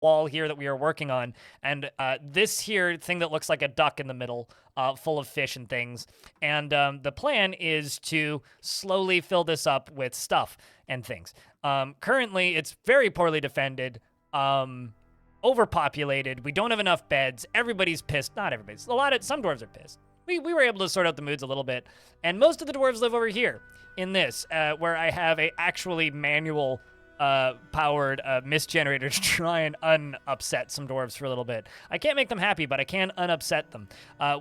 wall here that we are working on, and this here thing that looks like a duck in the middle, full of fish and things. And the plan is to slowly fill this up with stuff and things. Currently, it's very poorly defended, overpopulated. We don't have enough beds. Everybody's pissed. Not everybody's. Some dwarves are pissed. We were able to sort out the moods a little bit, and most of the dwarves live over here in this, where I have a actually manual powered mist generator to try and unupset some dwarves for a little bit. I can't make them happy, but I can unupset them.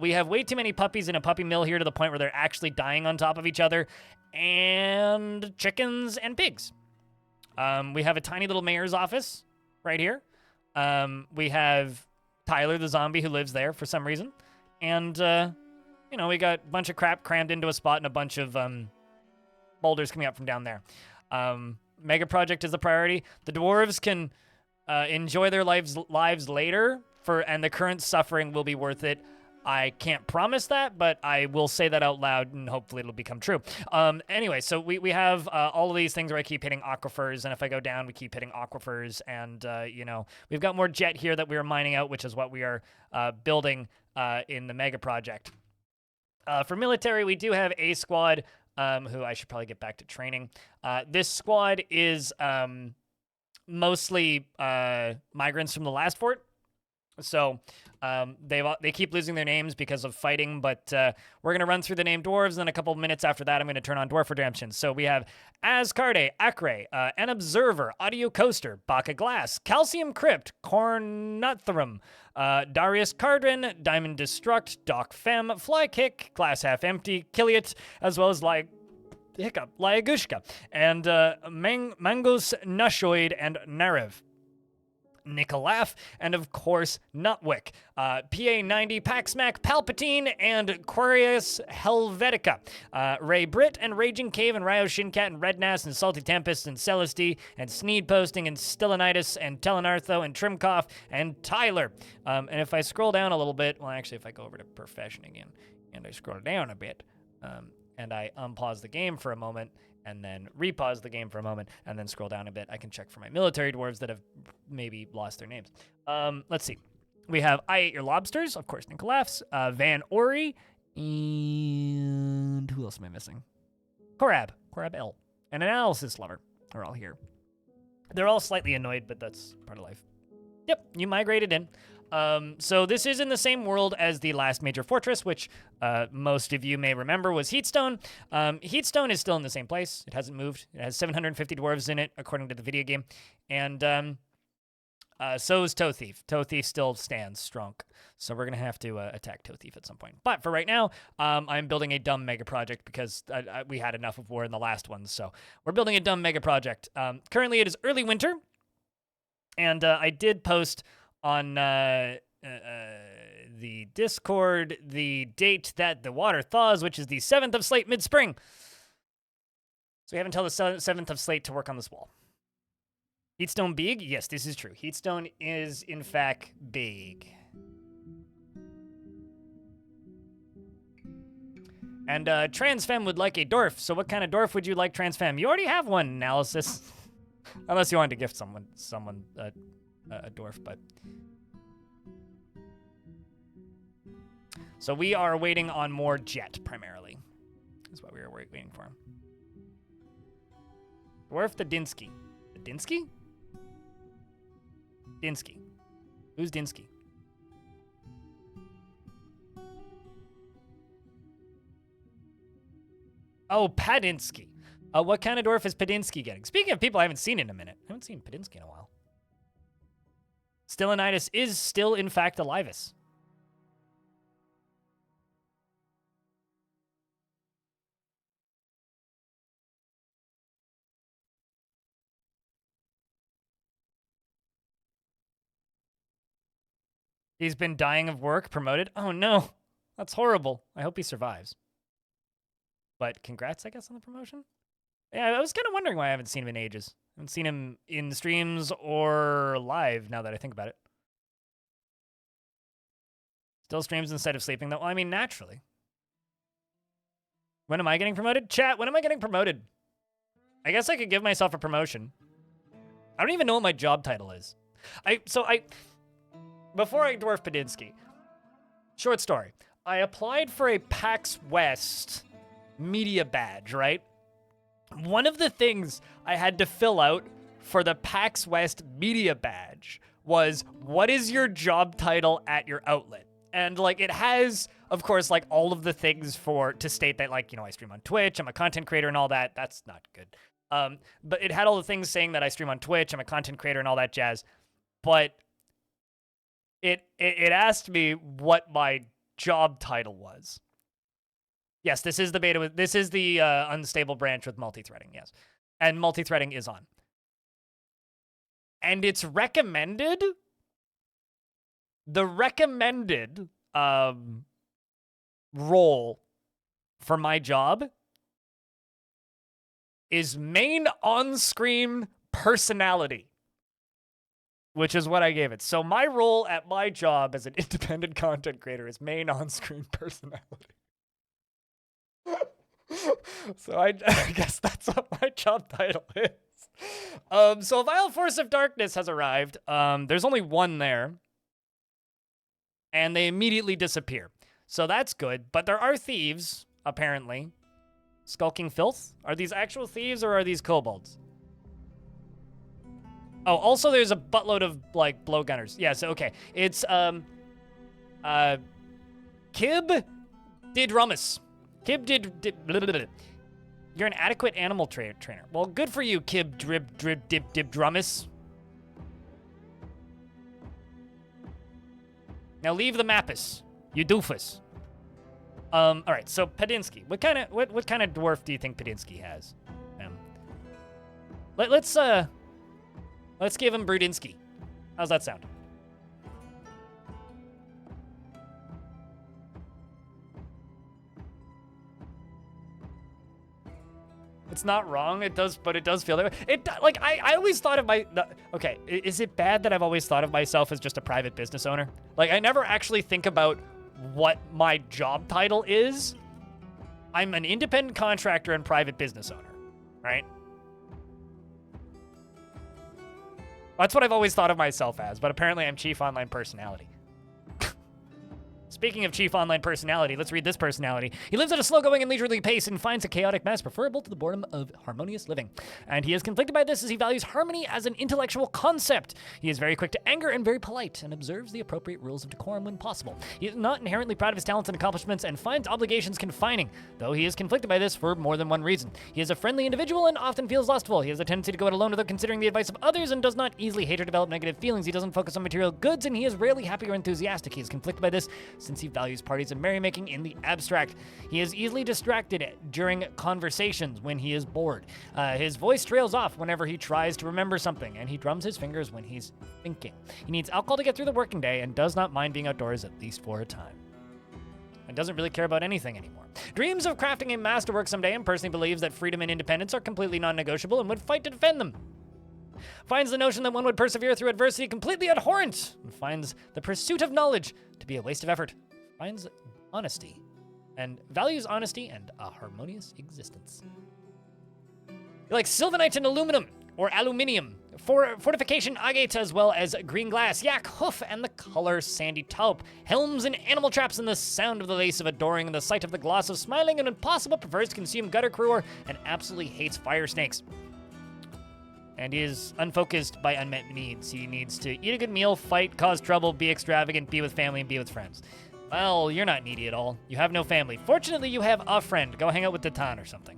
We have way too many puppies in a puppy mill here to the point where they're actually dying on top of each other, and chickens and pigs. We have a tiny little mayor's office right here. We have Tyler the zombie who lives there for some reason, and we got a bunch of crap crammed into a spot and a bunch of boulders coming up from down there. Mega project is the priority. The dwarves can enjoy their lives later, and the current suffering will be worth it. I can't promise that, but I will say that out loud, and hopefully it'll become true. Anyway, so we have all of these things where I keep hitting aquifers, and if I go down, we keep hitting aquifers, and, we've got more jet here that we are mining out, which is what we are building in the mega project. For military, we do have a squad who I should probably get back to training. This squad is mostly migrants from the last fort. So they keep losing their names because of fighting, but we're going to run through the name dwarves, and then a couple of minutes after that, I'm going to turn on Dwarf Redemption. So we have Ascarde, Acre, An Observer, Audio Coaster, Baka Glass, Calcium Crypt, Cornuthrum, Darius Cardrin, Diamond Destruct, Doc Fem, Fly Kick, Glass Half Empty, Killiot, as well as Lyagushka, and Mangos Nushoid and Narev. Nikolaf, and of course, Nutwick, PA90, Paxmac, Palpatine, and Quarius Helvetica, Ray Britt, and Raging Cave, and Ryo Shinkat, and Rednass, and Salty Tempest, and Celesty, and Sneed Posting, and Stillanitis, and Telenartho, and Trimkoff, and Tyler. And if I scroll down a little bit, well, actually, if I go over to Profession again, and I scroll down a bit, and I unpause the game for a moment, and then repause the game for a moment, and then scroll down a bit, I can check for my military dwarves that have maybe lost their names. Let's see. We have I Ate Your Lobsters, of course, Nikolafs, Van Ori, and who else am I missing? Korab L, and Analysis Lover are all here. They're all slightly annoyed, but that's part of life. Yep, you migrated in. So this is in the same world as the last major fortress, which most of you may remember was Heatstone. Heatstone is still in the same place. It hasn't moved. It has 750 dwarves in it, according to the video game. And so is Toe Thief. Toe Thief still stands strong. So we're going to have to attack Toe Thief at some point. But for right now, I'm building a dumb mega project because we had enough of war in the last one. So we're building a dumb mega project. Currently, it is early winter. And I did post on the Discord the date that the water thaws, which is the 7th of Slate mid-spring. So we have until the 7th of Slate to work on this wall. Heatstone big? Yes, this is true. Heatstone is, in fact, big. And Transfem would like a dwarf. So what kind of dwarf would you like, Transfem? You already have one, Analysis. Unless you wanted to gift someone a dwarf, but... So we are waiting on more jet, primarily. That's what we were waiting for. Dwarf the Dinsky. The Dinsky? Dinsky. Who's Dinsky? Oh, Padinsky. What kind of dwarf is Padinsky getting? Speaking of people I haven't seen in a minute. I haven't seen Padinsky in a while. Stillanitis is still, in fact, Alivus. He's been dying of work, promoted. Oh, no. That's horrible. I hope he survives. But congrats, I guess, on the promotion. Yeah, I was kind of wondering why I haven't seen him in ages. I haven't seen him in streams or live, now that I think about it. Still streams instead of sleeping, though. Well, I mean, naturally. When am I getting promoted? Chat, when am I getting promoted? I guess I could give myself a promotion. I don't even know what my job title is. Before I dwarf Padinsky, short story. I applied for a PAX West media badge, right? One of the things I had to fill out for the PAX West media badge was, what is your job title at your outlet? And like, it has, of course, like all of the things to state that, like, you know, I stream on Twitch, I'm a content creator and all that. That's not good. But it had all the things saying that I stream on Twitch, I'm a content creator and all that jazz. But it asked me what my job title was. Yes, this is the beta. This is the unstable branch with multi-threading, yes. And multi-threading is on. And it's recommended. The recommended role for my job is main on-screen personality, which is what I gave it. So my role at my job as an independent content creator is main on-screen personality. So I guess that's what my job title is. So a Vile Force of Darkness has arrived. There's only one there. And they immediately disappear. So that's good. But there are thieves, apparently. Skulking Filth? Are these actual thieves or are these kobolds? Oh, also there's a buttload of, like, blowgunners. Yes, okay. It's, Kib Didrumus. Kib did blah, blah, blah. You're an adequate animal trainer. Well, good for you, Kib Dib Drumus. Now leave the Mappus, you doofus. All right, so Padinsky. What kind of dwarf do you think Padinsky has? Let's give him Brudinsky. How's that sound? It's not wrong. It does, but it does feel that way. Like I always thought of okay, is it bad that I've always thought of myself as just a private business owner? Like I never actually think about what my job title is. I'm an independent contractor and private business owner, right? That's what I've always thought of myself as, but apparently I'm chief online personality. Speaking of chief online personality, let's read this personality. He lives at a slow-going and leisurely pace and finds a chaotic mess preferable to the boredom of harmonious living. And he is conflicted by this as he values harmony as an intellectual concept. He is very quick to anger and very polite and observes the appropriate rules of decorum when possible. He is not inherently proud of his talents and accomplishments and finds obligations confining, though he is conflicted by this for more than one reason. He is a friendly individual and often feels lustful. He has a tendency to go it alone without considering the advice of others and does not easily hate or develop negative feelings. He doesn't focus on material goods and he is rarely happy or enthusiastic. He is conflicted by this since he values parties and merrymaking in the abstract. He is easily distracted during conversations when he is bored. His voice trails off whenever he tries to remember something, and he drums his fingers when he's thinking. He needs alcohol to get through the working day and does not mind being outdoors at least for a time. And doesn't really care about anything anymore. Dreams of crafting a masterwork someday and personally believes that freedom and independence are completely non-negotiable and would fight to defend them. Finds the notion that one would persevere through adversity completely abhorrent, and finds the pursuit of knowledge to be a waste of effort. Finds honesty and values honesty and a harmonious existence. He likes sylvanite and aluminum or aluminium, fortification agates as well as green glass, yak, hoof, and the color sandy taupe, helms and animal traps, and the sound of the lace of adoring and the sight of the gloss of smiling, and impossible prefers to consume gutter cruor and absolutely hates fire snakes. And he is unfocused by unmet needs. He needs to eat a good meal, fight, cause trouble, be extravagant, be with family, and be with friends. Well, you're not needy at all. You have no family. Fortunately, you have a friend. Go hang out with Datan or something.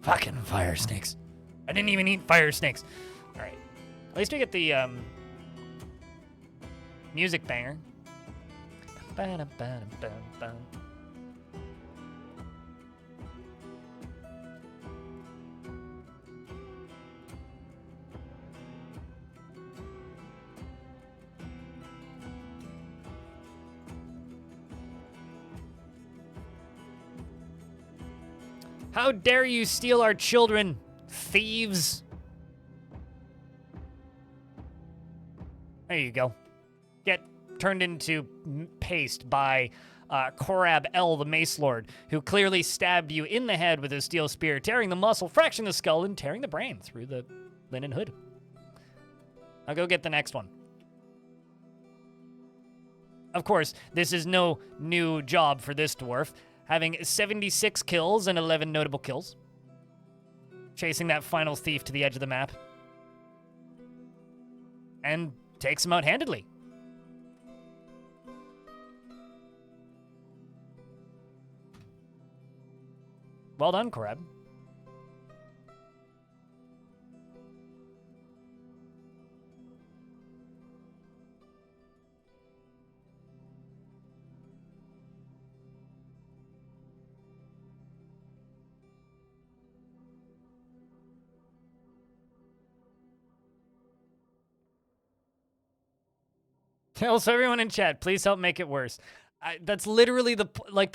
Fucking fire snakes. I didn't even eat fire snakes. All right. At least we get the music banger. How dare you steal our children, thieves? There you go. Get turned into paste by Korab L, the Mace Lord, who clearly stabbed you in the head with his steel spear, tearing the muscle, fracturing the skull, and tearing the brain through the linen hood. I'll go get the next one. Of course, this is no new job for this dwarf, having 76 kills and 11 notable kills. Chasing that final thief to the edge of the map. And takes him out handedly. Well done, Korab. Also, everyone in chat, please help make it worse. That's literally the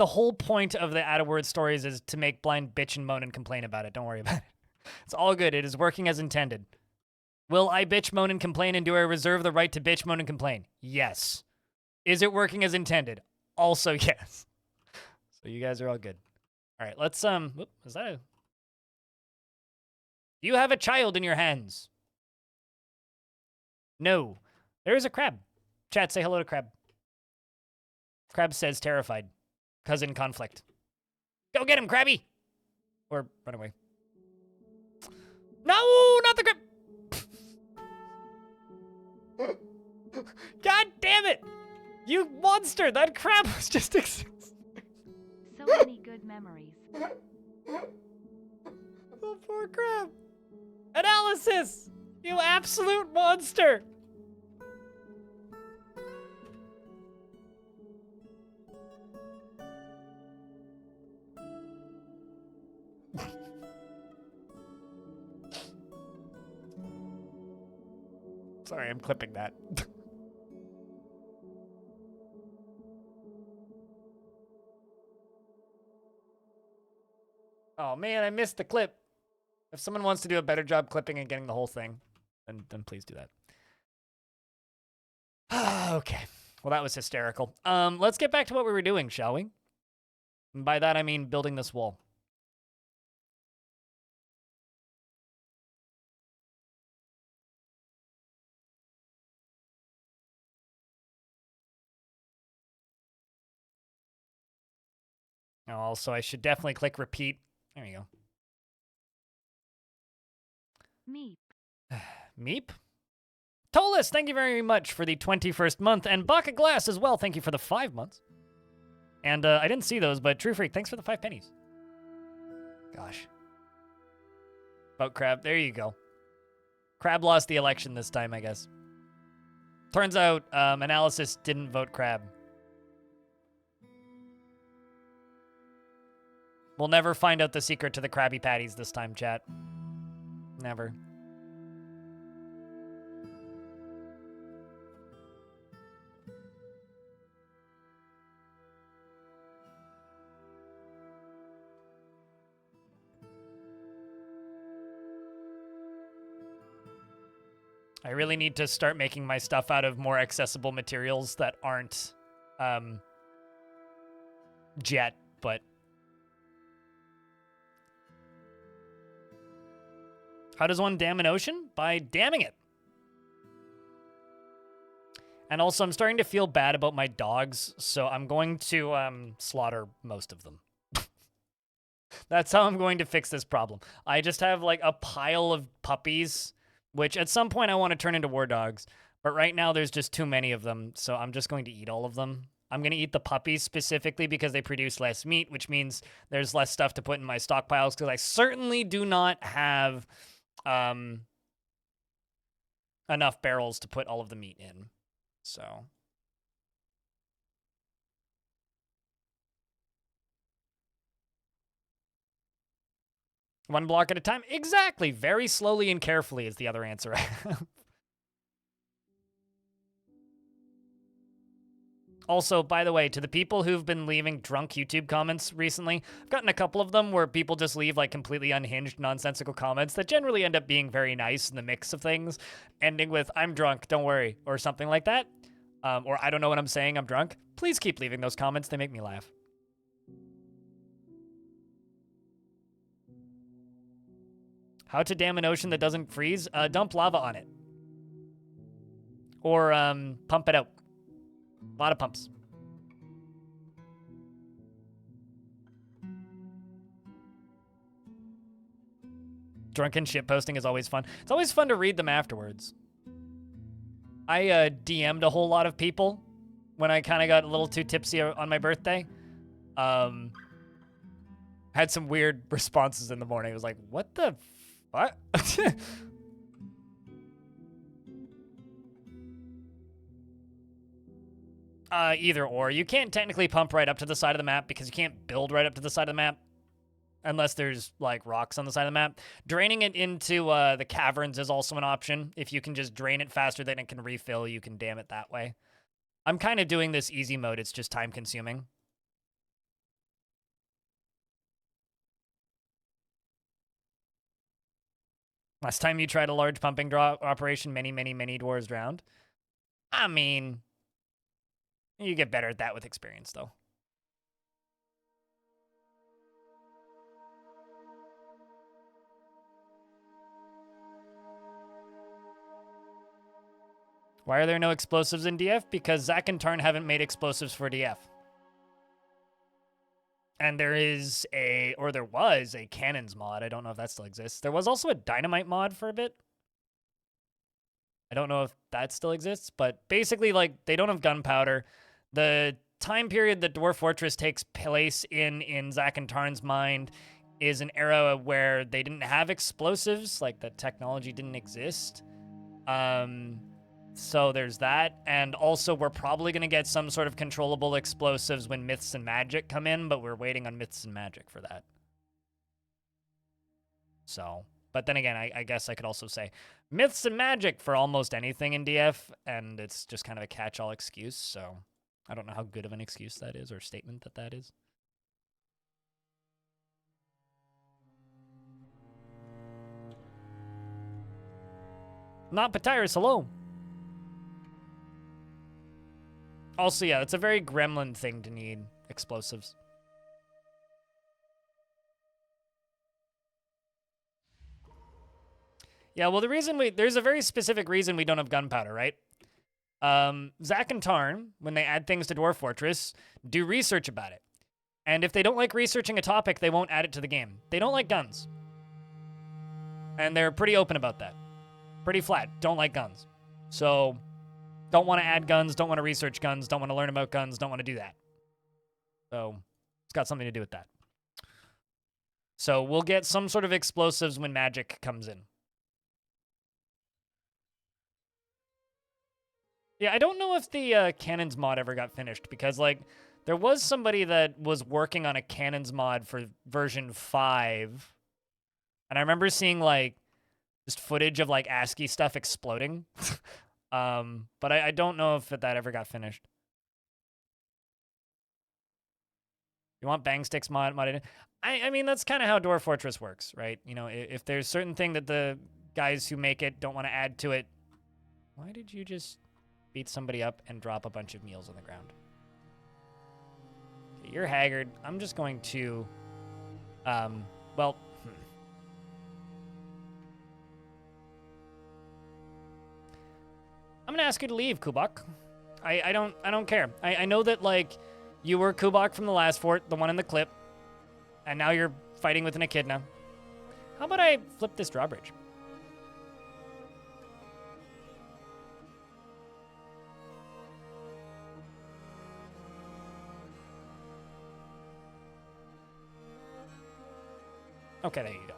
whole point of the Add a Word stories is to make blind bitch and moan and complain about it. Don't worry about it. It's all good. It is working as intended. Will I bitch, moan, and complain, and do I reserve the right to bitch, moan, and complain? Yes. Is it working as intended? Also, yes. So you guys are all good. All right, let's, whoop, is that a... You have a child in your hands. No. There is a crab. Chat, say hello to Crab. Crab says terrified. Cousin conflict. Go get him, Crabby! Or run away. No, not the crab! God damn it! You monster! That crab was just So many good memories. Oh, poor crab. Analysis! You absolute monster! Sorry, I'm clipping that. Oh man, I missed the clip. If someone wants to do a better job clipping and getting the whole thing, then please do that. Okay. Well, that was hysterical. Let's get back to what we were doing, shall we? And by that, I mean building this wall. Also, I should definitely click repeat. There you go. Meep. Meep? Tolis, thank you very much for the 21st month. And Baka Glass as well, thank you for the 5 months. And I didn't see those, but True Freak, thanks for the 5 pennies. Gosh. Vote Crab, there you go. Crab lost the election this time, I guess. Turns out, Analysis didn't vote Crab. We'll never find out the secret to the Krabby Patties this time, chat. Never. I really need to start making my stuff out of more accessible materials that aren't jet, but... How does one dam an ocean? By damming it. And also, I'm starting to feel bad about my dogs, so I'm going to slaughter most of them. That's how I'm going to fix this problem. I just have, like, a pile of puppies, which at some point I want to turn into war dogs. But right now, there's just too many of them, so I'm just going to eat all of them. I'm going to eat the puppies specifically because they produce less meat, which means there's less stuff to put in my stockpiles, because I certainly do not have... enough barrels to put all of the meat in. So. One block at a time? Exactly. Very slowly and carefully is the other answer I have. Also, by the way, to the people who've been leaving drunk YouTube comments recently, I've gotten a couple of them where people just leave like completely unhinged, nonsensical comments that generally end up being very nice in the mix of things, ending with, I'm drunk, don't worry, or something like that. Or I don't know what I'm saying, I'm drunk. Please keep leaving those comments, they make me laugh. How to dam an ocean that doesn't freeze? Dump lava on it. Or pump it out. A lot of pumps. Drunken shitposting is always fun. It's always fun to read them afterwards. I DM'd a whole lot of people when I kind of got a little too tipsy on my birthday. Had some weird responses in the morning. It was like, what the what? Either or. You can't technically pump right up to the side of the map because you can't build right up to the side of the map unless there's like rocks on the side of the map. Draining it into the caverns is also an option. If you can just drain it faster than it can refill, you can dam it that way. I'm kind of doing this easy mode. It's just time consuming. Last time you tried a large pumping draw operation, many dwarves drowned. I mean, you get better at that with experience, though. Why are there no explosives in DF? Because Zach and Tarn haven't made explosives for DF. And there is there was a cannons mod. I don't know if that still exists. There was also a dynamite mod for a bit. I don't know if that still exists, but basically, like, they don't have gunpowder. The time period that Dwarf Fortress takes place in Zach and Tarn's mind is an era where they didn't have explosives, like the technology didn't exist. So there's that, and also we're probably going to get some sort of controllable explosives when Myths and Magic come in, but we're waiting on Myths and Magic for that. So, but then again, I guess I could also say Myths and Magic for almost anything in DF, and it's just kind of a catch-all excuse, so I don't know how good of an excuse that is, or statement that is. Not Patyrus, hello. Also, yeah, it's a very gremlin thing to need explosives. Yeah, well, there's a very specific reason we don't have gunpowder, right? Zach and Tarn, when they add things to Dwarf Fortress, do research about it. And if they don't like researching a topic, they won't add it to the game. They don't like guns. And they're pretty open about that. Pretty flat. Don't like guns. So, don't want to add guns, don't want to research guns, don't want to learn about guns, don't want to do that. So, it's got something to do with that. So, we'll get some sort of explosives when magic comes in. Yeah, I don't know if the cannons mod ever got finished, because, like, there was somebody that was working on a cannons mod for version 5, and I remember seeing, like, just footage of, like, ASCII stuff exploding. But I don't know if that ever got finished. You want bang sticks modded? I mean, that's kind of how Dwarf Fortress works, right? You know, if there's certain thing that the guys who make it don't want to add to it. Why did you just beat somebody up and drop a bunch of meals on the ground? Okay, you're haggard. I'm just going to, well, I'm gonna ask you to leave, Kubak. I don't care. I know that, like, you were Kubak from the last fort, the one in the clip, and now you're fighting with an echidna. How about I flip this drawbridge? Okay, there you go.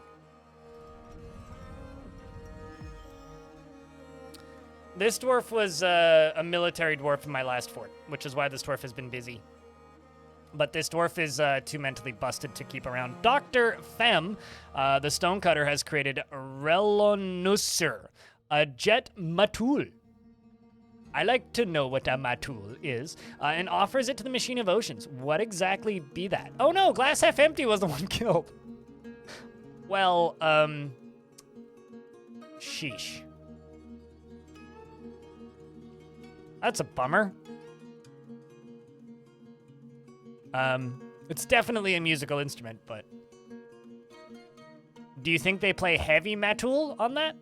This dwarf was a military dwarf in my last fort, which is why this dwarf has been busy. But this dwarf is too mentally busted to keep around. Dr. Fem, the stonecutter, has created Relonusser, a jet matul. I like to know what a matul is, and offers it to the Machine of Oceans. What exactly be that? Oh no, Glass Half Empty was the one killed. Well, sheesh. That's a bummer. It's definitely a musical instrument, but do you think they play heavy matul on that?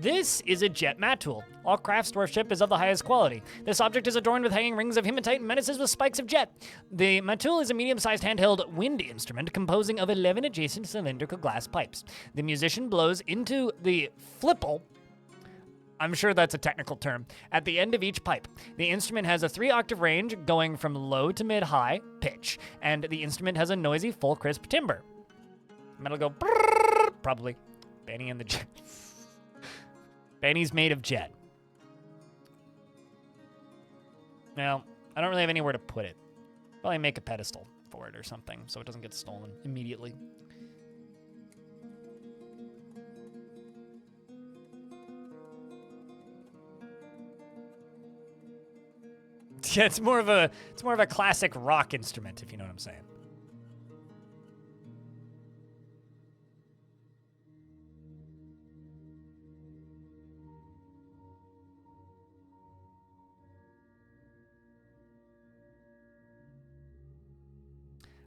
This is a jet mat tool. All crafts dwarfship is of the highest quality. This object is adorned with hanging rings of hematite and menaces with spikes of jet. The matul is a medium-sized handheld wind instrument composing of 11 adjacent cylindrical glass pipes. The musician blows into the flipple. I'm sure that's a technical term. At the end of each pipe, the instrument has a 3-octave range going from low to mid-high pitch, and the instrument has a noisy, full, crisp timbre. It'll go brrrr, probably. Benny and the jet. Benny's made of jet. Now, I don't really have anywhere to put it. Probably make a pedestal for it or something so it doesn't get stolen immediately. Yeah, it's more of a classic rock instrument, if you know what I'm saying.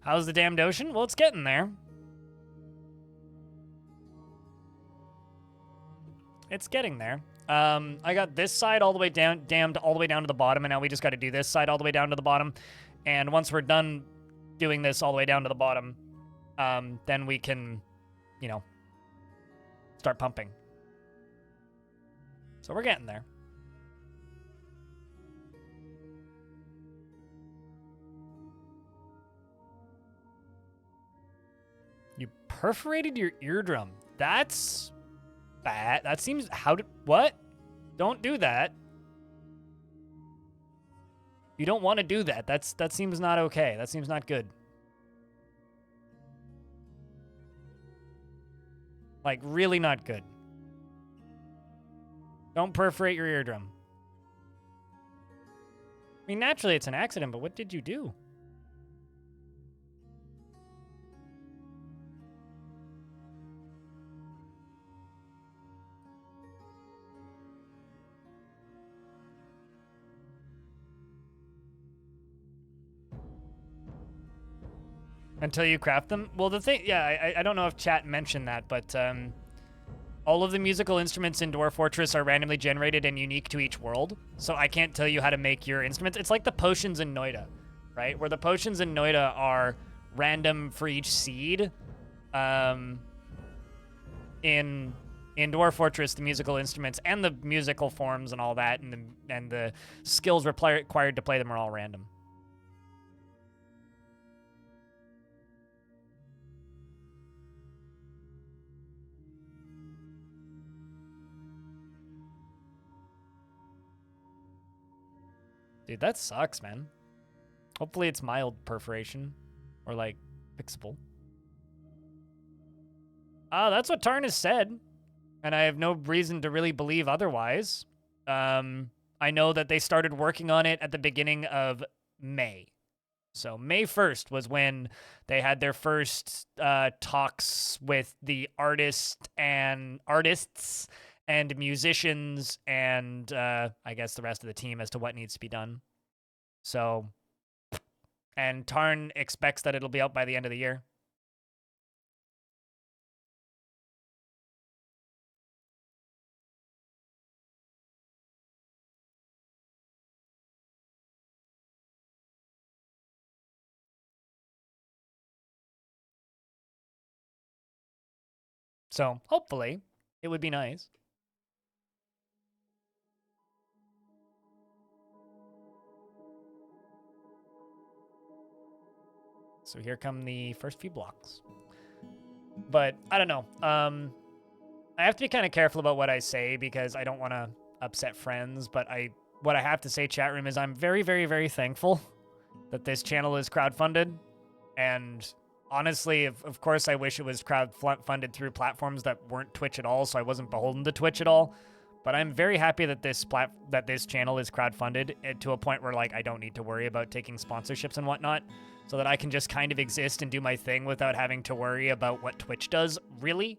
How's the damned ocean? Well, it's getting there. It's getting there. I got this side all the way down, dammed all the way down to the bottom, and now we just got to do this side all the way down to the bottom. And once we're done doing this all the way down to the bottom, then we can, you know, start pumping. So we're getting there. You perforated your eardrum. That's bad. That seems... What? Don't do that. You don't want to do that. That seems not okay. That seems not good. Like, really not good. Don't perforate your eardrum. I mean, naturally it's an accident, but what did you do? Until you craft them? Well, the thing, yeah, I don't know if chat mentioned that, but all of the musical instruments in Dwarf Fortress are randomly generated and unique to each world. So I can't tell you how to make your instruments. It's like the potions in Noida, right? Where the potions in Noida are random for each seed. In Dwarf Fortress, the musical instruments and the musical forms and all that, and the skills required to play them are all random. Dude, that sucks, man. Hopefully it's mild perforation. Or, like, fixable. That's what Tarn has said. And I have no reason to really believe otherwise. I know that they started working on it at the beginning of May. So May 1st was when they had their first talks with the artists and musicians and I guess the rest of the team as to what needs to be done. So, and Tarn expects that it'll be out by the end of the year. So, hopefully, it would be nice. So here come the first few blocks. But I don't know. I have to be kind of careful about what I say because I don't want to upset friends. But what I have to say, chat room, is I'm very, very, very thankful that this channel is crowdfunded. And honestly, of course, I wish it was crowdfunded through platforms that weren't Twitch at all, so I wasn't beholden to Twitch at all. But I'm very happy that this channel is crowdfunded to a point where, like, I don't need to worry about taking sponsorships and whatnot, so that I can just kind of exist and do my thing without having to worry about what Twitch does, really.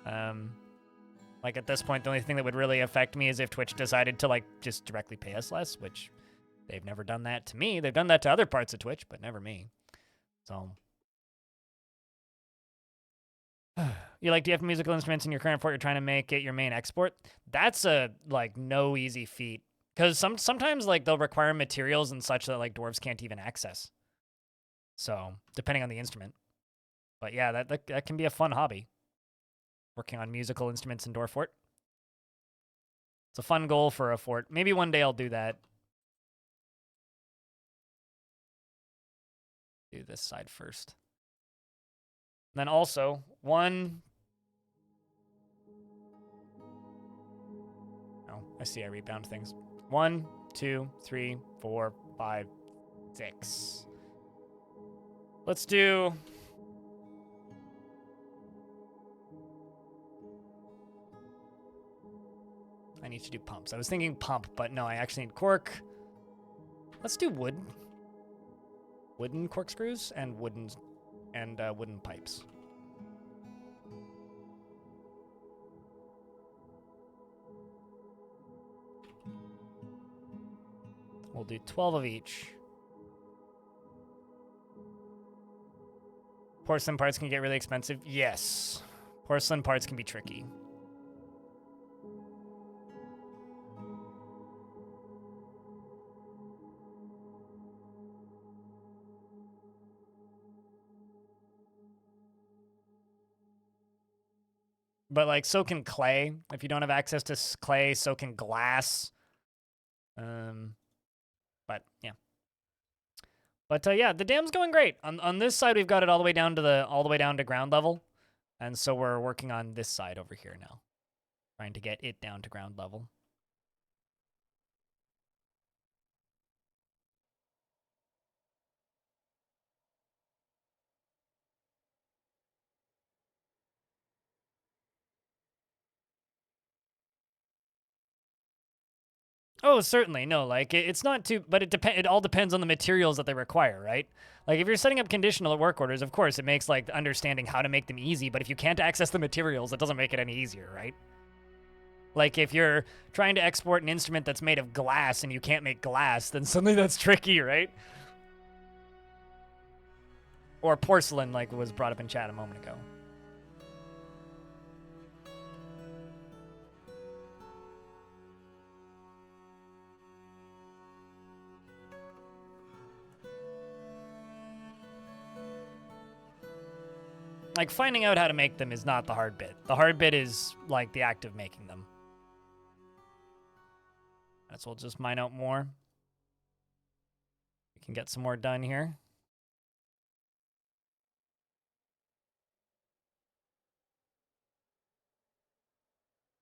Like, at this point, the only thing that would really affect me is if Twitch decided to, like, just directly pay us less, which they've never done that to me. They've done that to other parts of Twitch, but never me. So You like, do you have musical instruments in your current fort you're trying to make it your main export? That's a, like, no easy feat. Because sometimes, like, they'll require materials and such that, like, dwarves can't even access. So, depending on the instrument. But yeah, that can be a fun hobby. Working on musical instruments in Dwarf Fort. It's a fun goal for a fort. Maybe one day I'll do that. Do this side first. And then also, one... Oh, I see I rebound things. 1, 2, 3, 4, 5, 6. Let's do... I need to do pumps. I was thinking pump, but no, I actually need cork. Let's do wood. Wooden corkscrews and wooden pipes. We'll do 12 of each. Porcelain parts can get really expensive. Yes. Porcelain parts can be tricky. But, like, so can clay. If you don't have access to clay, so can glass. But, yeah. But, yeah, the dam's going great. On this side, we've got it all the way down to ground level. And so we're working on this side over here now. Trying to get it down to ground level. Oh, certainly. No, like, it's not too, but it all depends on the materials that they require, right? Like, if you're setting up conditional work orders, of course, it makes, like, understanding how to make them easy, but if you can't access the materials, it doesn't make it any easier, right? Like, if you're trying to export an instrument that's made of glass and you can't make glass, then suddenly that's tricky, right? Or porcelain, like was brought up in chat a moment ago. Like, finding out how to make them is not the hard bit. The hard bit is, like, the act of making them. That's we'll just mine out more. We can get some more done here.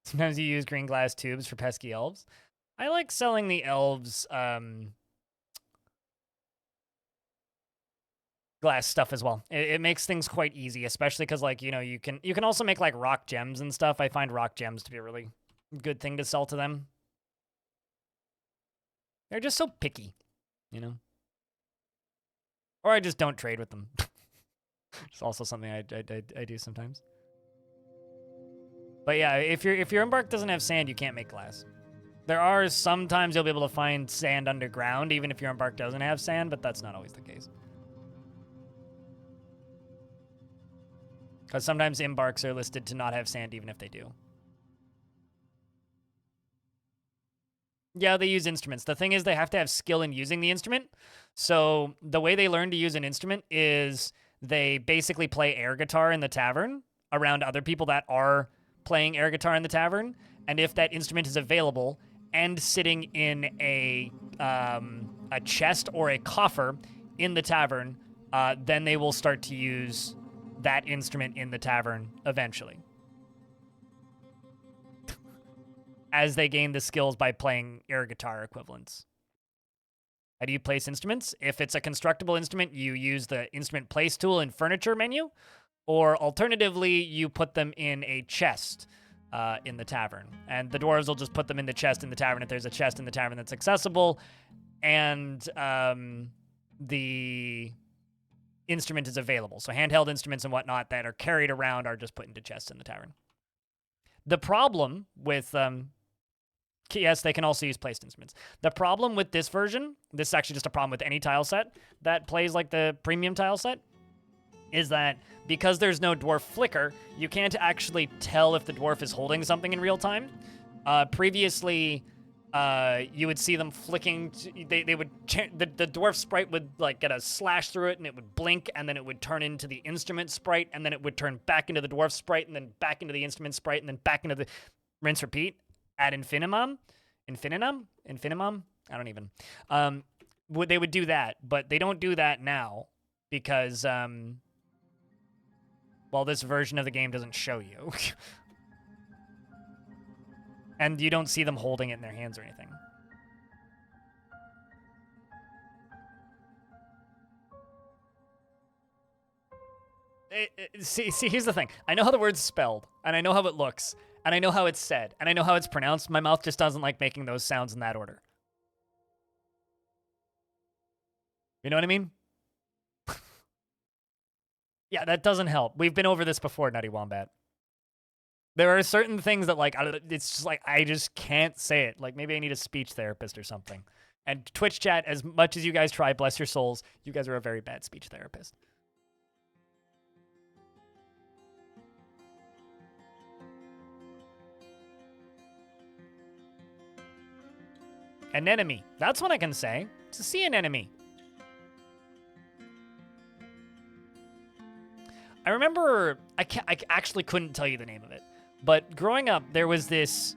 Sometimes you use green glass tubes for pesky elves. I like selling the elves glass stuff as well. It makes things quite easy, especially because, like, you know, you can also make, like, rock gems and stuff. I find rock gems to be a really good thing to sell to them. They're just so picky, you know? Or I just don't trade with them. It's also something I do sometimes. But yeah, if your embark doesn't have sand, you can't make glass. There are sometimes you'll be able to find sand underground, even if your embark doesn't have sand, but that's not always the case. Because sometimes embarks are listed to not have sand, even if they do. Yeah, they use instruments. The thing is, they have to have skill in using the instrument. So the way they learn to use an instrument is they basically play air guitar in the tavern around other people that are playing air guitar in the tavern. And if that instrument is available and sitting in a chest or a coffer in the tavern, then they will start to use that instrument in the tavern eventually. As they gain the skills by playing air guitar equivalents. How do you place instruments? If it's a constructible instrument, you use the instrument place tool in furniture menu, or alternatively, you put them in a chest in the tavern. And the dwarves will just put them in the chest in the tavern if there's a chest in the tavern that's accessible, and the instrument is available. So handheld instruments and whatnot that are carried around are just put into chests in the tavern. The problem with yes, they can also use placed instruments. The problem with this version, this is actually just a problem with any tile set that plays like the premium tile set, is that because there's no dwarf flicker, you can't actually tell if the dwarf is holding something in real time. Previously, you would see them flicking. They would the dwarf sprite would like get a slash through it, and it would blink, and then it would turn into the instrument sprite, and then it would turn back into the dwarf sprite, and then back into the instrument sprite, and then back into the rinse repeat ad infinitum. I don't even. They would do that, but they don't do that now because well, this version of the game doesn't show you. And you don't see them holding it in their hands or anything. See, here's the thing. I know how the word's spelled, and I know how it looks, and I know how it's said, and I know how it's pronounced. My mouth just doesn't like making those sounds in that order. You know what I mean? Yeah, that doesn't help. We've been over this before, Nutty Wombat. There are certain things that, like, it's just like, I just can't say it. Like, maybe I need a speech therapist or something. And Twitch chat, as much as you guys try, bless your souls, you guys are a very bad speech therapist. An enemy. That's what I can say. To see an enemy. I remember, I actually couldn't tell you the name of it. But growing up, there was this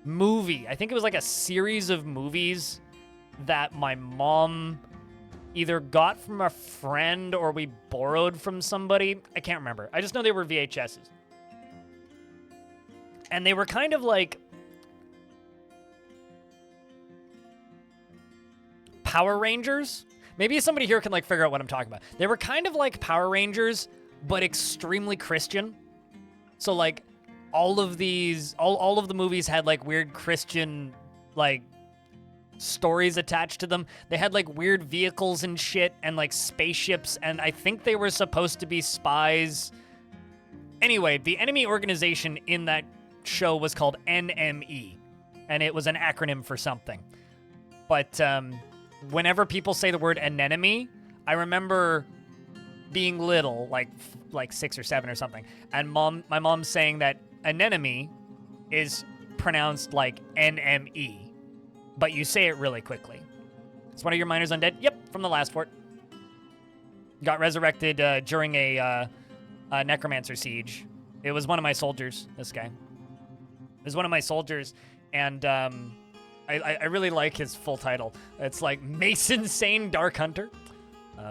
movie. I think it was like a series of movies that my mom either got from a friend or we borrowed from somebody. I can't remember. I just know they were VHSs. And they were kind of like Power Rangers. Maybe somebody here can like figure out what I'm talking about. They were kind of like Power Rangers, but extremely Christian. So like all of these, all of the movies had like weird Christian like stories attached to them. They had like weird vehicles and shit and like spaceships, and I think they were supposed to be spies. Anyway, the enemy organization in that show was called NME, and it was an acronym for something. But whenever people say the word anemone, I remember being little, like 6 or 7 or something, and my mom saying that anemone is pronounced like NME, but you say it really quickly. It's one of your miners undead? Yep, from the last fort. Got resurrected during a necromancer siege. It was one of my soldiers, this guy. It was one of my soldiers, and I really like his full title. It's like Mason Sane Dark Hunter.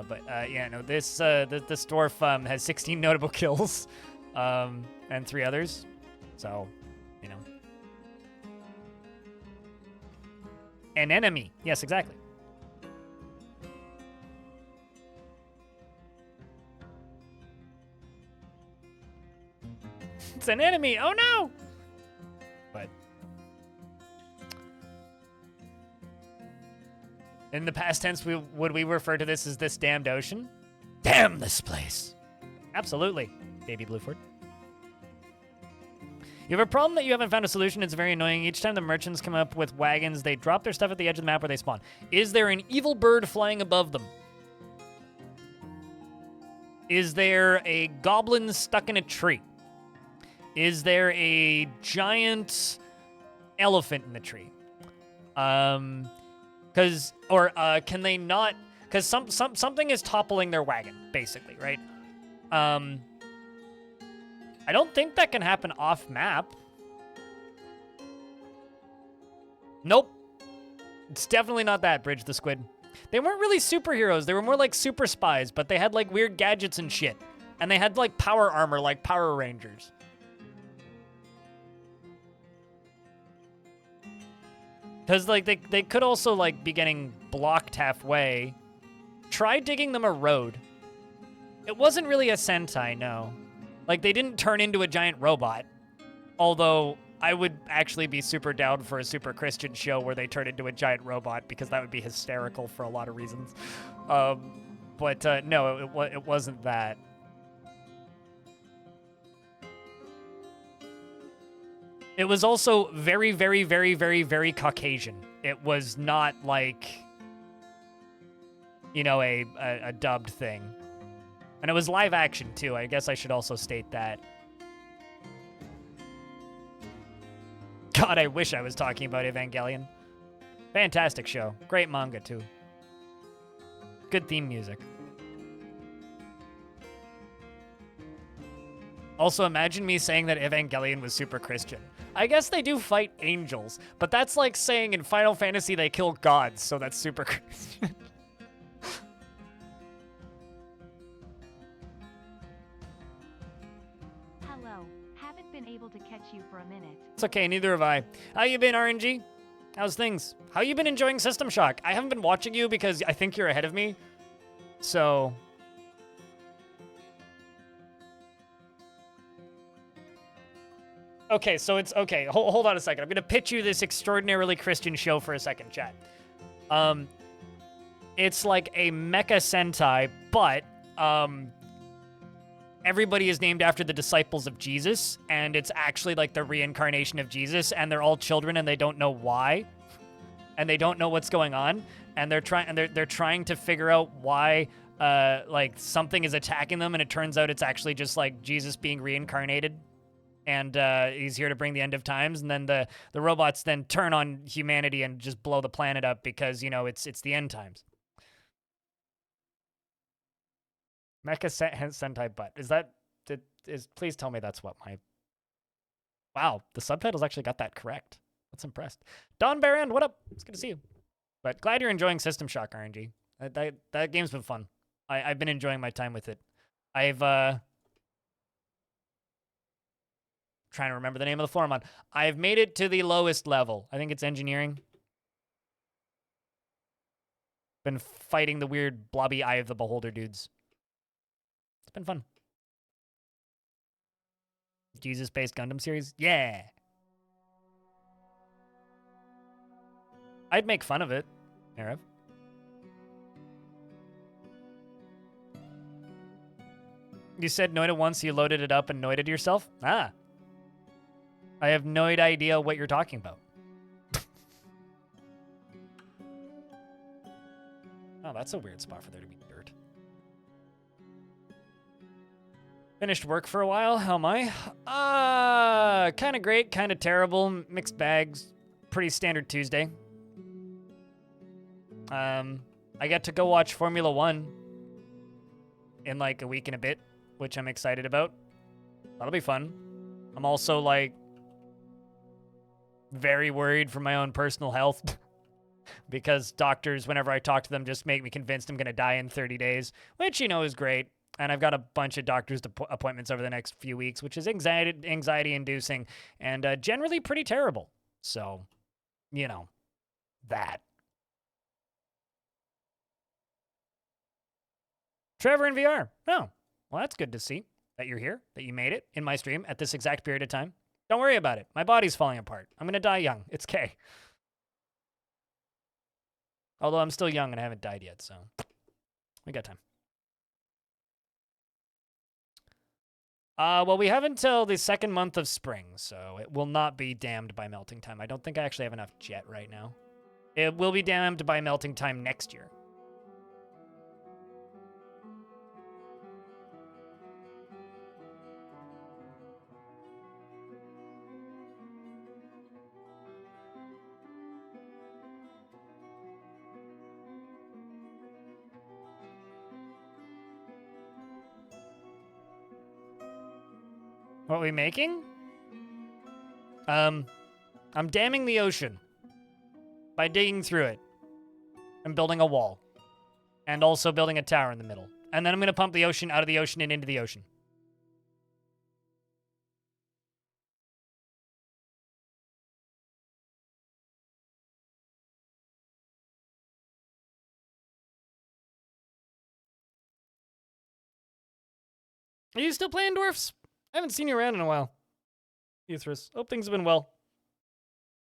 But yeah, no, this dwarf has 16 notable kills and 3 others. So, you know. An enemy. Yes, exactly. It's an enemy. Oh, no. But in the past tense, would we refer to this as this damned ocean? Damn this place. Absolutely, Baby Blueford. You have a problem that you haven't found a solution. It's very annoying. Each time the merchants come up with wagons, they drop their stuff at the edge of the map where they spawn. Is there an evil bird flying above them? Is there a goblin stuck in a tree? Is there a giant elephant in the tree? Can they not? Because something is toppling their wagon, basically, right? I don't think that can happen off map. Nope. It's definitely not that, Bridge the Squid. They weren't really superheroes. They were more like super spies, but they had like weird gadgets and shit. And they had like power armor like Power Rangers. Because like they could also like be getting blocked halfway. Try digging them a road. It wasn't really a Sentai, no. Like they didn't turn into a giant robot. Although I would actually be super down for a super Christian show where they turn into a giant robot, because that would be hysterical for a lot of reasons. No, it wasn't that. It was also very, very, very, very, very Caucasian. It was not like, you know, a dubbed thing. And it was live action, too. I guess I should also state that. God, I wish I was talking about Evangelion. Fantastic show. Great manga, too. Good theme music. Also, imagine me saying that Evangelion was super Christian. I guess they do fight angels, but that's like saying in Final Fantasy they kill gods, so that's super Christian. Hello. Haven't been able to catch you for a minute. It's okay, neither have I. How you been, RNG? How's things? How you been enjoying System Shock? I haven't been watching you because I think you're ahead of me. So... Okay, so it's... Okay, hold on a second. I'm going to pitch you this extraordinarily Christian show for a second, chat. It's like a mecha Sentai, but... everybody is named after the disciples of Jesus, and it's actually like the reincarnation of Jesus, and they're all children, and they don't know why, and they don't know what's going on, and they're trying to figure out why like something is attacking them, and it turns out it's actually just like Jesus being reincarnated, and he's here to bring the end of times, and then the robots then turn on humanity and just blow the planet up because, you know, it's the end times. Mecha Sentai butt. Is that... Please tell me that's what my... Wow, the subtitles actually got that correct. That's impressed. Don Barand, what up? It's good to see you. But glad you're enjoying System Shock, RNG. That game's been fun. I've been enjoying my time with it. I've... trying to remember the name of the floor I'm on. I've made it to the lowest level. I think it's engineering. Been fighting the weird blobby Eye of the Beholder dudes. It's been fun. Jesus-based Gundam series? Yeah! I'd make fun of it, Arif. You said Noida once, you loaded it up and Noided yourself? Ah. I have no idea what you're talking about. Oh, that's a weird spot for there to be dirt. Finished work for a while. How am I? Kind of great, kind of terrible. Mixed bags. Pretty standard Tuesday. I get to go watch Formula 1 in like a week and a bit, which I'm excited about. That'll be fun. I'm also like very worried for my own personal health because doctors, whenever I talk to them, just make me convinced I'm going to die in 30 days, which, you know, is great. And I've got a bunch of doctor's appointments over the next few weeks, which is anxiety-inducing and generally pretty terrible. So, you know, that. Trevor in VR. Oh, well, that's good to see that you're here, that you made it in my stream at this exact period of time. Don't worry about it. My body's falling apart. I'm going to die young. It's okay. Although I'm still young and I haven't died yet, so we got time. Well, we have until the second month of spring, so it will not be damned by melting time. I don't think I actually have enough jet right now. It will be damned by melting time next year. What are we making? I'm damming the ocean by digging through it and building a wall and also building a tower in the middle. And then I'm going to pump the ocean out of the ocean and into the ocean. Are you still playing Dwarfs? I haven't seen you around in a while. Euthris. Hope things have been well.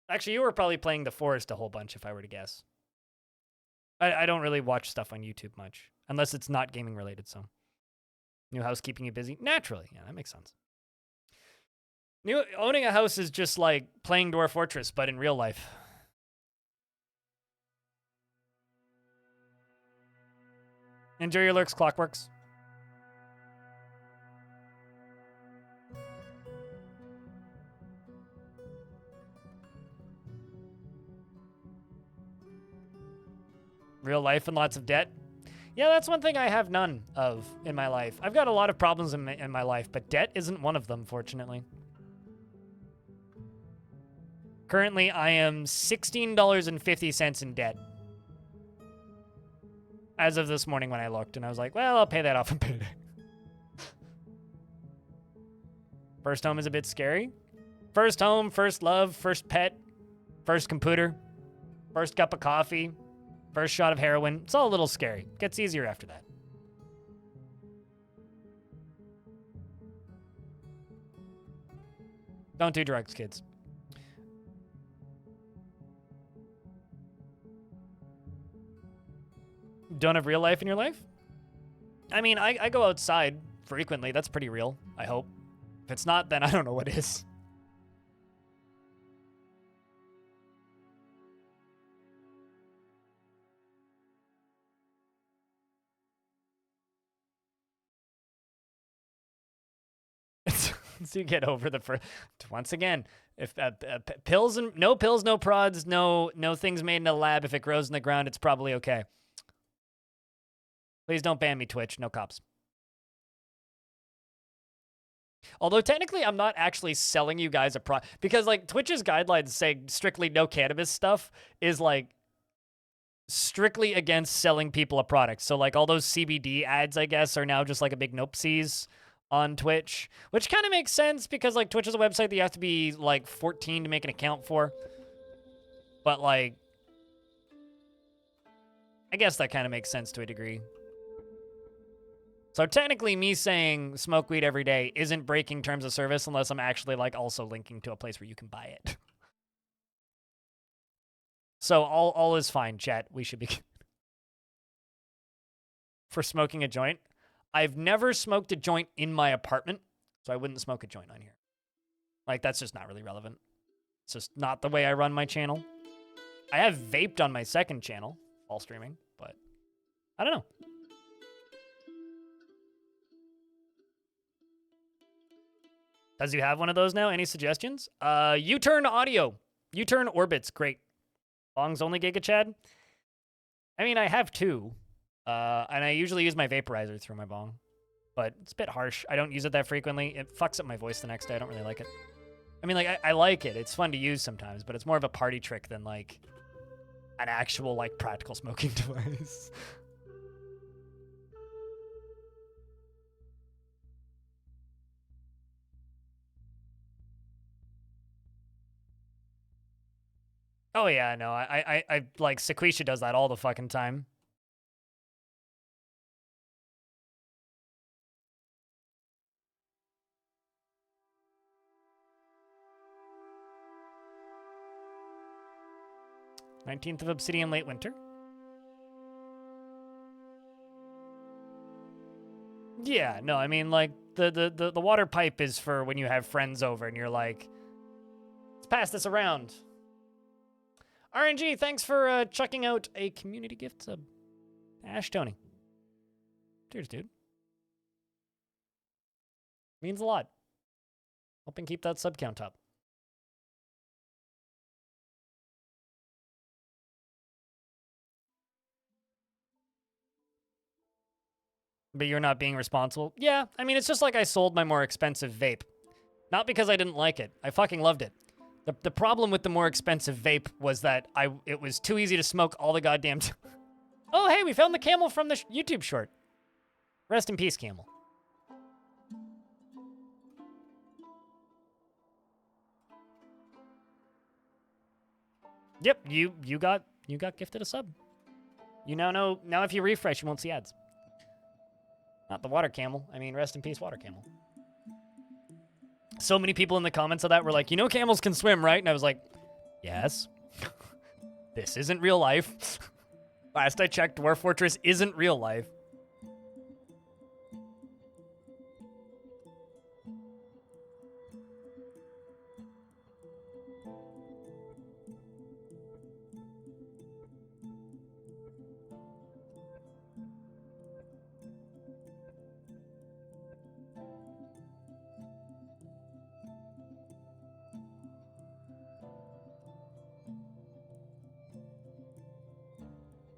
Actually, you were probably playing The Forest a whole bunch, if I were to guess. I don't really watch stuff on YouTube much, unless it's not gaming related, so. New house keeping you busy? Naturally. Yeah, that makes sense. Owning a house is just like playing Dwarf Fortress, but in real life. Enjoy your lurks, Clockworks. Real life and lots of debt. Yeah, that's one thing I have none of in my life. I've got a lot of problems in my life, but debt isn't one of them, fortunately. Currently, I am $16.50 in debt. As of this morning when I looked, and I was like, well, I'll pay that off on payday. First home is a bit scary. First home, first love, first pet, first computer, first cup of coffee, first shot of heroin. It's all a little scary. Gets easier after that. Don't do drugs, kids. Don't have real life in your life? I mean, I go outside frequently. That's pretty real, I hope. If it's not, then I don't know what is. So you get over the first. Once again, if pills and no pills, no prods, no things made in a lab. If it grows in the ground, it's probably okay. Please don't ban me, Twitch. No cops. Although technically, I'm not actually selling you guys a because like Twitch's guidelines say strictly no cannabis stuff is like strictly against selling people a product. So like all those CBD ads, I guess, are now just like a big nope-sies on Twitch, which kind of makes sense because like Twitch is a website that you have to be like 14 to make an account for. But like, I guess that kind of makes sense to a degree. So technically me saying smoke weed every day isn't breaking terms of service unless I'm actually like also linking to a place where you can buy it. So all is fine, chat. We should be for smoking a joint. I've never smoked a joint in my apartment, so I wouldn't smoke a joint on here. Like, that's just not really relevant. It's just not the way I run my channel. I have vaped on my second channel while streaming, but I don't know. Does you have one of those now? Any suggestions? U-turn audio. U-turn orbits, great. Bong's only Giga Chad? I mean, I have two. And I usually use my vaporizer through my bong. But it's a bit harsh. I don't use it that frequently. It fucks up my voice the next day. I don't really like it. I mean, like, I like it. It's fun to use sometimes, but it's more of a party trick than, like, an actual, like, practical smoking device. Oh, yeah, no. I like, Sequisha does that all the fucking time. "19th of Obsidian Late Winter." Yeah, no, I mean, like, the water pipe is for when you have friends over and you're like, let's pass this around. RNG, thanks for chucking out a community gift sub. Ash Tony. Cheers, dude. Means a lot. Helping keep that sub count up. But you're not being responsible? Yeah, I mean, it's just like I sold my more expensive vape. Not because I didn't like it. I fucking loved it. The problem with the more expensive vape was that it was too easy to smoke all the goddamn time. Oh, hey, we found the camel from the YouTube short. Rest in peace, camel. Yep, you got gifted a sub. You now know, now if you refresh, you won't see ads. Not the water camel. I mean, rest in peace, water camel. So many people in the comments of that were like, you know camels can swim, right? And I was like, yes. This isn't real life. Last I checked, Dwarf Fortress isn't real life.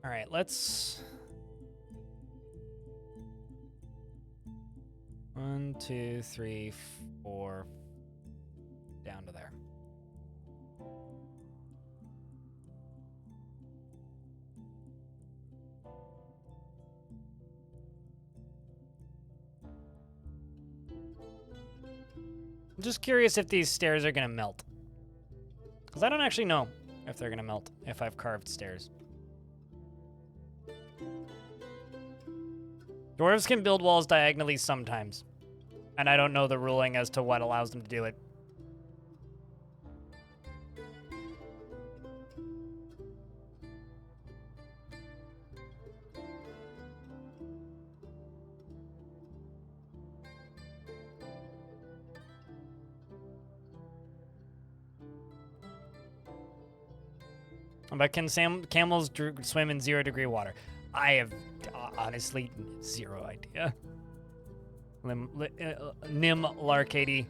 All right, let's... 1, 2, 3, 4, down to there. I'm just curious if these stairs are gonna melt. Because I don't actually know if they're gonna melt if I've carved stairs. Dwarves can build walls diagonally sometimes. And I don't know the ruling as to what allows them to do it. But can camels swim in 0-degree water? I have honestly zero idea. Nim Larcady.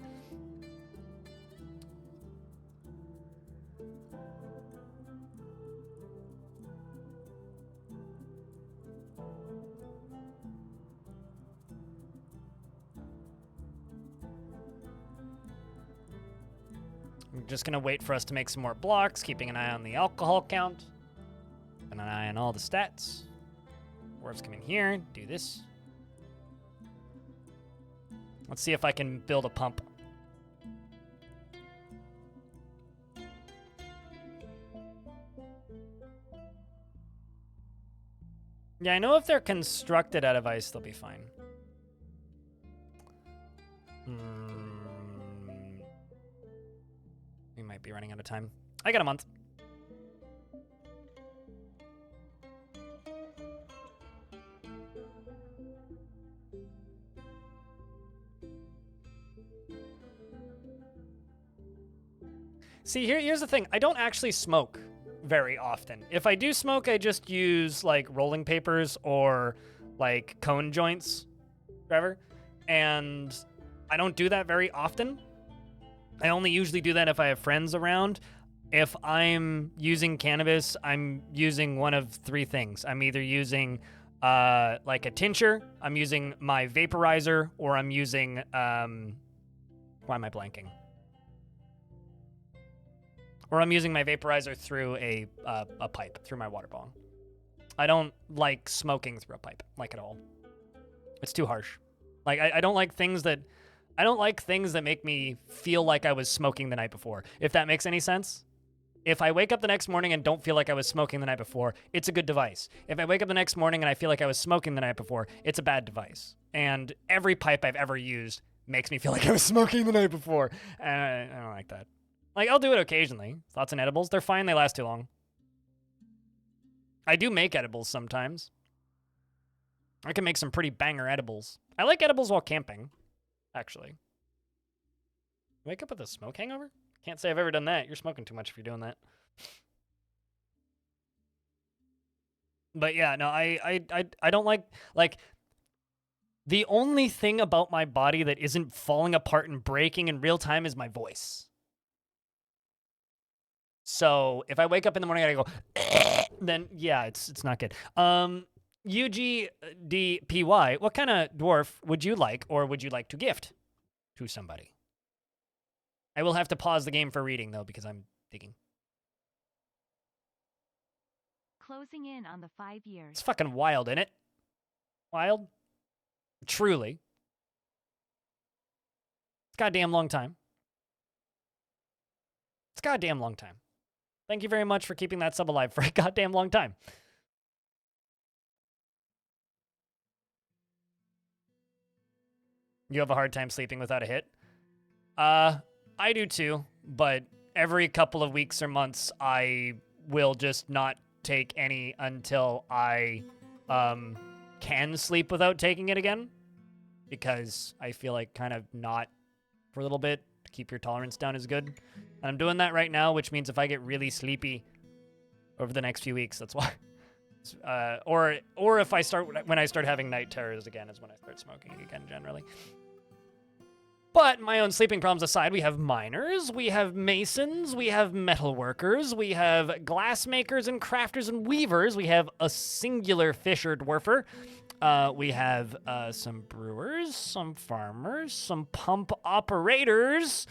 I'm just gonna wait for us to make some more blocks, keeping an eye on the alcohol count. And an eye on all the stats. Dwarves come in here, do this. Let's see if I can build a pump. Yeah, I know if they're constructed out of ice, they'll be fine. We might be running out of time. I got a month. See, here's the thing. I don't actually smoke very often. If I do smoke, I just use like rolling papers or like cone joints, whatever. And I don't do that very often. I only usually do that if I have friends around. If I'm using cannabis, I'm using one of three things. I'm either using like a tincture, I'm using my vaporizer, or I'm using why am I blanking? Or I'm using my vaporizer through a pipe, through my water bong. I don't like smoking through a pipe, like at all. It's too harsh. Like I don't like things that make me feel like I was smoking the night before. If that makes any sense. If I wake up the next morning and don't feel like I was smoking the night before, it's a good device. If I wake up the next morning and I feel like I was smoking the night before, it's a bad device. And every pipe I've ever used makes me feel like I was smoking the night before. I don't like that. Like, I'll do it occasionally. Thoughts on edibles? They're fine. They last too long. I do make edibles sometimes. I can make some pretty banger edibles. I like edibles while camping, actually. Wake up with a smoke hangover? Can't say I've ever done that. You're smoking too much if you're doing that. But yeah, no, I don't like the only thing about my body that isn't falling apart and breaking in real time is my voice. So if I wake up in the morning and I go, then yeah, it's not good. UGDPY, what kind of dwarf would you like or would you like to gift to somebody? I will have to pause the game for reading, though, because I'm digging. Closing in on the 5 years. It's fucking wild, isn't it? Wild? Truly. It's a goddamn long time. It's a goddamn long time. Thank you very much for keeping that sub alive for a goddamn long time. You have a hard time sleeping without a hit? I do too, but every couple of weeks or months, I will just not take any until I can sleep without taking it again, because I feel like kind of not for a little bit to keep your tolerance down is good. And I'm doing that right now, which means if I get really sleepy over the next few weeks, that's why. Or if when I start having night terrors again is when I start smoking again generally. But my own sleeping problems aside, we have miners, we have masons, we have metal workers, we have glass makers and crafters and weavers, we have a singular fisher dwarfer, we have some brewers, some farmers, some pump operators,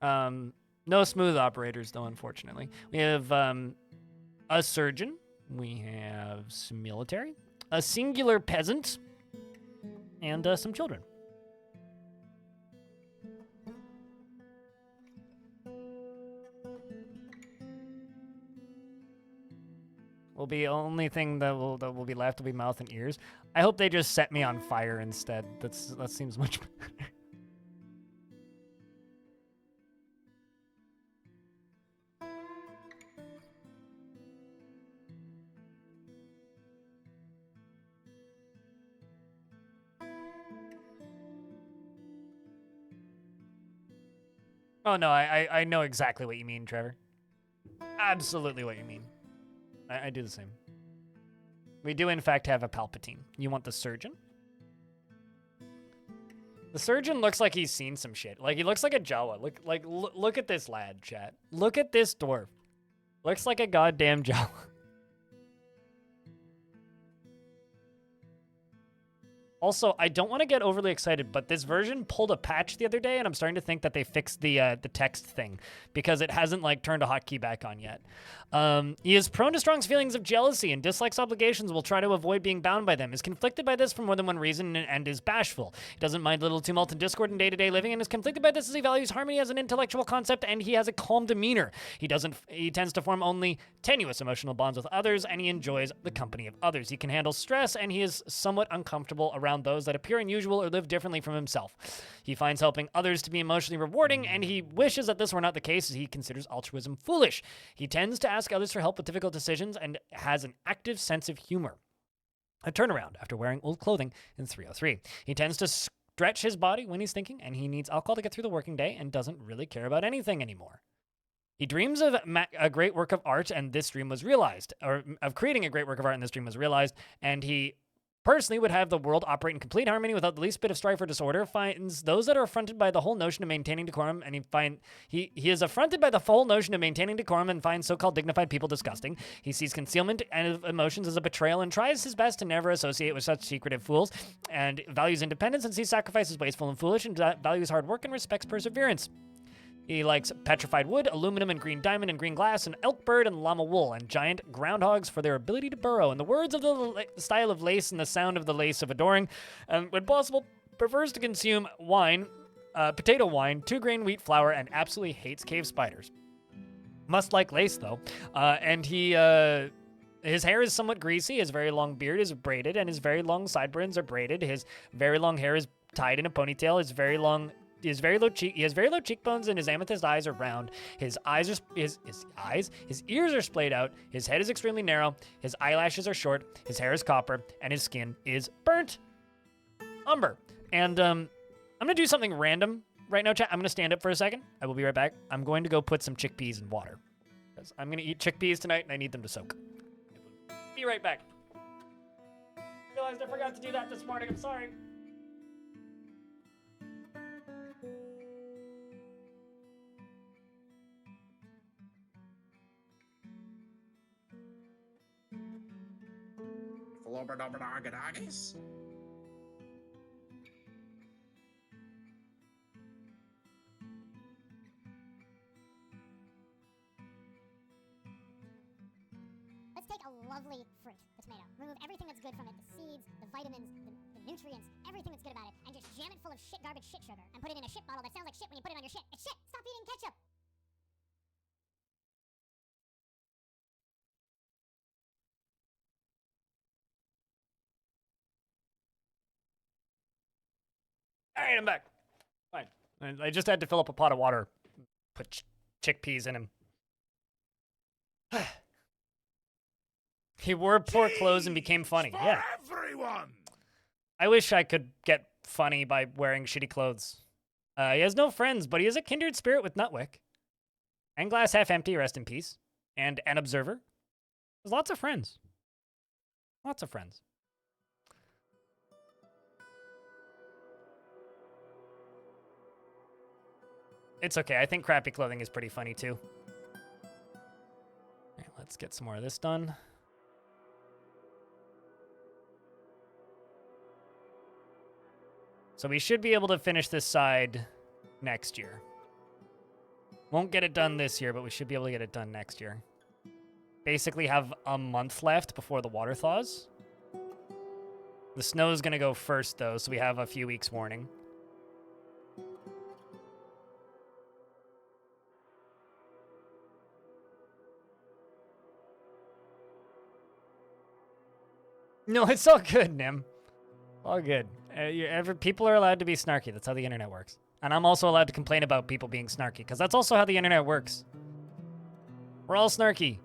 no smooth operators though, unfortunately. We have a surgeon, we have some military, a singular peasant, and some children. Will be only thing that will be left will be mouth and ears. I hope they just set me on fire instead. That seems much better. Oh no, I know exactly what you mean, Trevor. Absolutely what you mean. I do the same. We do, in fact, have a Palpatine. You want the surgeon? The surgeon looks like he's seen some shit. Like, he looks like a Jawa. Look at this lad, chat. Look at this dwarf. Looks like a goddamn Jawa. Also, I don't want to get overly excited, but this version pulled a patch the other day, and I'm starting to think that they fixed the text thing because it hasn't like turned a hotkey back on yet. He is prone to strong feelings of jealousy and dislikes obligations. Will try to avoid being bound by them. Is conflicted by this for more than one reason and is bashful. He doesn't mind little tumult and discord in day-to-day living and is conflicted by this as he values harmony as an intellectual concept and he has a calm demeanor. He tends to form only tenuous emotional bonds with others and he enjoys the company of others. He can handle stress and he is somewhat uncomfortable around those that appear unusual or live differently from himself. He finds helping others to be emotionally rewarding and he wishes that this were not the case as he considers altruism foolish. He tends to ask others for help with difficult decisions and has an active sense of humor. A turnaround after wearing old clothing in 303. He tends to stretch his body when he's thinking and he needs alcohol to get through the working day and doesn't really care about anything anymore. He dreams of a great work of art and this dream was realized, or of creating a great work of art and this dream was realized, and he personally would have the world operate in complete harmony without the least bit of strife or disorder, finds those that are affronted by the whole notion of maintaining decorum, and he is affronted by the whole notion of maintaining decorum and finds so-called dignified people disgusting. He sees concealment of emotions as a betrayal and tries his best to never associate with such secretive fools, and values independence and sees sacrifice as wasteful and foolish, and values hard work and respects perseverance. He likes petrified wood, aluminum and green diamond and green glass, and elk bird and llama wool, and giant groundhogs for their ability to burrow. In the words of the style of lace and the sound of the lace of adoring, and when possible, prefers to consume wine, potato wine, 2-grain wheat flour, and absolutely hates cave spiders. Must like lace, though. And his hair is somewhat greasy, his very long beard is braided, and his very long sideburns are braided. His very long hair is tied in a ponytail. He has very low cheekbones and his amethyst eyes are round. His ears are splayed out. His head is extremely narrow. His eyelashes are short. His hair is copper and his skin is burnt umber. And I'm going to do something random right now, chat. I'm going to stand up for a second. I will be right back. I'm going to go put some chickpeas in water because I'm going to eat chickpeas tonight and I need them to soak. Be right back. Realized I forgot to do that this morning. I'm sorry. Flobberdobberdoggadoggies. Let's take a lovely fruit, the tomato, remove everything that's good from it, the seeds, the vitamins, the nutrients, everything that's good about it, and just jam it full of shit garbage shit sugar, and put it in a shit bottle that sounds like shit when you put it on your shit. It's shit! Stop eating ketchup! All right, I'm back. Fine. I just had to fill up a pot of water, put chickpeas in him. He wore poor clothes and became funny. Yeah. Everyone. I wish I could get funny by wearing shitty clothes. He has no friends, but he is a kindred spirit with Nutwick. And Glass Half Empty, rest in peace. And an Observer. There's lots of friends. Lots of friends. It's okay. I think crappy clothing is pretty funny too. All right, let's get some more of this done. So we should be able to finish this side next year. Won't get it done this year, but we should be able to get it done next year. Basically have a month left before the water thaws. The snow is going to go first, though, so we have a few weeks warning. No, it's all good, Nim. All good. People are allowed to be snarky. That's how the internet works. And I'm also allowed to complain about people being snarky, because that's also how the internet works. We're all snarky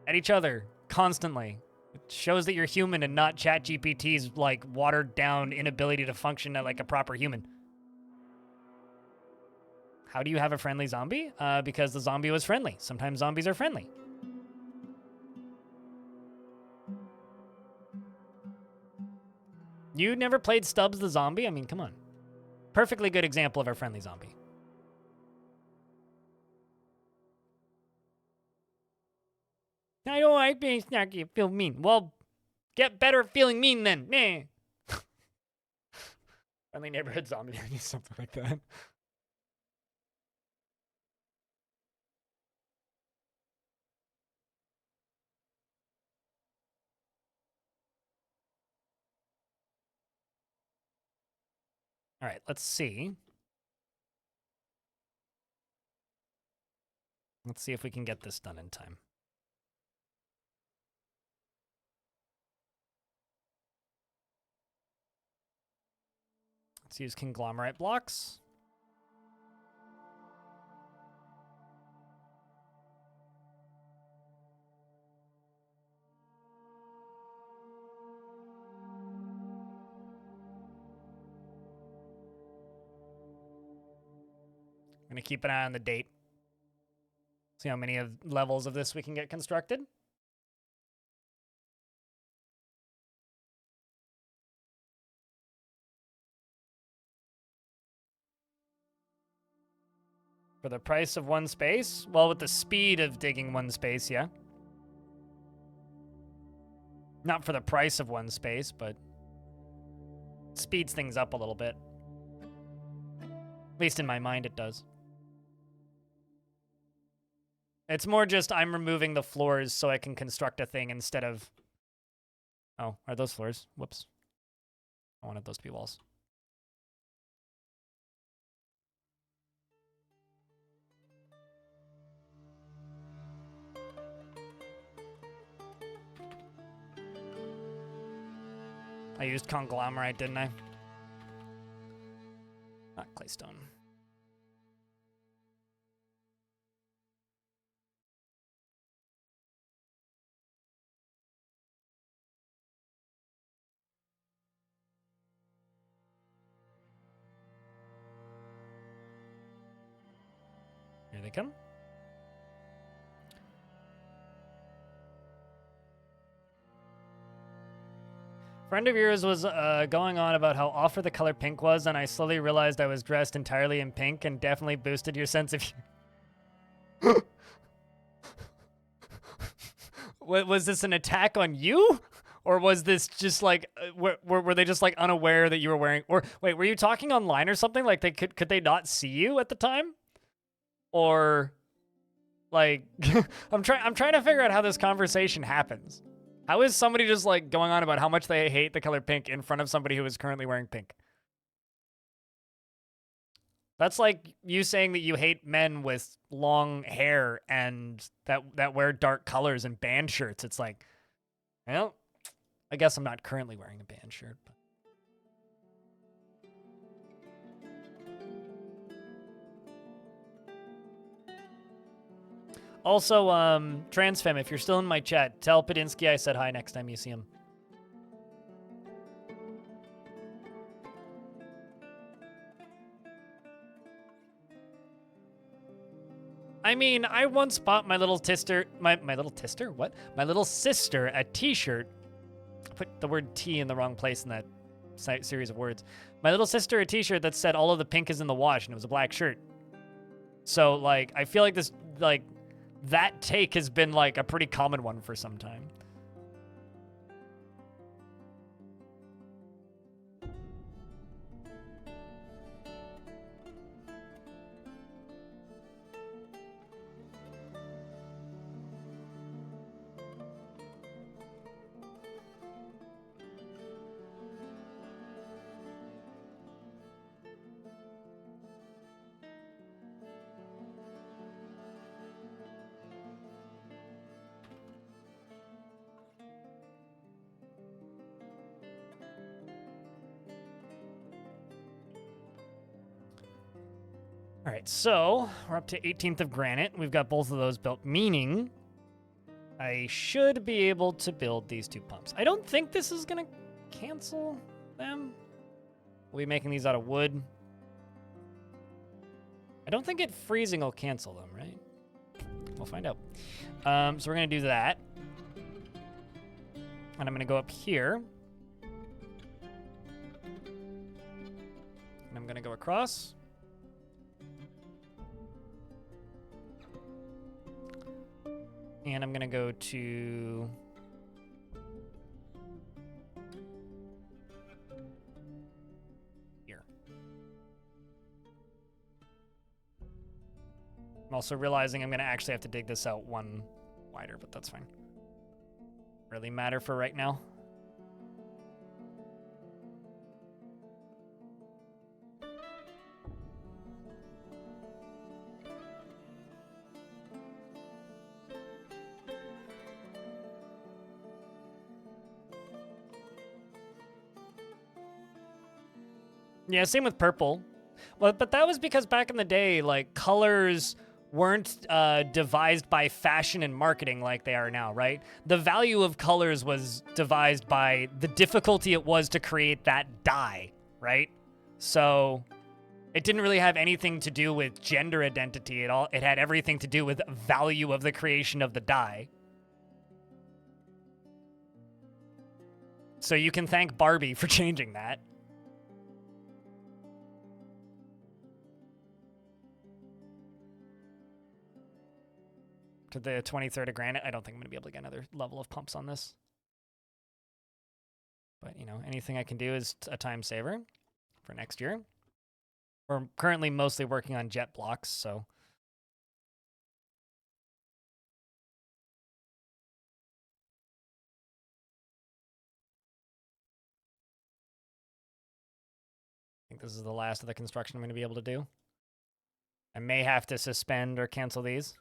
at each other constantly. It shows that you're human and not ChatGPT's like watered down inability to function like a proper human. How do you have a friendly zombie? Because the zombie was friendly. Sometimes zombies are friendly. You never played Stubbs the Zombie? I mean, come on. Perfectly good example of our friendly zombie. I don't like being snarky. I feel mean. Well, get better at feeling mean then. Meh. Friendly neighborhood zombie. Something like that. All right, let's see. Let's see if we can get this done in time. Let's use conglomerate blocks. I'm gonna keep an eye on the date. See how many levels of this we can get constructed. For the price of one space? Well, with the speed of digging one space, yeah. Not for the price of one space, but it speeds things up a little bit. At least in my mind it does. It's more just I'm removing the floors so I can construct a thing instead of... Oh, are those floors? Whoops. I wanted those to be walls. I used conglomerate, didn't I? Not claystone. Here they come. Friend of yours was going on about how awful the color pink was, and I slowly realized I was dressed entirely in pink and definitely boosted your sense of... Was this an attack on you? Or was this just like, were they just like unaware that you were wearing... Or wait, were you talking online or something? Like could they not see you at the time? Or like, I'm trying to figure out how this conversation happens. How is somebody just like going on about how much they hate the color pink in front of somebody who is currently wearing pink? That's like you saying that you hate men with long hair and that wear dark colors and band shirts. It's like, well, I guess I'm not currently wearing a band shirt. But... Also, Transfem, if you're still in my chat, tell Padinsky I said hi next time you see him. I mean, I once bought my little sister, my little sister? What? My little sister a t-shirt. I put the word T in the wrong place in that series of words. My little sister a t-shirt that said all of the pink is in the wash, and it was a black shirt. So, like, I feel like this, like, that take has been, like, a pretty common one for some time. All right, so we're up to 18th of granite. We've got both of those built, meaning I should be able to build these 2 pumps. I don't think this is going to cancel them. We'll be making these out of wood. I don't think it freezing will cancel them, right? We'll find out. So we're going to do that. And I'm going to go up here. And I'm going to go across. And I'm going to go to here. I'm also realizing I'm going to actually have to dig this out one wider, but that's fine. Really matter for right now. Yeah, same with purple. Well, but that was because back in the day, like, colors weren't devised by fashion and marketing like they are now, right? The value of colors was devised by the difficulty it was to create that dye, right? So it didn't really have anything to do with gender identity at all. It had everything to do with value of the creation of the dye. So you can thank Barbie for changing that. To the 23rd of granite, I don't think I'm going to be able to get another level of pumps on this. But, you know, anything I can do is a time saver for next year. We're currently mostly working on jet blocks, so... I think this is the last of the construction I'm going to be able to do. I may have to suspend or cancel these.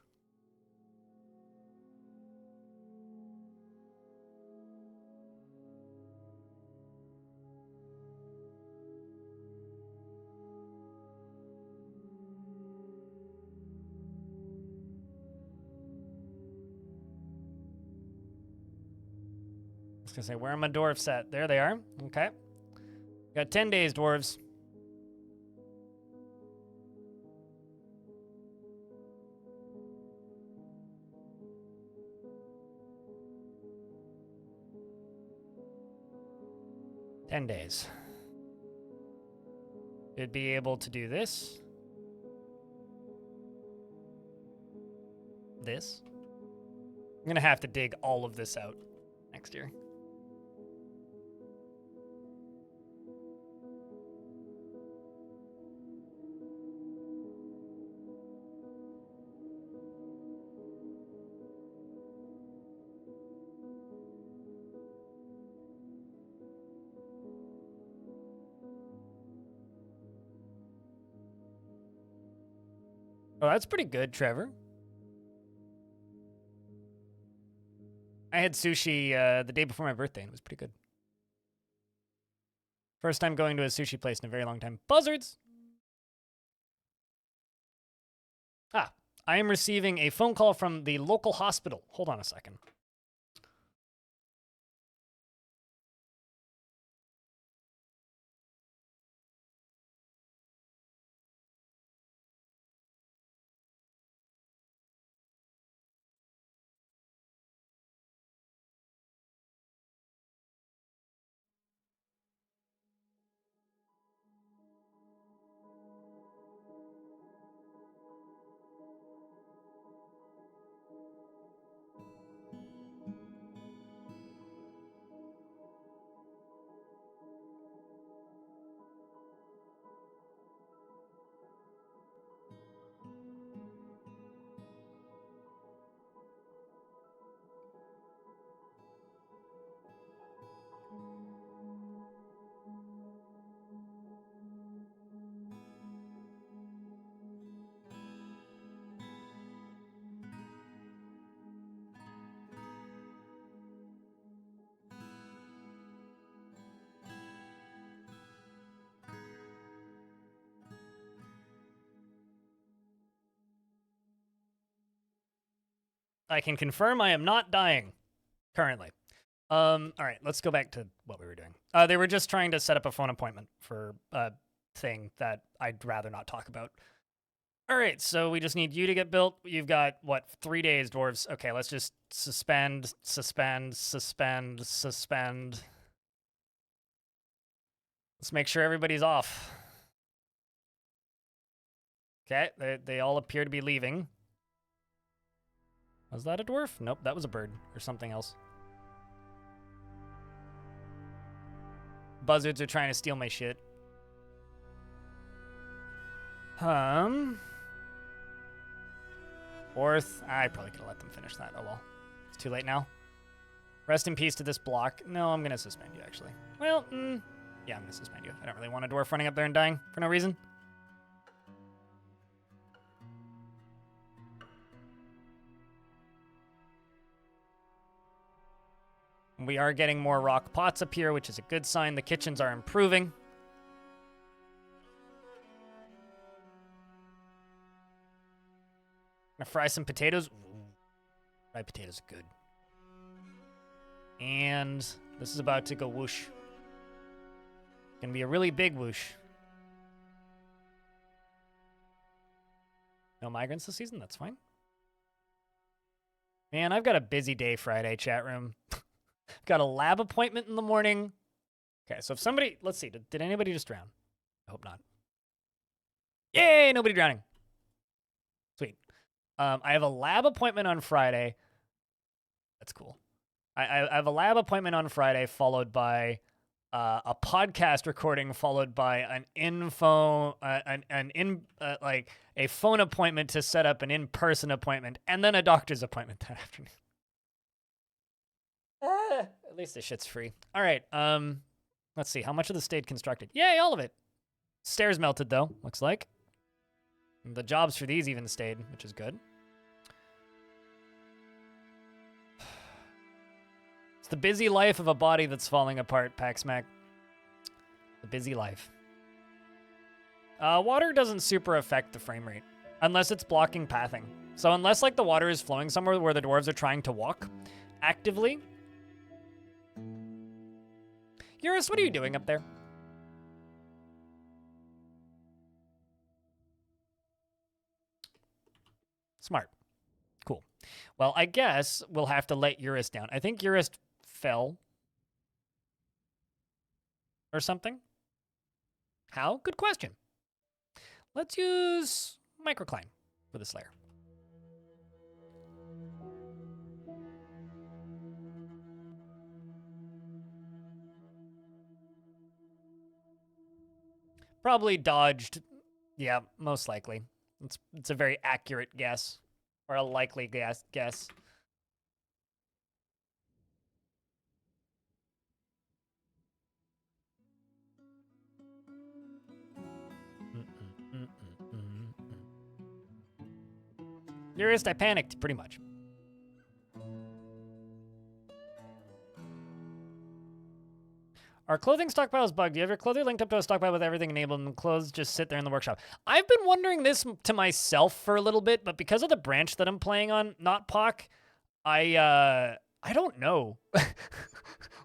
I was going to say, where are my dwarfs at? There they are. Okay. Got 10 days, dwarves. Ten days. Should be able to do this. This. I'm going to have to dig all of this out next year. Oh, that's pretty good, Trevor. I had sushi the day before my birthday, and it was pretty good. First time going to a sushi place in a very long time. Buzzards! Ah, I am receiving a phone call from the local hospital. Hold on a second. I can confirm I am not dying currently. All right, let's go back to what we were doing. They were just trying to set up a phone appointment for a thing that I'd rather not talk about. All right, so we just need you to get built. You've got, what, 3 days, dwarves. Okay, let's just suspend. Let's make sure everybody's off. Okay, they all appear to be leaving. Was that a dwarf? Nope, that was a bird or something else. Buzzards are trying to steal my shit. Fourth. I probably could have let them finish that. Oh well. It's too late now. Rest in peace to this block. No, I'm going to suspend you, actually. Well, yeah, I'm going to suspend you. I don't really want a dwarf running up there and dying for no reason. We are getting more rock pots up here, which is a good sign. The kitchens are improving. Gonna fry some potatoes. Ooh, fried potatoes are good. And this is about to go whoosh. Gonna be a really big whoosh. No migrants this season? That's fine. Man, I've got a busy day Friday, chat room. Got a lab appointment in the morning. Okay, so if somebody... Let's see. Did anybody just drown? I hope not. Yay! Nobody drowning. Sweet. I have a lab appointment on Friday. That's cool. I have a lab appointment on Friday, followed by a podcast recording, followed by an a phone appointment to set up an in-person appointment, and then a doctor's appointment that afternoon. At least this shit's free. All right. Let's see. How much of the stayed constructed? Yay, all of it. Stairs melted, though, looks like. And the jobs for these even stayed, which is good. It's the busy life of a body that's falling apart, Paxmac. The busy life. Water doesn't super affect the frame rate, unless it's blocking pathing. So unless, like, the water is flowing somewhere where the dwarves are trying to walk actively... Eurus, what are you doing up there? Smart. Cool. Well, I guess we'll have to let Eurus down. I think Eurus fell. Or something. How? Good question. Let's use microclimb for this layer. Probably dodged. Yeah, most likely. It's a very accurate guess. Or a likely guess. Nearest, I panicked, pretty much. Our clothing stockpile is bugged. Do you have your clothing linked up to a stockpile with everything enabled and clothes just sit there in the workshop? I've been wondering this to myself for a little bit, but because of the branch that I'm playing on, not POC, I don't know.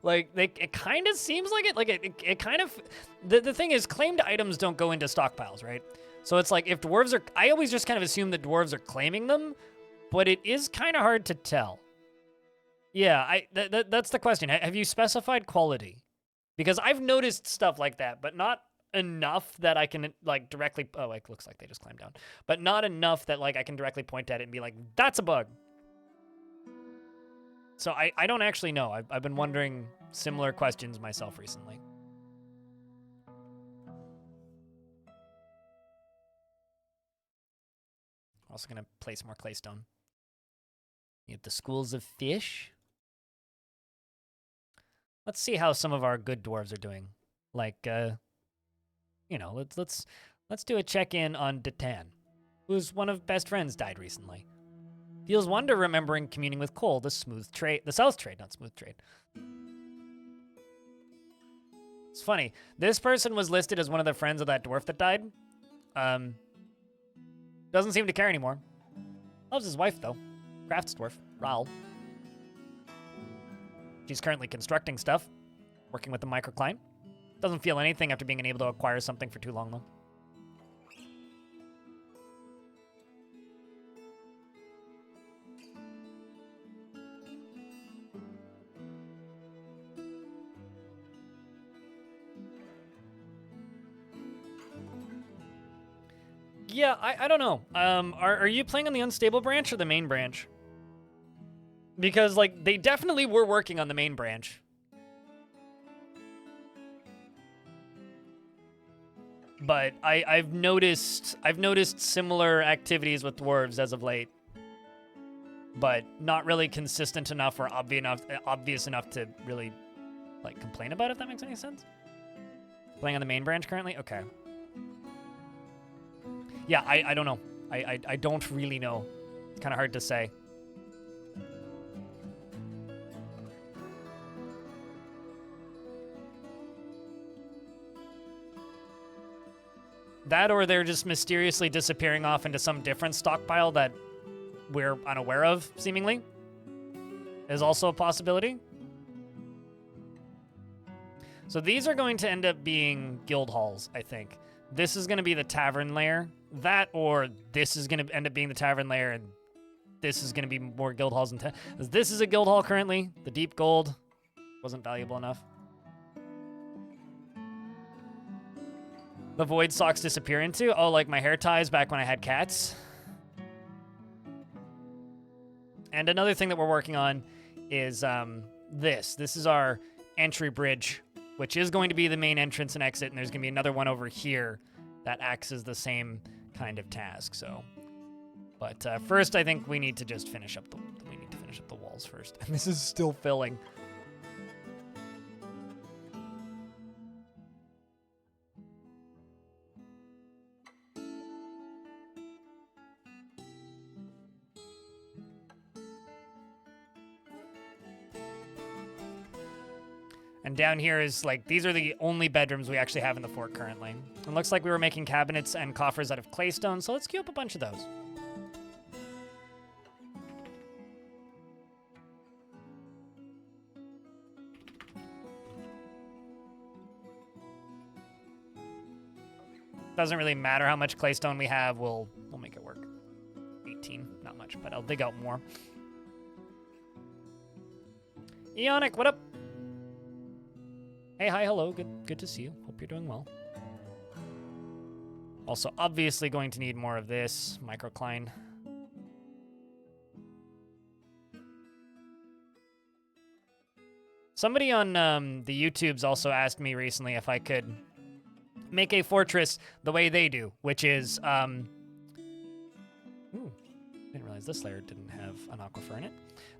Like, it kind of seems like it. Like, it kind of... The thing is, claimed items don't go into stockpiles, right? So it's like, if dwarves are... I always just kind of assume that dwarves are claiming them, but it is kind of hard to tell. Yeah, that's the question. Have you specified quality? Because I've noticed stuff like that, but not enough that I can, like, directly... Oh, it looks like they just climbed down. But not enough that, like, I can directly point at it and be like, that's a bug. So I don't actually know. I've been wondering similar questions myself recently. Also going to place more claystone. You have the schools of fish. Let's see how some of our good dwarves are doing. Like, you know, let's do a check-in on Datan, whose one of best friends died recently. Feels wonder remembering communing with Cole, the south trade, not smooth trade. It's funny. This person was listed as one of the friends of that dwarf that died. Doesn't seem to care anymore. Loves his wife, though. Crafts dwarf, Raul. She's currently constructing stuff, working with the microclimate. Doesn't feel anything after being unable to acquire something for too long, though. Yeah, I don't know. Are you playing on the unstable branch or the main branch? Because, like, they definitely were working on the main branch. But I've noticed similar activities with dwarves as of late. But not really consistent enough or obvious enough to really, like, complain about, if that makes any sense. Playing on the main branch currently? Okay. Yeah, I don't know. I don't really know. It's kind of hard to say. That or they're just mysteriously disappearing off into some different stockpile that we're unaware of, seemingly. Is also a possibility. So these are going to end up being guild halls, I think. This is going to be the tavern lair. That or this is going to end up being the tavern lair, and this is going to be more guild halls. This is a guild hall currently. The deep gold wasn't valuable enough. The void socks disappear into? Oh, like my hair ties back when I had cats. And another thing that we're working on is this. This is our entry bridge, which is going to be the main entrance and exit, and there's going to be another one over here that acts as the same kind of task. So, but first, I think we need to just finish up the walls first. And this is still filling. And down here is, like, these are the only bedrooms we actually have in the fort currently. It looks like we were making cabinets and coffers out of claystone, so let's queue up a bunch of those. Doesn't really matter how much claystone we have, we'll make it work. 18, not much, but I'll dig out more. Eonic, what up? Hey, hi, hello. Good to see you. Hope you're doing well. Also, obviously going to need more of this microcline. Somebody on the YouTubes also asked me recently if I could make a fortress the way they do, which is ooh, didn't realize this layer didn't have an aquifer in it.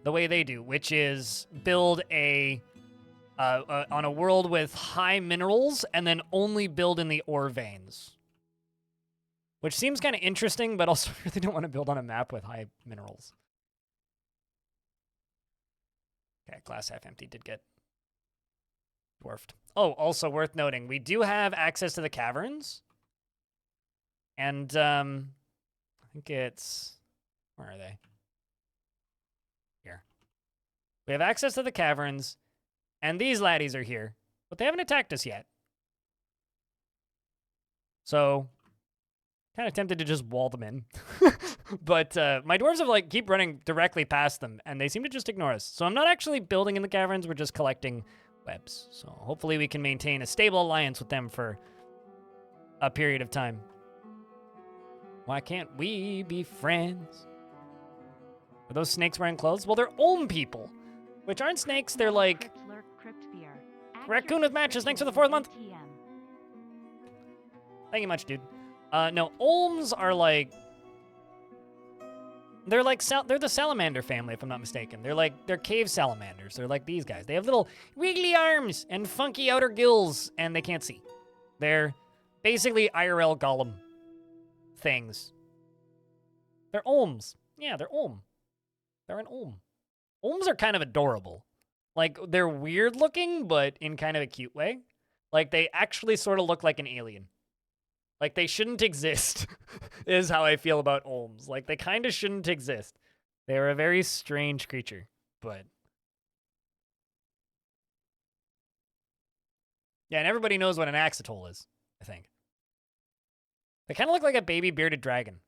The way they do, which is build a on a world with high minerals, and then only build in the ore veins. Which seems kind of interesting, but also really don't want to build on a map with high minerals. Okay, glass half empty did get dwarfed. Oh, also worth noting, we do have access to the caverns. And, I think it's... Where are they? Here. We have access to the caverns. And these laddies are here, but they haven't attacked us yet. So, kind of tempted to just wall them in. But my dwarves have, like, keep running directly past them, and they seem to just ignore us. So I'm not actually building in the caverns, we're just collecting webs. So hopefully we can maintain a stable alliance with them for a period of time. Why can't we be friends? Are those snakes wearing clothes? Well, they're Olm people, which aren't snakes, they're like... Raccoon with matches, thanks for the 4th month. Thank you much, dude. No, Olms are like... They're like, they're the salamander family, if I'm not mistaken. They're cave salamanders. They're like these guys. They have little wiggly arms and funky outer gills, and they can't see. They're basically IRL golem things. They're Olms. Yeah, they're Olm. They're an Olm. Olms are kind of adorable. Like, they're weird looking, but in kind of a cute way. Like, they actually sort of look like an alien. Like, they shouldn't exist, is how I feel about Olms. Like, they kind of shouldn't exist. They're a very strange creature, but yeah, and everybody knows what an axolotl is, I think. They kind of look like a baby bearded dragon.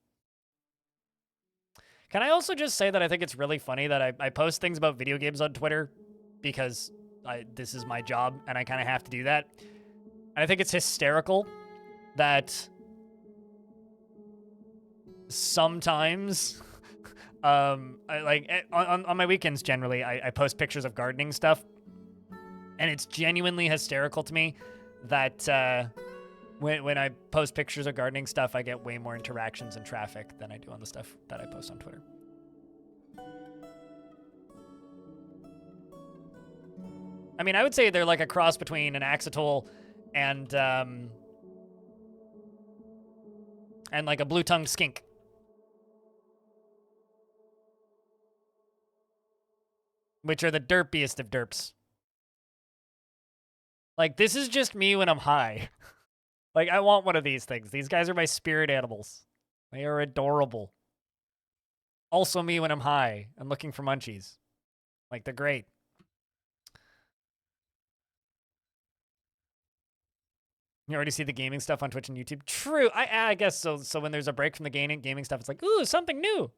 Can I also just say that I think it's really funny that I post things about video games on Twitter because this is my job and I kind of have to do that. And I think it's hysterical that sometimes, on my weekends generally, I post pictures of gardening stuff. And it's genuinely hysterical to me that when I post pictures of gardening stuff, I get way more interactions and traffic than I do on the stuff that I post on Twitter. I mean, I would say they're like a cross between an axolotl and like a blue-tongued skink. Which are the derpiest of derps. Like, this is just me when I'm high. Like, I want one of these things. These guys are my spirit animals. They are adorable. Also me when I'm high and looking for munchies. Like, they're great. You already see the gaming stuff on Twitch and YouTube? True. I guess so. So when there's a break from the gaming stuff, it's like, ooh, something new.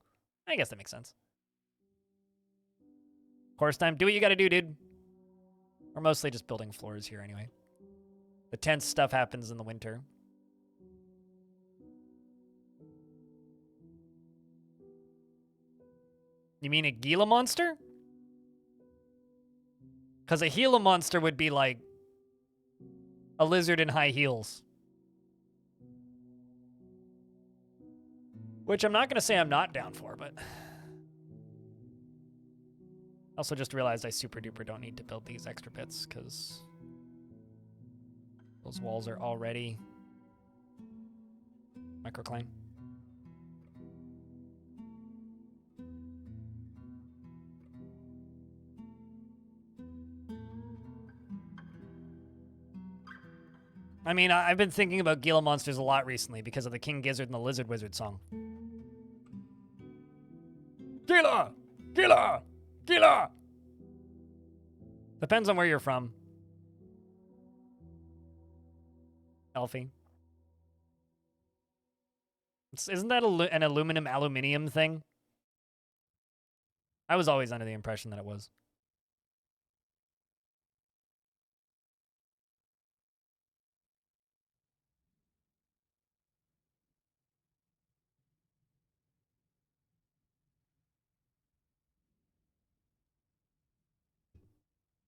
I guess that makes sense. Course time. Do what you gotta do, dude. We're mostly just building floors here anyway. The tense stuff happens in the winter. You mean a Gila monster? Because a Gila monster would be like a lizard in high heels. Which I'm not going to say I'm not down for, but... Also just realized I super duper don't need to build these extra bits, because those walls are already microcline. I mean, I've been thinking about Gila monsters a lot recently because of the King Gizzard and the Lizard Wizard song. Gila! Gila! Gila! Depends on where you're from. Elfie. Isn't that an aluminium thing? I was always under the impression that it was.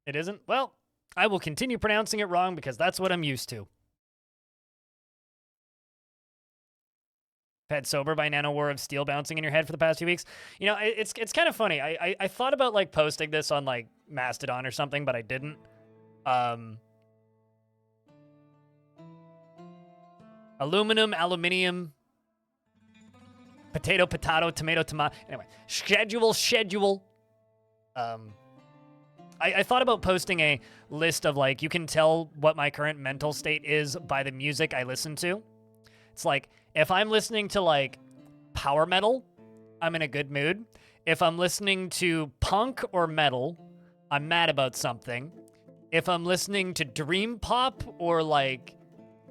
It isn't? Well, I will continue pronouncing it wrong because that's what I'm used to. Had sober by Nano War of Steel bouncing in your head for the past 2 weeks. You know, it's kind of funny. I thought about like posting this on like Mastodon or something, but I didn't. Aluminium, potato, tomato. Anyway, schedule. I thought about posting a list of like, you can tell what my current mental state is by the music I listen to. It's like, if I'm listening to like power metal, I'm in a good mood. If I'm listening to punk or metal, I'm mad about something. If I'm listening to dream pop or like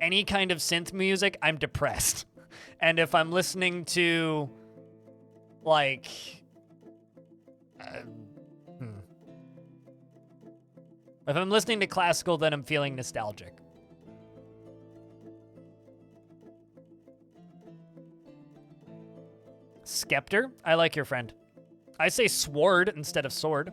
any kind of synth music, I'm depressed. And if I'm listening to like if I'm listening to classical, then I'm feeling nostalgic. Skeptor? I like your friend. I say sword instead of sword.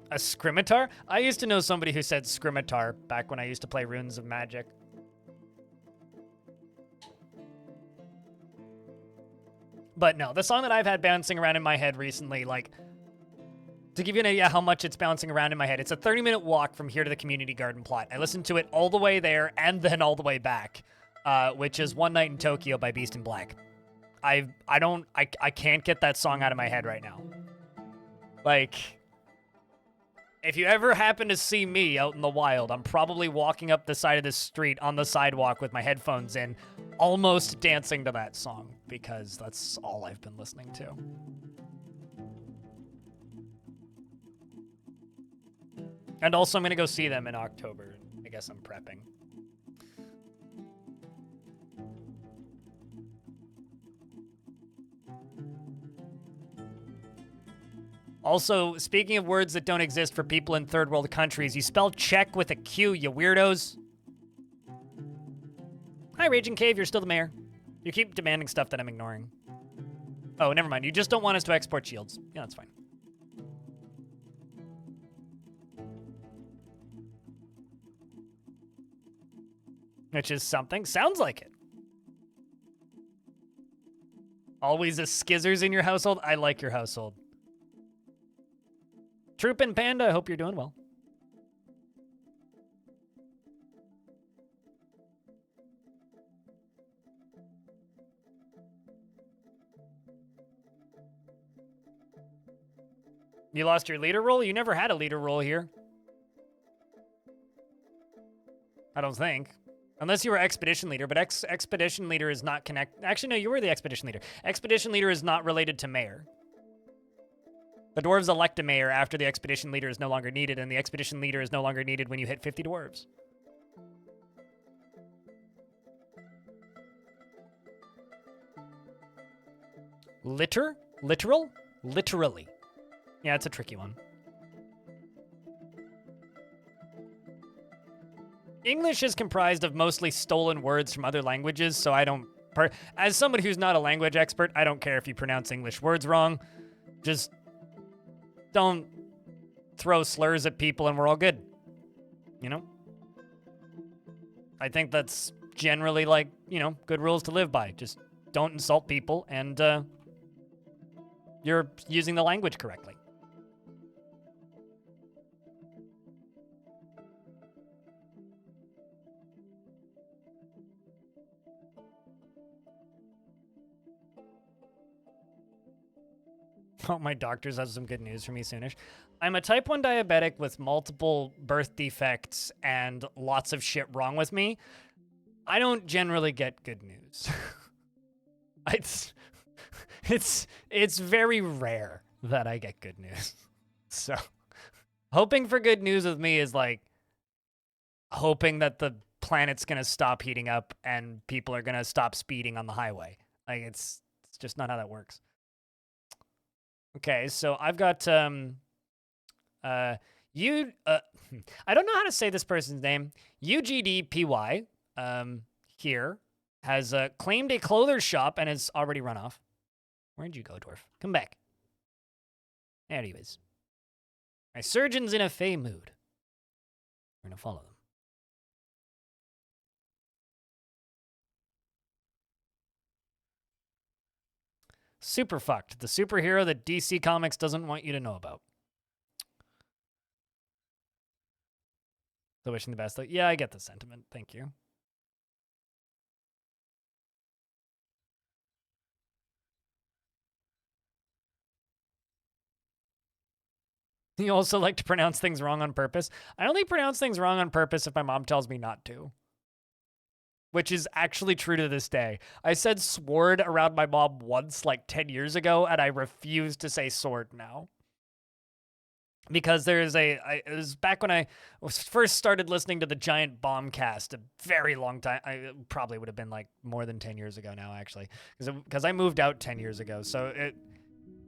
A scimitar? I used to know somebody who said scimitar back when I used to play Runes of Magic. But no, the song that I've had bouncing around in my head recently, like, to give you an idea how much it's bouncing around in my head, it's a 30-minute walk from here to the community garden plot. I listened to it all the way there and then all the way back, which is One Night in Tokyo by Beast in Black. I can't get that song out of my head right now. Like, If you ever happen to see me out in the wild, I'm probably walking up the side of the street on the sidewalk with my headphones in, almost dancing to that song, because that's all I've been listening to. And also, I'm going to go see them in October. I guess I'm prepping. Also, speaking of words that don't exist for people in third world countries, you spell Czech with a Q, you weirdos. Hi, Raging Cave, you're still the mayor. You keep demanding stuff that I'm ignoring. Oh, never mind. You just don't want us to export shields. Yeah, that's fine. Which is something. Sounds like it. Always a skizzers in your household? I like your household. Troop and Panda, I hope you're doing well. You lost your leader role? You never had a leader role here. I don't think. Unless you were expedition leader, but expedition leader is not connect. Actually, no, you were the expedition leader. Expedition leader is not related to mayor. The dwarves elect a mayor after the expedition leader is no longer needed, and the expedition leader is no longer needed when you hit 50 dwarves. Literal? Literally. Yeah, it's a tricky one. English is comprised of mostly stolen words from other languages, so I don't... As somebody who's not a language expert, I don't care if you pronounce English words wrong. Just don't throw slurs at people and we're all good. You know? I think that's generally, like, you know, good rules to live by. Just don't insult people and you're using the language correctly. Oh, my doctors have some good news for me soonish. I'm a type 1 diabetic with multiple birth defects and lots of shit wrong with me. I don't generally get good news. It's very rare that I get good news. So, hoping for good news with me is like hoping that the planet's going to stop heating up and people are going to stop speeding on the highway. Like, it's just not how that works. Okay, so I've got, I don't know how to say this person's name. UGDPY, here, has claimed a clothes shop and has already run off. Where'd you go, Dwarf? Come back. There he is. My surgeon's in a fey mood. We're gonna follow them. Super fucked. The superhero that DC Comics doesn't want you to know about. So wishing the best. Yeah, I get the sentiment. Thank you. You also like to pronounce things wrong on purpose. I only pronounce things wrong on purpose if my mom tells me not to. Which is actually true to this day. I said sword around my mom once, like 10 years ago, and I refuse to say sword now. Because there's it was back when I first started listening to the Giant Bombcast a very long time. I probably would have been like more than 10 years ago now, actually. Because I moved out 10 years ago. So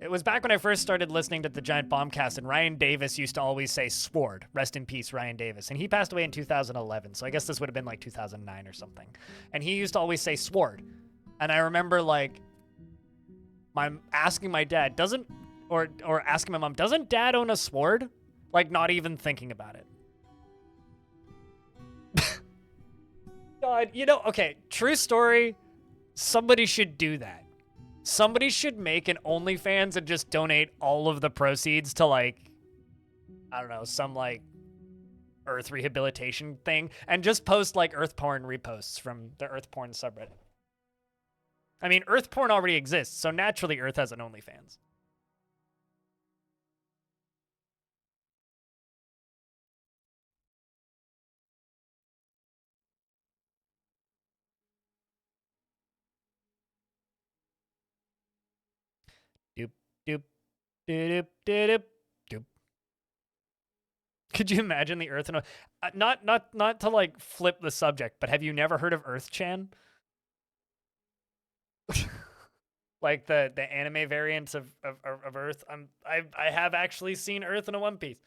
it was back when I first started listening to the Giant Bombcast, and Ryan Davis used to always say sword. Rest in peace, Ryan Davis. And he passed away in 2011, so I guess this would have been like 2009 or something. And he used to always say sword. And I remember, like, asking my dad, or asking my mom, doesn't Dad own a sword? Like, not even thinking about it. God, you know, okay, true story, somebody should do that. Somebody should make an OnlyFans and just donate all of the proceeds to, like, I don't know, some, like, Earth rehabilitation thing, and just post, like, Earth porn reposts from the Earth porn subreddit. I mean, Earth porn already exists, so naturally Earth has an OnlyFans. Doop, doop, doop, doop, doop. Could you imagine the Earth? Not to like flip the subject, but have you never heard of Earth Chan? Like the anime variants of Earth. I have actually seen Earth in a One Piece.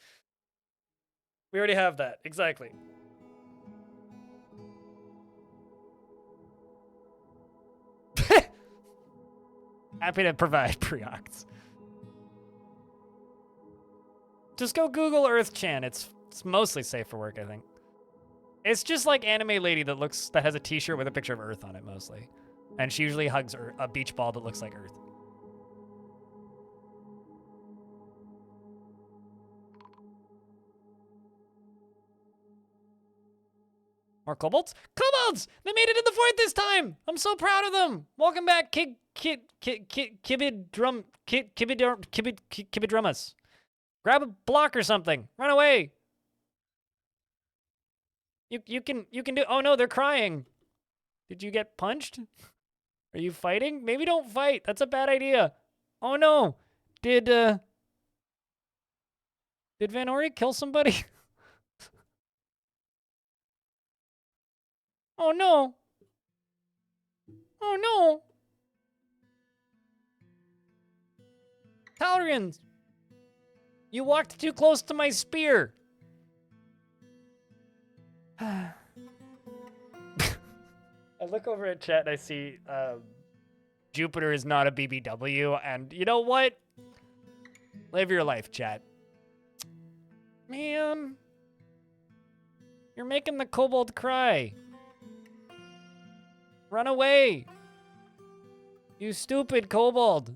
We already have that. Exactly. Happy to provide pre-octs. Just go Google Earth Chan. It's mostly safe for work, I think. It's just like anime lady that has a t-shirt with a picture of Earth on it mostly. And she usually hugs a beach ball that looks like Earth. More kobolds? Kobolds! They made it in the fort this time! I'm so proud of them! Welcome back, Kibidrumas. Grab a block or something. Run away. You can do. Oh no, they're crying. Did you get punched? Are you fighting? Maybe don't fight. That's a bad idea. Oh no. Did Van Ori kill somebody? Oh no. Oh no. Talrians. You walked too close to my spear. I look over at chat and I see Jupiter is not a BBW, and you know what? Live your life, chat. Man, you're making the kobold cry. Run away. You stupid kobold.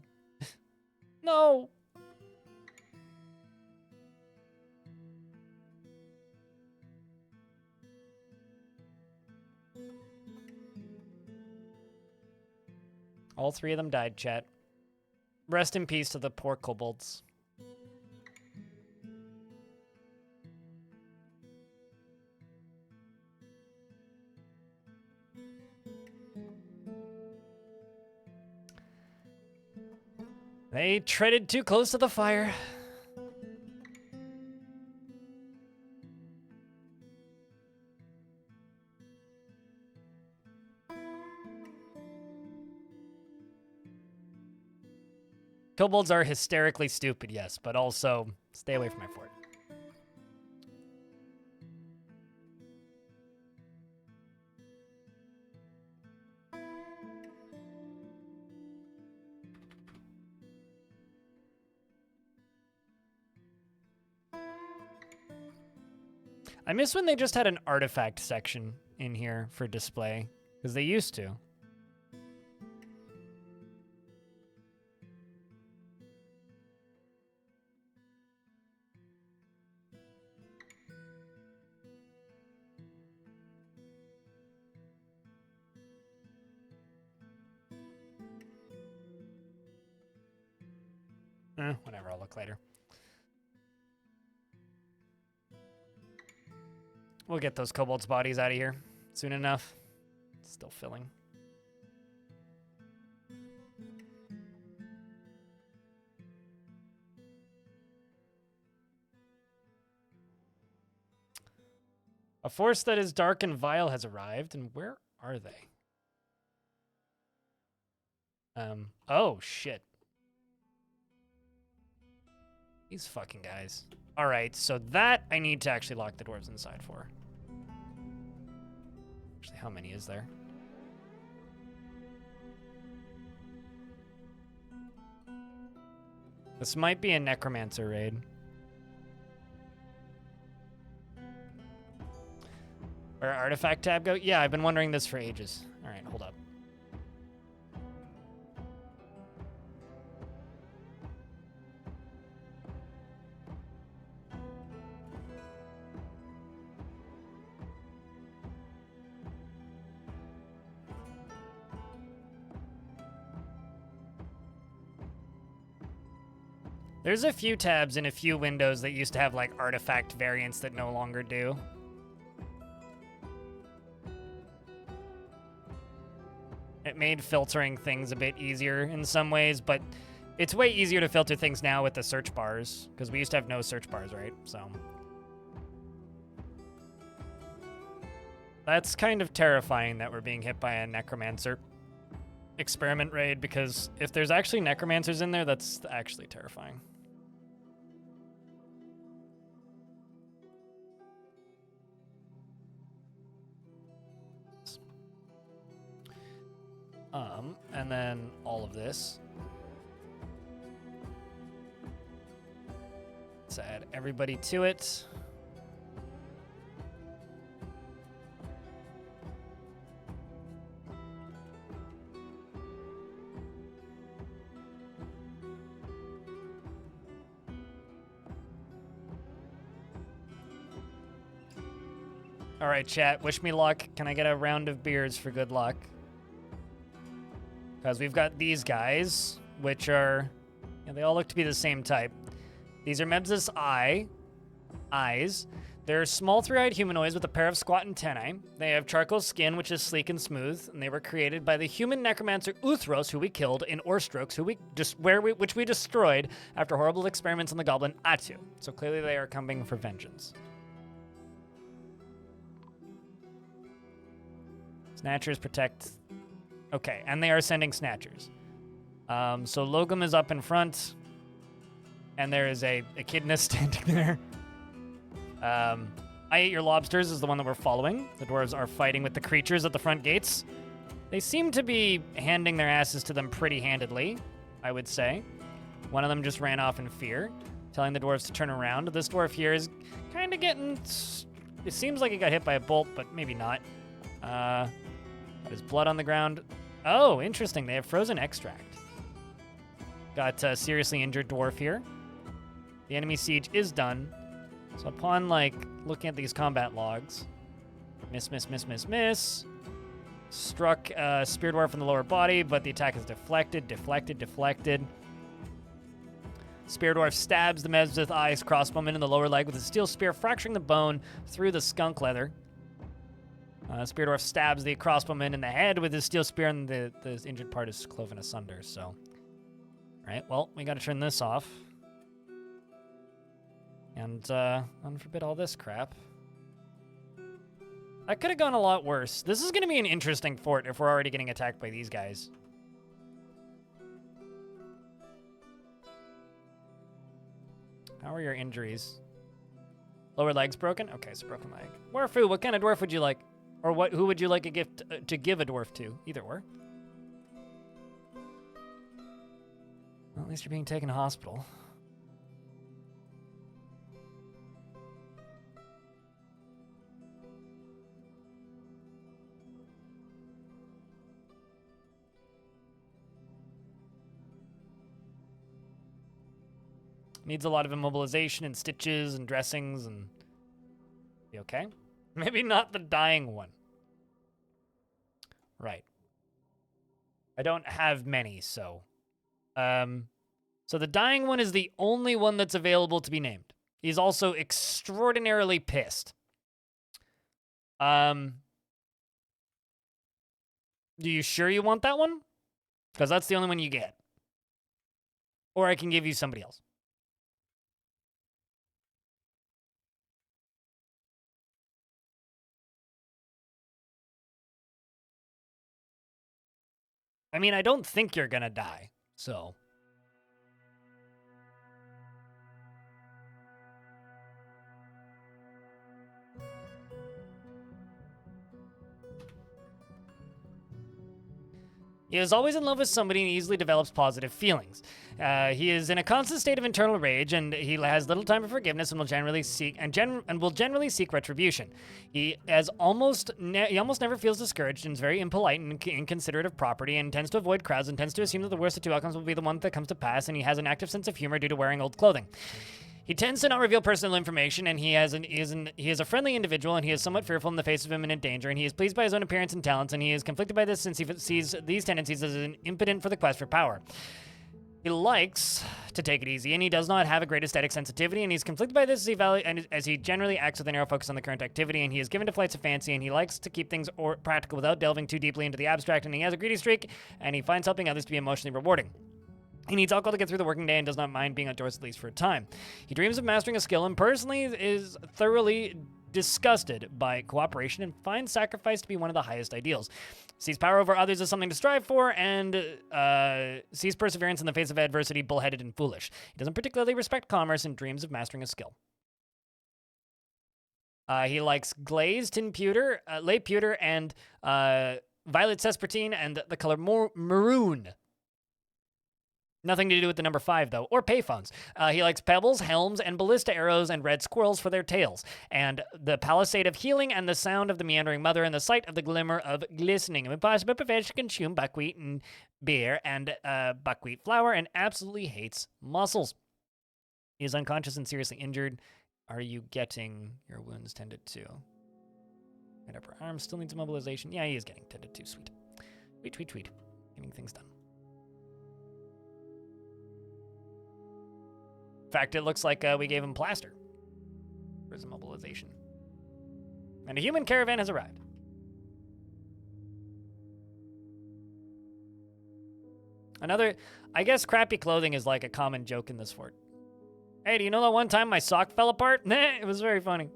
No. All three of them died, chat. Rest in peace to the poor kobolds. They treaded too close to the fire. Kobolds are hysterically stupid, yes, but also stay away from my fort. I miss when they just had an artifact section in here for display, because they used to. Whatever, I'll look later. We'll get those kobolds' bodies out of here soon enough. It's still filling. A force that is dark and vile has arrived, and where are they? Oh, shit. These fucking guys. All right, so that I need to actually lock the dwarves inside for. Actually, how many is there? This might be a necromancer raid. Where artifact tab go? Yeah, I've been wondering this for ages. All right, hold up. There's a few tabs in a few windows that used to have like artifact variants that no longer do. It made filtering things a bit easier in some ways, but It's way easier to filter things now with the search bars, because we used to have no search bars, right? So that's kind of terrifying that we're being hit by a necromancer experiment raid, because if there's actually necromancers in there, that's actually terrifying. And then all of this. Let's add everybody to it. All right, chat, wish me luck. Can I get a round of beers for good luck? Because we've got these guys, which are, they all look to be the same type. These are Mebz's eyes. They're small three-eyed humanoids with a pair of squat antennae. They have charcoal skin, which is sleek and smooth, and they were created by the human necromancer Uthros, who we killed, in Orstrokes, which we destroyed after horrible experiments on the goblin Atu. So clearly they are coming for vengeance. Snatchers protect. Okay, and they are sending snatchers. So Logum is up in front, and there is a echidna standing there. I Ate Your Lobsters is the one that we're following. The dwarves are fighting with the creatures at the front gates. They seem to be handing their asses to them pretty handedly, I would say. One of them just ran off in fear, telling the dwarves to turn around. This dwarf here is kind of getting... It seems like he got hit by a bolt, but maybe not. Got his blood on the ground. Oh, interesting. They have frozen extract. Got a seriously injured dwarf here. The enemy siege is done. So upon, looking at these combat logs, miss. Struck Spear Dwarf in the lower body, but the attack is deflected. Spear Dwarf stabs the Mezvith Eyes crossbowman in the lower leg with a steel spear, fracturing the bone through the skunk leather. Spear Dwarf stabs the crossbowman in the head with his steel spear, and the injured part is cloven asunder, so. All right, well, we gotta turn this off. And, unforbid all this crap. That could have gone a lot worse. This is gonna be an interesting fort if we're already getting attacked by these guys. How are your injuries? Lower leg's broken? Okay, so broken leg. Dwarfu, what kind of dwarf would you like? Or who would you like a gift to give a dwarf to? Either or. Well, at least you're being taken to hospital. Needs a lot of immobilization and stitches and dressings and... Be okay? Maybe not the dying one. Right. I don't have many, so... So the dying one is the only one that's available to be named. He's also extraordinarily pissed. Do you sure you want that one? Because that's the only one you get. Or I can give you somebody else. I mean, I don't think you're gonna die, so... He is always in love with somebody and easily develops positive feelings. He is in a constant state of internal rage, and he has little time for forgiveness and will generally seek retribution. He almost never feels discouraged and is very impolite and inconsiderate of property, and tends to avoid crowds and tends to assume that the worst of two outcomes will be the one that comes to pass. And he has an active sense of humor due to wearing old clothing. He tends to not reveal personal information, and he is a friendly individual, and he is somewhat fearful in the face of imminent danger, and he is pleased by his own appearance and talents, and he is conflicted by this since he sees these tendencies as an impotent for the quest for power. He likes to take it easy, and he does not have a great aesthetic sensitivity, and he's conflicted by this as he generally acts with a narrow focus on the current activity, and he is given to flights of fancy, and he likes to keep things practical without delving too deeply into the abstract, and he has a greedy streak, and he finds helping others to be emotionally rewarding. He needs alcohol to get through the working day and does not mind being outdoors, at least for a time. He dreams of mastering a skill and personally is thoroughly disgusted by cooperation and finds sacrifice to be one of the highest ideals. Sees power over others as something to strive for and sees perseverance in the face of adversity bullheaded and foolish. He doesn't particularly respect commerce and dreams of mastering a skill. He likes glazed tin pewter, late pewter, and violet sespertine and the color maroon. Nothing to do with the number 5, though, or payphones. He likes pebbles, helms, and ballista arrows and red squirrels for their tails, and the palisade of healing and the sound of the meandering mother and the sight of the glimmer of glistening. Impossible prefers to consume buckwheat and beer and buckwheat flour and absolutely hates mussels. He is unconscious and seriously injured. Are you getting your wounds tended to? Right upper arm still needs immobilization. Yeah, he is getting tended to. Sweet. Sweet. Getting things done. In fact, it looks like we gave him plaster for his immobilization. And a human caravan has arrived. Another, I guess crappy clothing is like a common joke in this fort. Hey, do you know that one time my sock fell apart? Nah, it was very funny.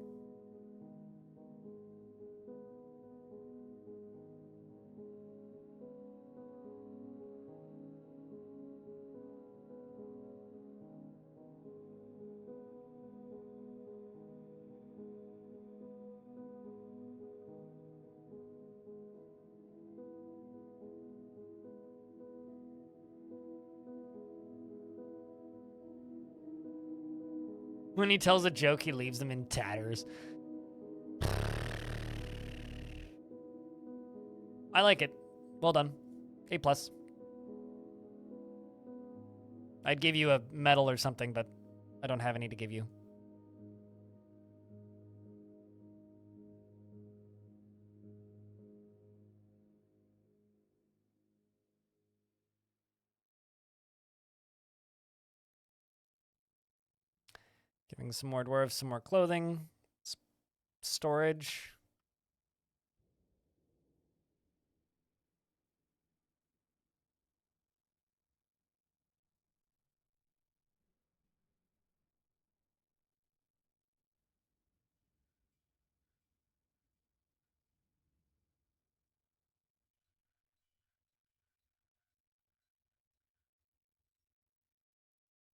When he tells a joke, he leaves them in tatters. I like it. Well done. A+. I'd give you a medal or something, but I don't have any to give you. Giving some more dwarves some more clothing. Storage.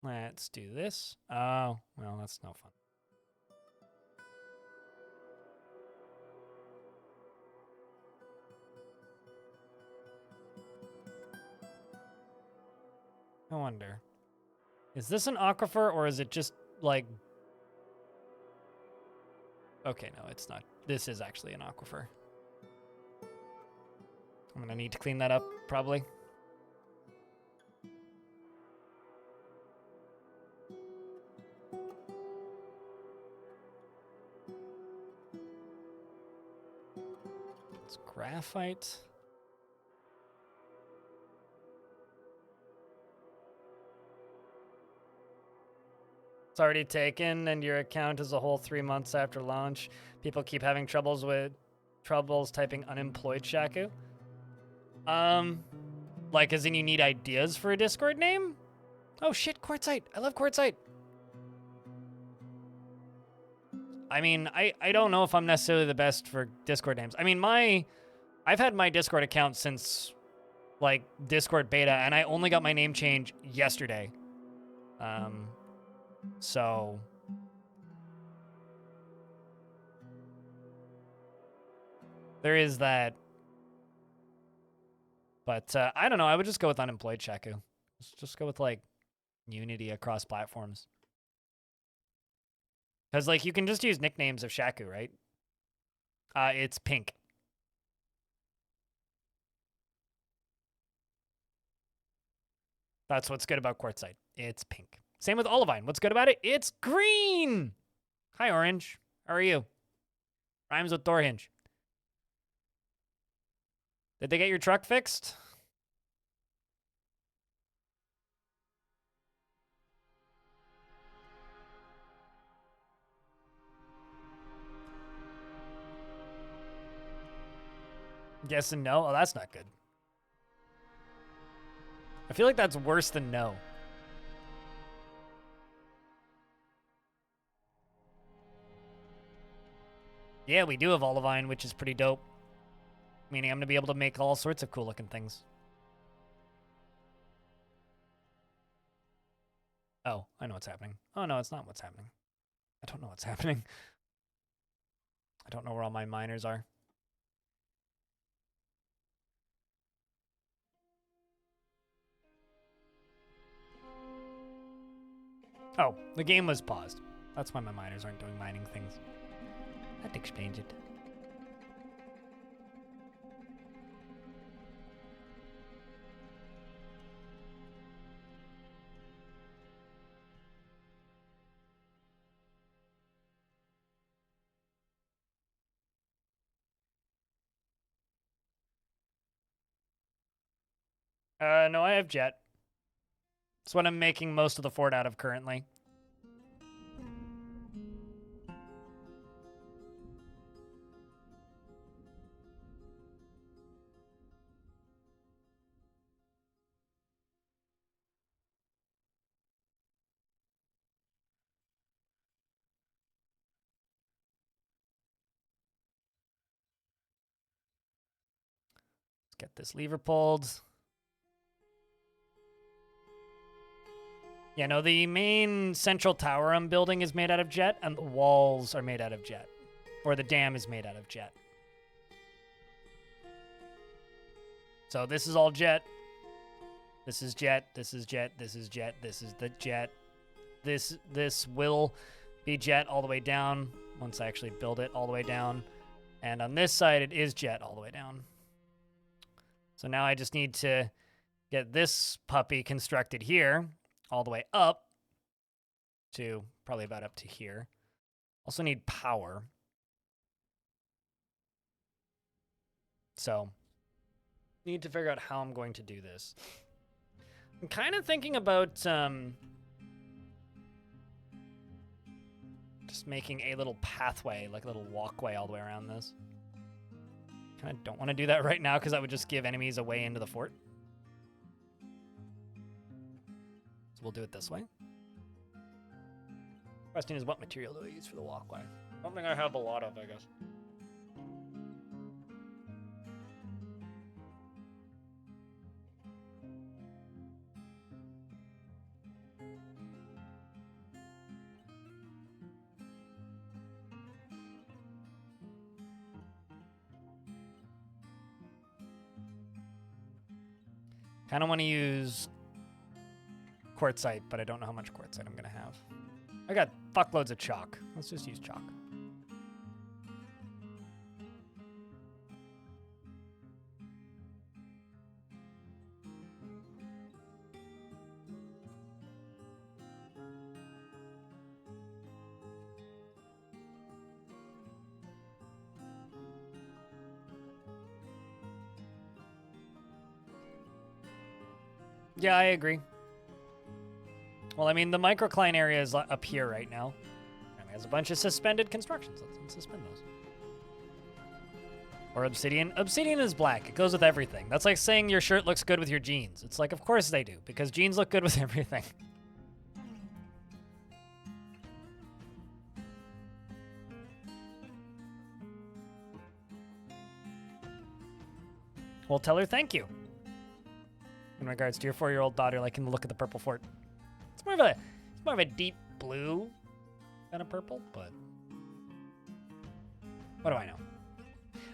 Let's do this. Oh, well, that's no fun. I wonder. Is this an aquifer or is it just like... Okay, no, it's not. This is actually an aquifer. I'm gonna need to clean that up, probably. It's graphite. It's already taken, and your account is a whole 3 months after launch. People keep having troubles typing unemployed Shaku. Like as in you need ideas for a Discord name? Oh shit, Quartzite. I love Quartzite. I mean, I don't know if I'm necessarily the best for Discord names. I mean, I've had my Discord account since like Discord beta, and I only got my name change yesterday. So there is that. But I don't know. I would just go with unemployed Shaku. Just go with like unity across platforms. Because like you can just use nicknames of Shaku, right? It's pink. That's what's good about Quartzite. It's pink. Same with Olivine. What's good about it? It's green. Hi, Orange. How are you? Rhymes with Thorhinge. Did they get your truck fixed? Yes and no. Oh, that's not good. I feel like that's worse than no. Yeah, we do have Olivine, which is pretty dope. Meaning I'm going to be able to make all sorts of cool looking things. Oh, I know what's happening. Oh, no, it's not what's happening. I don't know what's happening. I don't know where all my miners are. Oh, the game was paused. That's why my miners aren't doing mining things. That explains it. No, I have jet. It's what I'm making most of the fort out of currently. Let's get this lever pulled. Yeah, no, the main central tower I'm building is made out of jet, and the walls are made out of jet. Or the dam is made out of jet. So this is all jet. This is jet, this is jet, this is jet, this is the jet. This will be jet all the way down once I actually build it all the way down. And on this side, it is jet all the way down. So now I just need to get this puppy constructed here all the way up to probably about up to here. Also need power. So need to figure out how I'm going to do this. I'm kind of thinking about just making a little pathway, like a little walkway all the way around this. Kind of don't want to do that right now because that would just give enemies a way into the fort. So we'll do it this way. Question is, what material do I use for the walkway? Something I have a lot of, I guess. Kind of want to use quartzite, but I don't know how much quartzite I'm going to have. I got fuckloads of chalk. Let's just use chalk. Yeah, I agree. Well, I mean, the microcline area is up here right now. And it has a bunch of suspended constructions. Let's suspend those. Or obsidian. Obsidian is black. It goes with everything. That's like saying your shirt looks good with your jeans. It's like, of course they do, because jeans look good with everything. Well, tell her thank you. In regards to your 4-year-old daughter liking the look of the purple fort. It's more of a deep blue than a purple, but what do I know?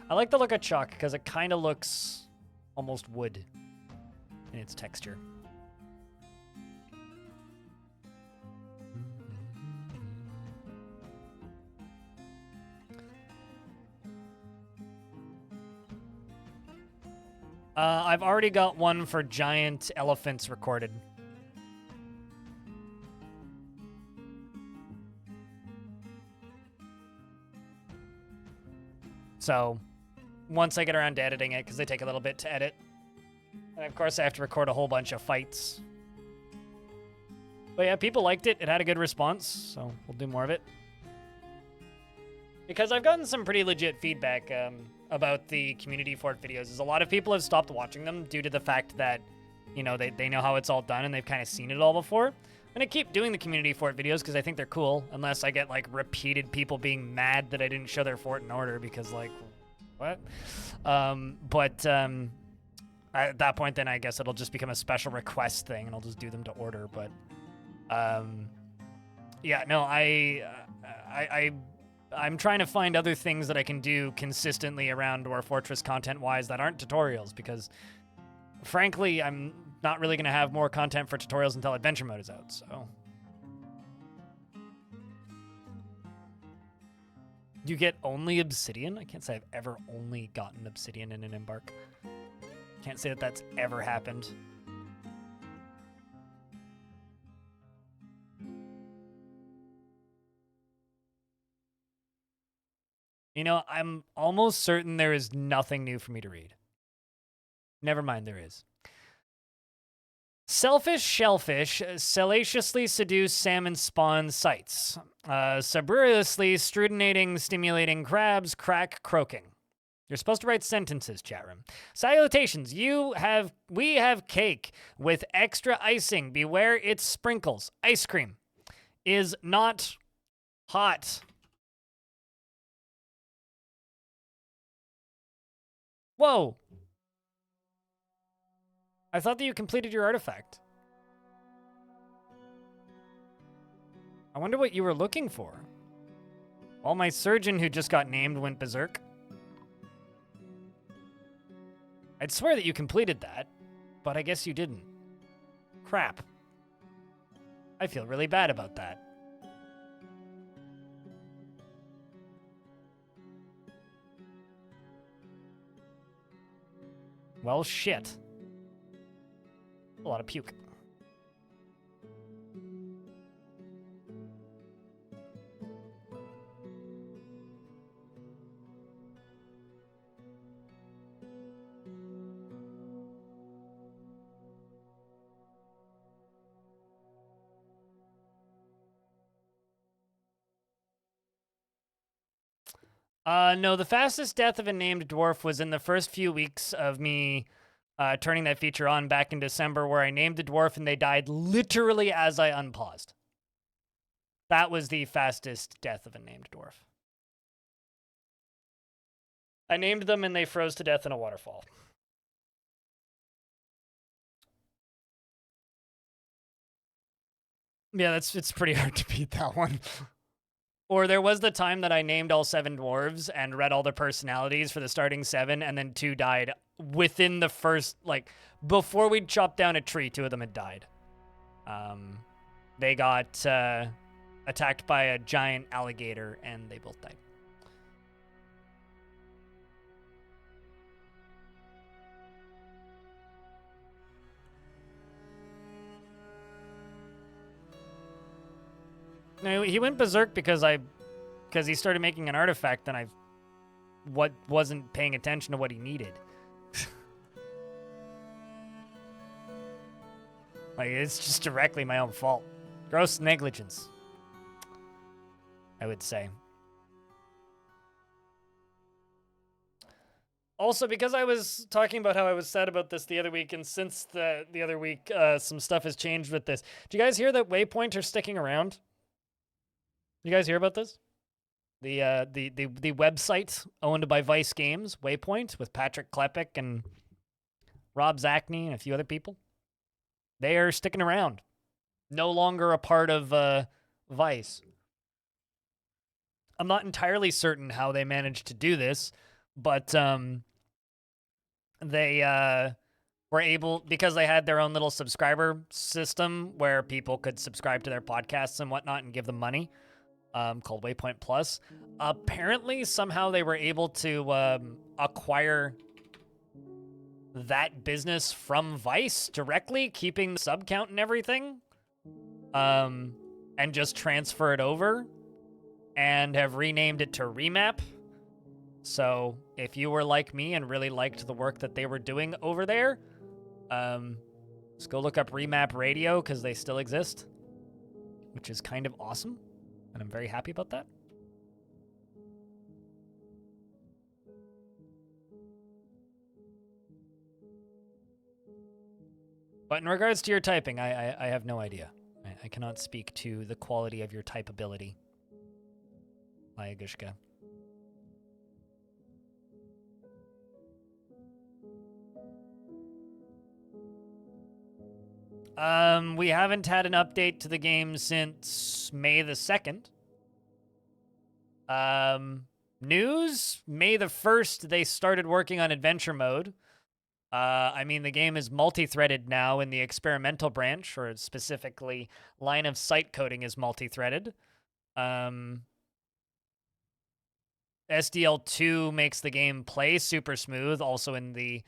I like the look of chalk because it kind of looks almost wood in its texture. I've already got one for giant elephants recorded. So, once I get around to editing it, because they take a little bit to edit. And of course, I have to record a whole bunch of fights. But yeah, people liked it. It had a good response, so we'll do more of it. Because I've gotten some pretty legit feedback about the community fort videos. Is a lot of people have stopped watching them due to the fact that you know, they know how it's all done and they've kind of seen it all before. I'm gonna keep doing the community fort videos because I think they're cool, unless I get like repeated people being mad that I didn't show their fort in order because like, what? At that point, then I guess it'll just become a special request thing and I'll just do them to order. But yeah, no, I'm trying to find other things that I can do consistently around Dwarf Fortress content-wise that aren't tutorials because, frankly, I'm not really going to have more content for tutorials until Adventure Mode is out, so. You get only Obsidian? I can't say I've ever only gotten Obsidian in an Embark. Can't say that that's ever happened. You know, I'm almost certain there is nothing new for me to read. Never mind, there is. Selfish shellfish salaciously seduce salmon spawn sites. Subriously strudinating, stimulating crabs crack croaking. You're supposed to write sentences, chat room. Salutations, we have cake with extra icing. Beware its sprinkles. Ice cream is not hot. Whoa. I thought that you completed your artifact. I wonder what you were looking for. Well, my surgeon who just got named went berserk. I'd swear that you completed that, but I guess you didn't. Crap. I feel really bad about that. Well, shit. A lot of puke. No, the fastest death of a named dwarf was in the first few weeks of me turning that feature on back in December, where I named a dwarf and they died literally as I unpaused. That was the fastest death of a named dwarf. I named them and they froze to death in a waterfall. Yeah, it's pretty hard to beat that one. Or there was the time that I named all 7 dwarves and read all their personalities for the starting 7, and then 2 died within the first, like, before we'd chopped down a tree, 2 of them had died. They got attacked by a giant alligator, and they both died. No, he went berserk because he started making an artifact and I wasn't paying attention to what he needed. Like, it's just directly my own fault. Gross negligence, I would say. Also, because I was talking about how I was sad about this the other week, and since the other week, some stuff has changed with this. Do you guys hear that Waypoint are sticking around? You guys hear about this? The website owned by Vice Games, Waypoint, with Patrick Klepek and Rob Zachney and a few other people. They are sticking around. No longer a part of Vice. I'm not entirely certain how they managed to do this, but they were able, because they had their own little subscriber system where people could subscribe to their podcasts and whatnot and give them money. Called Waypoint Plus. Apparently, somehow they were able to acquire that business from Vice directly, keeping the sub count and everything, and just transfer it over, and have renamed it to Remap. So if you were like me and really liked the work that they were doing over there, just go look up Remap Radio, because they still exist, which is kind of awesome. And I'm very happy about that. But in regards to your typing, I have no idea. I cannot speak to the quality of your typeability. Layagushka. We haven't had an update to the game since May the 2nd. News? May the 1st, they started working on adventure mode. I mean, the game is multi-threaded now in the experimental branch, or specifically line of sight coding is multi-threaded. SDL2 makes the game play super smooth, also in the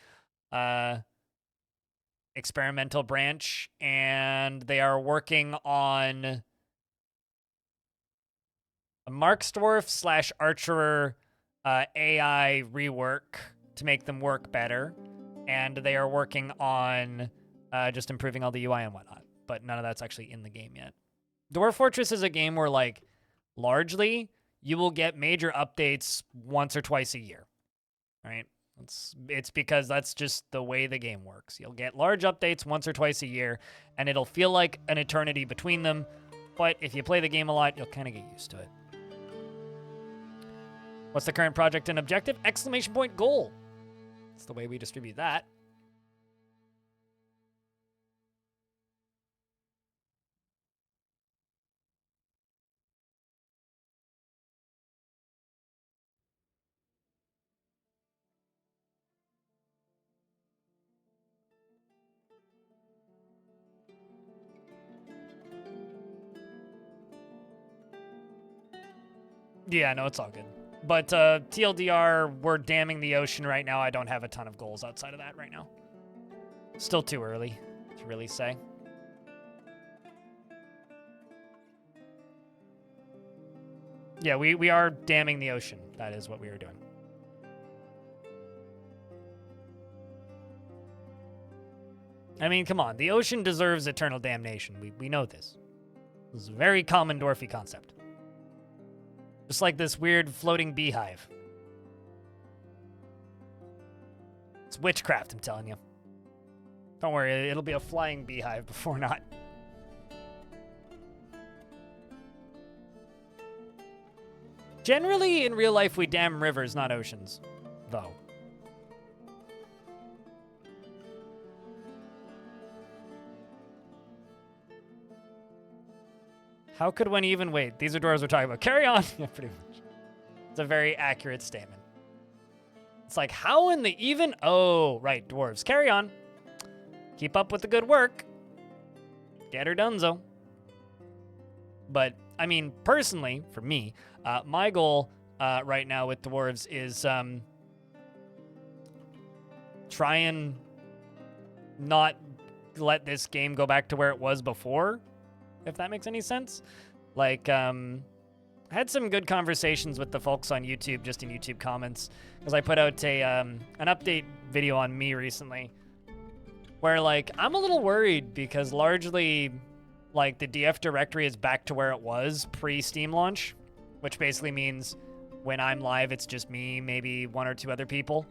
experimental branch, and they are working on a Dwarf / Archer AI rework to make them work better, and they are working on just improving all the UI and whatnot, but none of that's actually in the game yet. Dwarf Fortress is a game where, like, largely, you will get major updates once or twice a year, right? It's because that's just the way the game works. You'll get large updates once or twice a year, and it'll feel like an eternity between them, but if you play the game a lot, you'll kind of get used to it. What's the current project and objective? Exclamation point goal. That's the way we distribute that. Yeah, no, it's all good. But TLDR, we're damming the ocean right now. I don't have a ton of goals outside of that right now. Still too early to really say. Yeah, we are damming the ocean. That is what we are doing. I mean, come on. The ocean deserves eternal damnation. We know this. This is a very common dwarfy concept. Just like this weird floating beehive. It's witchcraft, I'm telling you. Don't worry, it'll be a flying beehive before not. Generally, in real life, we dam rivers, not oceans, though. How could one even wait? These are dwarves we're talking about. Carry on. Yeah, pretty much. It's a very accurate statement. It's like, how in the even? Oh, right, dwarves. Carry on. Keep up with the good work. Get her donezo. But, I mean, personally, for me, my goal right now with dwarves is try and not let this game go back to where it was before, if that makes any sense. Like, I had some good conversations with the folks on YouTube, just in YouTube comments, because I put out an update video on me recently, where, like, I'm a little worried because largely, like, the DF directory is back to where it was pre-Steam launch, which basically means when I'm live, it's just me, maybe one or two other people.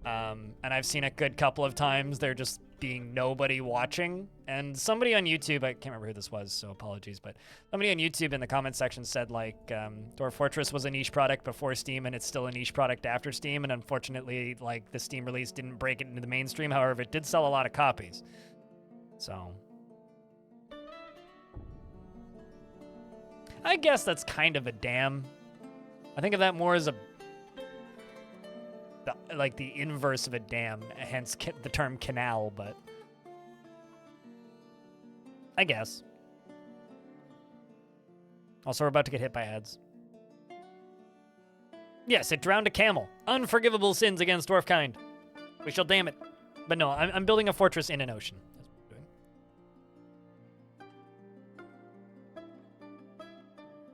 And I've seen a good couple of times there just being nobody watching. And somebody on YouTube, I can't remember who this was, so apologies, but somebody on YouTube in the comment section said, like, Dwarf Fortress was a niche product before Steam, and it's still a niche product after Steam, and unfortunately, like, the Steam release didn't break it into the mainstream. However, it did sell a lot of copies. So I guess that's kind of a damn. I think of that more as like the inverse of a dam, hence the term canal, but I guess. Also, we're about to get hit by ads. Yes, it drowned a camel. Unforgivable sins against dwarf kind. We shall damn it. But no, I'm building a fortress in an ocean. That's what I'm doing.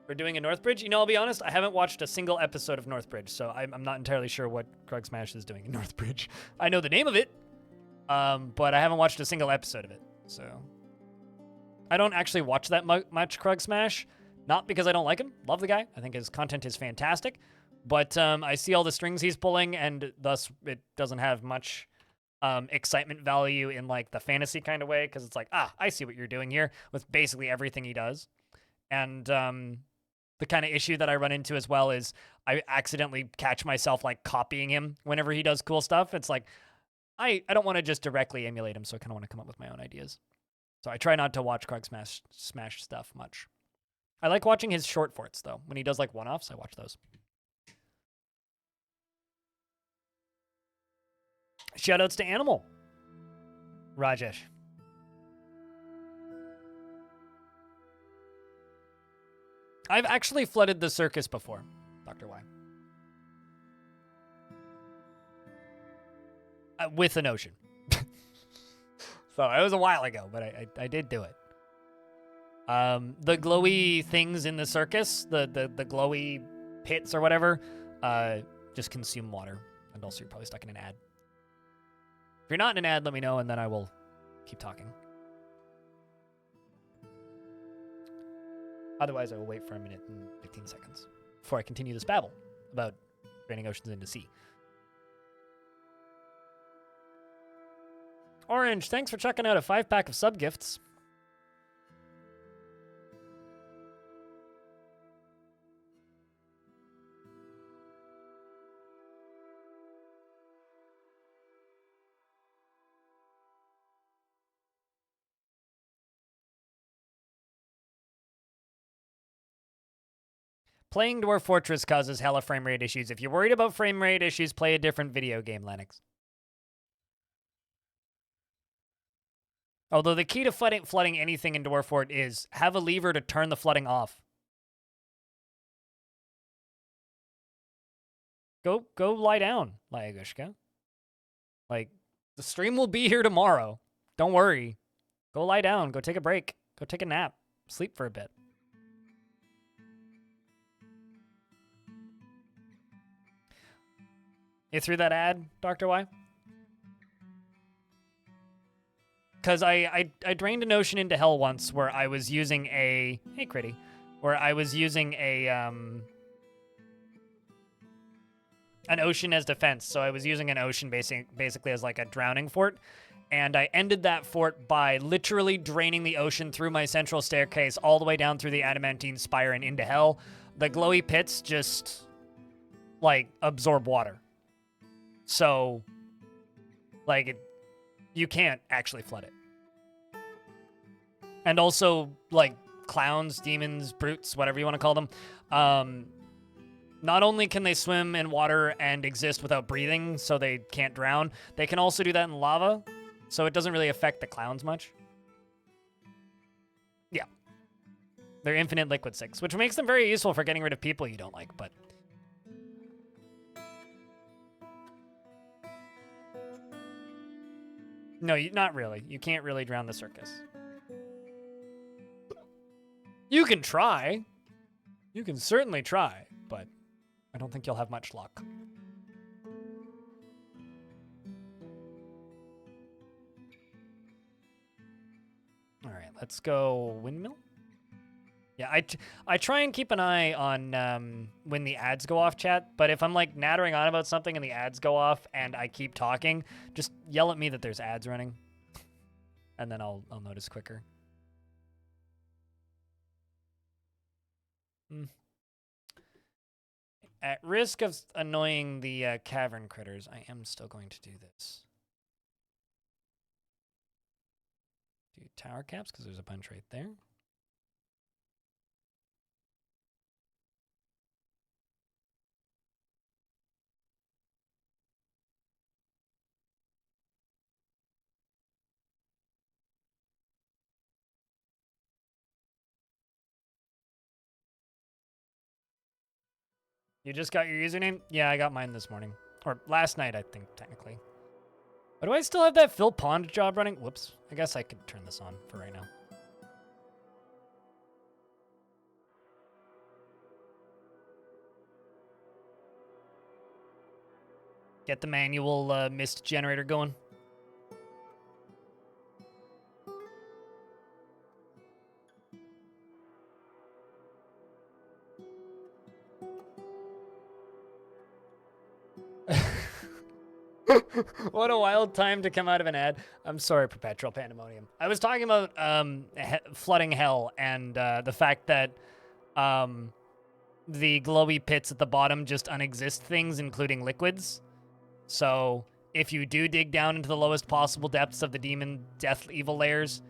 We're doing a Northbridge? You know, I'll be honest, I haven't watched a single episode of Northbridge, so I'm not entirely sure what Krug Smash is doing in Northbridge. I know the name of it, but I haven't watched a single episode of it, so. I don't actually watch that much Krug Smash, not because I don't like him. Love the guy. I think his content is fantastic, but I see all the strings he's pulling, and thus it doesn't have much excitement value in like the fantasy kind of way, because it's like, I see what you're doing here with basically everything he does. And the kind of issue that I run into as well is I accidentally catch myself like copying him whenever he does cool stuff. It's like, I don't want to just directly emulate him, so I kind of want to come up with my own ideas. So I try not to watch Krog Smash stuff much. I like watching his short forts, though. When he does like one-offs, I watch those. Shoutouts to Animal. Rajesh. I've actually flooded the circus before, Dr. Y. With an ocean. So it was a while ago, but I did do it. The glowy things in the circus, the glowy pits or whatever, just consume water. And also you're probably stuck in an ad. If you're not in an ad, let me know, and then I will keep talking. Otherwise, I will wait for a minute and 15 seconds before I continue this babble about draining oceans into sea. Orange, thanks for checking out a 5-pack of sub-gifts. Playing Dwarf Fortress causes hella frame rate issues. If you're worried about frame rate issues, play a different video game, Lennox. Although the key to flooding anything in Dwarf Fort is have a lever to turn the flooding off. Go lie down, Layagushka. Like, the stream will be here tomorrow. Don't worry. Go lie down. Go take a break. Go take a nap. Sleep for a bit. You threw that ad, Dr. Y? Because I drained an ocean into hell once where I was using a... Hey, Critty. Where I was using a... an ocean as defense. So I was using an ocean basically as like a drowning fort. And I ended that fort by literally draining the ocean through my central staircase all the way down through the adamantine spire and into hell. The glowy pits just, like, absorb water. So, like, you can't actually flood it. And also, like, clowns, demons, brutes, whatever you want to call them, not only can they swim in water and exist without breathing, so they can't drown, they can also do that in lava, so it doesn't really affect the clowns much. Yeah. They're infinite liquid sinks, which makes them very useful for getting rid of people you don't like, but... No, not really. You can't really drown the circus. You can try. You can certainly try, but I don't think you'll have much luck. All right, let's go windmill. Yeah, I try and keep an eye on when the ads go off, chat, but if I'm like nattering on about something and the ads go off and I keep talking, just yell at me that there's ads running, and then I'll notice quicker. At risk of annoying the cavern critters, I am still going to do this. Do tower caps, because there's a bunch right there. You just got your username? Yeah, I got mine this morning. Or last night, I think, technically. But do I still have that Phil Pond job running? Whoops. I guess I could turn this on for right now. Get the manual mist generator going. What a wild time to come out of an ad. I'm sorry, Perpetual Pandemonium. I was talking about flooding hell and the fact that the glowy pits at the bottom just unexist things, including liquids. So if you do dig down into the lowest possible depths of the demon death evil layers,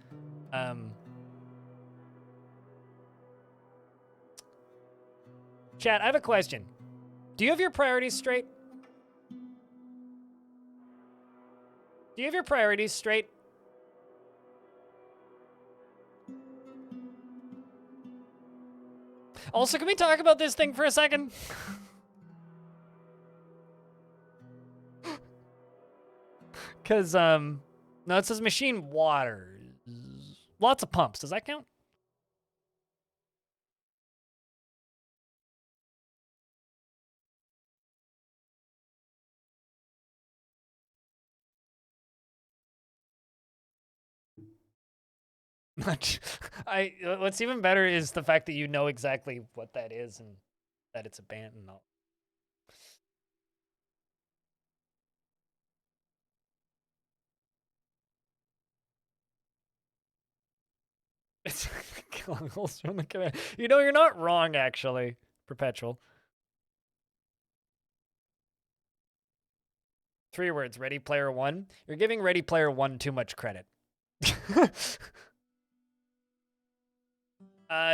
chat, I have a question. Do you have your priorities straight? Do you have your priorities straight? Also, can we talk about this thing for a second? Because, no, it says Machinewaters. Lots of pumps. Does that count? What's even better is the fact that you know exactly what that is and that it's a band and all. It's killing holes from the command. You know, you're not wrong, actually, Perpetual. 3 words, Ready Player One. You're giving Ready Player One too much credit.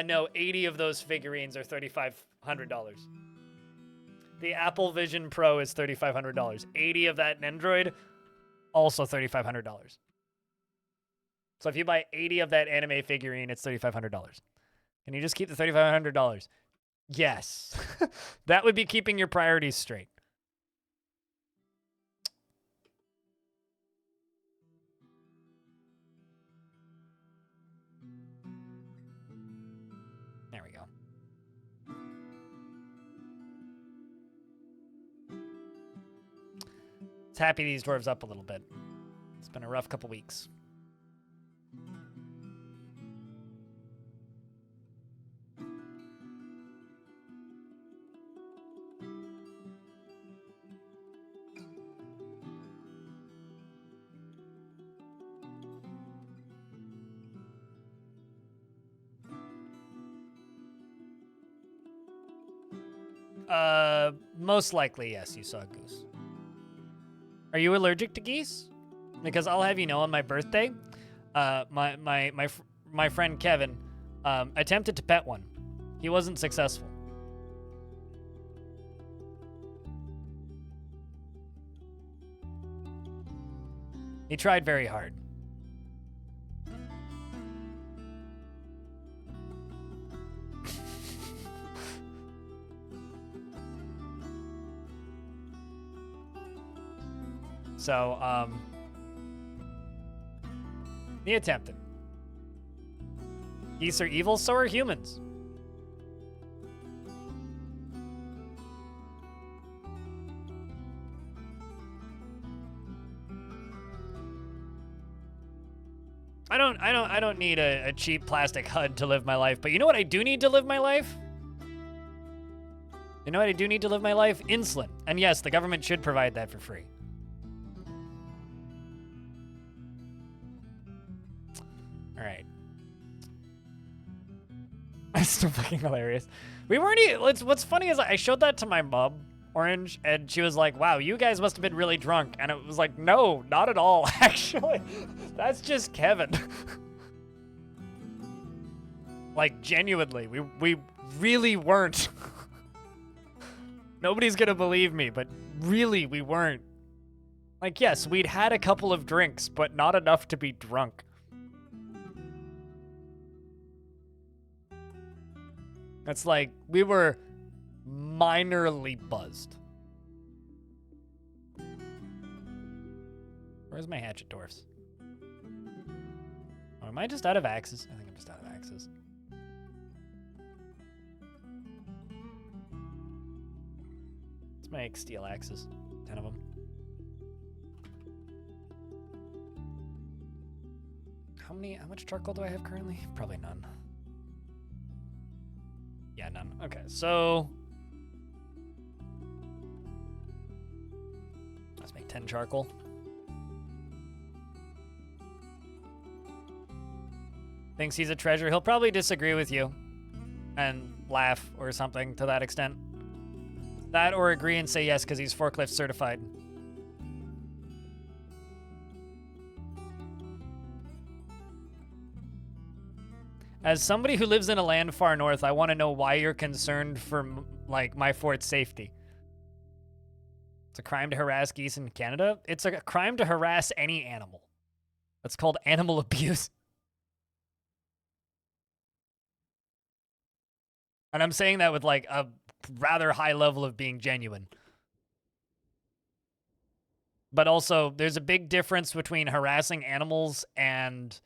No, 80 of those figurines are $3,500. The Apple Vision Pro is $3,500. 80 of that Android, also $3,500. So if you buy 80 of that anime figurine, it's $3,500. Can you just keep the $3,500? Yes. That would be keeping your priorities straight. There we go. It's happy these dwarves up a little bit. It's been a rough couple weeks. Most likely, yes, you saw a goose. Are you allergic to geese? Because I'll have you know, on my birthday, my friend Kevin attempted to pet one. He wasn't successful. He tried very hard. So, he attempted. Geese are evil, so are humans. I don't need a cheap plastic HUD to live my life, but you know what I do need to live my life? You know what I do need to live my life? Insulin. And yes, the government should provide that for free. All right. It's still fucking hilarious. We weren't even, what's funny is I showed that to my mom, Orange, and she was like, wow, you guys must have been really drunk. And it was like, no, not at all, actually. That's just Kevin. Like, genuinely, we really weren't. Nobody's gonna believe me, but really, we weren't. Like, yes, we'd had a couple of drinks, but not enough to be drunk. It's like, we were minorly buzzed. Where's my hatchet, dwarfs? Oh, am I just out of axes? I think I'm just out of axes. Let's make steel axes. 10 of them. How much charcoal do I have currently? Probably none. Yeah, none. Okay, so let's make 10 charcoal. Thinks he's a treasure. He'll probably disagree with you and laugh or something to that extent. That or agree and say yes because he's forklift certified. As somebody who lives in a land far north, I want to know why you're concerned for, like, my fort's safety. It's a crime to harass geese in Canada? It's a crime to harass any animal. That's called animal abuse. And I'm saying that with, like, a rather high level of being genuine. But also, there's a big difference between harassing animals and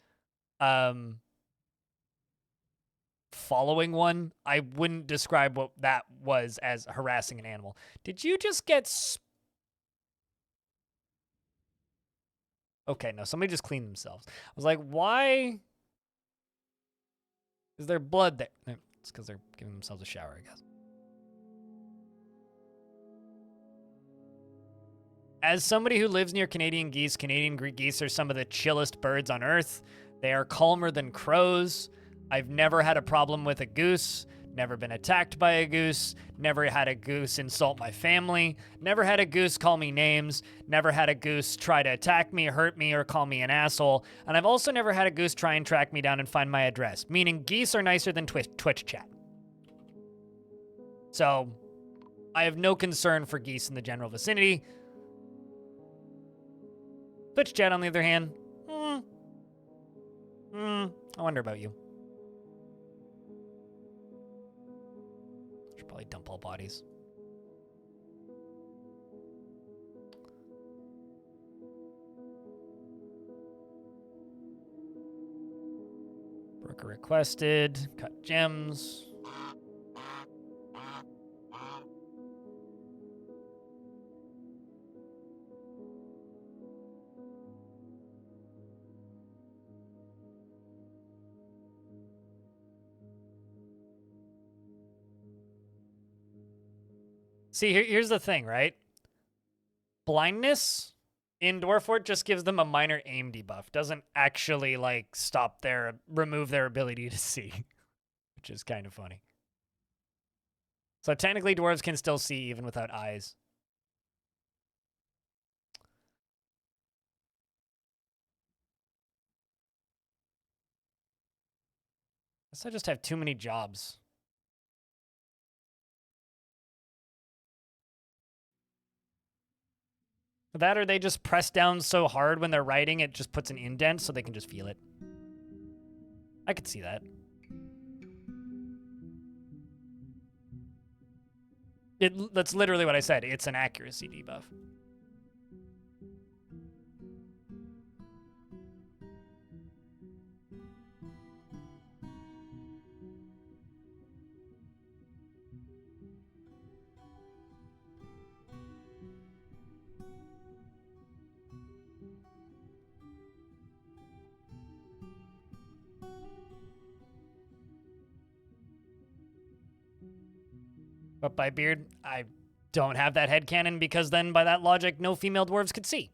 following one. I wouldn't describe what that was as harassing an animal. Did you just get Okay, no, somebody just cleaned themselves. I was like, why is there blood there? It's because they're giving themselves a shower, I guess. As somebody who lives near Canadian geese are some of the chillest birds on Earth. They are calmer than crows. I've never had a problem with a goose, never been attacked by a goose, never had a goose insult my family, never had a goose call me names, never had a goose try to attack me, hurt me, or call me an asshole, and I've also never had a goose try and track me down and find my address, meaning geese are nicer than Twitch chat. So, I have no concern for geese in the general vicinity. Twitch chat, on the other hand, I wonder about you. Should probably dump all bodies. Broker requested. Cut gems. See, here's the thing, right? Blindness in Dwarfort just gives them a minor aim debuff. Doesn't actually, like, remove their ability to see, which is kind of funny. So technically, dwarves can still see even without eyes. Guess I just have too many jobs. That or they just press down so hard when they're writing, it just puts an indent so they can just feel it. I could see that. That's literally what I said. It's an accuracy debuff. But by beard, I don't have that headcanon because then by that logic, no female dwarves could see.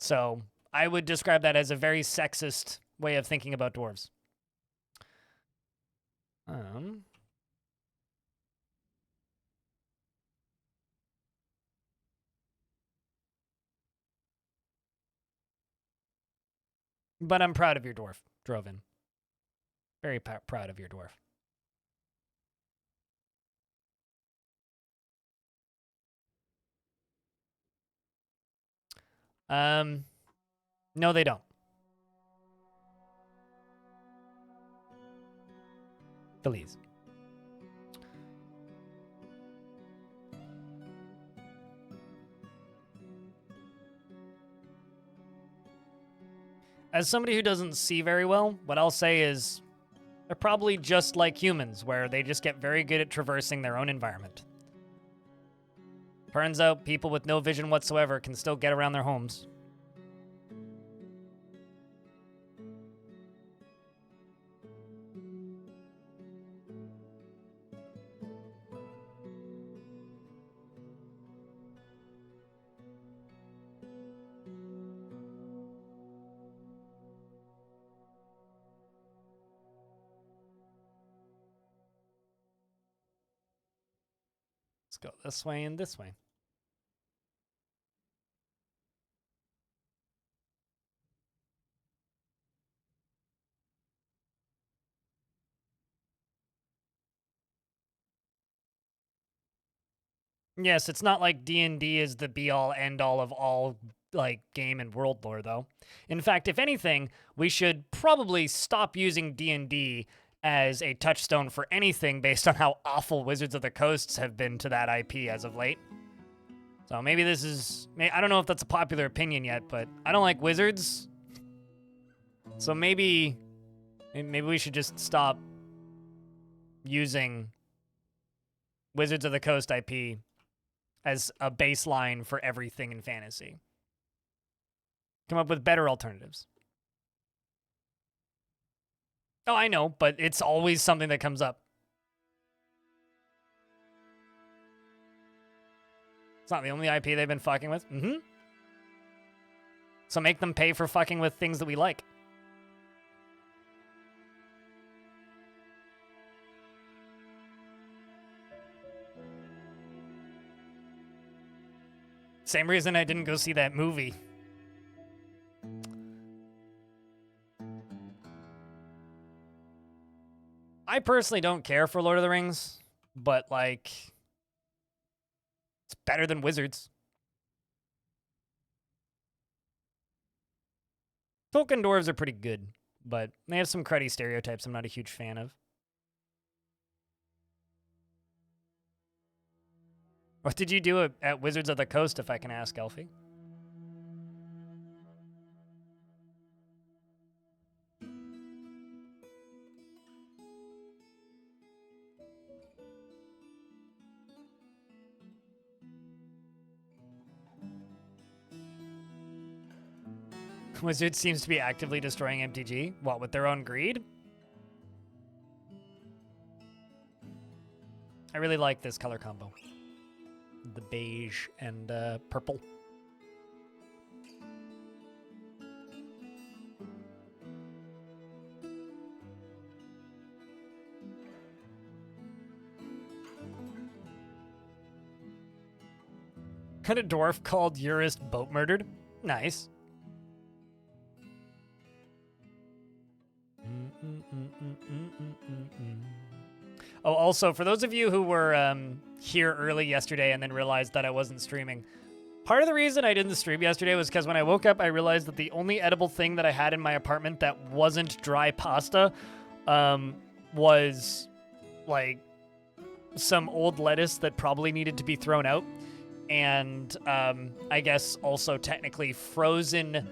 So I would describe that as a very sexist way of thinking about dwarves. But I'm proud of your dwarf, Drovin. Very proud of your dwarf. No, they don't. Please. As somebody who doesn't see very well, what I'll say is they're probably just like humans, where they just get very good at traversing their own environment. Turns out people with no vision whatsoever can still get around their homes. go this way and this way. Yes, it's not like D&D is the be-all, end-all of all, like, game and world lore, though. In fact, if anything, we should probably stop using D&D as a touchstone for anything based on how awful Wizards of the Coasts have been to that IP as of late. So maybe this is... I don't know if that's a popular opinion yet, but I don't like Wizards. So maybe we should just stop using Wizards of the Coast IP as a baseline for everything in fantasy. Come up with better alternatives. Oh, I know, but it's always something that comes up. It's not the only IP they've been fucking with. Mm-hmm. So make them pay for fucking with things that we like. Same reason I didn't go see that movie. I personally don't care for Lord of the Rings, but, like, it's better than Wizards. Tolkien dwarves are pretty good, but they have some cruddy stereotypes I'm not a huge fan of. What did you do at Wizards of the Coast, if I can ask, Elfie? Wizards seems to be actively destroying MTG. What, with their own greed? I really like this color combo. The beige and purple. Had a dwarf called Eurist boat murdered. Nice. Oh, also, for those of you who were here early yesterday and then realized that I wasn't streaming, part of the reason I didn't stream yesterday was because when I woke up, I realized that the only edible thing that I had in my apartment that wasn't dry pasta was, like, some old lettuce that probably needed to be thrown out. And I guess also technically frozen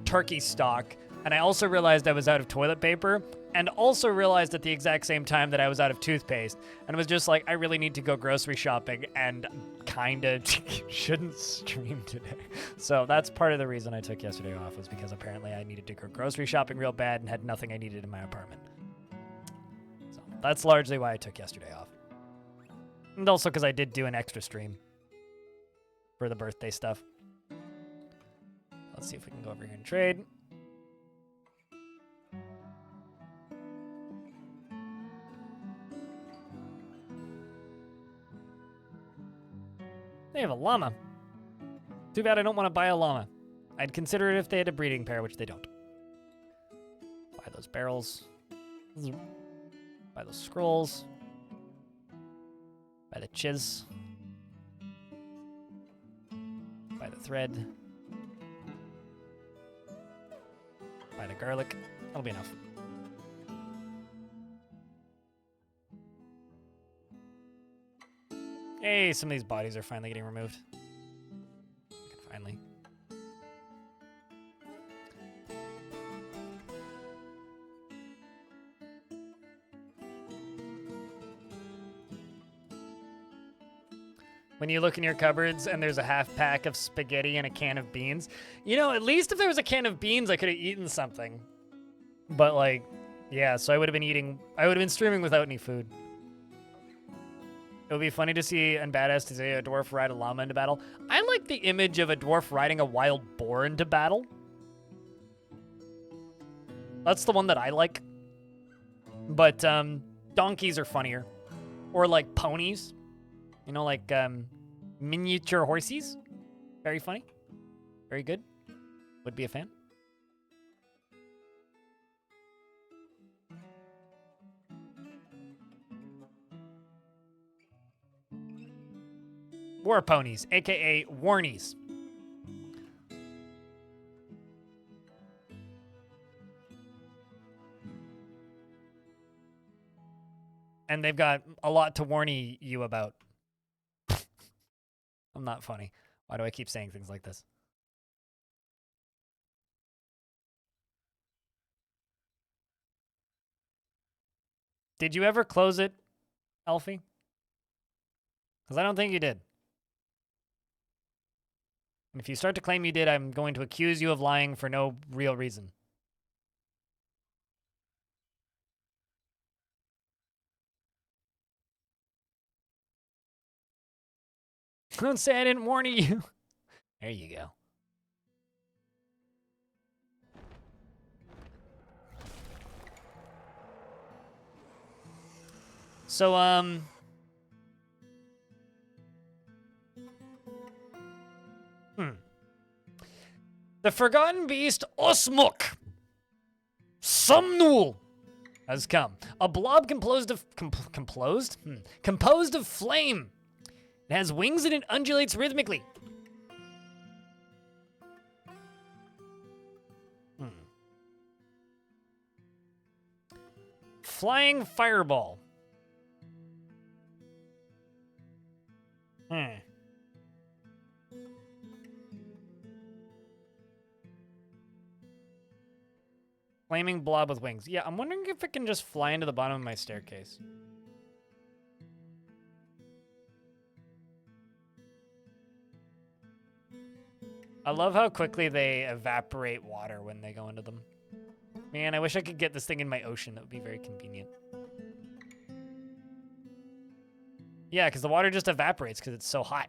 turkey stock. And I also realized I was out of toilet paper, and also realized at the exact same time that I was out of toothpaste, and was just like, I really need to go grocery shopping, and kinda shouldn't stream today. So that's part of the reason I took yesterday off, was because apparently I needed to go grocery shopping real bad and had nothing I needed in my apartment. So that's largely why I took yesterday off. And also because I did do an extra stream for the birthday stuff. Let's see if we can go over here and trade. They have a llama. Too bad I don't want to buy a llama. I'd consider it if they had a breeding pair, which they don't. Buy those barrels. Buy those scrolls. Buy the chiz. Buy the thread. Buy the garlic. That'll be enough. Hey, some of these bodies are finally getting removed. Finally. When you look in your cupboards and there's a half pack of spaghetti and a can of beans, you know, at least if there was a can of beans, I could have eaten something. But, like, yeah, so I would have been streaming without any food. It would be funny to see Unbadass to say a dwarf ride a llama into battle. I like the image of a dwarf riding a wild boar into battle. That's the one that I like. But donkeys are funnier. Or like ponies. You know, like miniature horsies. Very funny. Very good. Would be a fan. War ponies, aka warnies. And they've got a lot to warn you about. I'm not funny. Why do I keep saying things like this? Did you ever close it, Alfie? Because I don't think you did. And if you start to claim you did, I'm going to accuse you of lying for no real reason. Don't say I didn't warn you. There you go. So, the Forgotten Beast Osmuk Sumnul has come. A blob composed of composed of flame. It has wings and it undulates rhythmically. Flying fireball. Flaming blob with wings. Yeah, I'm wondering if it can just fly into the bottom of my staircase. I love how quickly they evaporate water when they go into them. Man, I wish I could get this thing in my ocean. That would be very convenient. Yeah, because the water just evaporates because it's so hot.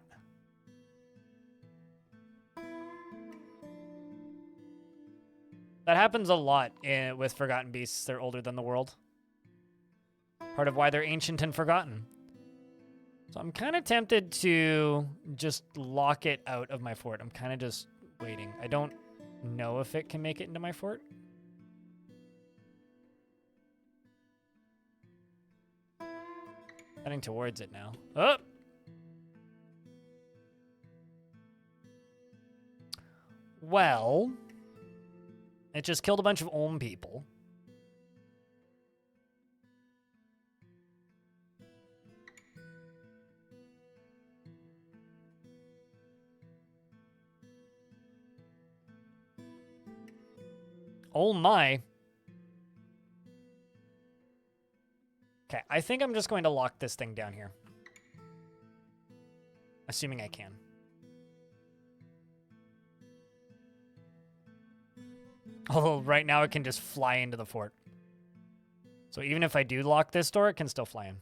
That happens a lot with Forgotten Beasts. They're older than the world. Part of why they're ancient and forgotten. So I'm kind of tempted to just lock it out of my fort. I'm kind of just waiting. I don't know if it can make it into my fort. Heading towards it now. Oh! Well, it just killed a bunch of Olm people. Oh my. Okay, I think I'm just going to lock this thing down here. Assuming I can. Although right now it can just fly into the fort. So even if I do lock this door, it can still fly in.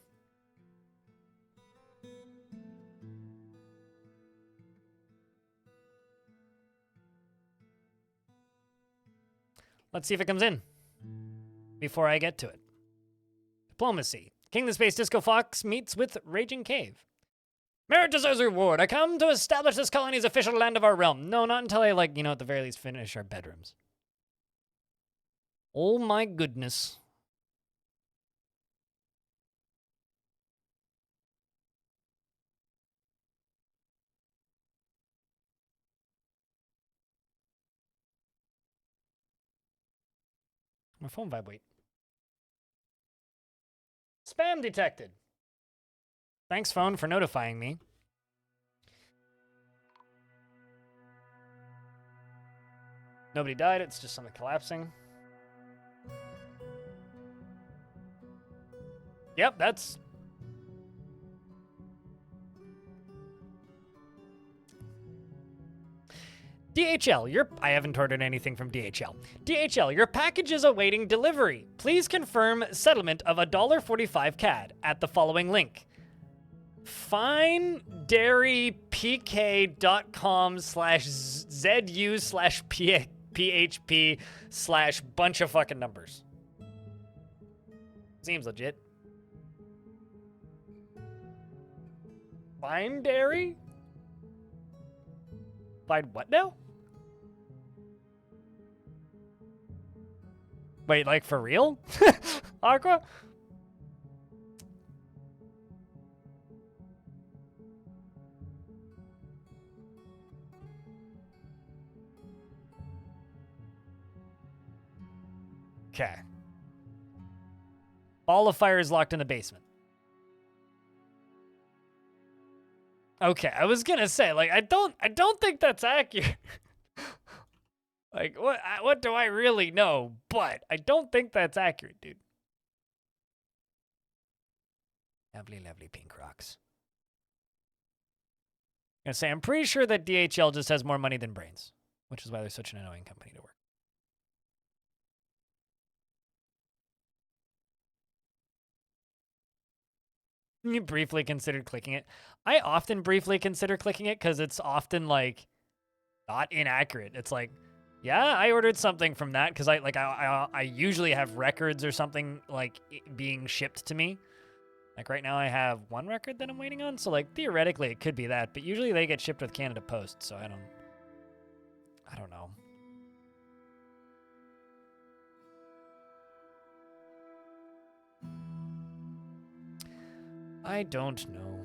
Let's see if it comes in before I get to it. Diplomacy. King the Space Disco Fox meets with Raging Cave. Merit deserves reward. I come to establish this colony as official land of our realm. No, not until I, like, at the very least finish our bedrooms. Oh my goodness. My phone vibrate. Spam detected. Thanks, phone, for notifying me. Nobody died, it's just something collapsing. Yep, that's... DHL, I haven't ordered anything from DHL. DHL, your package is awaiting delivery. Please confirm settlement of $1.45 CAD at the following link. finedairypk.com/ZU/PHP/bunch of fucking numbers. Seems legit. Binary? Bind what now? Wait, like for real? Aqua? Okay. Ball of fire is locked in the basement. Okay, I was gonna say, like, I don't think that's accurate. Like, what do I really know? But I don't think that's accurate, dude. Lovely, lovely pink rocks. I'm gonna say, I'm pretty sure that DHL just has more money than brains, which is why they're such an annoying company to work. You briefly considered clicking it. I often briefly consider clicking it because it's often like not inaccurate. It's like, yeah, I ordered something from that because I usually have records or something like being shipped to me. Like right now I have one record that I'm waiting on, so like theoretically it could be that, but usually they get shipped with Canada Post, so I don't know. I don't know.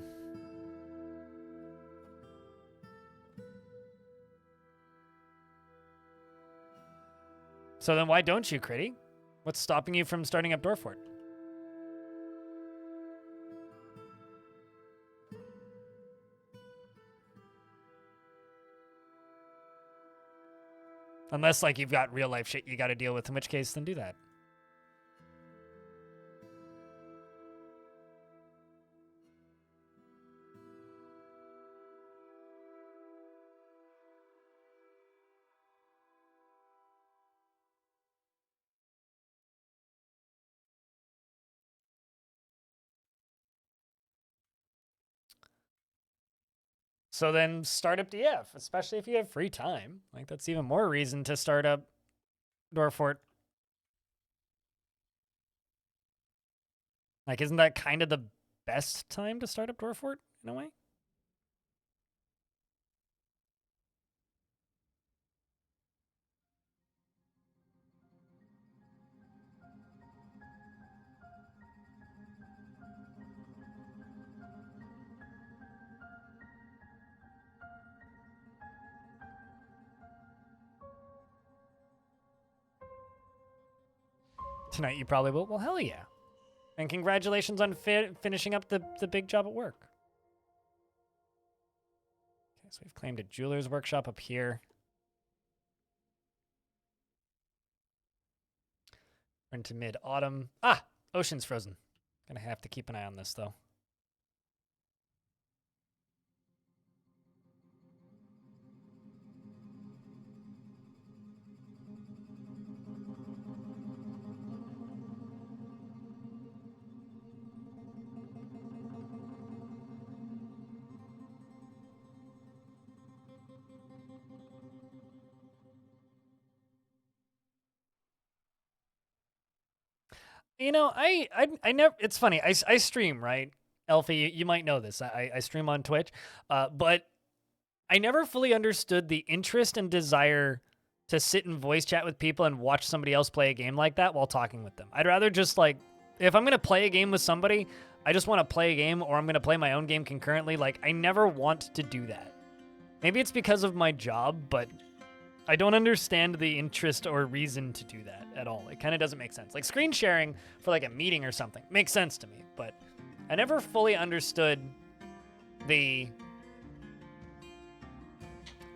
So then why don't you, Critty? What's stopping you from starting up Dwarf? Unless like you've got real life shit you got to deal with, in which case then do that. So then start up DF, especially if you have free time. Like that's even more reason to start up Dwarf. Like isn't that kind of the best time to start up Dwarf in a way? Tonight you probably will. Well, hell yeah. And congratulations on finishing up the big job at work. Okay, so we've claimed a jeweler's workshop up here. We're into mid-autumn. Ah! Ocean's frozen. Gonna have to keep an eye on this, though. You know, I never. It's funny. I stream, right? Elfie, you might know this. I stream on Twitch, but I never fully understood the interest and desire to sit and voice chat with people and watch somebody else play a game like that while talking with them. I'd rather just like, if I'm gonna play a game with somebody, I just want to play a game, or I'm gonna play my own game concurrently. Like, I never want to do that. Maybe it's because of my job, but I don't understand the interest or reason to do that at all. It kind of doesn't make sense. Like screen sharing for like a meeting or something makes sense to me, but I never fully understood the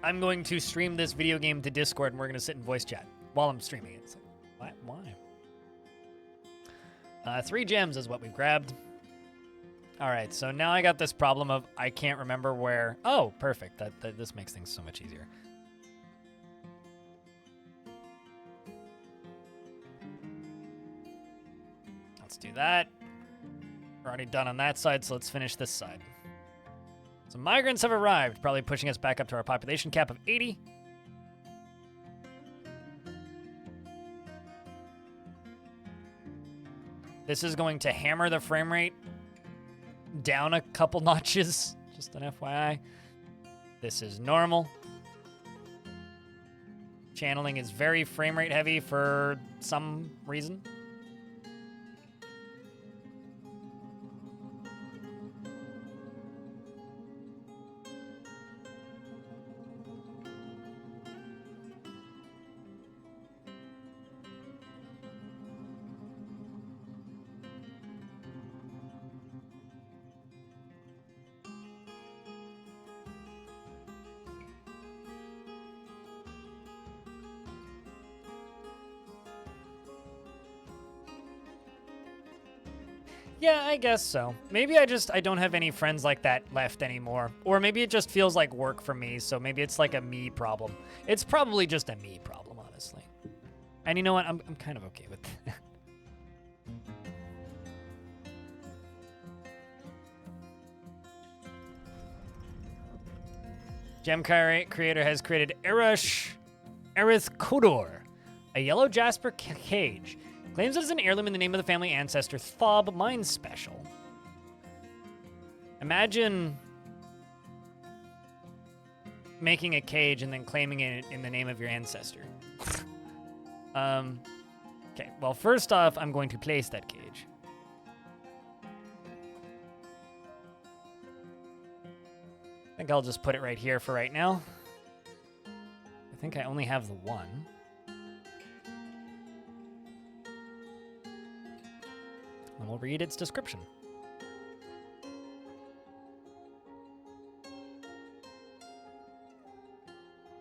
I'm going to stream this video game to Discord and we're going to sit and voice chat while I'm streaming it. It's like, why? 3 gems is what we've grabbed. All right, so now I got this problem of I can't remember where. Oh, perfect. This makes things so much easier. Let's do that. We're already done on that side, so let's finish this side. So migrants have arrived, probably pushing us back up to our population cap of 80. This is going to hammer the frame rate down a couple notches, Just an FYI. This is normal. Channeling is very frame rate heavy for some reason. Yeah, I guess so. Maybe I don't have any friends like that left anymore. Or maybe it just feels like work for me, so maybe it's like a me problem. It's probably just a me problem, honestly. And you know what? I'm kind of okay with that. Gem Creator has created Erith Kodor, a yellow jasper cage. Claims it is an heirloom in the name of the family ancestor Thob Mine Special. Imagine making a cage and then claiming it in the name of your ancestor. Okay, well, first off, I'm going to place that cage. I think I'll just put it right here for right now. I think I only have the one. And we'll read its description.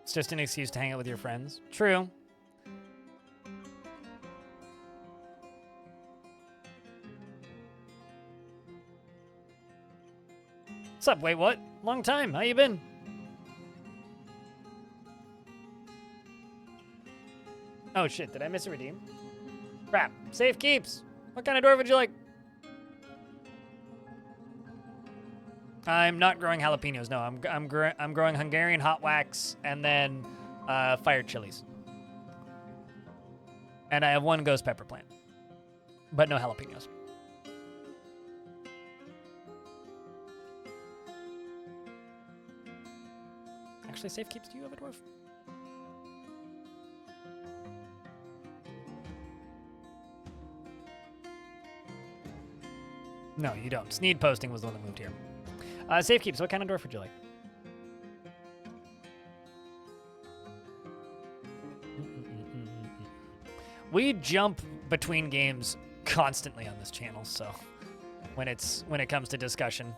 It's just an excuse to hang out with your friends. True. What's up? Wait, what? Long time. How you been? Oh shit, did I miss a redeem? Crap. Safe keeps. What kind of dwarf would you like? I'm not growing jalapenos. No, I'm growing Hungarian hot wax and then fire chilies. And I have one ghost pepper plant, but no jalapenos. Actually, safe keeps. Do you have a dwarf? No, you don't. Sneed Posting was the one that moved here. Safe keeps. What kind of dwarf would you like? We jump between games constantly on this channel, so when it comes to discussion.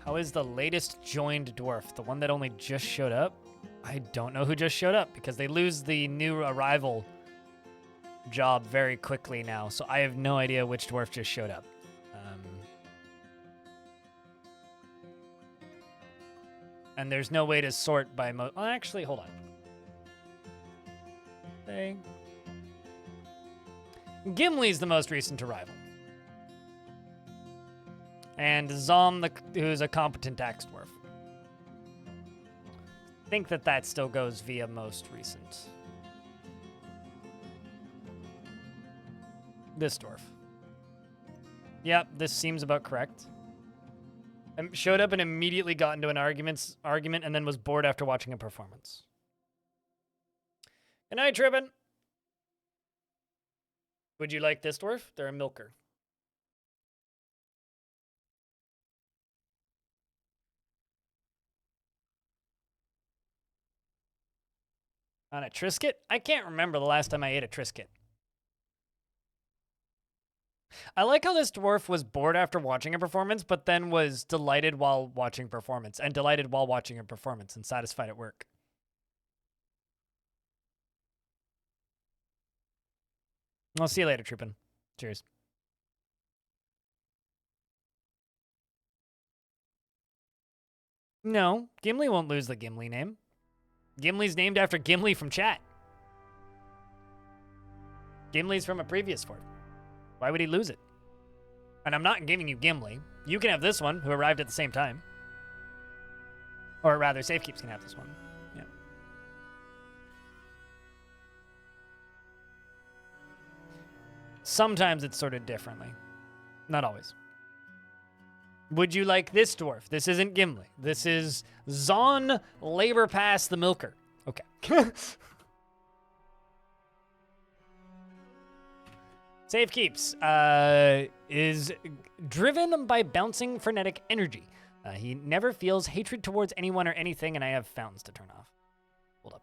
How is the latest joined dwarf? The one that only just showed up? I don't know who just showed up because they lose the new arrival job very quickly now. So I have no idea which dwarf just showed up. And there's no way to sort by oh, actually, hold on. Gimli's the most recent arrival. And Zom, who's a competent axe dwarf. I think that still goes via most recent. This dwarf. Yep, this seems about correct. Showed up and immediately got into an argument and then was bored after watching a performance. Good night, Trippin'. Would you like this dwarf? They're a milker. On a Trisket? I can't remember the last time I ate a Trisket. I like how this dwarf was bored after watching a performance, but then was delighted while watching performance, and delighted while watching a performance, and satisfied at work. I'll see you later, Troopin'. Cheers. No, Gimli won't lose the Gimli name. Gimli's named after Gimli from chat. Gimli's from a previous fort. Why would he lose it? And I'm not giving you Gimli. You can have this one, who arrived at the same time. Or rather, Safekeeps can have this one. Yeah. Sometimes it's sorted differently. Not always. Would you like this dwarf? This isn't Gimli. This is Zon Labor Pass the Milker. Okay. Save keeps. Is driven by bouncing frenetic energy. He never feels hatred towards anyone or anything, and I have fountains to turn off. Hold up.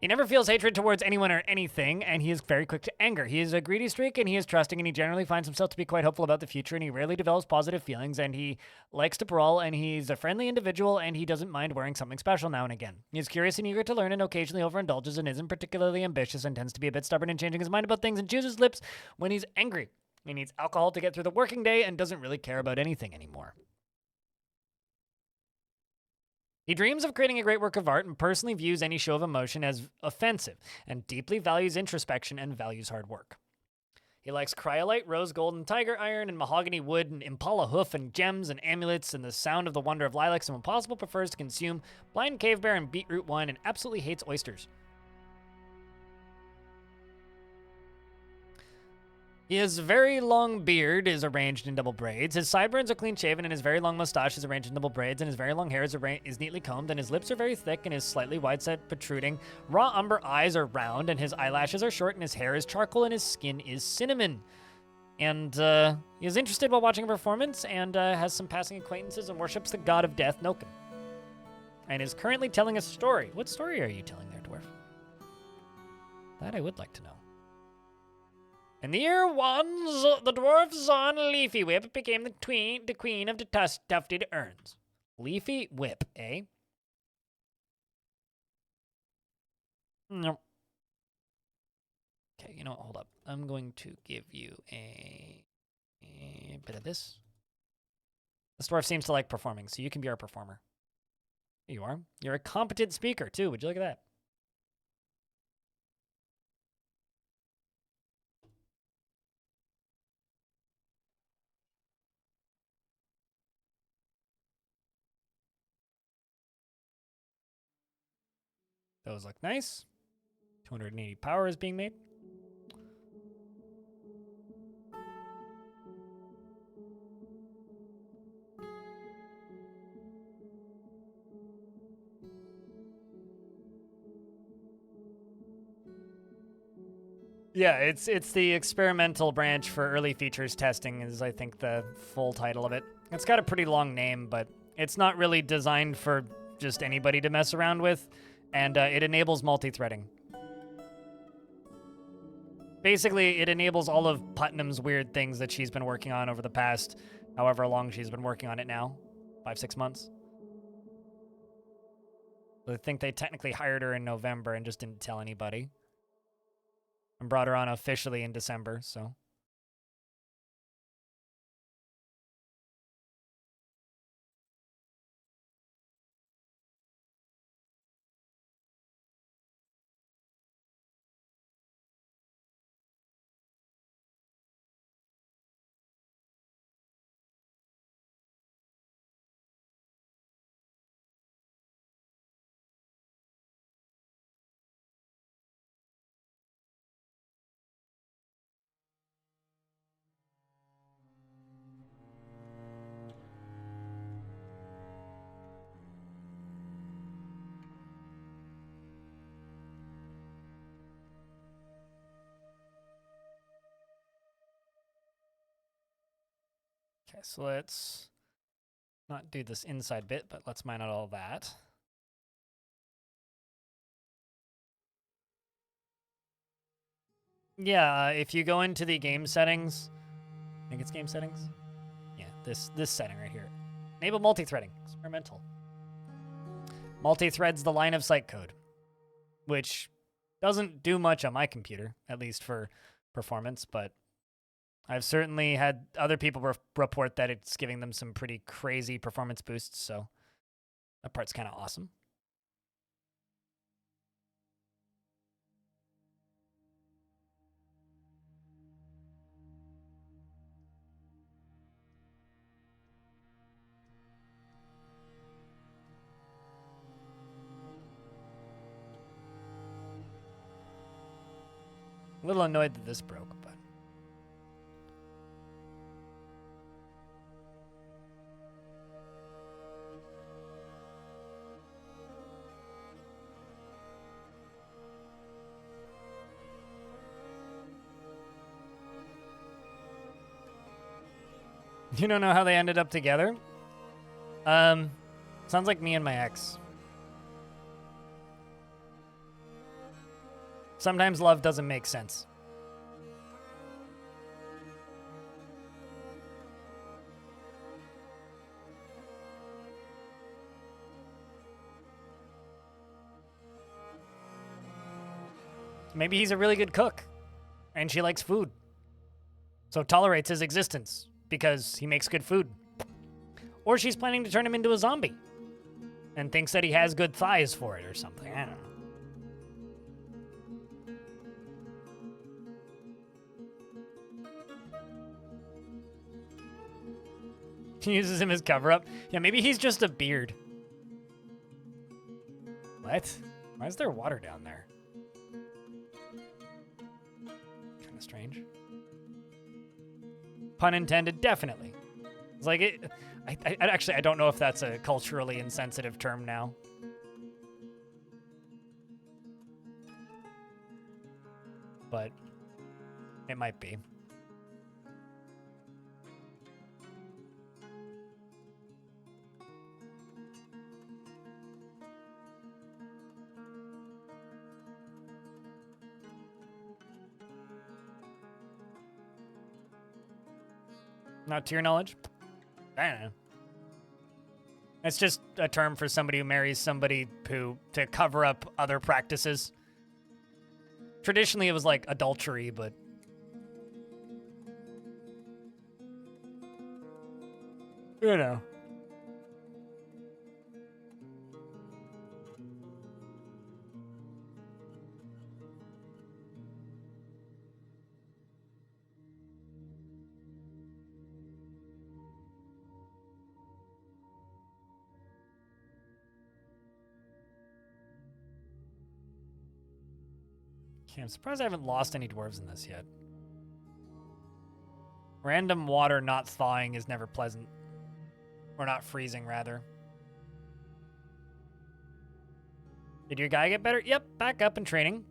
He never feels hatred towards anyone or anything, and he is very quick to anger. He is a greedy streak, and he is trusting, and he generally finds himself to be quite hopeful about the future, and he rarely develops positive feelings, and he likes to brawl, and he's a friendly individual, and he doesn't mind wearing something special now and again. He is curious and eager to learn, and occasionally overindulges, and isn't particularly ambitious, and tends to be a bit stubborn in changing his mind about things, and chooses lips when he's angry. He needs alcohol to get through the working day, and doesn't really care about anything anymore. He dreams of creating a great work of art and personally views any show of emotion as offensive, and deeply values introspection and values hard work. He likes cryolite, rose gold, and tiger iron, and mahogany wood, and impala hoof, and gems, and amulets, and the sound of the wonder of lilacs, and when possible prefers to consume blind cave bear and beetroot wine, and absolutely hates oysters. His very long beard is arranged in double braids. His sideburns are clean shaven, and his very long mustache is arranged in double braids, and his very long hair is neatly combed, and his lips are very thick, and his slightly wide-set protruding. Raw umber eyes are round, and his eyelashes are short, and his hair is charcoal, and his skin is cinnamon. And he is interested while watching a performance, and has some passing acquaintances, and worships the god of death, Noken. And is currently telling a story. What story are you telling there, Dwarf? That I would like to know. In the year 1, the dwarf Zon Leafy Whip became the queen of the tufted urns. Leafy Whip, eh? No. Okay, you know what? Hold up. I'm going to give you a bit of this. This dwarf seems to like performing, so you can be our performer. Here you are. You're a competent speaker, too. Would you look at that? Those look nice. 280 power is being made. Yeah, it's the experimental branch for early features testing is, I think, the full title of it. It's got a pretty long name, but it's not really designed for just anybody to mess around with, and it enables multi-threading. Basically, it enables all of Putnam's weird things that she's been working on over the past however long she's been working on it now, 5-6 months. I think they technically hired her in November and just didn't tell anybody. And brought her on officially in December, so. Okay, so let's not do this inside bit, but let's mine out all that. Yeah, if you go into the game settings, I think it's game settings. Yeah, this setting right here. Enable multi-threading, experimental. Multi-threads the line of sight code, which doesn't do much on my computer, at least for performance, but I've certainly had other people report that it's giving them some pretty crazy performance boosts, so that part's kind of awesome. A little annoyed that this broke, but... You don't know how they ended up together? Sounds like me and my ex. Sometimes love doesn't make sense. Maybe he's a really good cook, and she likes food, so tolerates his existence because he makes good food. Or she's planning to turn him into a zombie and thinks that he has good thighs for it or something. I don't know. He uses him as cover-up. Yeah, maybe he's just a beard. What? Why is there water down there? Kind of strange. Pun intended, definitely. It's like it... I don't know if that's a culturally insensitive term now. But it might be. Not to your knowledge? I don't know. It's just a term for somebody who marries somebody who to cover up other practices. Traditionally, it was like adultery, but... You know. Okay, I'm surprised I haven't lost any dwarves in this yet. Random water not thawing is never pleasant. Or not freezing, rather. Did your guy get better? Yep, back up and training.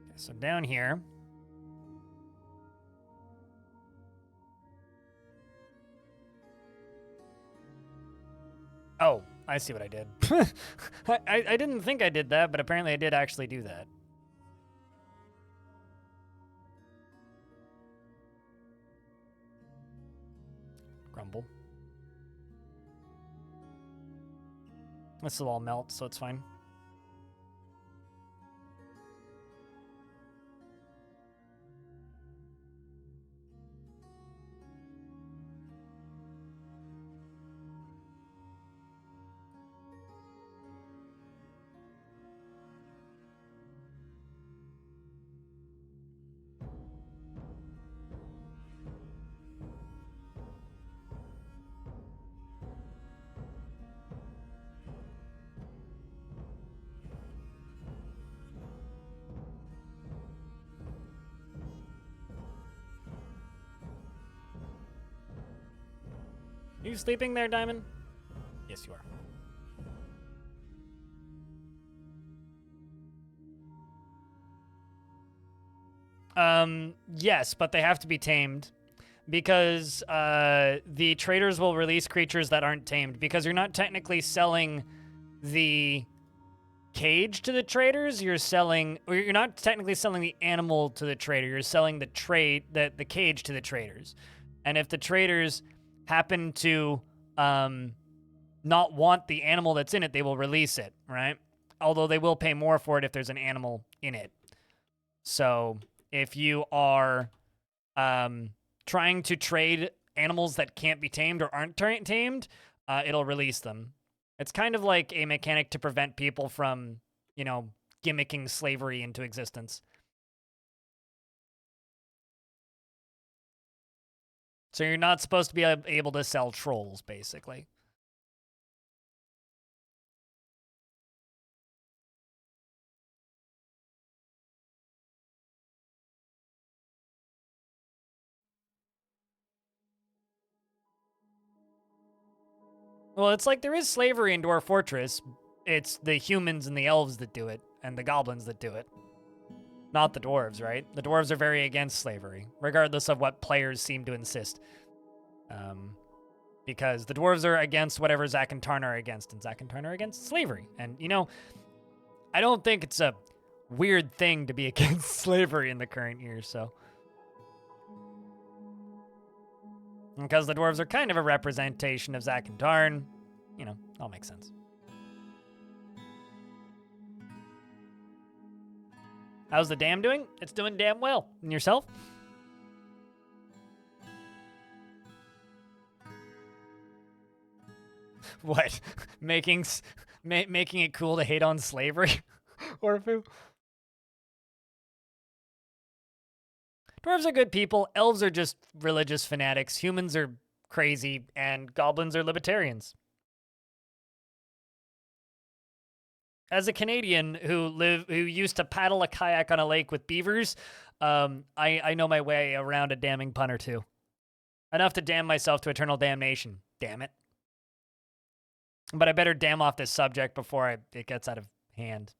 Okay, so down here... Oh, I see what I did. I didn't think I did that, but apparently I did actually do that. Grumble. This will all melt, so it's fine. Are you sleeping there, Diamond? Yes, you are. Yes, but they have to be tamed because the traders will release creatures that aren't tamed because you're not technically selling the cage to the traders. You're selling, or you're not technically selling the animal to the trader. You're selling the the cage to the traders. And if the traders happen to not want the animal that's in it, they will release it, right? Although they will pay more for it if there's an animal in it. So if you are trying to trade animals that can't be tamed or aren't tamed, it'll release them. It's kind of like a mechanic to prevent people from, you know, gimmicking slavery into existence. So you're not supposed to be able to sell trolls, basically. Well, it's like there is slavery in Dwarf Fortress. It's the humans and the elves that do it, and the goblins that do it. Not the dwarves, right? The dwarves are very against slavery, regardless of what players seem to insist. Because the dwarves are against whatever Zack and Tarn are against, and Zack and Tarn are against slavery. And, you know, I don't think it's a weird thing to be against slavery in the current year, so. Because the dwarves are kind of a representation of Zack and Tarn, you know, all makes sense. How's the dam doing? It's doing damn well. And yourself? What? making it cool to hate on slavery? Orfu? Dwarves are good people. Elves are just religious fanatics. Humans are crazy. And goblins are libertarians. As a Canadian who used to paddle a kayak on a lake with beavers, I know my way around a damning pun or two. Enough to damn myself to eternal damnation. Damn it. But I better damn off this subject before it gets out of hand.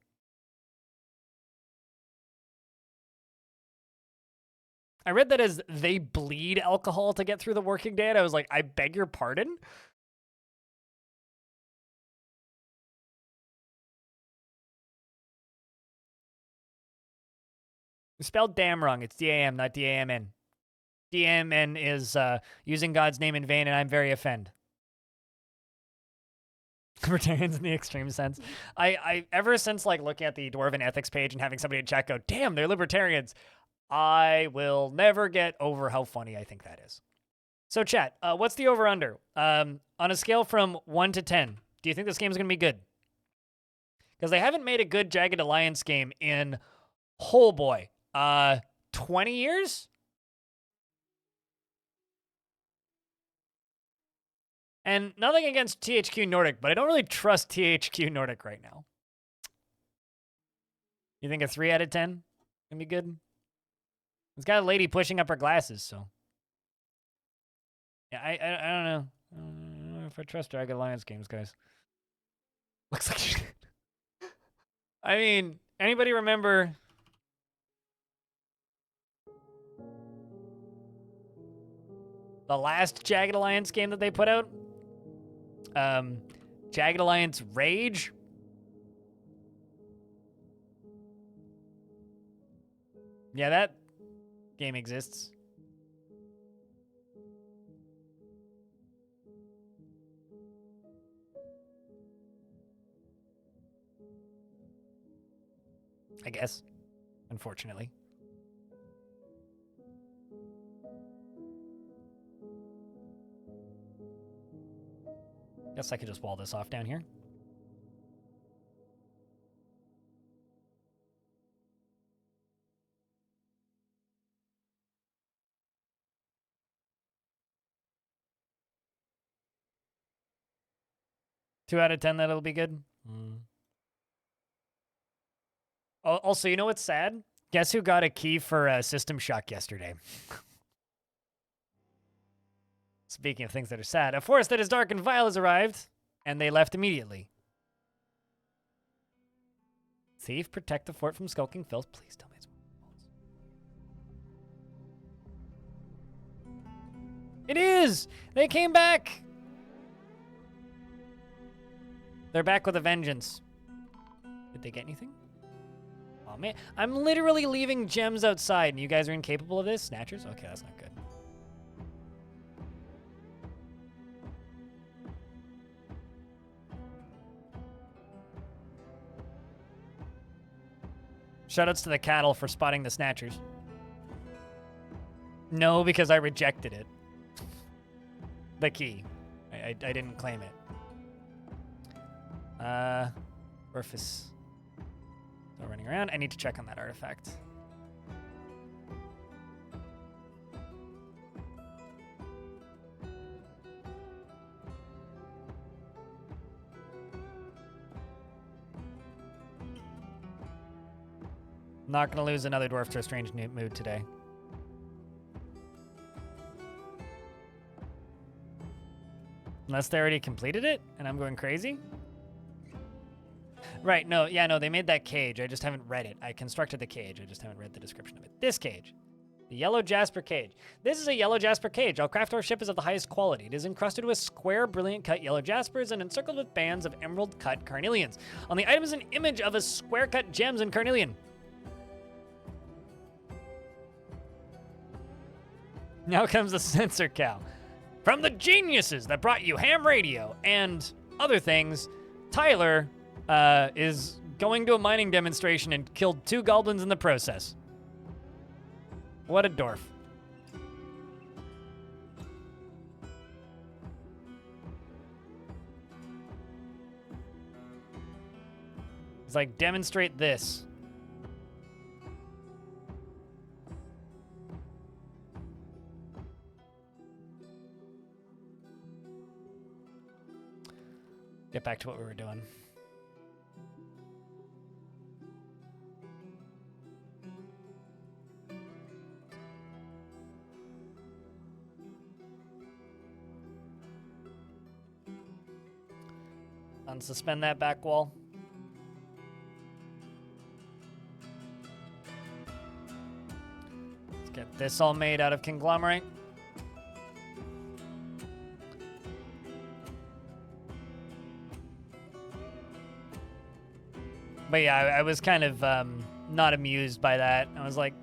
I read that as they bleed alcohol to get through the working day, and I was like, I beg your pardon? You spelled damn wrong. It's D-A-M, not D-A-M-N. D-A-M-N is using God's name in vain, and I'm very offended. Libertarians in the extreme sense. I ever since like looking at the Dwarven ethics page and having somebody in chat go, damn, they're libertarians, I will never get over how funny I think that is. So chat, what's the over-under? On a scale from 1 to 10, do you think this game is going to be good? Because they haven't made a good Jagged Alliance game in, oh boy, 20 years? And nothing against THQ Nordic, but I don't really trust THQ Nordic right now. You think a 3 out of 10 can be good? It's got a lady pushing up her glasses, so. Yeah, I don't know. I don't know if I trust Jagged Alliance games, guys. Looks like you did. I mean, anybody remember the last Jagged Alliance game that they put out? Jagged Alliance Rage? Yeah, that game exists. I guess, unfortunately. Guess I could just wall this off down here. Two out of 10, that'll be good. Also, you know what's sad? Guess who got a key for System Shock yesterday? Speaking of things that are sad, a forest that is dark and vile has arrived, and they left immediately. Thief, protect the fort from skulking filth. Please tell me it's It is! They came back! They're back with a vengeance. Did they get anything? Oh man, I'm literally leaving gems outside and you guys are incapable of this? Snatchers? Okay, that's not good. Shoutouts to the cattle for spotting the snatchers. No, because I rejected it. The key. I didn't claim it. Dwarf is still running around. I need to check on that artifact. Not gonna lose another dwarf to a strange mood today. Unless they already completed it and I'm going crazy. Right, no, yeah, no, they made that cage. I just haven't read it. I constructed the cage. I just haven't read the description of it. This cage. The yellow jasper cage. This is a yellow jasper cage. Our craft dwarf ship is of the highest quality. It is encrusted with square, brilliant cut yellow jaspers and encircled with bands of emerald cut carnelians. On the item is an image of a square cut gems and carnelian. Now comes the sensor cow. From the geniuses that brought you ham radio and other things, Tyler is going to a mining demonstration and killed 2 goblins in the process. What a dwarf. It's like, demonstrate this. Get back to what we were doing. Unsuspend that back wall. Let's get this all made out of conglomerate. But yeah, I was kind of not amused by that. I was like,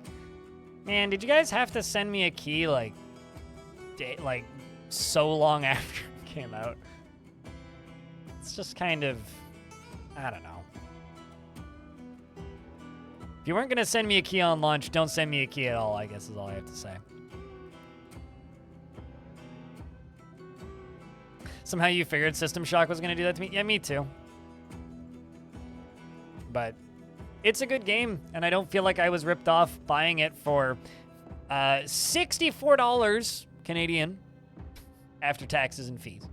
man, did you guys have to send me a key like so long after it came out? It's just kind of, I don't know. If you weren't going to send me a key on launch, don't send me a key at all, I guess is all I have to say. Somehow you figured System Shock was going to do that to me? Yeah, me too. But it's a good game, and I don't feel like I was ripped off buying it for $64 Canadian after taxes and fees.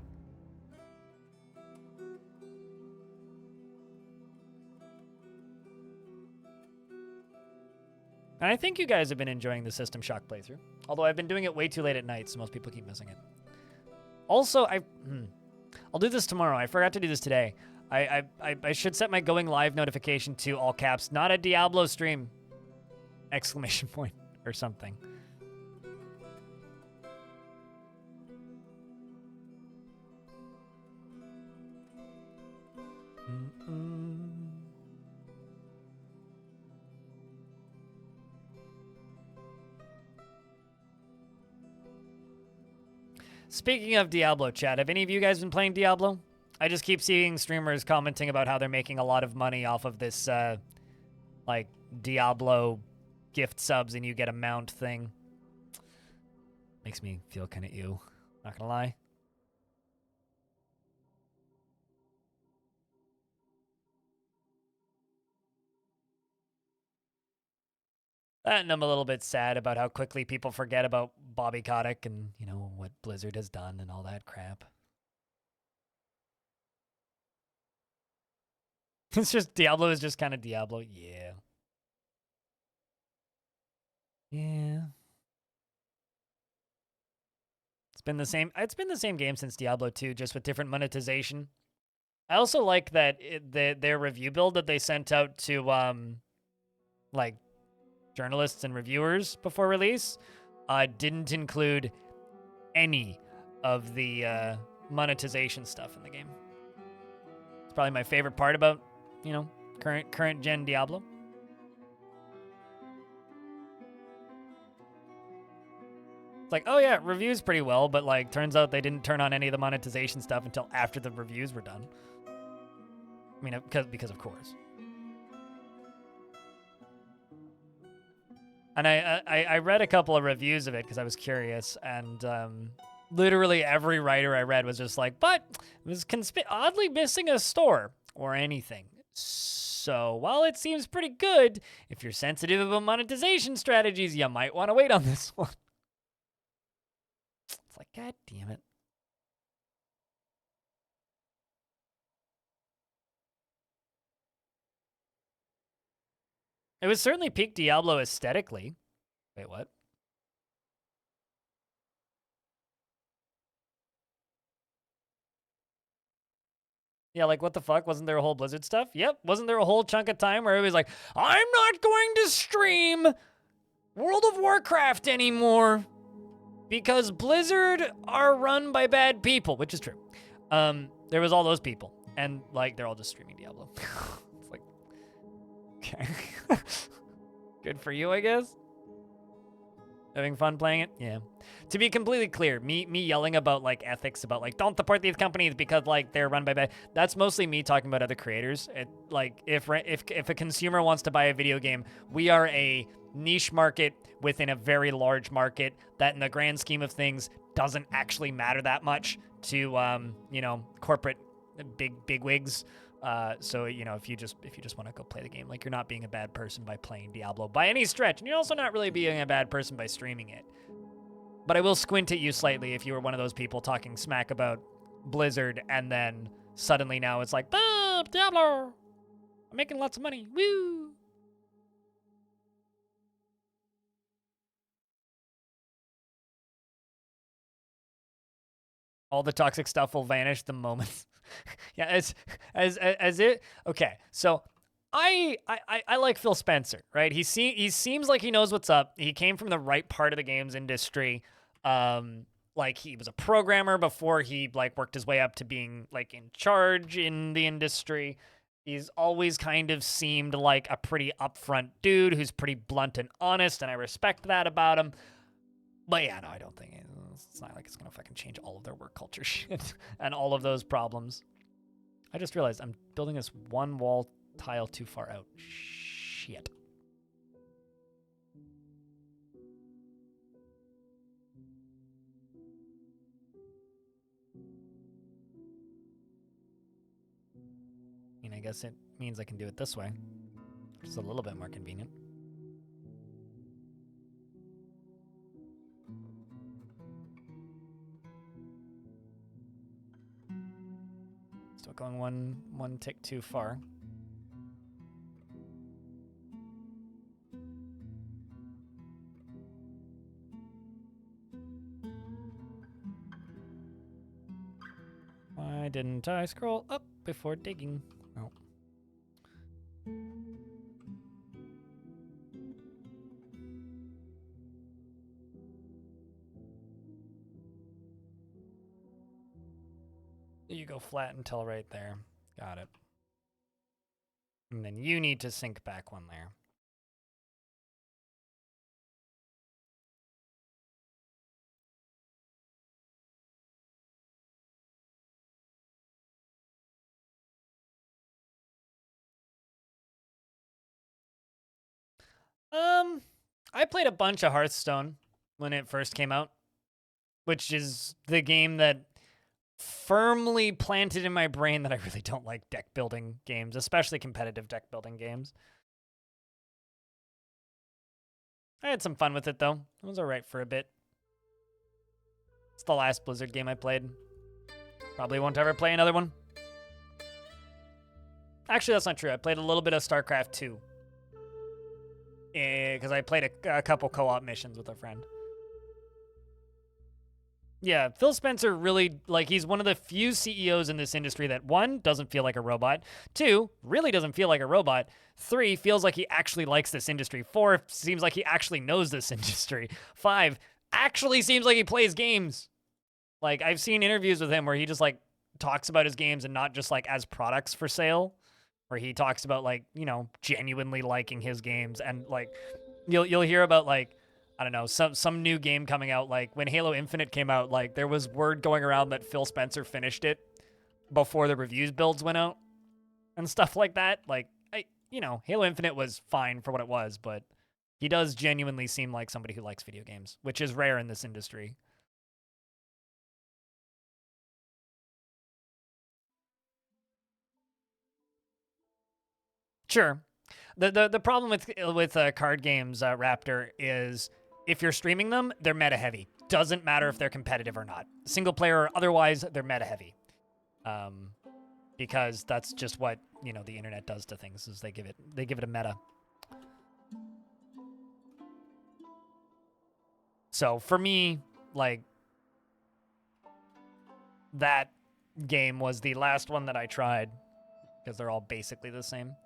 And I think you guys have been enjoying the System Shock playthrough. Although I've been doing it way too late at night, so most people keep missing it. Also, I'll do this tomorrow. I forgot to do this today. I should set my going live notification to all caps, not a Diablo stream! Exclamation point or something. Speaking of Diablo, chat, have any of you guys been playing Diablo? I just keep seeing streamers commenting about how they're making a lot of money off of this, like, Diablo gift subs and you get a mount thing. Makes me feel kind of ew, not gonna lie. And I'm a little bit sad about how quickly people forget about Bobby Kotick and, you know, what Blizzard has done and all that crap. It's just, Diablo is just kind of Diablo. Yeah. Yeah. It's been the same game since Diablo 2, just with different monetization. I also like that their review build that they sent out to, like, journalists and reviewers before release didn't include any of the monetization stuff in the game. It's probably my favorite part about, you know, current gen Diablo. It's like, oh yeah, reviews pretty well, but like turns out they didn't turn on any of the monetization stuff until after the reviews were done. I mean, because of course. And I read a couple of reviews of it because I was curious, and literally every writer I read was just like, but it was oddly missing a store or anything. So while it seems pretty good, if you're sensitive about monetization strategies, you might want to wait on this one. It's like, God damn it. It was certainly peak Diablo aesthetically. Wait, what? Yeah, like what the fuck? Wasn't there a whole Blizzard stuff? Yep. Wasn't there a whole chunk of time where it was like, I'm not going to stream World of Warcraft anymore because Blizzard are run by bad people, which is true. There was all those people, and like they're all just streaming Diablo. It's like, okay, good for you, I guess. Having fun playing it? Yeah. To be completely clear, me yelling about like ethics, about like don't support these companies because like they're run by bad. That's mostly me talking about other creators. Like if a consumer wants to buy a video game, we are a niche market within a very large market that, in the grand scheme of things, doesn't actually matter that much to corporate big wigs. So if you just want to go play the game, like you're not being a bad person by playing Diablo by any stretch, and you're also not really being a bad person by streaming it. But I will squint at you slightly if you were one of those people talking smack about Blizzard, and then suddenly now it's like, oh, Diablo, I'm making lots of money, woo. All the toxic stuff will vanish the moment. Yeah, as it. Okay, so I like Phil Spencer, right? He seems like he knows what's up. He came from the right part of the games industry. Like he was a programmer before he like worked his way up to being like in charge in the industry. He's always kind of seemed like a pretty upfront dude who's pretty blunt and honest, and I respect that about him. But yeah, no, I don't think it's not like it's gonna fucking change all of their work culture shit and all of those problems. I just realized I'm building this one wall tile too far out. Shit. I mean, I guess it means I can do it this way, which is a little bit more convenient. Still going one tick too far. Why didn't I scroll up before digging? Oh. You go flat until right there. Got it. And then you need to sink back one there. I played a bunch of Hearthstone when it first came out, which is the game that firmly planted in my brain that I really don't like deck building games, especially competitive deck building games. I had some fun with it though. It was alright for a bit. It's the last Blizzard game I played. Probably won't ever play another one. Actually, that's not true. I played a little bit of StarCraft 2. Because I played a couple co-op missions with a friend. Yeah, Phil Spencer really, like, he's one of the few CEOs in this industry that, 1, doesn't feel like a robot, 2, really doesn't feel like a robot, 3, feels like he actually likes this industry, 4, seems like he actually knows this industry, 5, actually seems like he plays games. Like, I've seen interviews with him where he just, like, talks about his games and not just, like, as products for sale, where he talks about, like, you know, genuinely liking his games, and, like, you'll hear about, like, I don't know, some new game coming out, like when Halo Infinite came out, like there was word going around that Phil Spencer finished it before the reviews builds went out and stuff like that. Like, Halo Infinite was fine for what it was, but he does genuinely seem like somebody who likes video games, which is rare in this industry. Sure. The problem with card games, Raptor, is if you're streaming them, they're meta heavy. Doesn't matter if they're competitive or not. Single player or otherwise, they're meta heavy. Because that's just what, the internet does to things, is they give it a meta. So for me, like, that game was the last one that I tried because they're all basically the same.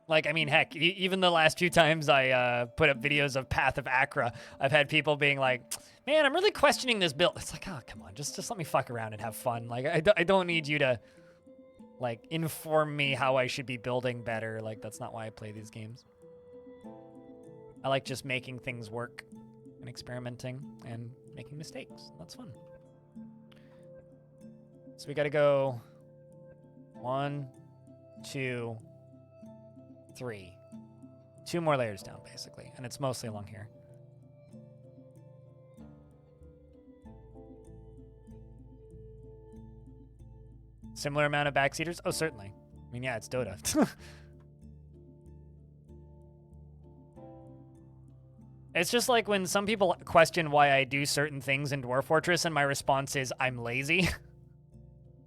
Like, I mean, heck, even the last few times I put up videos of Path of Acra, I've had people being like, man, I'm really questioning this build. It's like, oh, come on, just let me fuck around and have fun. Like, I don't need you to, like, inform me how I should be building better. Like, that's not why I play these games. I like just making things work and experimenting and making mistakes. That's fun. So we got to go 1, 2, 3. 2 more layers down, basically, and it's mostly along here. Similar amount of backseaters? Oh, certainly. I mean, yeah, it's Dota. It's just like when some people question why I do certain things in Dwarf Fortress, and my response is, I'm lazy.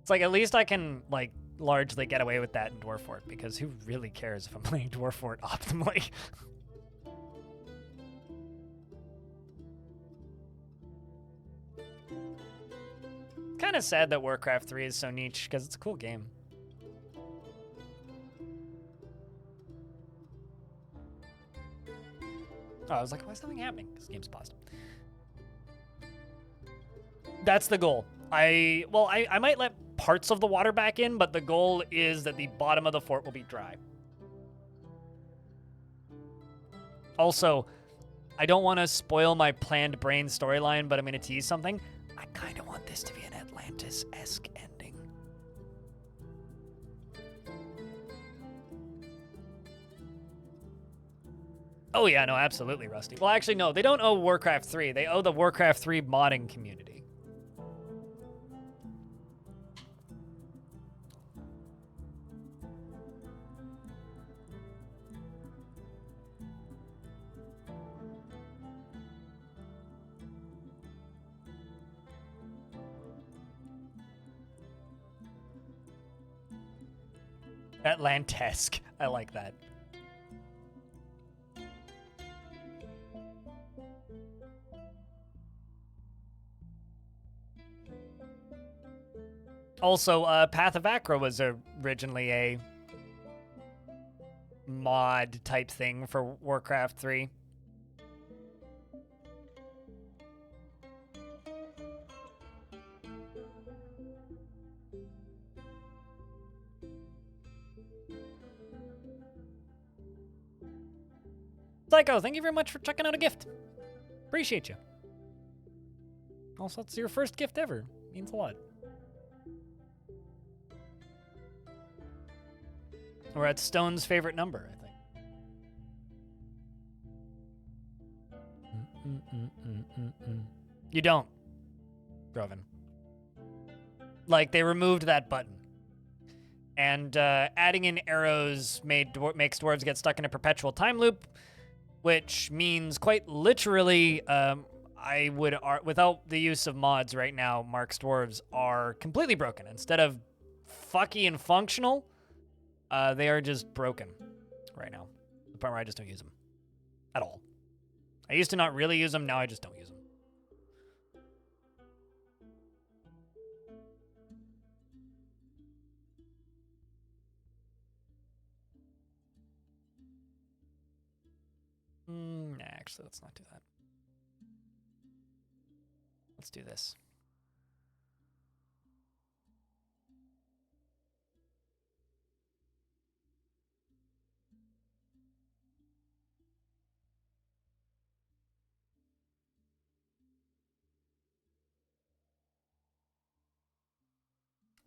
It's like, at least I can, like, largely get away with that in Dwarf Fort, because who really cares if I'm playing Dwarf Fort optimally? Kind of sad that Warcraft 3 is so niche, because it's a cool game. Oh, I was like, why is nothing happening? This game's paused. That's the goal. I might let parts of the water back in, but the goal is that the bottom of the fort will be dry. Also, I don't want to spoil my planned brain storyline, but I'm going to tease something. I kind of want this to be an Atlantis-esque ending. Oh yeah, no, absolutely, Rusty. Well, actually, no, they don't owe Warcraft 3. They owe the Warcraft 3 modding community. Atlantisque. I like that. Also, Path of Acra was originally a mod type thing for Warcraft 3. Psycho, thank you very much for checking out a gift. Appreciate you. Also, it's your first gift ever. Means a lot. We're at Stone's favorite number, I think. You don't, Groven. Like, they removed that button. And adding in arrows makes dwarves get stuck in a perpetual time loop, which means quite literally, I would, without the use of mods right now, Mark's dwarves are completely broken. Instead of fucky and functional, they are just broken right now. The part where I just don't use them at all. I used to not really use them, now I just don't use them. Nah, actually, let's not do that. Let's do this.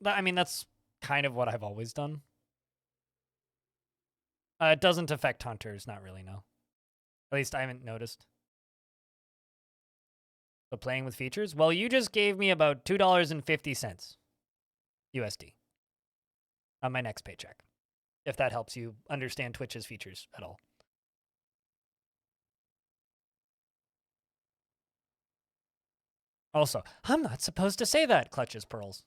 I mean, that's kind of what I've always done. It doesn't affect hunters, not really, no. At least I haven't noticed. But playing with features? Well, you just gave me about $2.50 USD on my next paycheck, if that helps you understand Twitch's features at all. Also, I'm not supposed to say that, Clutches Pearls.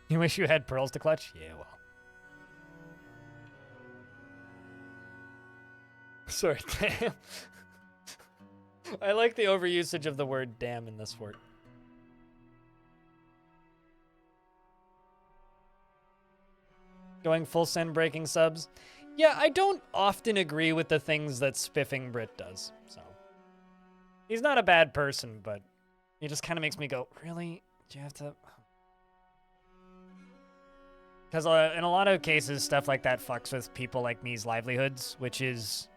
You wish you had pearls to clutch? Yeah, well. Sorry, damn. I like the overusage of the word damn in this fort. Going full send breaking subs? Yeah, I don't often agree with the things that Spiffing Brit does, so. He's not a bad person, but he just kind of makes me go, really? Do you have to? Because in a lot of cases, stuff like that fucks with people like me's livelihoods, which is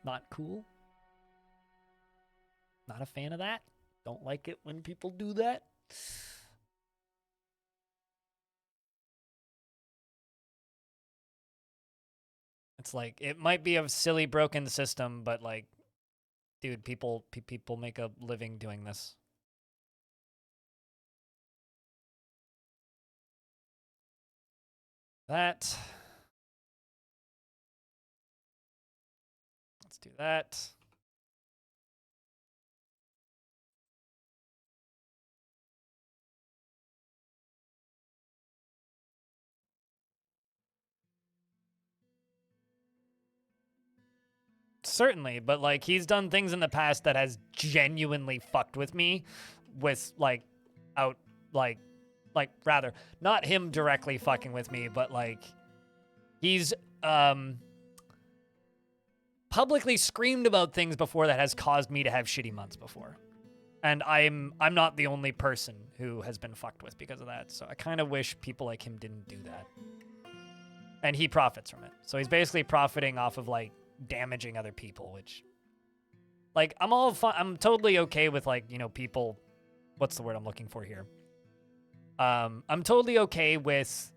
not cool. Not a fan of that. Don't like it when people do that. It's like, it might be a silly broken system, but like, dude, people make a living doing this. That. Let's do that. Certainly, but like he's done things in the past that has genuinely fucked with me with like rather not him directly fucking with me, but like he's publicly screamed about things before that has caused me to have shitty months before. And I'm not the only person who has been fucked with because of that. So I kind of wish people like him didn't do that. And he profits from it. So he's basically profiting off of like damaging other people, which like I'm totally okay with like, you know, people, what's the word I'm looking for here? I'm totally okay with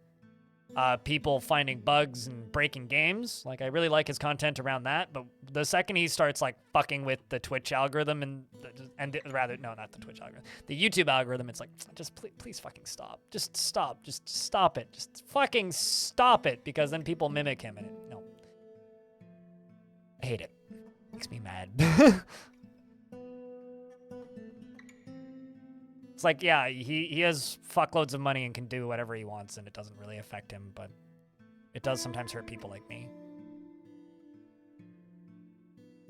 people finding bugs and breaking games. Like I really like his content around that, but the second he starts like fucking with the Twitch algorithm and not the Twitch algorithm, the YouTube algorithm, it's like, just please fucking stop. Just stop it. Just fucking stop it, because then people mimic him and no. I hate it. Makes me mad. It's like, yeah, he has fuckloads of money and can do whatever he wants, and it doesn't really affect him, but it does sometimes hurt people like me.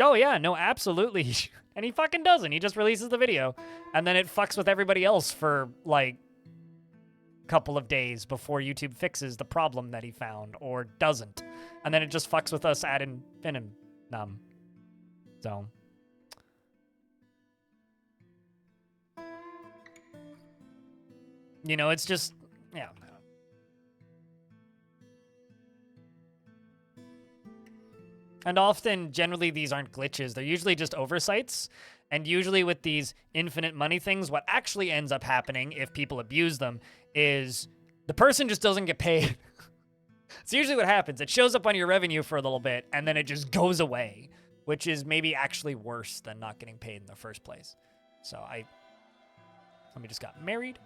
Oh, yeah, no, absolutely. And he fucking doesn't. He just releases the video, and then it fucks with everybody else for, like, a couple of days before YouTube fixes the problem that he found, or doesn't. And then it just fucks with us ad infinitum. So. You know, it's just, yeah. And often, generally, these aren't glitches. They're usually just oversights. And usually with these infinite money things, what actually ends up happening if people abuse them is the person just doesn't get paid. It's usually what happens. It shows up on your revenue for a little bit, and then it just goes away, which is maybe actually worse than not getting paid in the first place. So somebody just got married,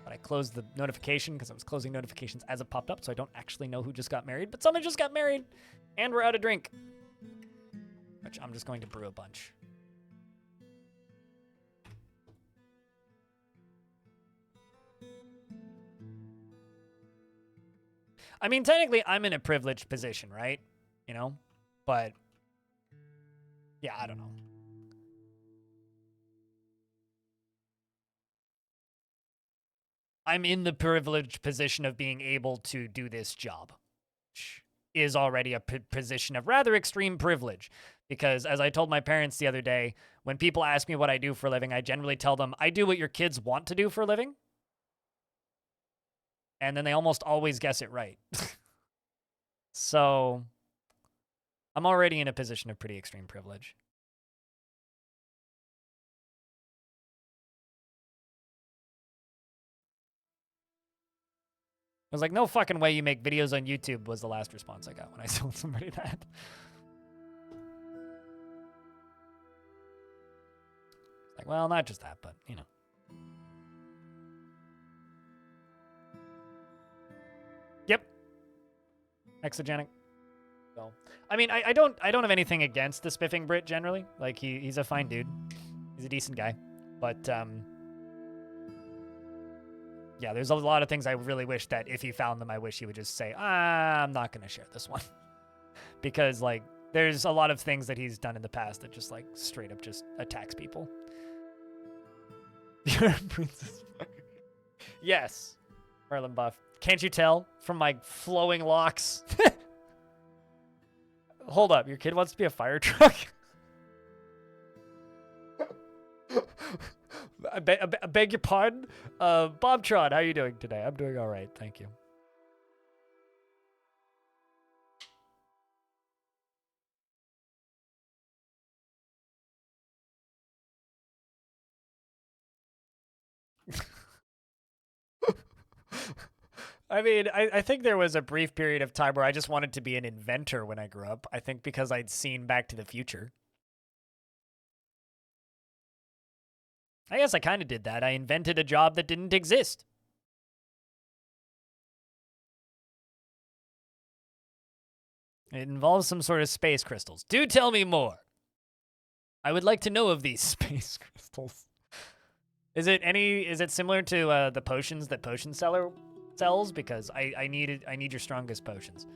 but I closed the notification because I was closing notifications as it popped up, so I don't actually know who just got married, but someone just got married, and we're out of drink, which I'm just going to brew a bunch. I mean, technically, I'm in a privileged position, right? You know? But, yeah, I don't know. I'm in the privileged position of being able to do this job, which is already a position of rather extreme privilege. Because, as I told my parents the other day, when people ask me what I do for a living, I generally tell them, I do what your kids want to do for a living. And then they almost always guess it right. So, I'm already in a position of pretty extreme privilege. I was like, no fucking way you make videos on YouTube was the last response I got when I told somebody that. Like, well, not just that, but, you know. Yep. Exogenic. So, I mean, I don't have anything against the Spiffing Brit generally. Like, he's a fine dude. He's a decent guy. But, Yeah, there's a lot of things I really wish that if he found them, I wish he would just say, I'm not going to share this one. Because, like, there's a lot of things that he's done in the past that just, like, straight up just attacks people. You're a princess. Yes, Merlin Buff. Can't you tell from my flowing locks? Hold up, your kid wants to be a fire truck? I beg your pardon? Bob Tron, how are you doing today? I'm doing all right, thank you. I mean, I think there was a brief period of time where I just wanted to be an inventor when I grew up. I think because I'd seen Back to the Future. I guess I kind of did that. I invented a job that didn't exist. It involves some sort of space crystals. Do tell me more. I would like to know of these space crystals. Is it similar to the potions that Potion Seller sells? Because I need your strongest potions.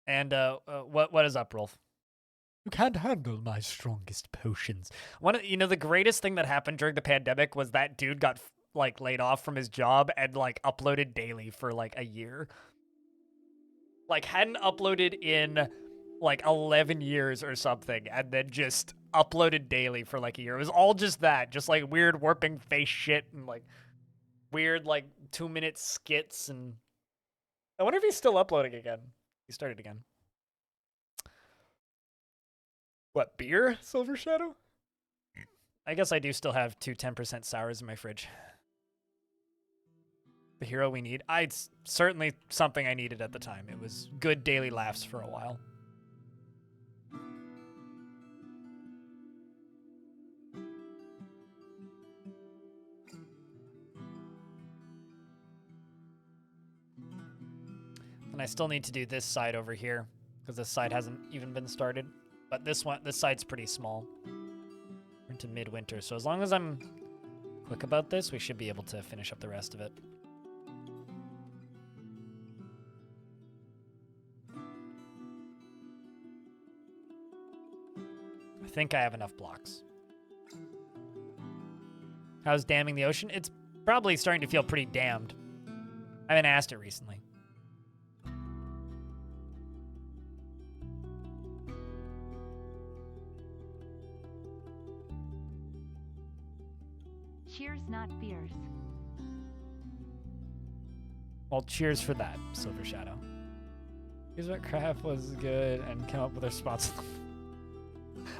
And what is up, Rolf? You can't handle my strongest potions. The greatest thing that happened during the pandemic was that dude got like laid off from his job and like uploaded daily for like a year. Like hadn't uploaded in like 11 years or something, and then just uploaded daily for like a year. It was all just that, just like weird warping face shit and like weird like 2-minute skits. And I wonder if he's still uploading again. He started again. What, beer, Silver Shadow? I guess I do still have 2 10% sours in my fridge. The hero we need. It's certainly something I needed at the time. It was good daily laughs for a while. And I still need to do this side over here because this side hasn't even been started. But this side's pretty small. We're into midwinter, so as long as I'm quick about this, we should be able to finish up the rest of it. I think I have enough blocks. How's damming the ocean? It's probably starting to feel pretty dammed. I haven't asked it recently. Cheers, not beers. Well, cheers for that, Silver Shadow. Here's what craft was good and come up with a response.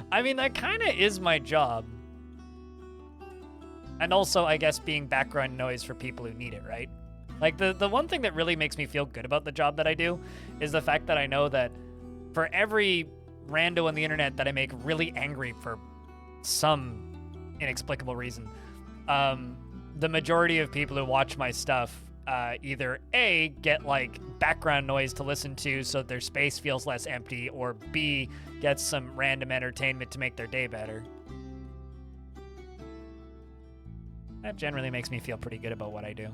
I mean, that kind of is my job. And also, I guess, being background noise for people who need it, right? Like, the one thing that really makes me feel good about the job that I do is the fact that I know that for every rando on the internet that I make really angry for some inexplicable reason, the majority of people who watch my stuff either A, get like background noise to listen to so their space feels less empty, or B, get some random entertainment to make their day better. That generally makes me feel pretty good about what I do.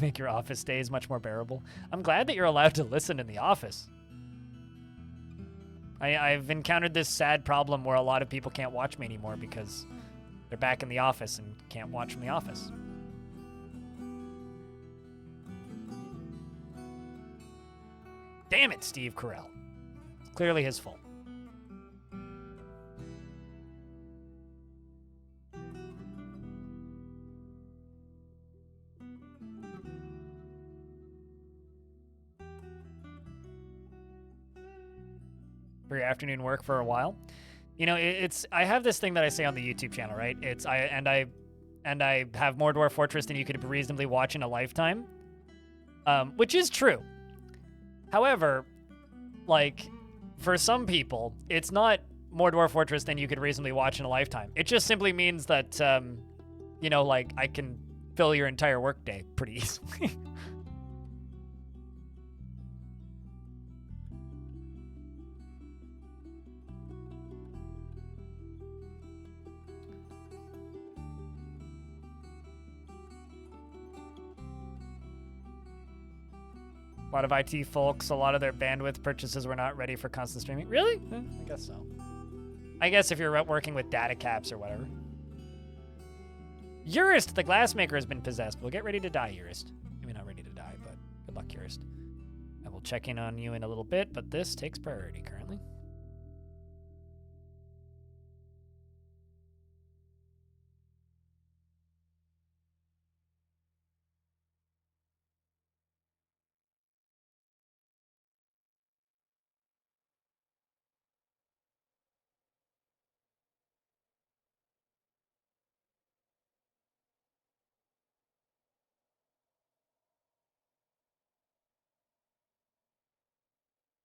Make your office days much more bearable. I'm glad that you're allowed to listen in the office. I've encountered this sad problem where a lot of people can't watch me anymore because they're back in the office and can't watch from the office. Damn it, Steve Carell. It's clearly his fault. For your afternoon work for a while. You know, I have this thing that I say on the YouTube channel, right? I have more Dwarf Fortress than you could reasonably watch in a lifetime. Which is true. However, like, for some people, it's not more Dwarf Fortress than you could reasonably watch in a lifetime. It just simply means that, you know, like, I can fill your entire workday pretty easily. A lot of IT folks, a lot of their bandwidth purchases were not ready for constant streaming. Really? I guess so. I guess if you're working with data caps or whatever. Urist, the glassmaker, has been possessed. We'll get ready to die, Urist. Maybe not ready to die, but good luck, Urist. I will check in on you in a little bit, but this takes priority currently.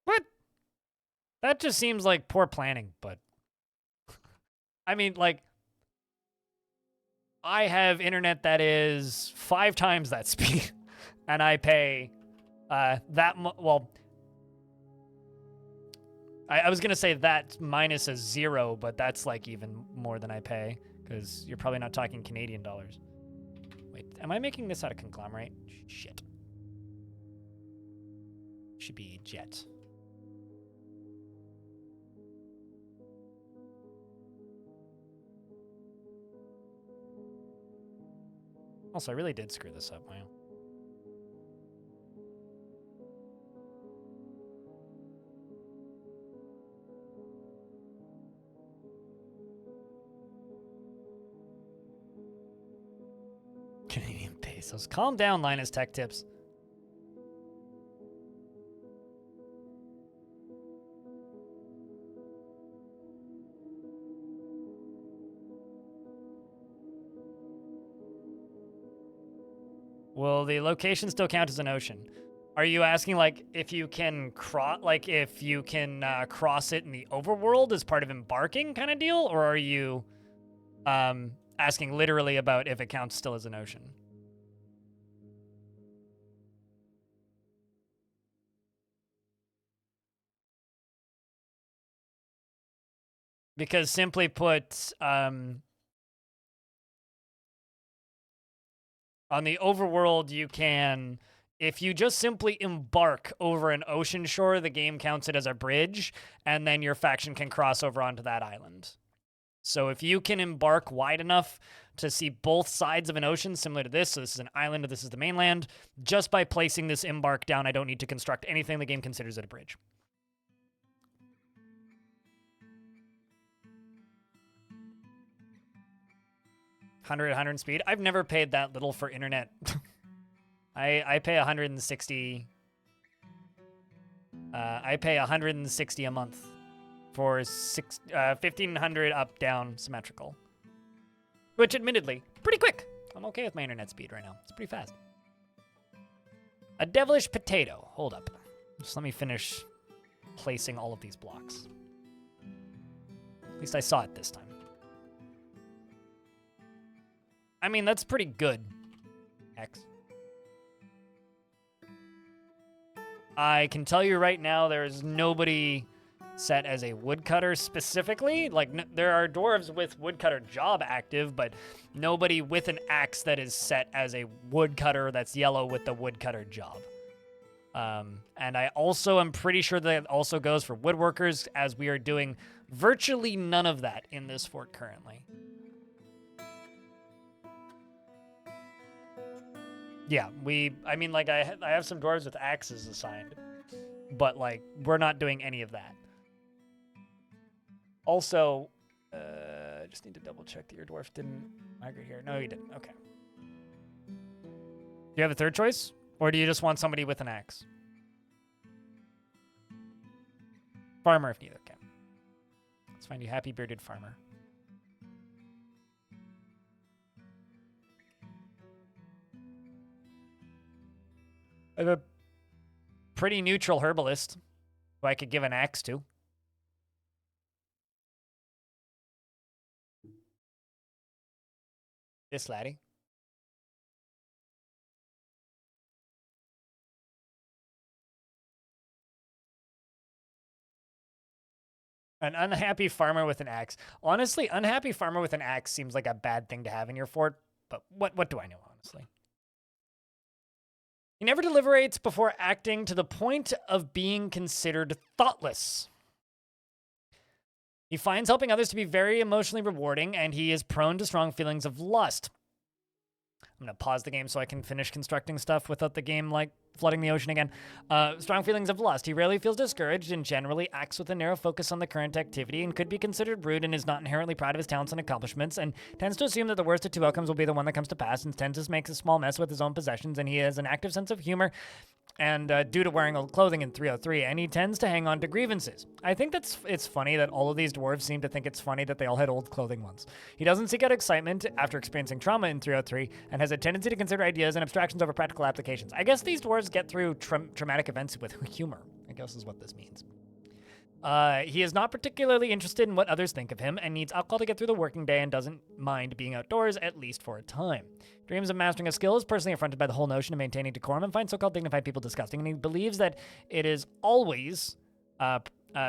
What? That just seems like poor planning, but... I mean, like... I have internet that is 5 times that speed, and I pay well... I was going to say that minus a 0, but that's like even more than I pay, because you're probably not talking Canadian dollars. Wait, am I making this out of conglomerate? Shit. Should be jet. Also, I really did screw this up, wow. Canadian pesos. Calm down, Linus Tech Tips. Will the location still count as an ocean? Are you asking like if you can cross cross it in the overworld as part of embarking kind of deal, or are you asking literally about if it counts still as an ocean? Because simply put, on the overworld, you can, if you just simply embark over an ocean shore, the game counts it as a bridge, and then your faction can cross over onto that island. So if you can embark wide enough to see both sides of an ocean, similar to this, so this is an island, this is the mainland, just by placing this embark down, I don't need to construct anything. The game considers it a bridge. $100 speed. I've never paid that little for internet. I pay 160. I pay 160 a month for 1500 up down symmetrical, which admittedly pretty quick. I'm okay with my internet speed right now. It's pretty fast. A devilish potato. Hold up. Just let me finish placing all of these blocks. At least I saw it this time. I mean, that's pretty good. X. I can tell you right now, there's nobody set as a woodcutter specifically. Like, there are dwarves with woodcutter job active, but nobody with an axe that is set as a woodcutter that's yellow with the woodcutter job. And I also am pretty sure that also goes for woodworkers, as we are doing virtually none of that in this fort currently. Yeah, I mean, like, I have some dwarves with axes assigned, but, like, we're not doing any of that. Also, I just need to double check that your dwarf didn't migrate here. No, you didn't. Okay. Do you have a third choice? Or do you just want somebody with an axe? Farmer if neither. Okay. Let's find you happy bearded farmer. I have a pretty neutral herbalist who I could give an axe to. This laddie. An unhappy farmer with an axe. Honestly, unhappy farmer with an axe seems like a bad thing to have in your fort, but what do I know, honestly? He never deliberates before acting to the point of being considered thoughtless. He finds helping others to be very emotionally rewarding, and he is prone to strong feelings of lust. I'm going to pause the game so I can finish constructing stuff without the game, like, flooding the ocean again. Strong feelings of lust. He rarely feels discouraged and generally acts with a narrow focus on the current activity and could be considered rude and is not inherently proud of his talents and accomplishments and tends to assume that the worst of two outcomes will be the one that comes to pass and tends to make a small mess with his own possessions, and he has an active sense of humor and due to wearing old clothing in 303, and he tends to hang on to grievances. I think it's funny that all of these dwarves seem to think it's funny that they all had old clothing once. He doesn't seek out excitement after experiencing trauma in 303 and has a tendency to consider ideas and abstractions over practical applications. I guess these dwarves get through traumatic events with humor, I guess is what this means. He is not particularly interested in what others think of him and needs alcohol to get through the working day and doesn't mind being outdoors, at least for a time. Dreams of mastering a skill, is personally affronted by the whole notion of maintaining decorum and finds so-called dignified people disgusting, and he believes that it is always,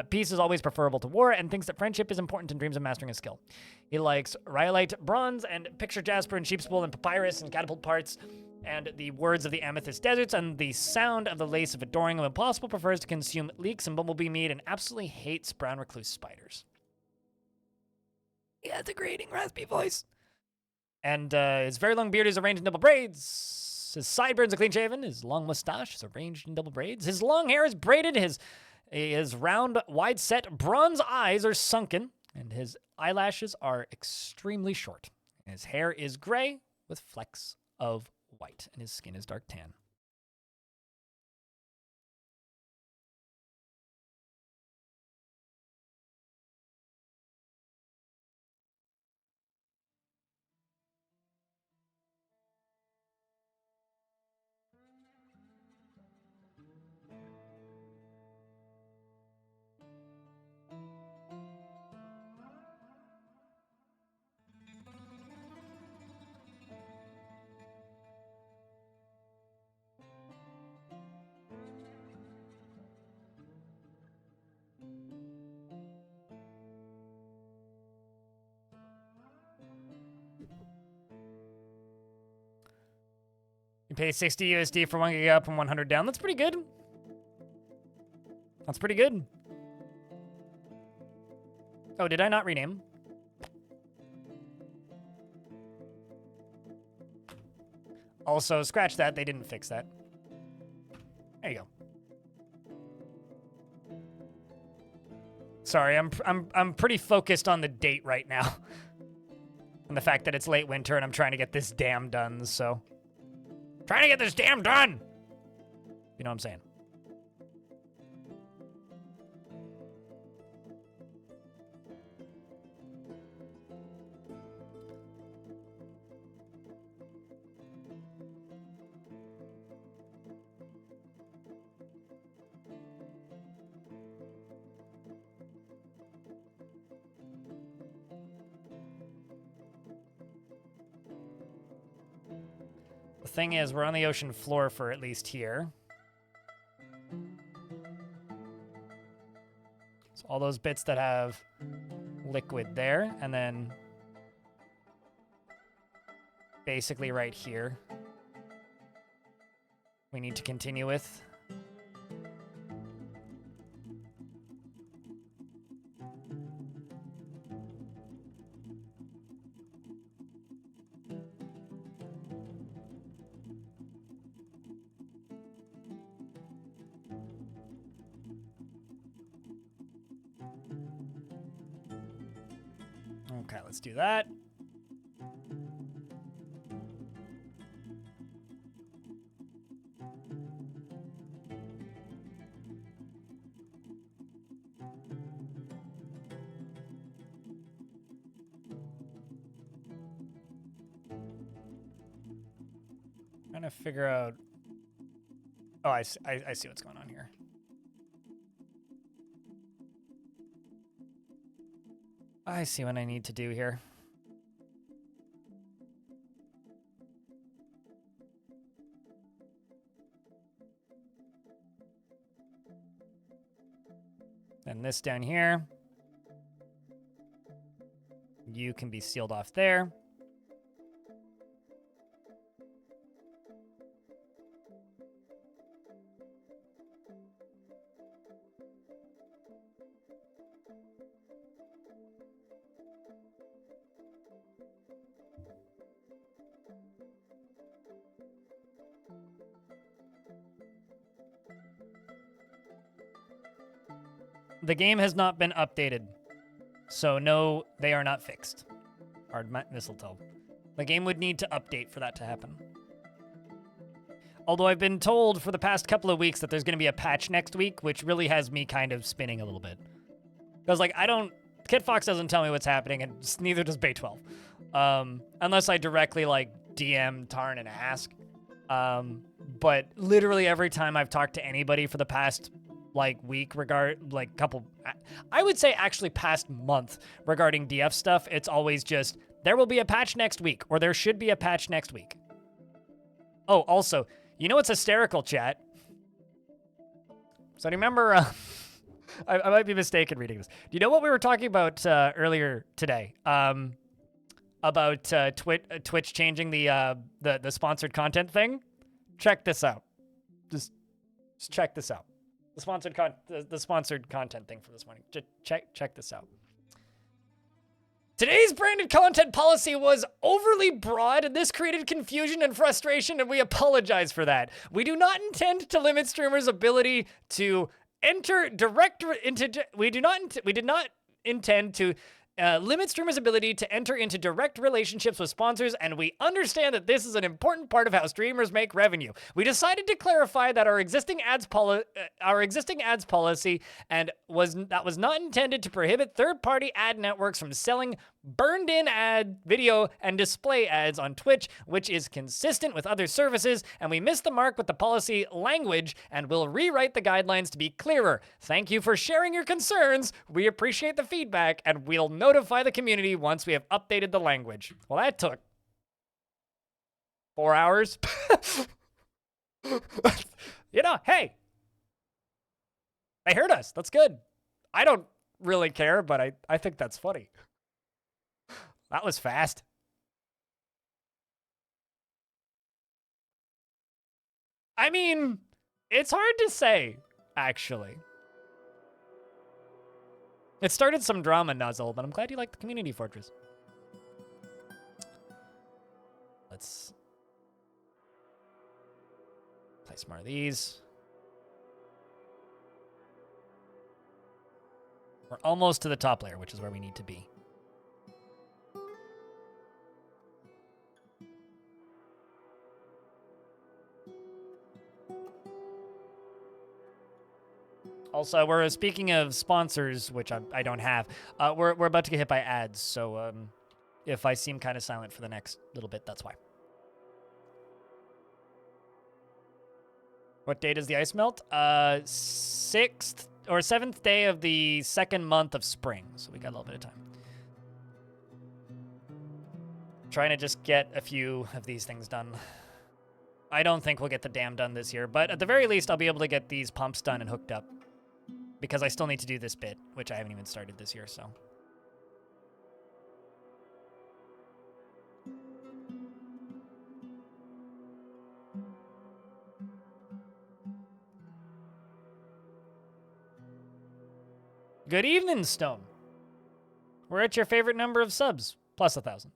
peace is always preferable to war, and thinks that friendship is important in dreams of mastering a skill. He likes rhyolite bronze and picture jasper and sheep's wool and papyrus and catapult parts, and the words of the amethyst deserts and the sound of the lace of adoring. When impossible, prefers to consume leeks and bumblebee meat and absolutely hates brown recluse spiders. He has a grating, raspy voice. And his very long beard is arranged in double braids. His sideburns are clean-shaven. His long mustache is arranged in double braids. His long hair is braided. His round, wide-set bronze eyes are sunken, and his eyelashes are extremely short. His hair is gray with flecks of white, and his skin is dark tan. You pay 60 USD for 1 gig up and 100 down. That's pretty good. That's pretty good. Oh, did I not rename? Also, scratch that. They didn't fix that. There you go. Sorry, I'm pretty focused on the date right now. And the fact that it's late winter and I'm trying to get this dam done, so. Trying to get this dam done! You know what I'm saying? The thing is, we're on the ocean floor for at least here. So all those bits that have liquid there, and then basically right here, we need to continue with. Okay, let's do that. Trying to figure out. Oh, I see what's going on here. I see what I need to do here. And this down here. You can be sealed off there. The game has not been updated. So no, they are not fixed. Hard mistletoe. The game would need to update for that to happen. Although I've been told for the past couple of weeks that there's going to be a patch next week, which really has me kind of spinning a little bit. Because, like, Kit Fox doesn't tell me what's happening, and neither does Bay 12. Unless I directly, like, DM Tarn and ask. But literally every time I've talked to anybody for the past, like, week I would say actually past month regarding DF stuff, it's always just, there will be a patch next week, or there should be a patch next week. Oh, also, you know what's hysterical, chat? So do you remember, I might be mistaken reading this. Do you know what we were talking about earlier today? About Twitch changing the sponsored content thing? Check this out. Just check this out. The sponsored content thing for this morning. Check this out. Today's branded content policy was overly broad, and this created confusion and frustration, and we apologize for that. We do not intend to limit streamers' ability to enter direct into. We did not intend to limit streamers' ability to enter into direct relationships with sponsors, and we understand that this is an important part of how streamers make revenue. We decided to clarify that our existing ads policy was not intended to prohibit third-party ad networks from selling burned-in ad, video, and display ads on Twitch, which is consistent with other services, and we missed the mark with the policy language and will rewrite the guidelines to be clearer. Thank you for sharing your concerns. We appreciate the feedback, and we'll notify the community once we have updated the language. Well, that took 4 hours. You know, hey, they heard us. That's good. I don't really care, but I think that's funny. That was fast. I mean, it's hard to say, actually. It started some drama, Nuzzle, but I'm glad you like the community fortress. Let's place more of these. We're almost to the top layer, which is where we need to be. Also, we're speaking of sponsors, which I don't have. We're about to get hit by ads, so if I seem kind of silent for the next little bit, that's why. What day does the ice melt? 6th or 7th day of the 2nd month of spring, so we got a little bit of time. Trying to just get a few of these things done. I don't think we'll get the dam done this year, but at the very least, I'll be able to get these pumps done and hooked up. Because I still need to do this bit, which I haven't even started this year, so. Good evening, Stone. We're at your favorite number of subs, plus 1,000.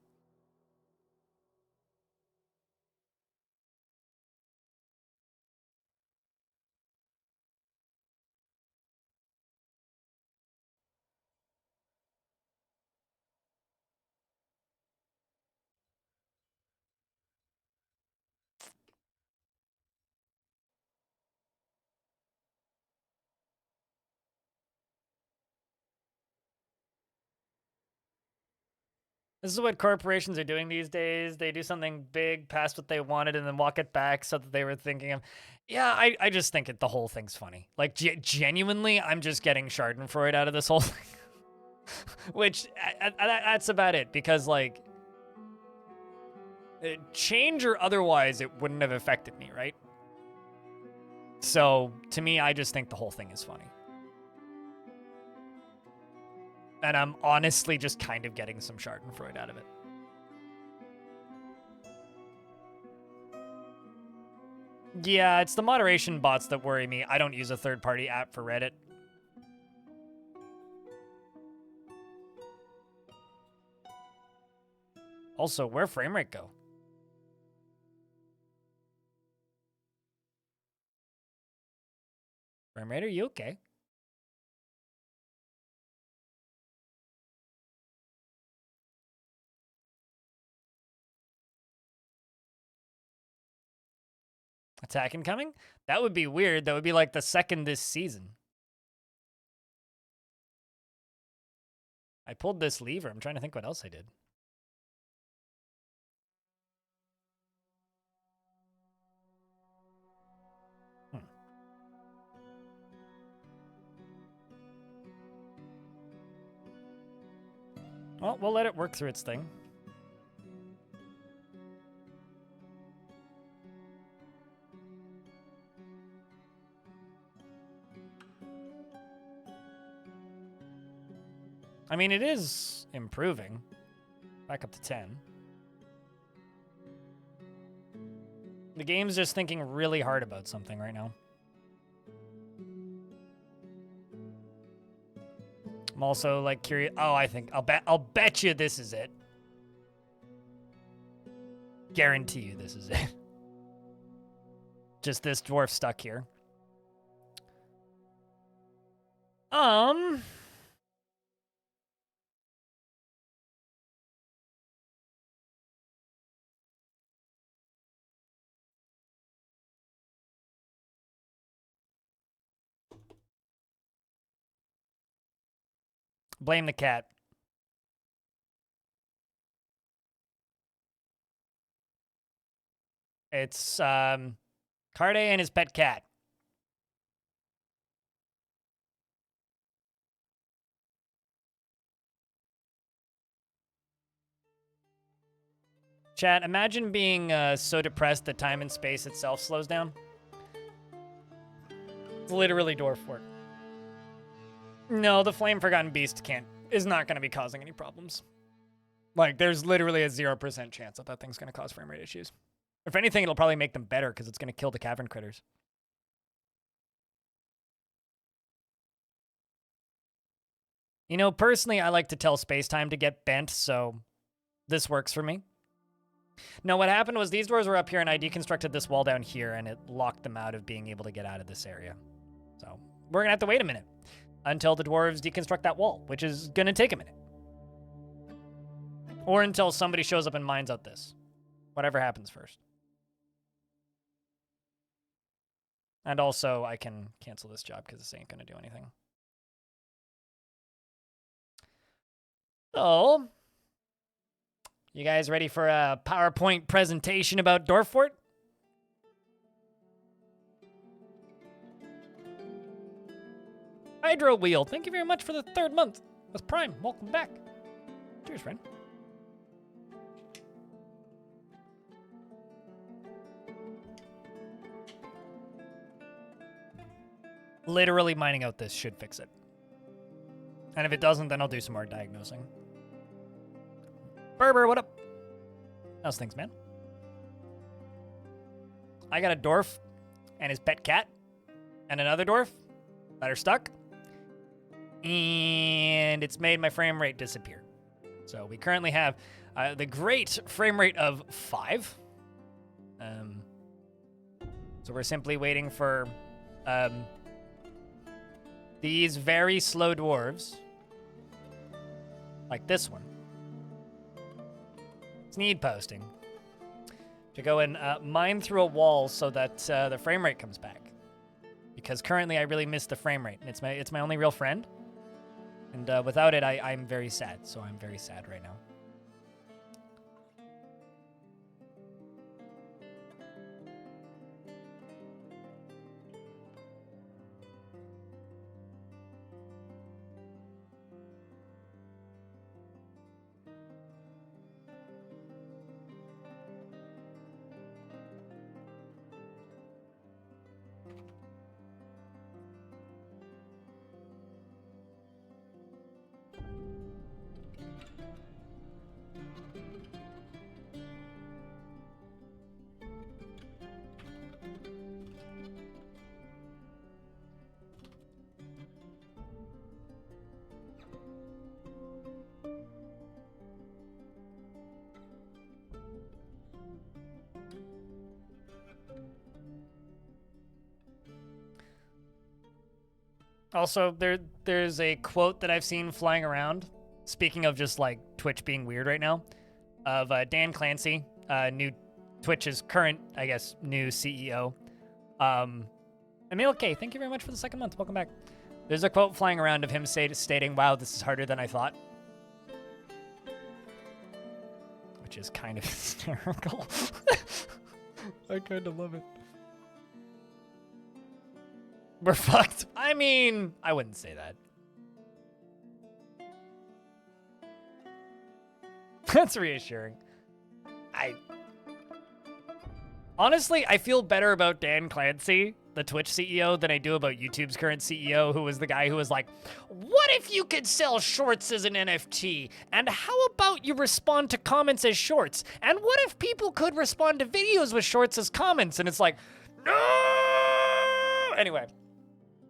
This is what corporations are doing these days. They do something big, past what they wanted, and then walk it back so that they were thinking of. Yeah, I just think the whole thing's funny. Like, genuinely, I'm just getting Schadenfreude out of this whole thing. Which, that's about it. Because, like, change or otherwise, it wouldn't have affected me, right? So, to me, I just think the whole thing is funny. And I'm honestly just kind of getting some Schadenfreude out of it. Yeah, it's the moderation bots that worry me. I don't use a third-party app for Reddit. Also, where'd framerate go? Framerate, are you okay? Attack incoming? That would be weird. That would be like the second this season. I pulled this lever. I'm trying to think what else I did. Well, we'll let it work through its thing. I mean, it is improving. Back up to 10. The game's just thinking really hard about something right now. I'm also like curious. Oh, I think I'll bet you this is it. Guarantee you this is it. Just this dwarf stuck here. Blame the cat. It's Carde and his pet cat. Chat, imagine being so depressed that time and space itself slows down. It's literally dwarf work. No, the Flame Forgotten Beast is not going to be causing any problems. Like, there's literally a 0% chance that thing's going to cause frame rate issues. If anything, it'll probably make them better because it's going to kill the cavern critters. You know, personally, I like to tell space-time to get bent, so this works for me. No, what happened was these doors were up here, and I deconstructed this wall down here, and it locked them out of being able to get out of this area. So we're going to have to wait a minute until the dwarves deconstruct that wall, which is going to take a minute. Or until somebody shows up and mines out this. Whatever happens first. And also, I can cancel this job because this ain't going to do anything. So, you guys ready for a PowerPoint presentation about Dwarf? Hydro Wheel, thank you very much for the 3rd month. That's Prime. Welcome back. Cheers, friend. Literally mining out this should fix it. And if it doesn't, then I'll do some more diagnosing. Berber, what up? How's things, man? I got a dwarf and his pet cat and another dwarf that are stuck. And it's made my frame rate disappear. So we currently have the great frame rate of 5. So we're simply waiting for these very slow dwarves, like this one, it's need posting, to go and mine through a wall so that the frame rate comes back. Because currently I really miss the frame rate, and it's my only real friend. And without it, I'm very sad. So I'm very sad right now. Also, there's a quote that I've seen flying around, speaking of just like Twitch being weird right now, of Dan Clancy, new Twitch's current, I guess, new CEO, Emil K, thank you very much for the 2nd month. Welcome back. There's a quote flying around of him stating, wow, this is harder than I thought. Which is kind of hysterical. I kind of love it. We're fucked. I mean, I wouldn't say that. That's reassuring. Honestly, I feel better about Dan Clancy, the Twitch CEO, than I do about YouTube's current CEO, who was the guy who was like, what if you could sell shorts as an NFT? And how about you respond to comments as shorts? And what if people could respond to videos with shorts as comments? And it's like, no! Anyway,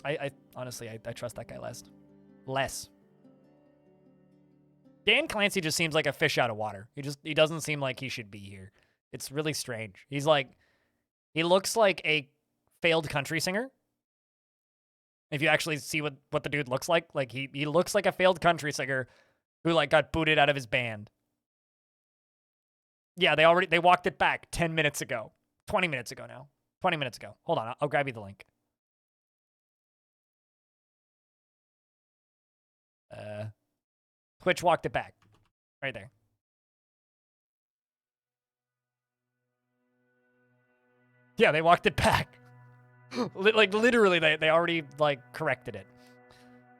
I honestly, I trust that guy less. Dan Clancy just seems like a fish out of water. He doesn't seem like he should be here. It's really strange. He looks like a failed country singer. If you actually see what the dude looks like he looks like a failed country singer who like got booted out of his band. Yeah, they walked it back 10 minutes ago. 20 minutes ago now. 20 minutes ago. Hold on, I'll grab you the link. Twitch walked it back. Right there. Yeah, they walked it back. Like, literally, they already, like, corrected it.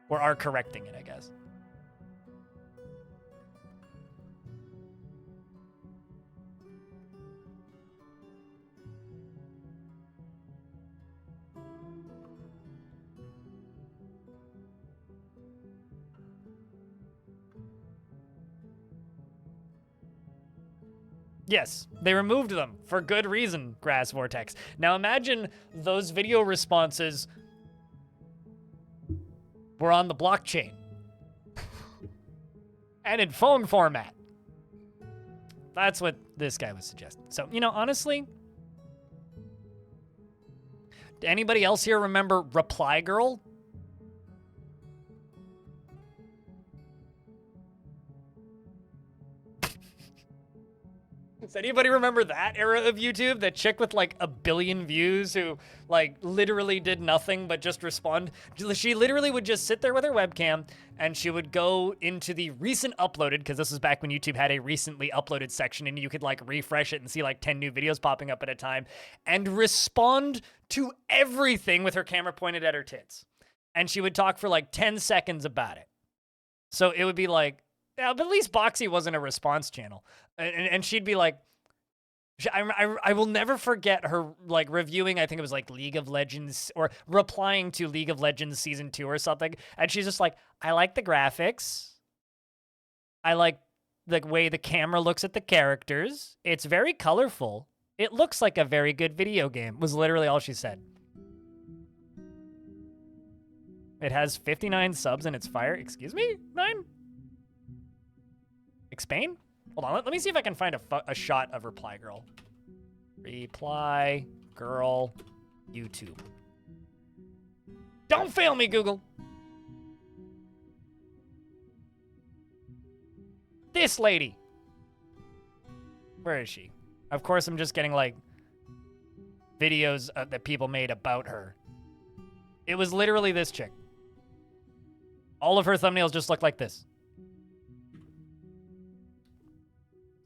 Or are correcting it, I guess. Yes, they removed them for good reason, Grass Vortex. Now imagine those video responses were on the blockchain and in phone format. That's what this guy was suggesting. So, you know, honestly, anybody else here remember Reply Girl? Does anybody remember that era of YouTube? That chick with like 1 billion views who like literally did nothing but just respond. She literally would just sit there with her webcam and she would go into the recent uploaded, because this was back when YouTube had a recently uploaded section and you could like refresh it and see like 10 new videos popping up at a time, and respond to everything with her camera pointed at her tits. And she would talk for like 10 seconds about it. So it would be like, yeah, but at least Boxy wasn't a response channel. And she'd be like, I will never forget her like reviewing, I think it was like League of Legends, or replying to League of Legends Season 2 or something. And she's just like, I like the graphics. I like the way the camera looks at the characters. It's very colorful. It looks like a very good video game, was literally all she said. It has 59 subs and it's fire. Excuse me? 9? Explain? Hold on, let me see if I can find a shot of Reply Girl. Reply Girl YouTube. Don't fail me, Google. This lady. Where is she? Of course, I'm just getting, like, videos that people made about her. It was literally this chick. All of her thumbnails just look like this.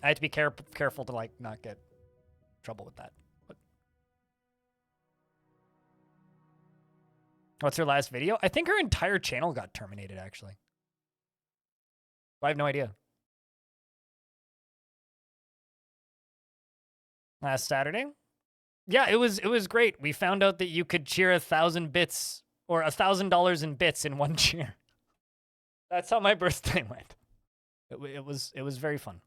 I had to be careful to, like, not get in trouble with that. But what's her last video? I think her entire channel got terminated, actually. I have no idea. Last Saturday? Yeah, it was great. We found out that you could cheer 1,000 bits, or $1,000 in bits in one cheer. That's how my birthday went. It was very fun.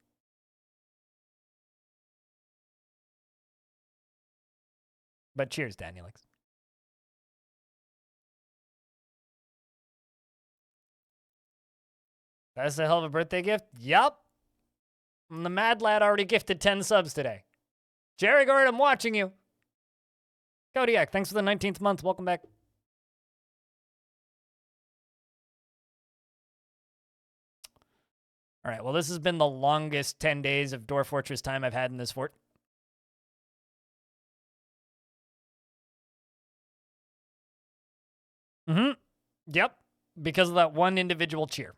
But cheers, Danielix. That's a hell of a birthday gift? Yup. The Mad Lad already gifted 10 subs today. Jerry Gord, I'm watching you. Kodiak, thanks for the 19th month. Welcome back. All right, well, this has been the longest 10 days of Dwarf Fortress time I've had in this fort. Mm-hmm. Yep. Because of that one individual cheer.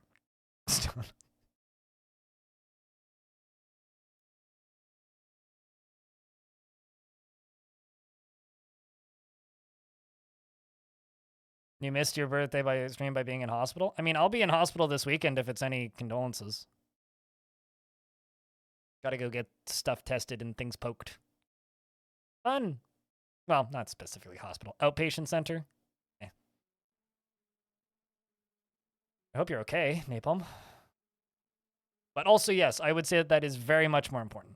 You missed your birthday by stream by being in hospital? I mean, I'll be in hospital this weekend if it's any condolences. Gotta go get stuff tested and things poked. Fun. Well, not specifically hospital. Outpatient center. Eh. I hope you're okay, Napalm. But also, yes, I would say that that is very much more important.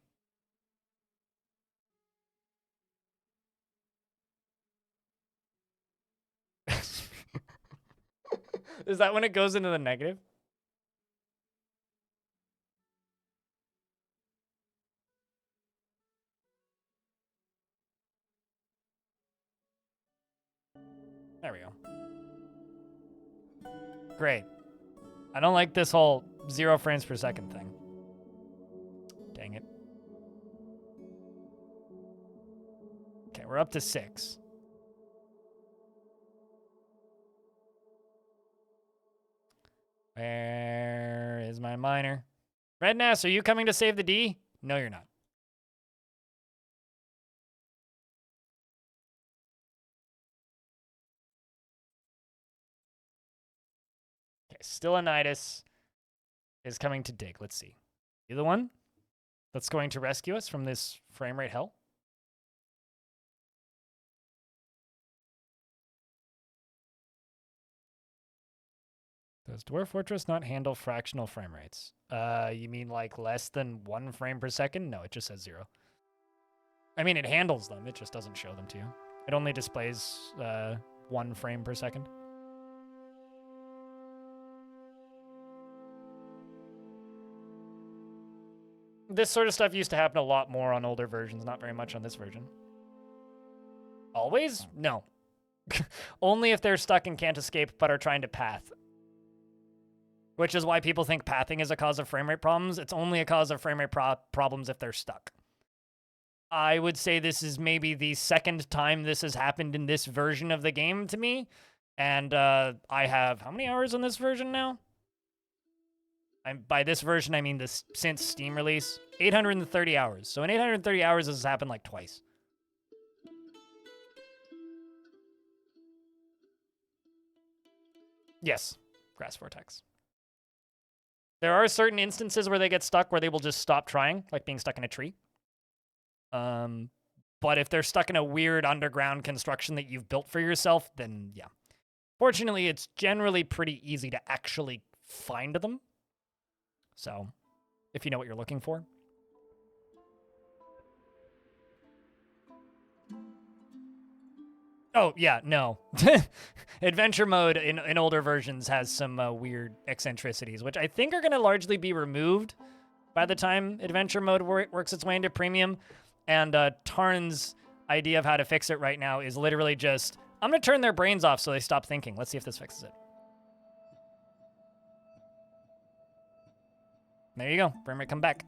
Is that when it goes into the negative? There we go. Great. I don't like this whole 0 frames per second thing. Dang it. Okay, we're up to 6. Where is my miner? Red Nass, are you coming to save the D? No, you're not. Okay, Stillanitis is coming to dig. Let's see. You the one that's going to rescue us from this frame rate hell? Does Dwarf Fortress not handle fractional frame rates? You mean like less than 1 frame per second? No, it just says 0. I mean, it handles them. It just doesn't show them to you. It only displays 1 frame per second. This sort of stuff used to happen a lot more on older versions, not very much on this version. Always? No. Only if they're stuck and can't escape but are trying to path. Which is why people think pathing is a cause of frame rate problems. It's only a cause of frame rate problems if they're stuck. I would say this is maybe the second time this has happened in this version of the game to me. And I have, how many hours on this version now? By this version, I mean this since Steam release. 830 hours. So in 830 hours, this has happened like twice. Yes, Grass Vortex. There are certain instances where they get stuck where they will just stop trying, like being stuck in a tree. But if they're stuck in a weird underground construction that you've built for yourself, then yeah. Fortunately, it's generally pretty easy to actually find them. So, if you know what you're looking for. Oh, yeah, no. Adventure mode in older versions has some weird eccentricities, which I think are going to largely be removed by the time adventure mode works its way into premium. And Tarn's idea of how to fix it right now is literally just, I'm going to turn their brains off so they stop thinking. Let's see if this fixes it. There you go. Frame rate come back.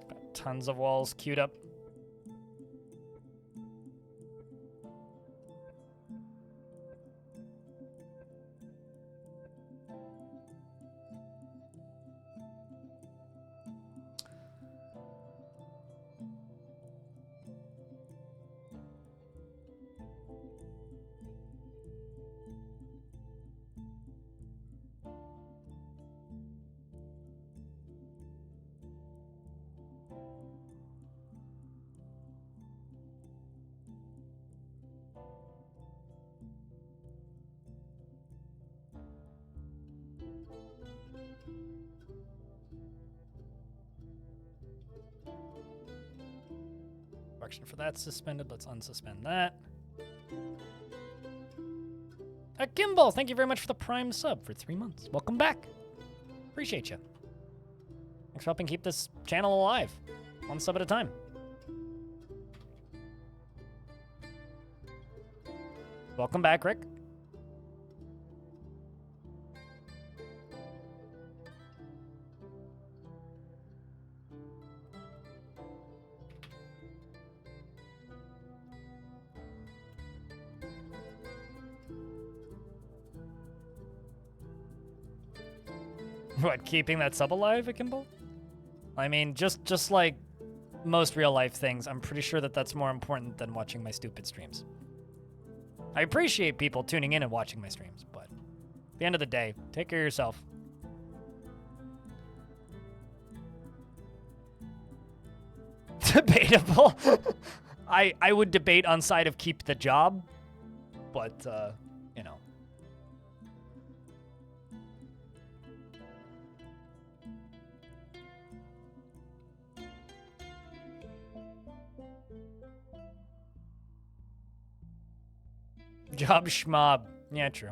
Got tons of walls queued up. For that suspended. Let's unsuspend that. Gimbal, thank you very much for the Prime sub for 3 months. Welcome back. Appreciate you. Thanks for helping keep this channel alive. 1 sub at a time. Welcome back, Rick. What, keeping that sub alive, Akimbo? I mean, just like most real life things, I'm pretty sure that that's more important than watching my stupid streams. I appreciate people tuning in and watching my streams, but at the end of the day, take care of yourself. Debatable. I would debate on side of keep the job, but, you know. Job schmob. Yeah, true.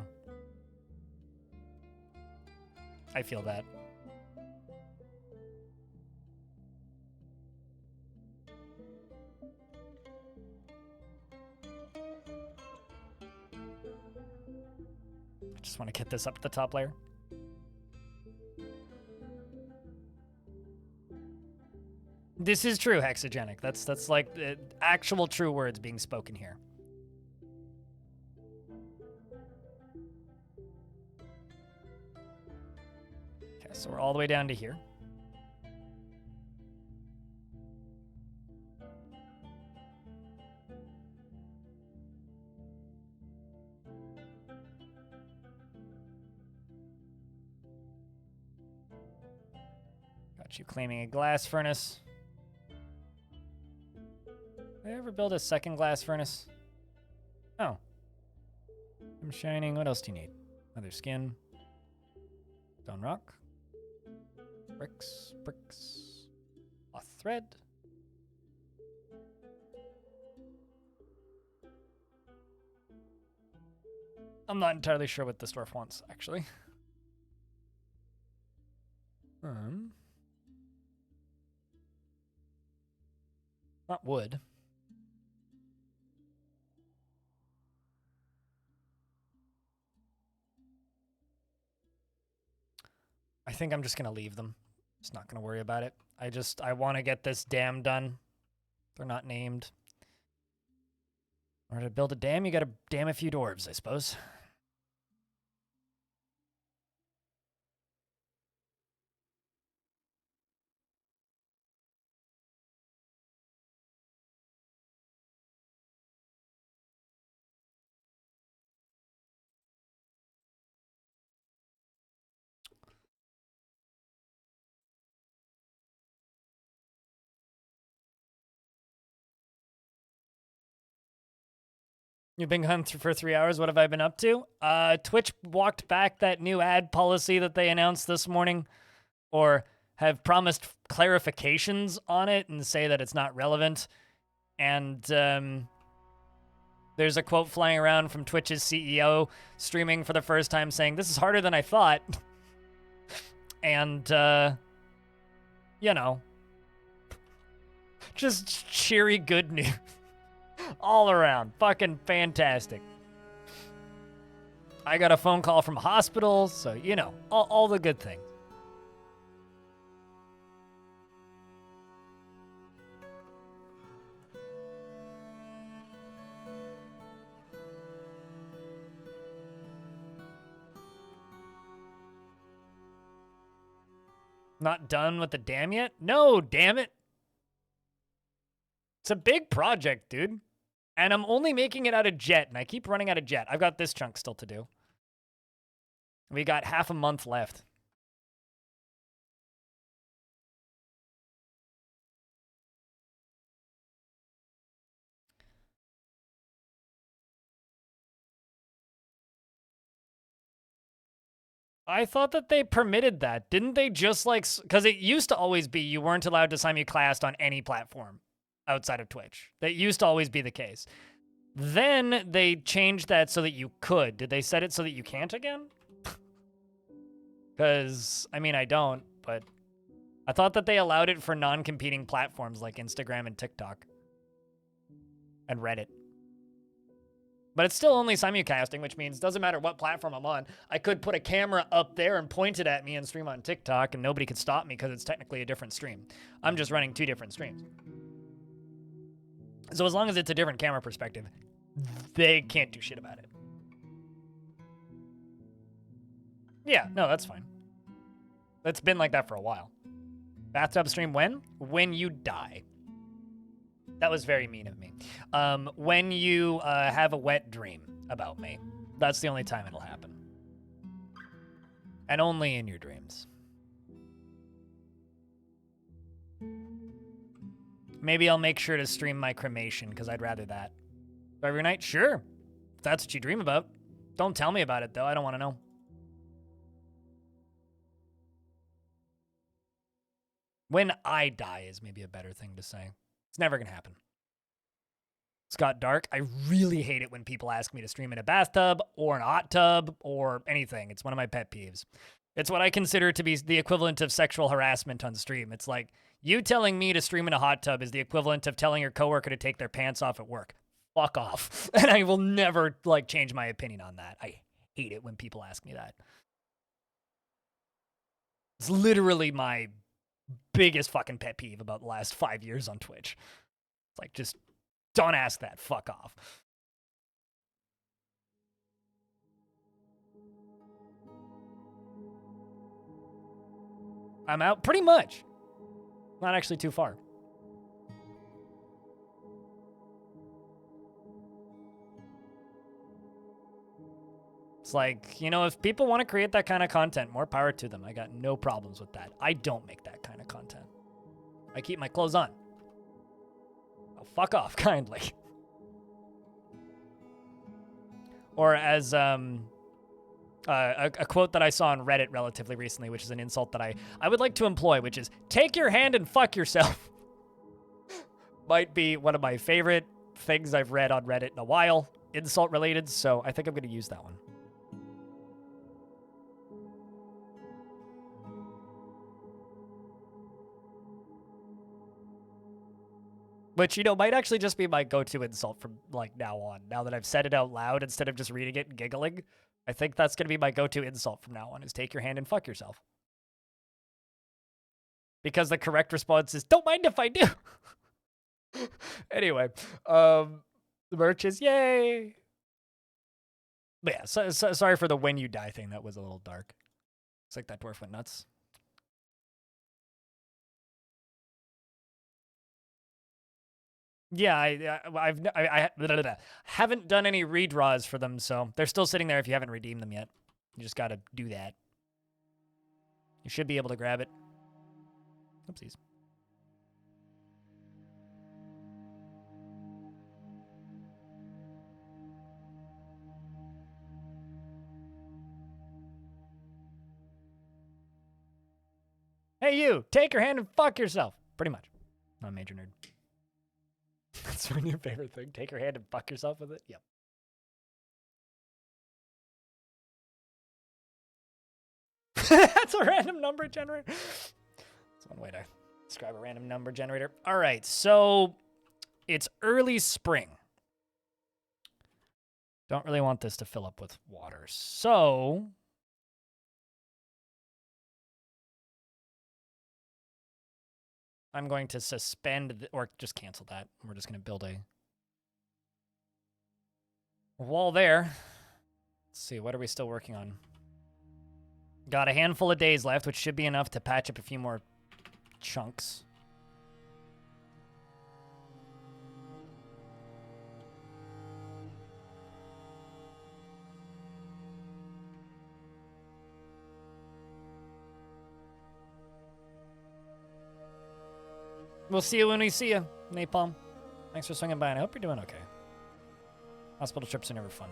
I feel that. I just want to get this up to the top layer. This is true, Hexagenic. That's like actual true words being spoken here. Okay, so we're all the way down to here. Got you claiming a glass furnace. Did I ever build a second glass furnace? Oh. I'm shining. What else do you need? Leather skin. Stone rock. Bricks. A thread. I'm not entirely sure what this dwarf wants, actually. Not wood. I think I'm just gonna leave them. Just not gonna worry about it. I want to get this dam done. They're not named. In order to build a dam, you gotta dam a few dwarves, I suppose. You've been gone for 3 hours. What have I been up to? Twitch walked back that new ad policy that they announced this morning, or have promised clarifications on it and say that it's not relevant. And there's a quote flying around from Twitch's CEO streaming for the first time saying, "This is harder than I thought." And, you know, just cheery good news. All around. Fucking fantastic. I got a phone call from hospital, so, you know, all the good things. Not done with the dam yet? No, damn it. It's a big project, dude. And I'm only making it out of jet, and I keep running out of jet. I've got this chunk still to do. We got half a month left. I thought that they permitted that. Didn't they just like... Because it used to always be you weren't allowed to simulcast on any platform outside of Twitch. That used to always be the case. Then they changed that so that you could. Did they set it so that you can't again? Because, I mean, I don't, but I thought that they allowed it for non-competing platforms like Instagram and TikTok. And Reddit. But it's still only simulcasting, which means it doesn't matter what platform I'm on. I could put a camera up there and point it at me and stream on TikTok, and nobody could stop me because it's technically a different stream. I'm just running 2 different streams. So as long as it's a different camera perspective, they can't do shit about it. Yeah, no, that's fine. It's been like that for a while. Bathtub stream when? When you die. That was very mean of me. When you have a wet dream about me. That's the only time it'll happen. And only in your dreams. Maybe I'll make sure to stream my cremation, because I'd rather that. Every night? Sure. If that's what you dream about. Don't tell me about it, though. I don't want to know. When I die is maybe a better thing to say. It's never going to happen. It's got dark. I really hate it when people ask me to stream in a bathtub or an hot tub or anything. It's one of my pet peeves. It's what I consider to be the equivalent of sexual harassment on stream. It's like, you telling me to stream in a hot tub is the equivalent of telling your coworker to take their pants off at work. Fuck off. And I will never, change my opinion on that. I hate it when people ask me that. It's literally my biggest fucking pet peeve about the last 5 years on Twitch. It's like, just don't ask that. Fuck off. I'm out pretty much. Not actually too far. It's like, if people want to create that kind of content, more power to them. I got no problems with that. I don't make that kind of content. I keep my clothes on. Oh, fuck off, kindly. Or as a quote that I saw on Reddit relatively recently, which is an insult that I would like to employ, which is, take your hand and fuck yourself. Might be one of my favorite things I've read on Reddit in a while, insult related, so I think I'm going to use that one. Which, might actually just be my go-to insult from, now on. Now that I've said it out loud instead of just reading it and giggling. I think that's going to be my go-to insult from now on, is take your hand and fuck yourself. Because the correct response is, don't mind if I do. Anyway, the merch is yay. But yeah, sorry for the when you die thing. That was a little dark. It's like that dwarf went nuts. Yeah, I haven't done any redraws for them, so they're still sitting there if you haven't redeemed them yet. You just got to do that. You should be able to grab it. Oopsies. Hey, you, take your hand and fuck yourself. Pretty much. I'm a major nerd. That's my new favorite thing. Take your hand and fuck yourself with it. Yep. That's a random number generator. That's one way to describe a random number generator. All right, so it's early spring. Don't really want this to fill up with water. So I'm going to suspend, or just cancel that. We're just going to build a wall there. Let's see, what are we still working on? Got a handful of days left, which should be enough to patch up a few more chunks. We'll see you when we see you, Napalm. Thanks for swinging by, and I hope you're doing okay. Hospital trips are never fun.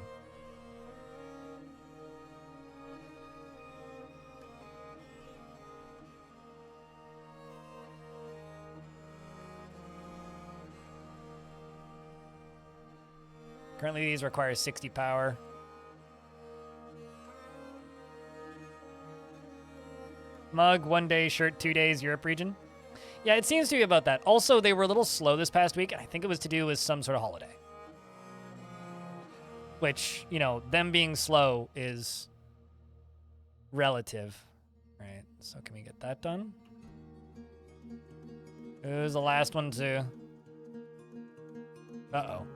Currently, these require 60 power. Mug, 1 day, shirt, 2 days, Europe region. Yeah, it seems to be about that. Also, they were a little slow this past week, and I think it was to do with some sort of holiday. which, you know, them being slow is relative. Right, so can we get that done? Who's the last one to... Uh-oh.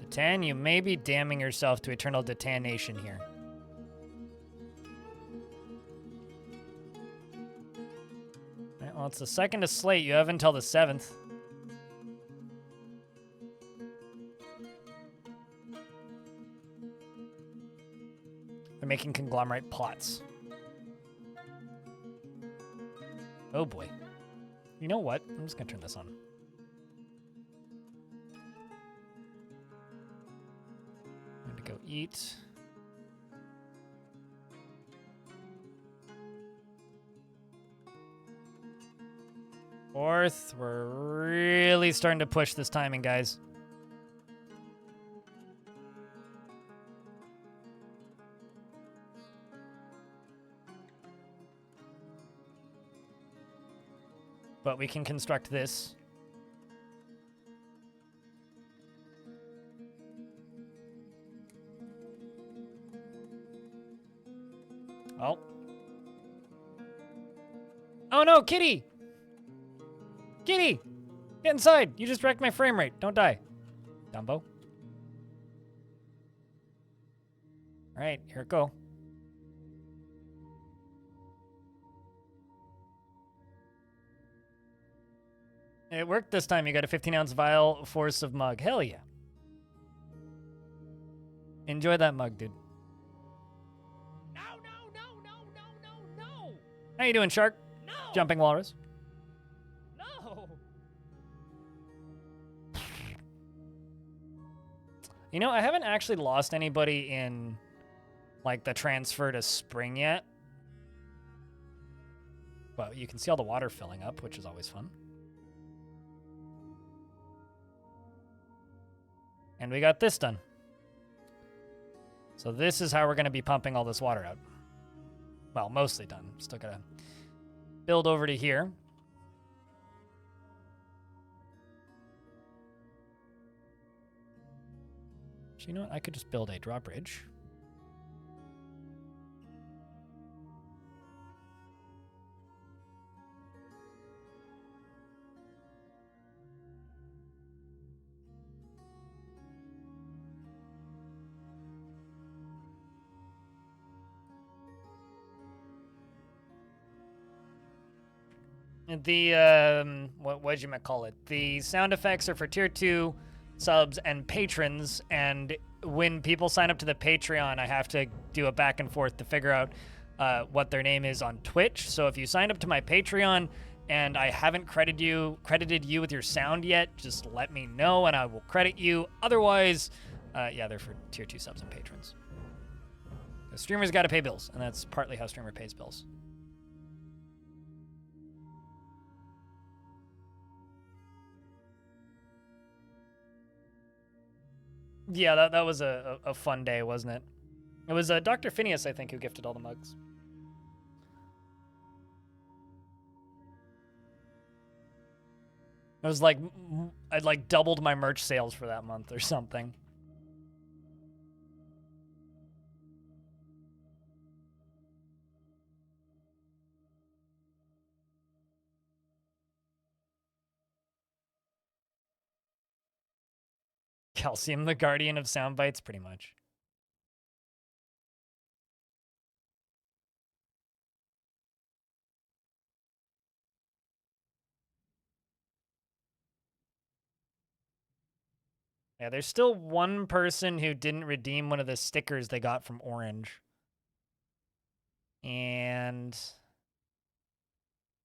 Detan, you may be damning yourself to eternal detanation here. Right, well, it's the 2nd to slate. You have until the 7th. They're making conglomerate plots. Oh boy. You know what? I'm just gonna turn this on. I'm gonna go eat. Fourth, we're really starting to push this timing, guys. But we can construct this. Oh. Oh no, Kitty! Kitty! Get inside! You just wrecked my frame rate. Don't die. Dumbo. Alright, here it go. It worked this time. You got a 15-ounce vial, force of mug. Hell yeah. Enjoy that mug, dude. No, no, no, no, no, no, no! How you doing, Shark? No! Jumping Walrus. No! You know, I haven't actually lost anybody in, like, the transfer to spring yet. Well, you can see all the water filling up, which is always fun. And we got this done. So this is how we're going to be pumping all this water out. Well, mostly done. Still got to build over to here. So you know what? I could just build a drawbridge. The, what'd you call it? The sound effects are for tier 2 subs and patrons, and when people sign up to the Patreon, I have to do a back and forth to figure out what their name is on Twitch. So if you signed up to my Patreon and I haven't credited you with your sound yet, just let me know and I will credit you. Otherwise, yeah, they're for tier 2 subs and patrons. The streamer's got to pay bills, and that's partly how streamer pays bills. Yeah, that was a fun day, wasn't it? It was Dr. Phineas, I think, who gifted all the mugs. It was like, I'd like doubled my merch sales for that month or something. Calcium, the guardian of sound bites, pretty much. Yeah, there's still one person who didn't redeem one of the stickers they got from Orange. And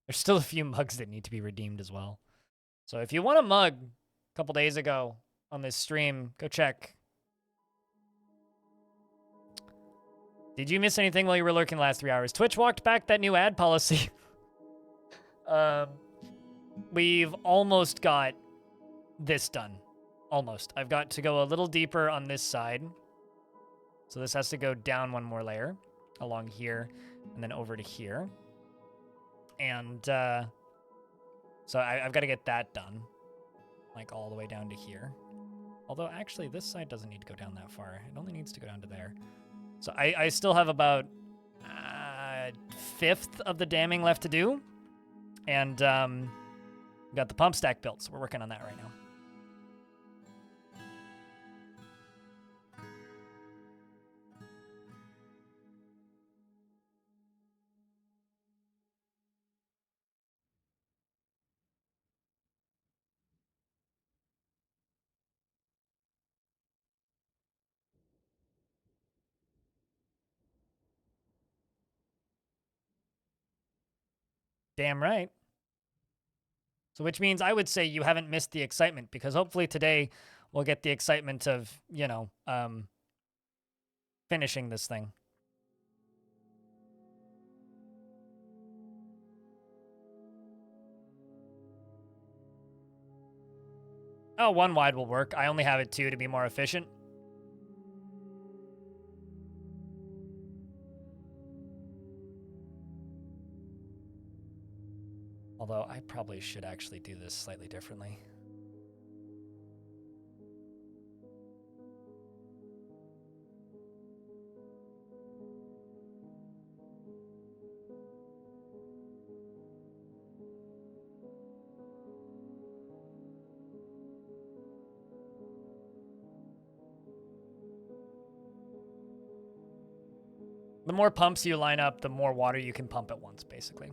there's still a few mugs that need to be redeemed as well. So if you want a mug a couple days ago on this stream, go check. Did you miss anything while you were lurking the last 3 hours? Twitch walked back that new ad policy. We've almost got this done. Almost. I've got to go a little deeper on this side. So this has to go down one more layer along here and then over to here. And so I've got to get that done. Like all the way down to here. Although, actually, this side doesn't need to go down that far. It only needs to go down to there. So I still have about fifth of the damming left to do. And got the pump stack built, so we're working on that right now. Damn right. So which means I would say you haven't missed the excitement, because hopefully today we'll get the excitement of, you know, finishing this thing. Oh, one wide will work. I only have it two to be more efficient. Although I probably should actually do this slightly differently. The more pumps you line up, the more water you can pump at once, basically.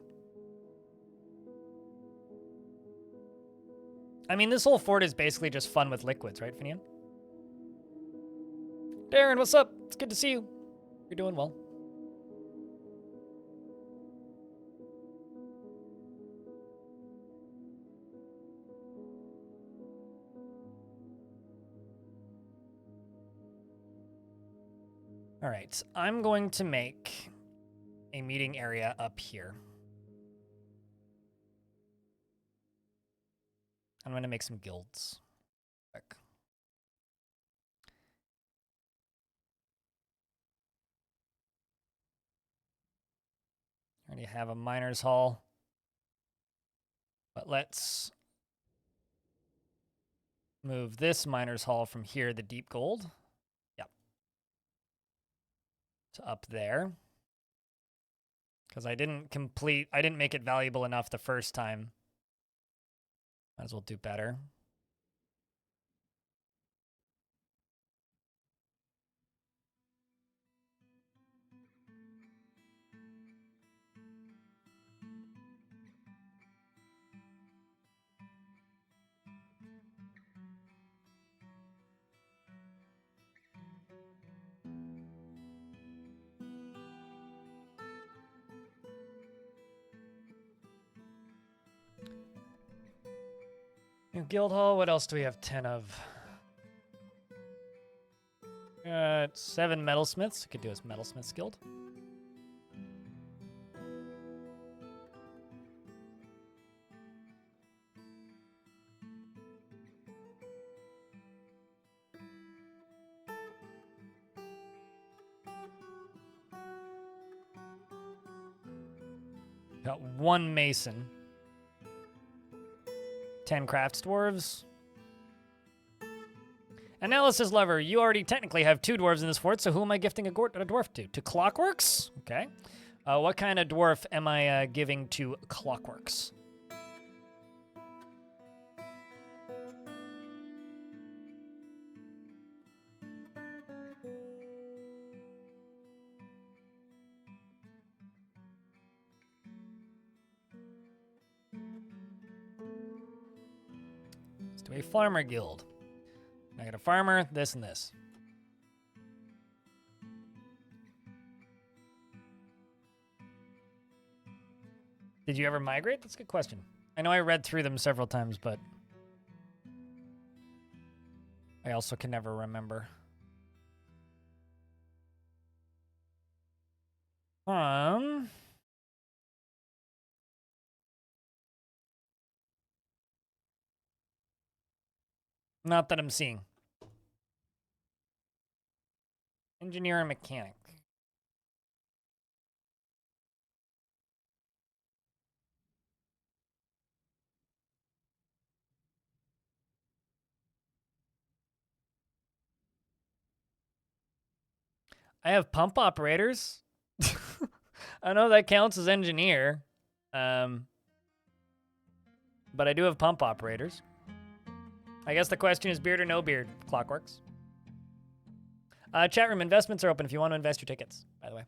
I mean, this whole fort is basically just fun with liquids, right, Finian? Darren, what's up? It's good to see you. You're doing well. All right, I'm going to make a meeting area up here. I'm going to make some guilds. Quick. Already have a miners hall. But let's move this miners hall from here, the deep gold. Yep. To up there. Because I didn't make it valuable enough the first time. Might as well do better. New guild hall, what else do we have 10 of? 7 metalsmiths. Could do a metalsmiths guild. Got 1 mason. 10 crafts dwarves. Analysis lover, you already technically have 2 dwarves in this fort, so who am I gifting a dwarf to? To Clockworks? Okay. What kind of dwarf am I giving to Clockworks? Let's do a farmer guild. I got a farmer, this and this. Did you ever migrate? That's a good question. I know I read through them several times, but I also can never remember. Not that I'm seeing. Engineer and mechanic. I have pump operators. I know that counts as engineer. But I do have pump operators. I guess the question is beard or no beard, Clockworks. Chat room, investments are open if you want to invest your tickets, by the way.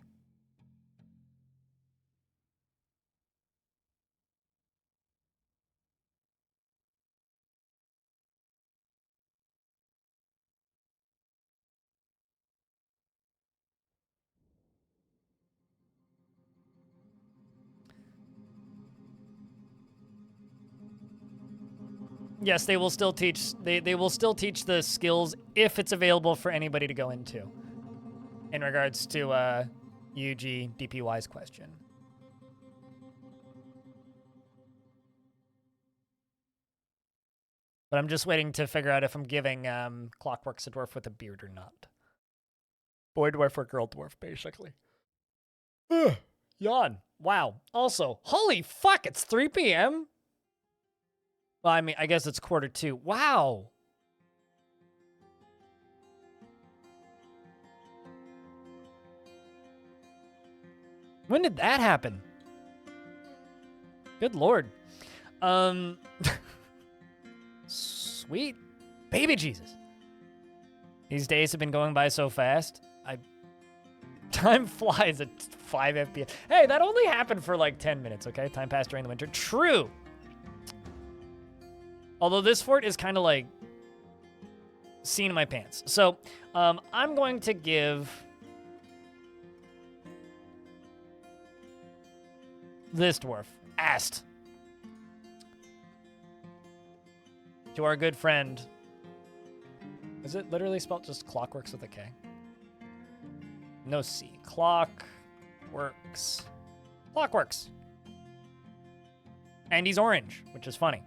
Yes, they will still teach. They will still teach the skills if it's available for anybody to go into. In regards to UG DPY's question. But I'm just waiting to figure out if I'm giving Clockworks a dwarf with a beard or not. Boy dwarf or girl dwarf, basically. Yawn. Wow. Also, holy fuck, it's 3 p.m.? Well, I mean, I guess it's 1:45. Wow. When did that happen? Good lord. Sweet baby Jesus. These days have been going by so fast. Time flies at 5 FPS. Hey, that only happened for like 10 minutes, okay? Time passed during the winter. True. Although this fort is kind of like seat in my pants. So I'm going to give this dwarf, Ast, to our good friend. Is it literally spelled just Clockworks with a K? No C. Clockworks. Clockworks. And he's orange, which is funny.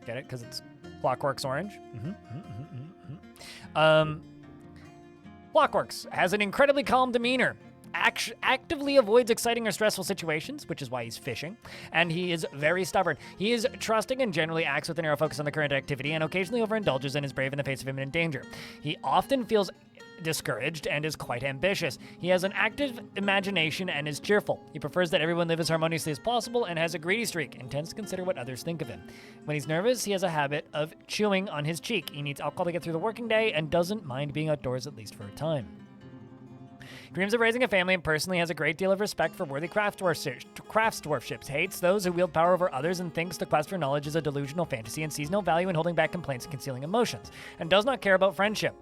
Get it? Because it's Clockworks orange. Clockworks has an incredibly calm demeanor. Actively avoids exciting or stressful situations, which is why he's fishing, and he is very stubborn. He is trusting and generally acts with a narrow focus on the current activity and occasionally overindulges and is brave in the face of imminent danger. He often feels discouraged and is quite ambitious. He has an active imagination and is cheerful. He prefers that everyone live as harmoniously as possible and has a greedy streak and tends to consider what others think of him. When he's nervous, he has a habit of chewing on his cheek. He needs alcohol to get through the working day and doesn't mind being outdoors at least for a time. Dreams of raising a family and personally has a great deal of respect for worthy craftsdwarfships, hates those who wield power over others and thinks the quest for knowledge is a delusional fantasy and sees no value in holding back complaints and concealing emotions, and does not care about friendship.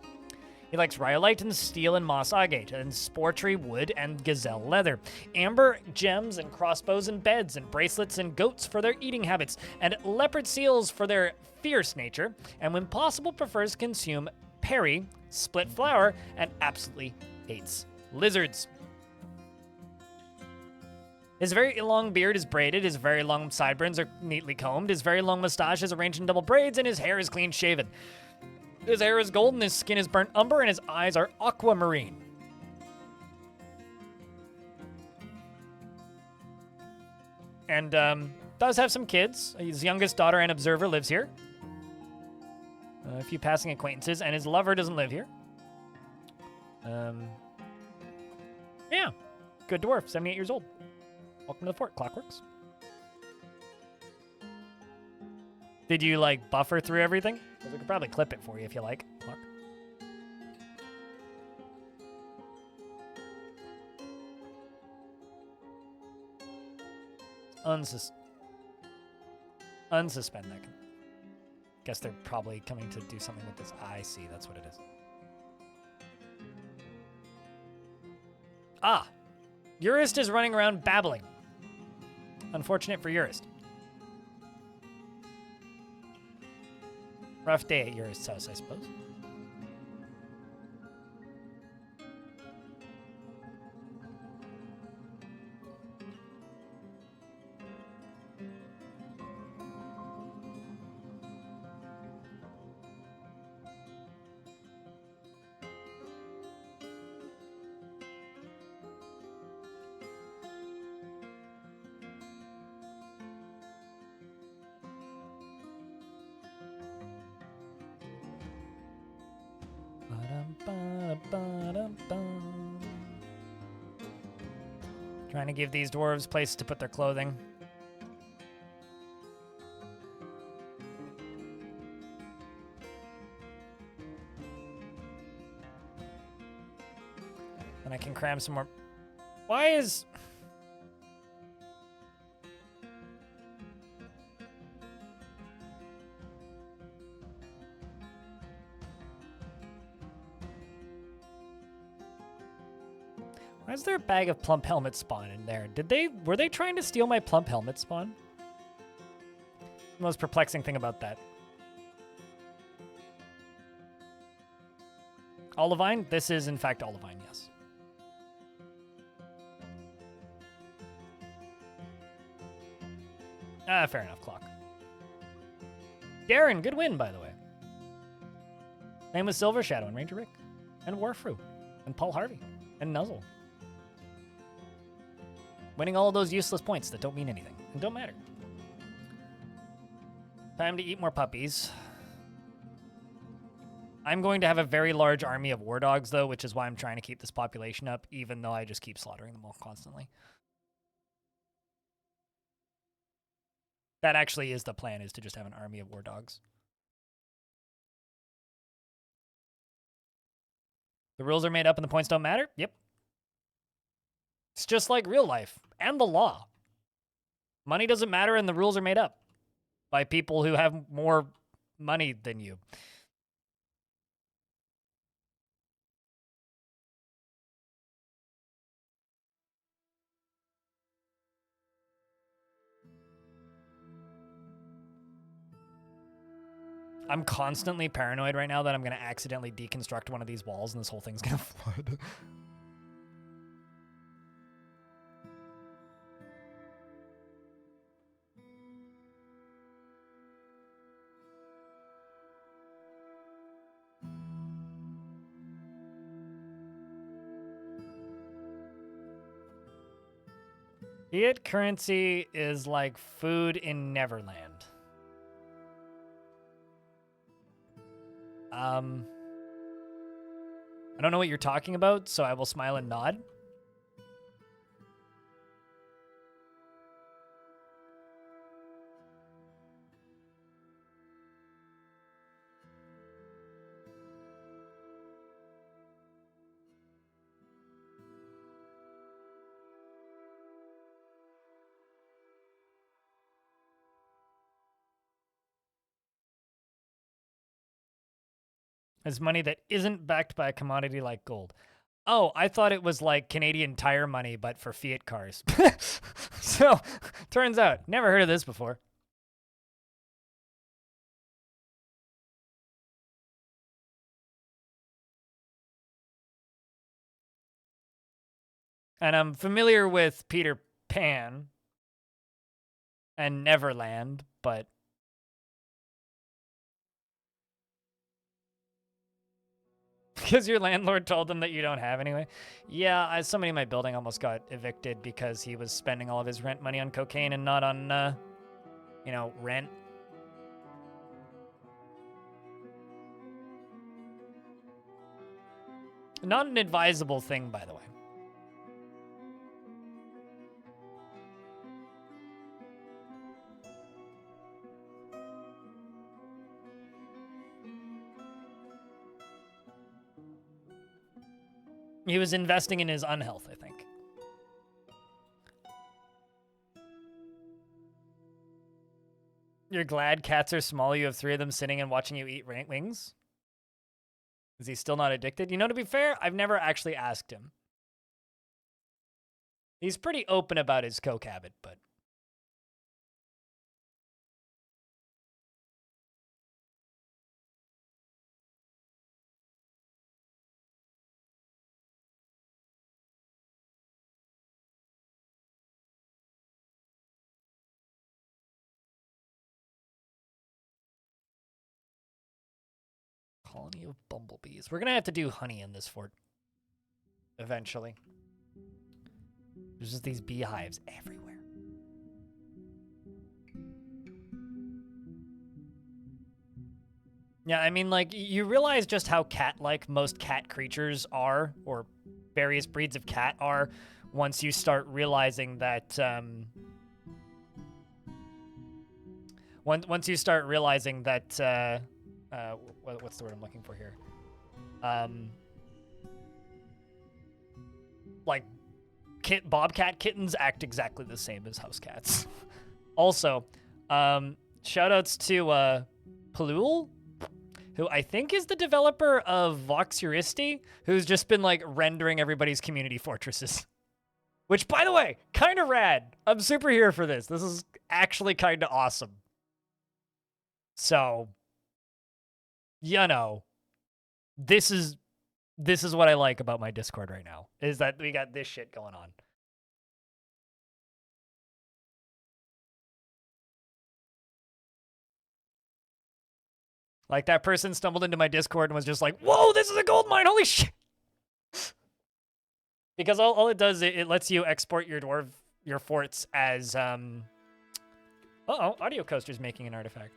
He likes rhyolite and steel and moss agate, and sportree wood and gazelle leather, amber, gems and crossbows and beds, and bracelets and goats for their eating habits, and leopard seals for their fierce nature, and when possible prefers to consume perry, split flour, and absolutely hates lizards. His very long beard is braided, his very long sideburns are neatly combed, his very long mustache is arranged in double braids, and his hair is clean shaven. His hair is golden, his skin is burnt umber, and his eyes are aquamarine. And does have some kids. His youngest daughter and observer lives here. A few passing acquaintances, and his lover doesn't live here. Yeah, good dwarf, 78 years old. Welcome to the fort, Clockworks. Did you, like, buffer through everything? Because we could probably clip it for you if you like. Clock. Unsuspend that. Guess they're probably coming to do something with this. I see, that's what it is. Ah! Urist is running around babbling. Unfortunate for Urist. Rough day at Urist's house, I suppose. Ba-dum, ba-dum, ba-dum. Trying to give these dwarves places to put their clothing. And I can cram some more. Why is... Why is there a bag of plump helmet spawn in there? Were they trying to steal my plump helmet spawn? The most perplexing thing about that. Olivine? This is in fact Olivine, yes. Ah, fair enough, Clock. Darren, good win, by the way. Name was Silver Shadow and Ranger Rick. And Warfru. And Paul Harvey. And Nuzzle. Winning all of those useless points that don't mean anything and don't matter. Time to eat more puppies. I'm going to have a very large army of war dogs, though, which is why I'm trying to keep this population up, even though I just keep slaughtering them all constantly. That actually is the plan, is to just have an army of war dogs. The rules are made up and the points don't matter? Yep. It's just like real life and the law. Money doesn't matter and the rules are made up by people who have more money than you. I'm constantly paranoid right now that I'm going to accidentally deconstruct one of these walls and this whole thing's going to flood. Fiat currency is like food in Neverland. I don't know what you're talking about, so I will smile and nod. Is money that isn't backed by a commodity like gold. Oh, I thought it was like Canadian Tire money, but for Fiat cars. So, turns out, never heard of this before. And I'm familiar with Peter Pan and Neverland, but... Because your landlord told them that you don't have anyway. Yeah, somebody in my building almost got evicted because he was spending all of his rent money on cocaine and not on, you know, rent. Not an advisable thing, by the way. He was investing in his unhealth, I think. You're glad cats are small. You have 3 of them sitting and watching you eat wings? Is he still not addicted? You know, to be fair, I've never actually asked him. He's pretty open about his coke habit, but... Colony of bumblebees. We're gonna have to do honey in this fort. Eventually. There's just these beehives everywhere. Yeah, I mean, like, you realize just how cat-like most cat creatures are, or various breeds of cat are, once you start realizing that once you start realizing that what's the word I'm looking for here? Like bobcat kittens act exactly the same as house cats. Also, shout outs to Palul, who I think is the developer of Vox Euristi, who's just been like rendering everybody's community fortresses. Which, by the way, kind of rad. I'm super here for this. This is actually kind of awesome. So, you know, this is what I like about my Discord right now, is that we got this shit going on. Like, that person stumbled into my Discord and was just like, whoa, this is a gold mine, holy shit! Because all it does, it lets you export your forts as, Audio Coaster's making an artifact.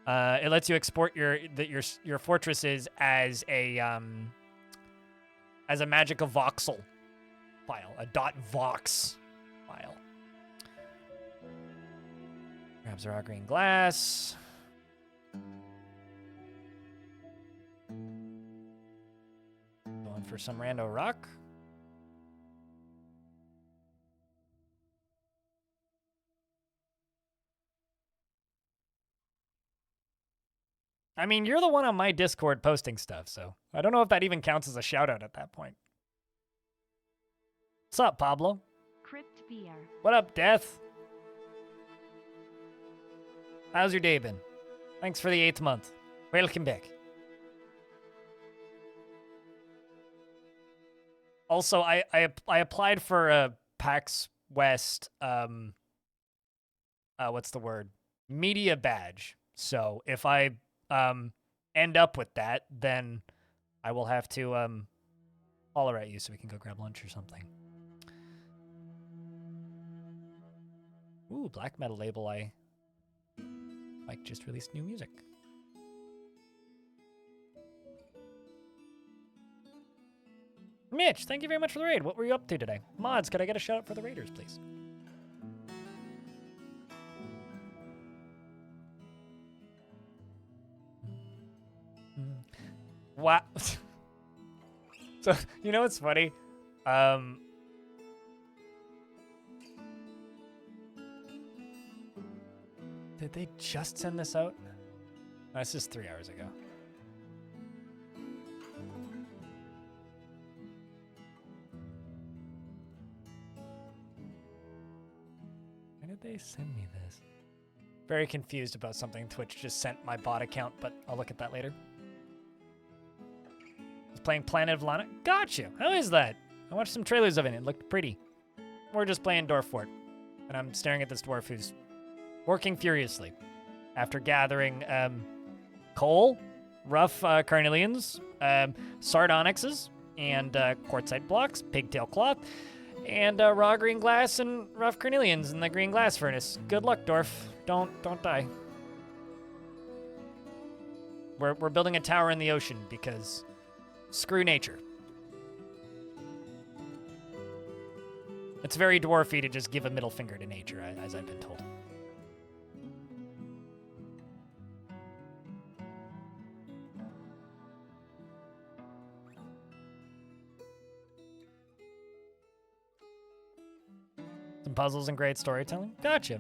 It lets you export your fortresses as a magical voxel file, a .vox file. Grabs raw green glass. Going for some rando rock. I mean, you're the one on my Discord posting stuff, so I don't know if that even counts as a shout out at that point. What's up, Pablo? Crypt beer. What up, Death? How's your day been? Thanks for the 8th month. Welcome back. Also, I applied for a PAX West, what's the word? Media badge. So if I end up with that, then I will have to holler at you so we can go grab lunch or something. Ooh, black metal label. Mike just released new music. Mitch, thank you very much for the raid. What were you up to today? Mods, could I get a shout out for the raiders, please? Wow. So, you know what's funny? Did they just send this out? No, this is 3 hours ago. Why did they send me this? Very confused about something Twitch just sent my bot account, but I'll look at that later. I was playing Planet of Lana. Gotcha! How is that? I watched some trailers of it. It looked pretty. We're just playing Dwarf Fort. And I'm staring at this dwarf who's working furiously after gathering coal, rough carnelians, sardonyxes, and quartzite blocks, pigtail cloth, and raw green glass and rough carnelians in the green glass furnace. Good luck, Dwarf. Don't die. We're building a tower in the ocean because screw nature. It's very dwarfy to just give a middle finger to nature, as I've been told. Some puzzles and great storytelling. Gotcha.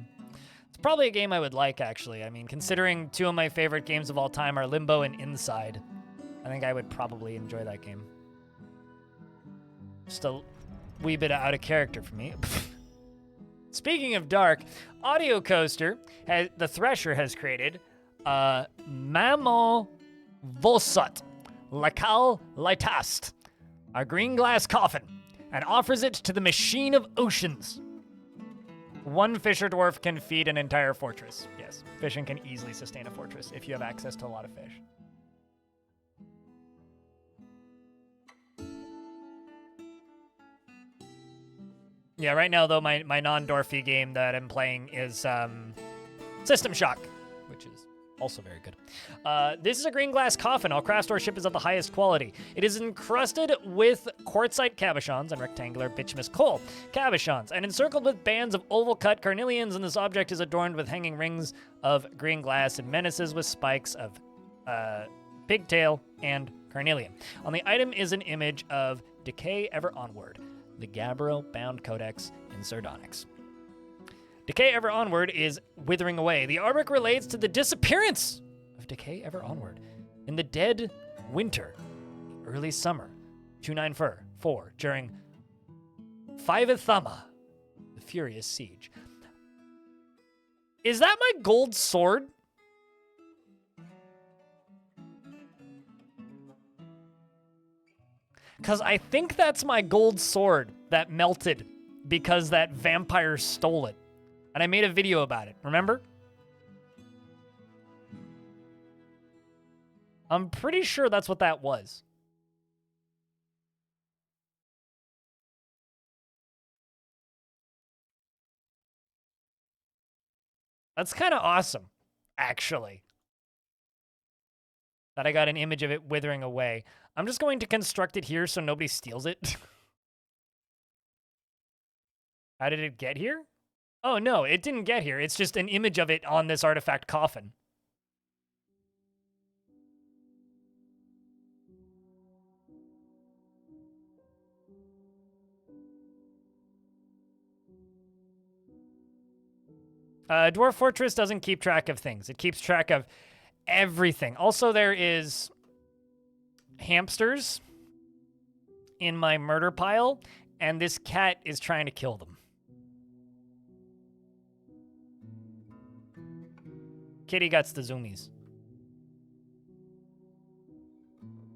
It's probably a game I would like, actually. I mean, considering two of my favorite games of all time are Limbo and Inside, I think I would probably enjoy that game. Just a wee bit out of character for me. Speaking of dark, Audio Coaster, the Thresher has created Maman Vosut Lacal Lightast, a green glass coffin, and offers it to the Machine of Oceans. One fisher dwarf can feed an entire fortress. Yes, fishing can easily sustain a fortress if you have access to a lot of fish. Yeah, right now, though, my non-Dwarfy game that I'm playing is System Shock, which is Also very good. This is a green glass coffin. All craft store ship is of the highest quality. It is encrusted with quartzite cabochons and rectangular bituminous coal cabochons, and encircled with bands of oval-cut carnelians, and this object is adorned with hanging rings of green glass and menaces with spikes of pigtail and carnelian. On the item is an image of Decay Ever Onward, the Gabbro-bound codex in Sardonyx. Decay Ever Onward is withering away. The artwork relates to the disappearance of Decay Ever Onward in the dead winter, early summer, 294, during Thama, the Furious Siege. Is that my gold sword? Because I think that's my gold sword that melted because that vampire stole it. And I made a video about it, remember? I'm pretty sure that's what that was. That's kind of awesome, actually. That I got an image of it withering away. I'm just going to construct it here so nobody steals it. How did it get here? Oh, no, it didn't get here. It's just an image of it on this artifact coffin. Dwarf Fortress doesn't keep track of things. It keeps track of everything. Also, there is hamsters in my murder pile, and this cat is trying to kill them. Kitty guts the zoomies.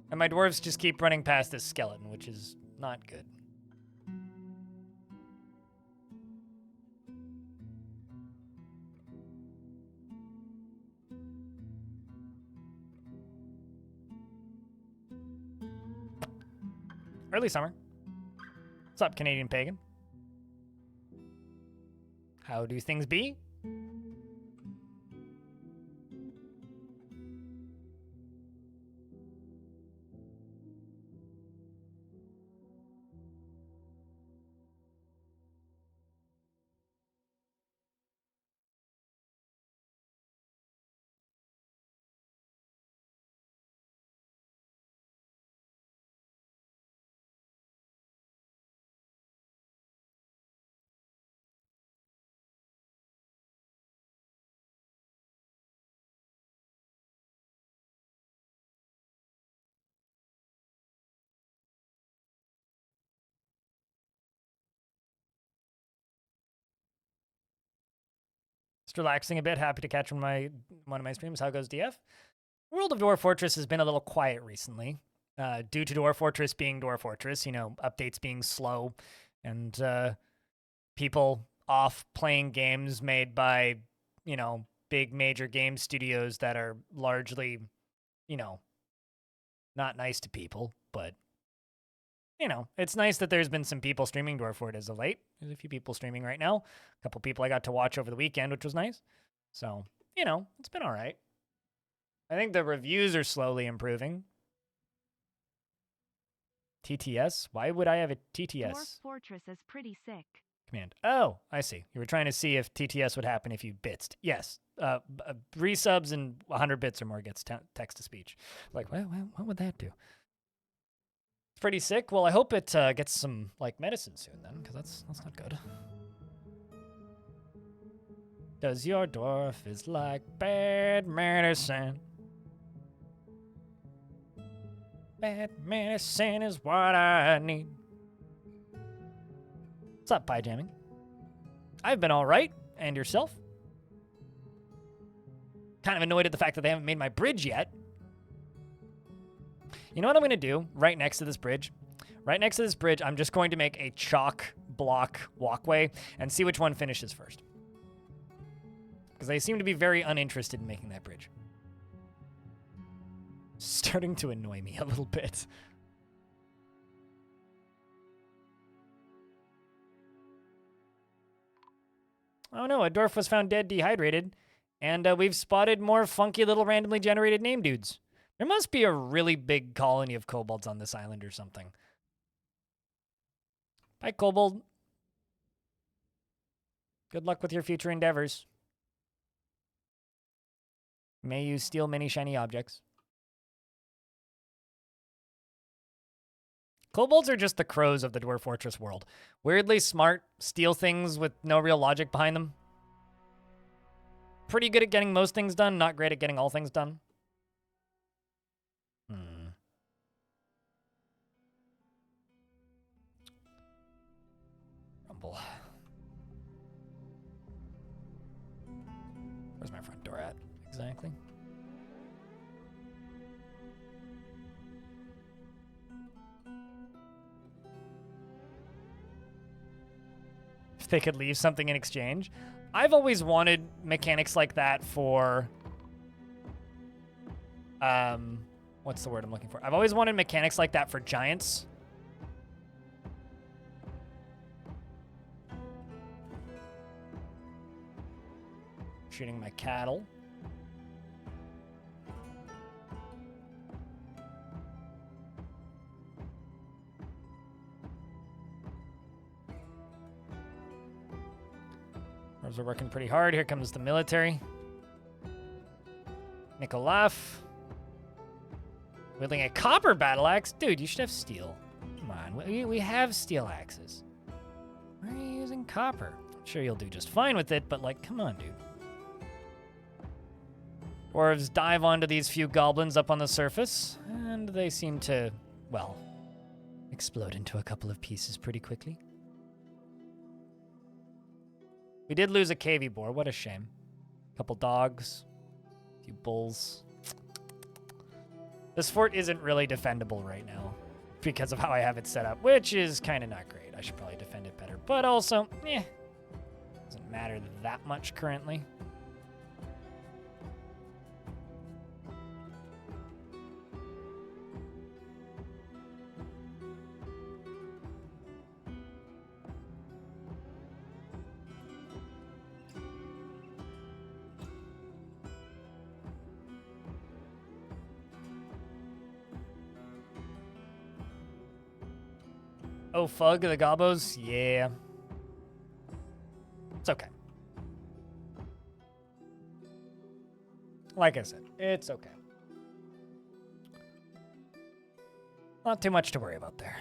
And my dwarves just keep running past this skeleton, which is not good. Early summer. What's up, Canadian pagan? How do things be? Just relaxing a bit. Happy to catch one of my streams. How goes DF? World of Dwarf Fortress has been a little quiet recently, due to Dwarf Fortress being Dwarf Fortress. You know, updates being slow, and people off playing games made by, you know, big major game studios that are largely, you know, not nice to people. But you know, it's nice that there's been some people streaming Dwarf Fort as of late. There's a few people streaming right now. A couple people I got to watch over the weekend, which was nice. So, you know, it's been all right. I think the reviews are slowly improving. TTS? Why would I have a TTS? Dwarf Fortress is pretty sick. Command. Oh, I see. You were trying to see if TTS would happen if you bitsed. Yes. Resubs and 100 bits or more gets text to speech. Like, what would that do? It's pretty sick. Well, I hope it gets some like medicine soon then, because that's not good. Does your dwarf is like bad medicine? Bad medicine is what I need. What's up, Pie Jamming? I've been all right. And yourself? Kind of annoyed at the fact that they haven't made my bridge yet. You know what I'm going to do right next to this bridge? Right next to this bridge, I'm just going to make a chalk block walkway and see which one finishes first. Because they seem to be very uninterested in making that bridge. Starting to annoy me a little bit. Oh no, a dwarf was found dead dehydrated And we've spotted more funky little randomly generated name dudes. There must be a really big colony of kobolds on this island or something. Bye, kobold. Good luck with your future endeavors. May you steal many shiny objects. Kobolds are just the crows of the Dwarf Fortress world. Weirdly smart, steal things with no real logic behind them. Pretty good at getting most things done, not great at getting all things done. Rumble. Where's my front door at, exactly? If they could leave something in exchange. I've always wanted mechanics like that for... what's the word I'm looking for? I've always wanted mechanics like that for giants. Shooting my cattle. Are working pretty hard. Here comes the military. Nikolaf. Wielding a copper battle axe? Dude, you should have steel. Come on, we have steel axes. Why are you using copper? I'm sure you'll do just fine with it, but like, come on, dude. Dwarves dive onto these few goblins up on the surface, and they seem to, well, explode into a couple of pieces pretty quickly. We did lose a KV boar. What a shame. A couple dogs. A few bulls. This fort isn't really defendable right now because of how I have it set up, which is kind of not great. I should probably defend it better. But also, doesn't matter that much currently. Oh, Fug, the Gobos? Yeah. It's okay. Like I said, it's okay. Not too much to worry about there.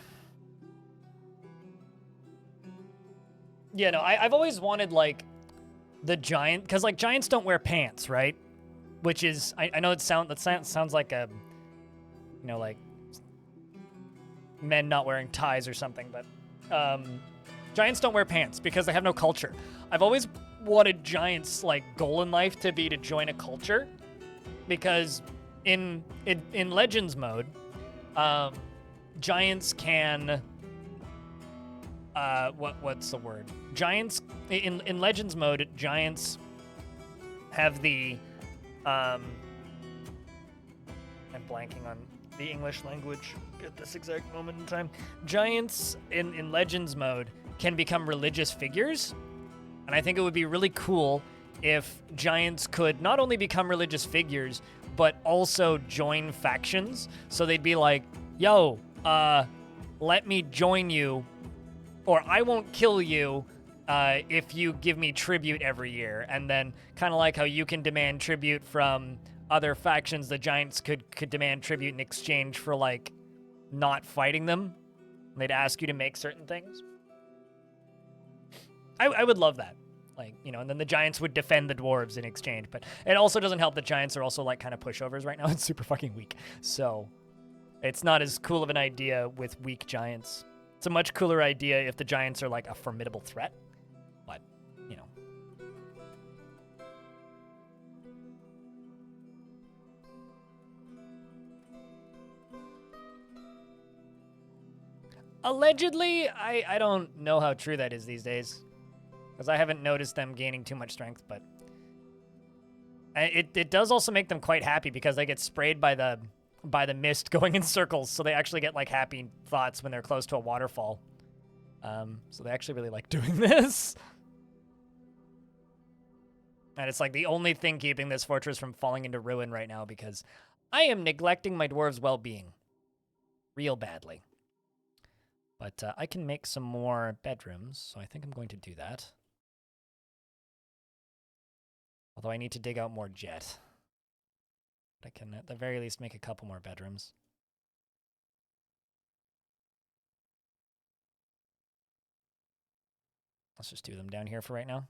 Yeah, no, I've always wanted, like, the giant... Because, like, giants don't wear pants, right? Which is... I know that sounds like a... You know, like... men not wearing ties or something, but giants don't wear pants because they have no culture. I've always wanted giants' like goal in life to be to join a culture, because in Legends mode, giants can what's the word? Giants in Legends mode, giants have the I'm blanking on the English language at this exact moment in time. Giants in Legends mode can become religious figures, and I think it would be really cool if giants could not only become religious figures, but also join factions. So they'd be like, yo, let me join you, or I won't kill you if you give me tribute every year. And then kind of like how you can demand tribute from other factions, the giants could demand tribute in exchange for, like, not fighting them. They'd ask you to make certain things. I would love that. Like, you know, and then the giants would defend the dwarves in exchange. But it also doesn't help that giants are also, like, kind of pushovers right now. It's super fucking weak. So it's not as cool of an idea with weak giants. It's a much cooler idea if the giants are, like, a formidable threat. But, you know. Allegedly, I don't know how true that is these days, because I haven't noticed them gaining too much strength, but it does also make them quite happy because they get sprayed by the mist going in circles, so they actually get, like, happy thoughts when they're close to a waterfall. So they actually really like doing this. And it's like the only thing keeping this fortress from falling into ruin right now because I am neglecting my dwarves' well-being real badly. But I can make some more bedrooms, so I think I'm going to do that. Although I need to dig out more jet. But I can at the very least make a couple more bedrooms. Let's just do them down here for right now.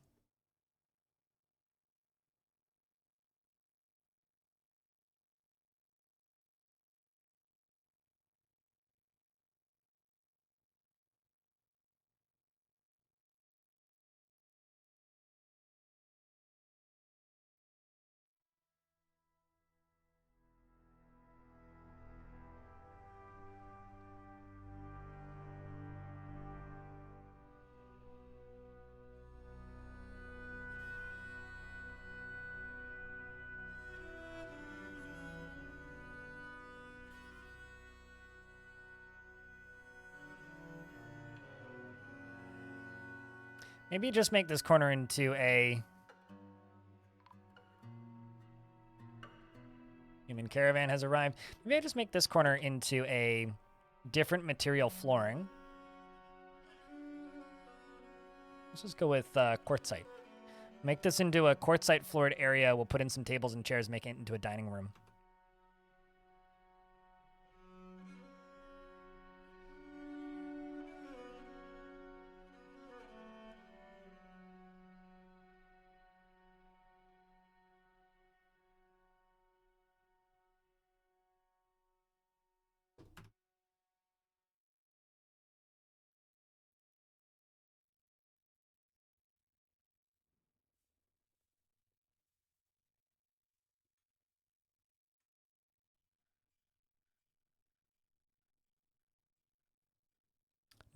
Maybe just make this corner into a human caravan has arrived. Maybe I just make this corner into a different material flooring. Let's just go with quartzite. Make this into a quartzite floored area. We'll put in some tables and chairs, make it into a dining room.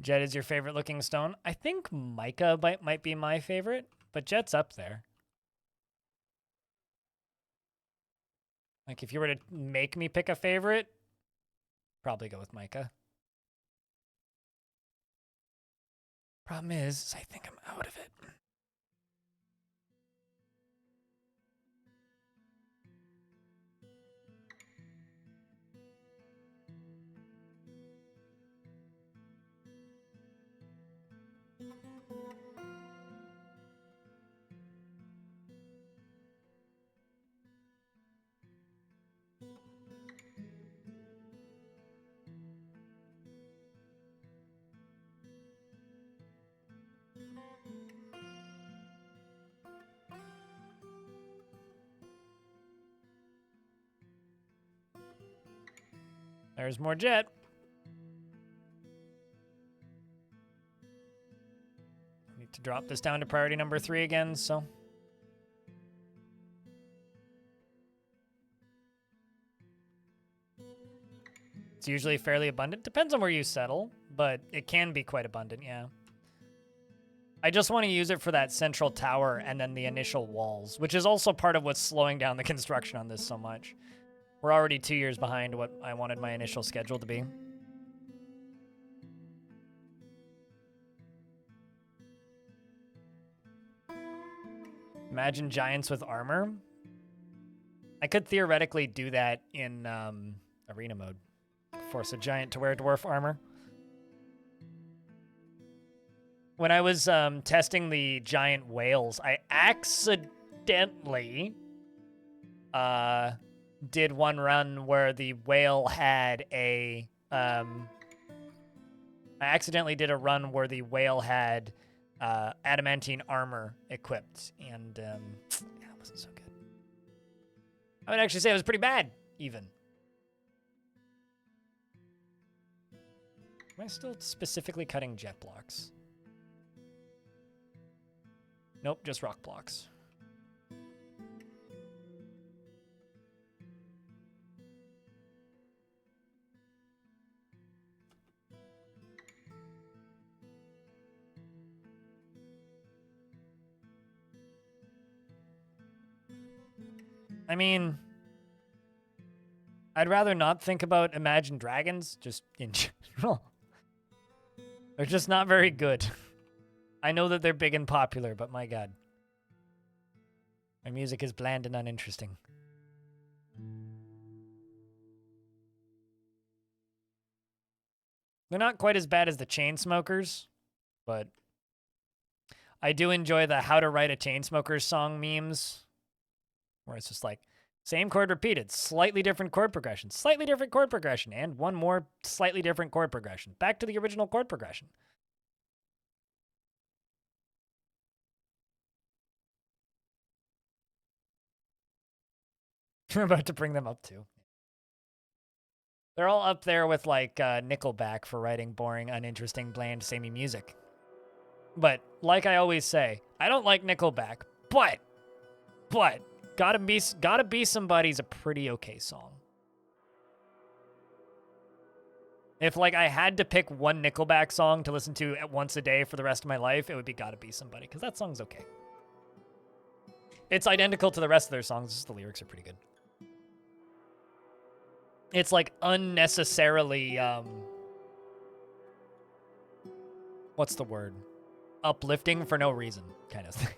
Jet is your favorite looking stone? I think mica might be my favorite, but Jet's up there. Like, if you were to make me pick a favorite, probably go with mica. Problem is I think I'm out of it. There's more jet. Need to drop this down to priority number 3 again, so. It's usually fairly abundant. Depends on where you settle, but it can be quite abundant, yeah. I just want to use it for that central tower and then the initial walls, which is also part of what's slowing down the construction on this so much. We're already 2 years behind what I wanted my initial schedule to be. Imagine giants with armor. I could theoretically do that in arena mode. Force a giant to wear dwarf armor. When I was testing the giant whales, I accidentally did one run where the whale had a I accidentally did a run where the whale had adamantine armor equipped, and yeah, it wasn't so good. I would actually say it was pretty bad, even. Am I still specifically cutting jet blocks? Nope, just rock blocks. I mean, I'd rather not think about Imagine Dragons, just in general. They're just not very good. I know that they're big and popular, but my god. My music is bland and uninteresting. They're not quite as bad as the Chainsmokers, but I do enjoy the how to write a Chainsmokers song memes, where it's just like, same chord repeated, slightly different chord progression, and one more slightly different chord progression. Back to the original chord progression. We're about to bring them up too. They're all up there with like Nickelback for writing boring, uninteresting, bland, samey music. But like I always say, I don't like Nickelback, but Gotta Be Somebody's a pretty okay song. If like I had to pick one Nickelback song to listen to once a day for the rest of my life, it would be Gotta Be Somebody, because that song's okay. It's identical to the rest of their songs, just the lyrics are pretty good. It's like unnecessarily, what's the word? Uplifting for no reason, kind of thing.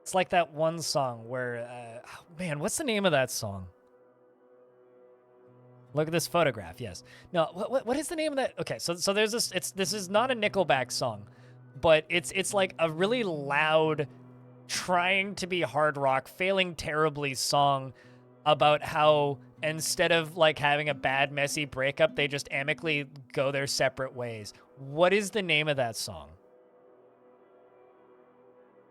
It's like that one song where, oh man, what's the name of that song? Look at this photograph. Yes. No. What is the name of that? Okay. So there's this. This is not a Nickelback song, but it's like a really loud, trying to be hard rock, failing terribly song about how instead of like having a bad, messy breakup, they just amicably go their separate ways. What is the name of that song?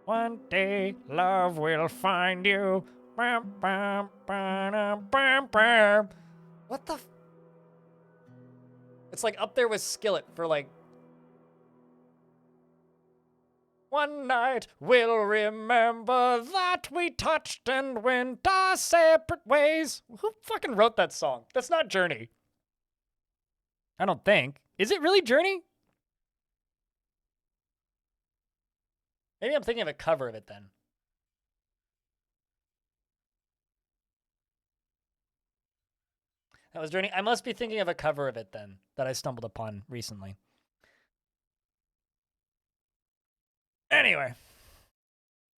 One day, love will find you. Bam, bam, bam, bam, bam. What the? It's like up there with Skillet for like. One night we'll remember that we touched and went our separate ways. Who fucking wrote that song? That's not Journey. I don't think. Is it really Journey? Maybe I'm thinking of a cover of it then. That was Journey. I must be thinking of a cover of it then that I stumbled upon recently. Anyway,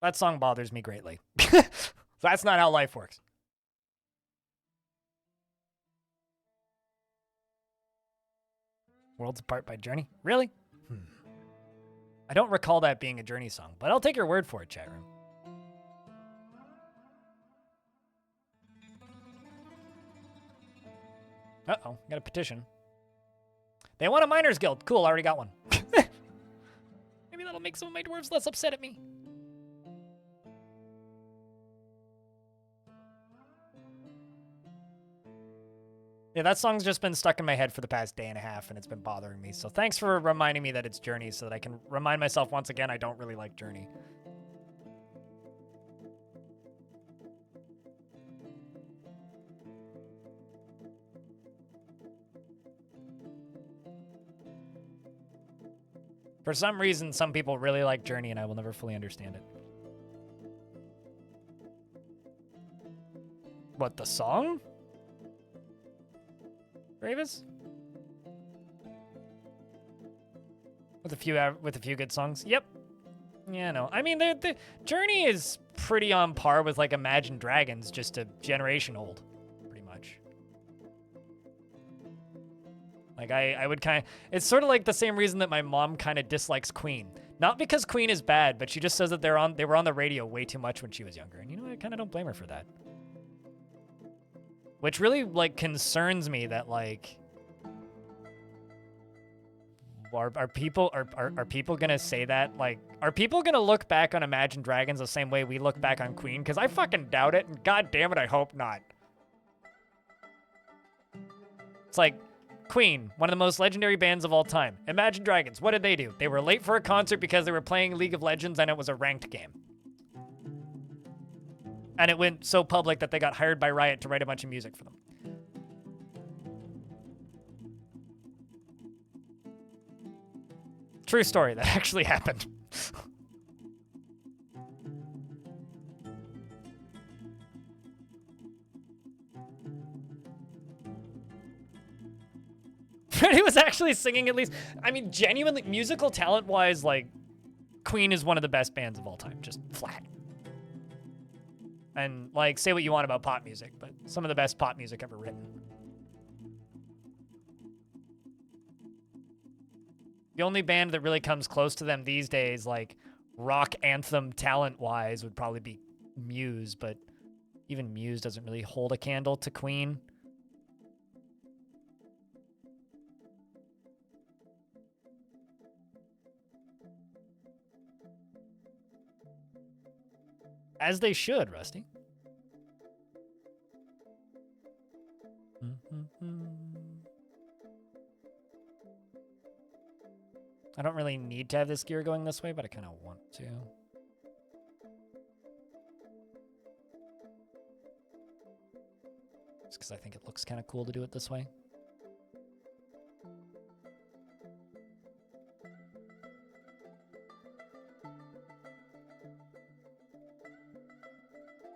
that song bothers me greatly. That's not how life works. Worlds Apart by Journey? Really? I don't recall that being a Journey song, but I'll take your word for it, chat room. Uh-oh, got a petition. They want a Miners Guild. Cool, I already got one. Maybe that'll make some of my dwarves less upset at me. Yeah, that song's just been stuck in my head for the past day and a half, and it's been bothering me. So thanks for reminding me that it's Journey so that I can remind myself once again I don't really like Journey. For some reason, some people really like Journey, and I will never fully understand it. What, the song? Gravis? With a few good songs. Yep. Yeah, no. I mean, the Journey is pretty on par with like Imagine Dragons, just a generation old, pretty much. Like I would kind of, it's sort of like the same reason that my mom kind of dislikes Queen. Not because Queen is bad, but she just says that they were on the radio way too much when she was younger. And you know, I kind of don't blame her for that. Which really, like, concerns me that, like, are people gonna say that? Like, are people gonna look back on Imagine Dragons the same way we look back on Queen? Because I fucking doubt it, and god damn it, I hope not. It's like, Queen, one of the most legendary bands of all time. Imagine Dragons, what did they do? They were late for a concert because they were playing League of Legends and it was a ranked game. And it went so public that they got hired by Riot to write a bunch of music for them. True story, that actually happened. He was actually singing at least. I mean, genuinely, musical talent-wise, like, Queen is one of the best bands of all time, just flat. And, like, say what you want about pop music, but some of the best pop music ever written. The only band that really comes close to them these days, like, rock anthem talent-wise, would probably be Muse, but even Muse doesn't really hold a candle to Queen. As they should, Rusty. I don't really need to have this gear going this way, but I kind of want to. Just because I think it looks kind of cool to do it this way.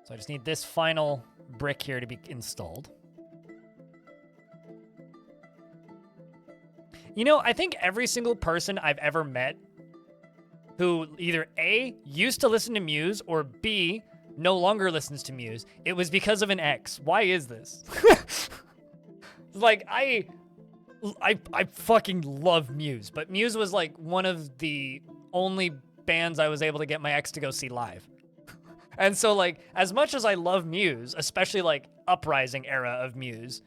So I just need this final brick here to be installed. You know, I think every single person I've ever met who either A, used to listen to Muse, or B, no longer listens to Muse, it was because of an ex. Why is this? Like, I fucking love Muse, but Muse was like one of the only bands I was able to get my ex to go see live. And so, like, as much as I love Muse, especially, like, Uprising era of Muse,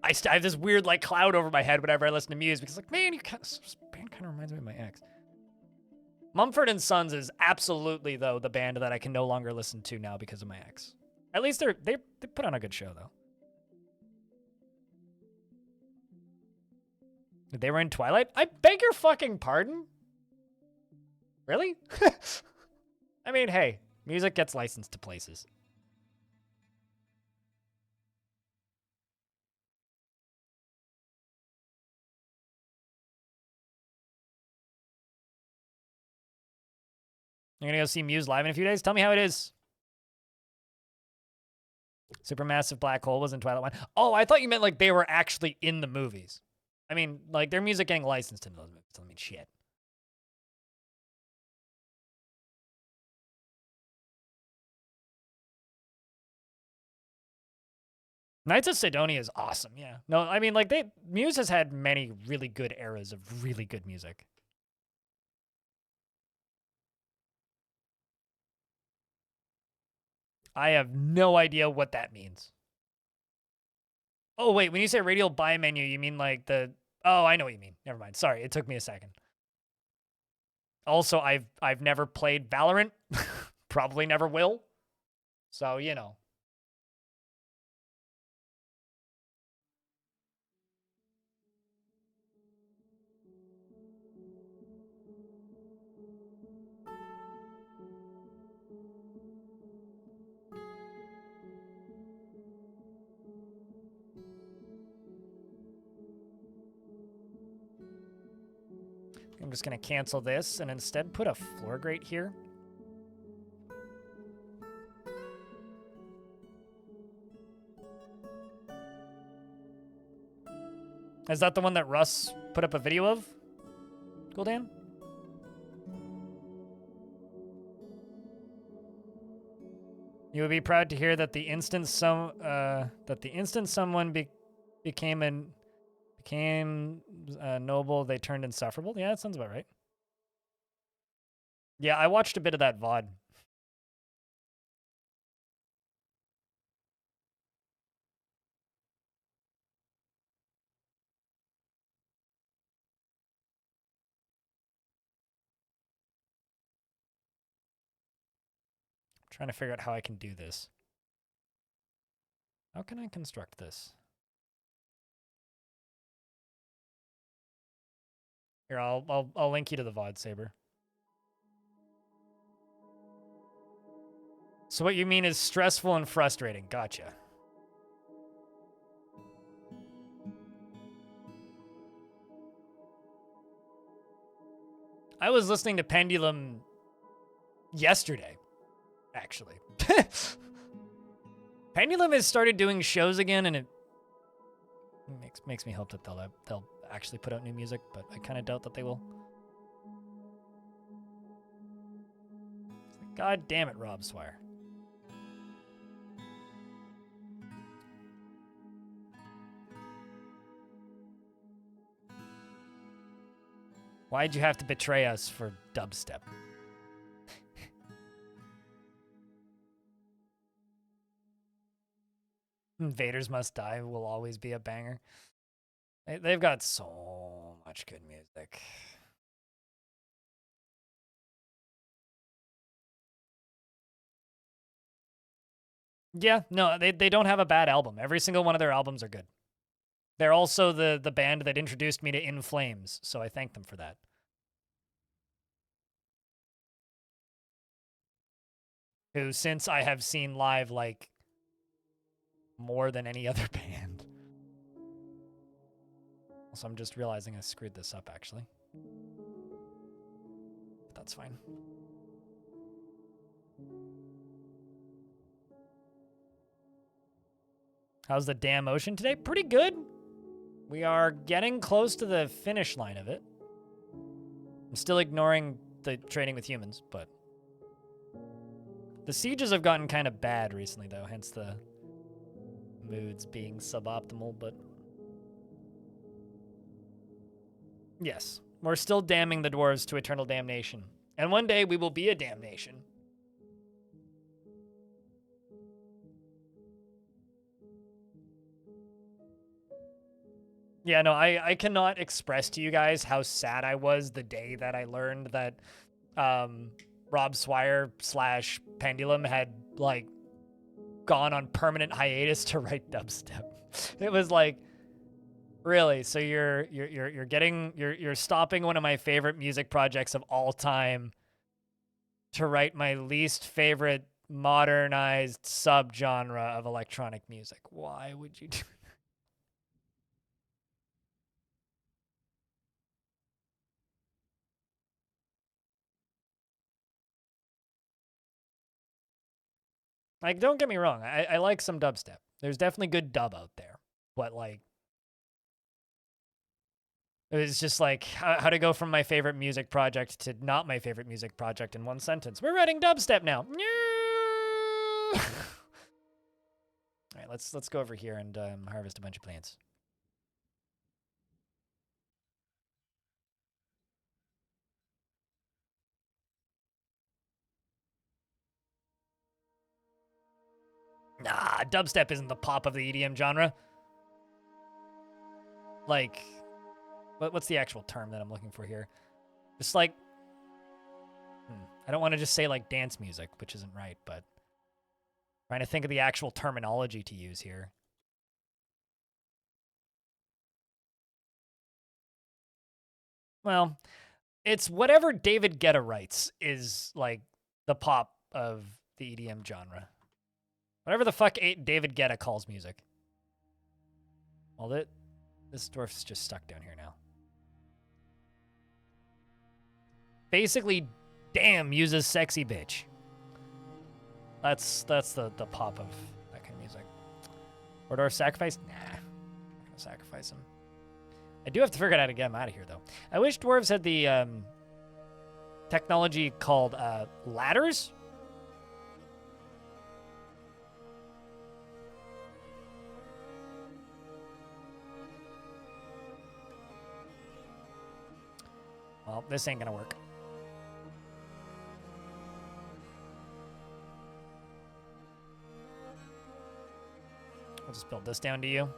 I have this weird, like, cloud over my head whenever I listen to Muse, because, like, man, this band kind of reminds me of my ex. Mumford & Sons is absolutely, though, the band that I can no longer listen to now because of my ex. At least they put on a good show, though. They were in Twilight? I beg your fucking pardon? Really? I mean, hey, music gets licensed to places. You're gonna go see Muse live in a few days? Tell me how it is. Supermassive Black Hole was in Twilight 1. Oh, I thought you meant like they were actually in the movies. I mean, like their music getting licensed into those movies. I mean, shit. Knights of Sidonia is awesome, yeah. No, I mean, like, Muse has had many really good eras of really good music. I have no idea what that means. Oh, wait, when you say radial buy menu, you mean like the... Oh, I know what you mean. Never mind. Sorry, it took me a second. Also, I've never played Valorant. Probably never will. So, you know. I'm just going to cancel this and instead put a floor grate here. Is that the one that Russ put up a video of? Gul'dan? You would be proud to hear that the instant someone became noble, they turned insufferable. Yeah, that sounds about right. Yeah, I watched a bit of that VOD. I'm trying to figure out how I can do this. How can I construct this? Here, I'll link you to the VOD, Saber. So what you mean is stressful and frustrating. Gotcha. I was listening to Pendulum yesterday, actually. Pendulum has started doing shows again, and it makes me hope that they'll actually put out new music, but I kind of doubt that they will. God damn it, Rob Swire. Why'd you have to betray us for dubstep? Invaders Must Die will always be a banger. They've got so much good music. Yeah, no, they don't have a bad album. Every single one of their albums are good. They're also the band that introduced me to In Flames, so I thank them for that. Who, since I have seen live, like, more than any other band. Also, I'm just realizing I screwed this up, actually. But that's fine. How's the damn ocean today? Pretty good. We are getting close to the finish line of it. I'm still ignoring the trading with humans, but... The sieges have gotten kind of bad recently, though, hence the moods being suboptimal, but... Yes, we're still damning the dwarves to eternal damnation. And one day we will be a damnation. Yeah, no, I cannot express to you guys how sad I was the day that I learned that Rob Swire / Pendulum had, like, gone on permanent hiatus to write dubstep. It was like, really? So you're stopping one of my favorite music projects of all time to write my least favorite modernized subgenre of electronic music. Why would you do that? Like, don't get me wrong. I like some dubstep. There's definitely good dub out there. But, like, it was just like how to go from my favorite music project to not my favorite music project in one sentence. We're writing dubstep now. All right, let's go over here and harvest a bunch of plants. Nah, dubstep isn't the pop of the EDM genre. Like, what's the actual term that I'm looking for here? Just like, I don't want to just say like dance music, which isn't right, but trying to think of the actual terminology to use here. Well, it's whatever David Guetta writes is like the pop of the EDM genre. Whatever the fuck David Guetta calls music. Well, this dwarf's just stuck down here now. Basically, damn, uses sexy bitch. That's the pop of that kind of music. Or Dwarf sacrifice? Nah, I'm not gonna sacrifice him. I do have to figure out how to get him out of here, though. I wish dwarves had the technology called ladders. Well, this ain't gonna work. I'll just build this down to you.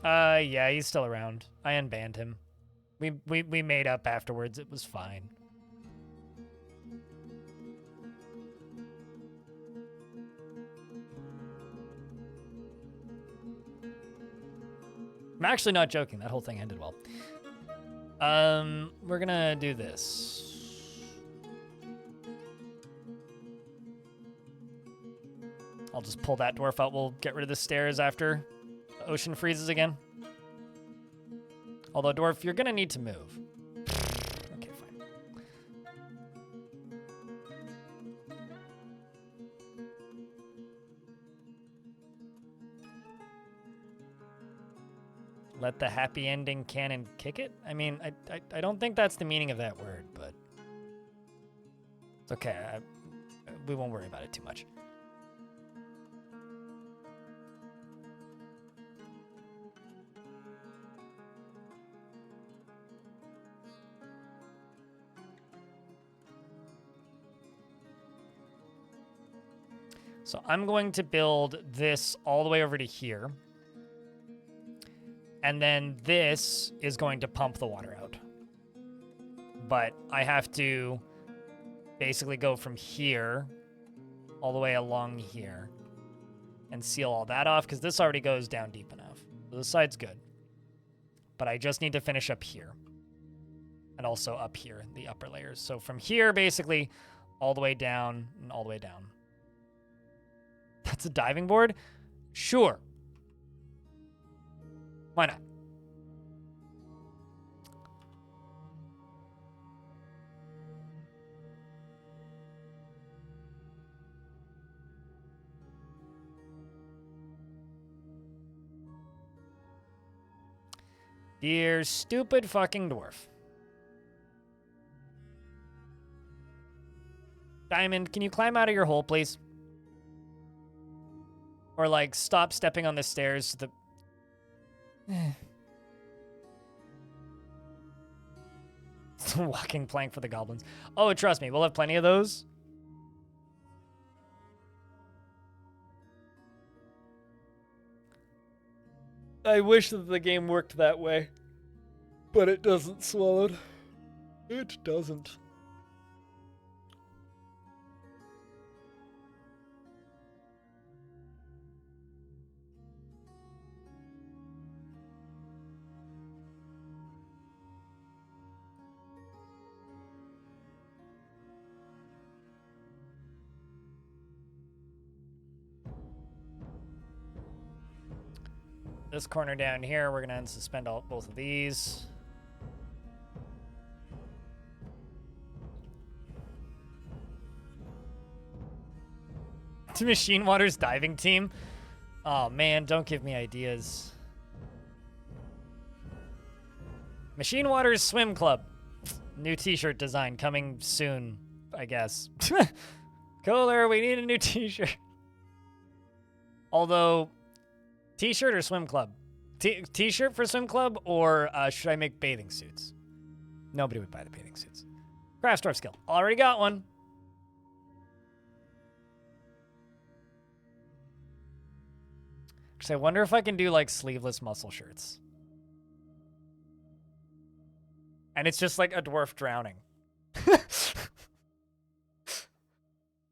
Yeah, he's still around. I unbanned him. We made up afterwards. It was fine. I'm actually not joking. That whole thing ended well. We're gonna do this. I'll just pull that dwarf out. We'll get rid of the stairs after the ocean freezes again. Although, dwarf, you're gonna need to move. Okay, fine. Let the happy ending cannon kick it? I mean, I don't think that's the meaning of that word, but it's okay. We won't worry about it too much. So I'm going to build this all the way over to here. And then this is going to pump the water out. But I have to basically go from here all the way along here and seal all that off because this already goes down deep enough. So this side's good. But I just need to finish up here. And also up here, the upper layers. So from here, basically, all the way down and all the way down. That's a diving board? Sure. Why not? Dear stupid fucking dwarf. Diamond, can you climb out of your hole, please? Or, like, stop stepping on the stairs. It's a walking plank for the goblins. Oh, trust me, we'll have plenty of those. I wish that the game worked that way. But it doesn't, Swallowed. It doesn't. This corner down here, we're going to unsuspend both of these. To Machinewaters diving team. Oh man, don't give me ideas. Machinewaters Swim Club. New t-shirt design coming soon, I guess. Cooler, we need a new t-shirt. Although, t-shirt or swim club? T-shirt for swim club, or should I make bathing suits? Nobody would buy the bathing suits. Craft store skill. Already got one. Because I wonder if I can do, like, sleeveless muscle shirts. And it's just, like, a dwarf drowning.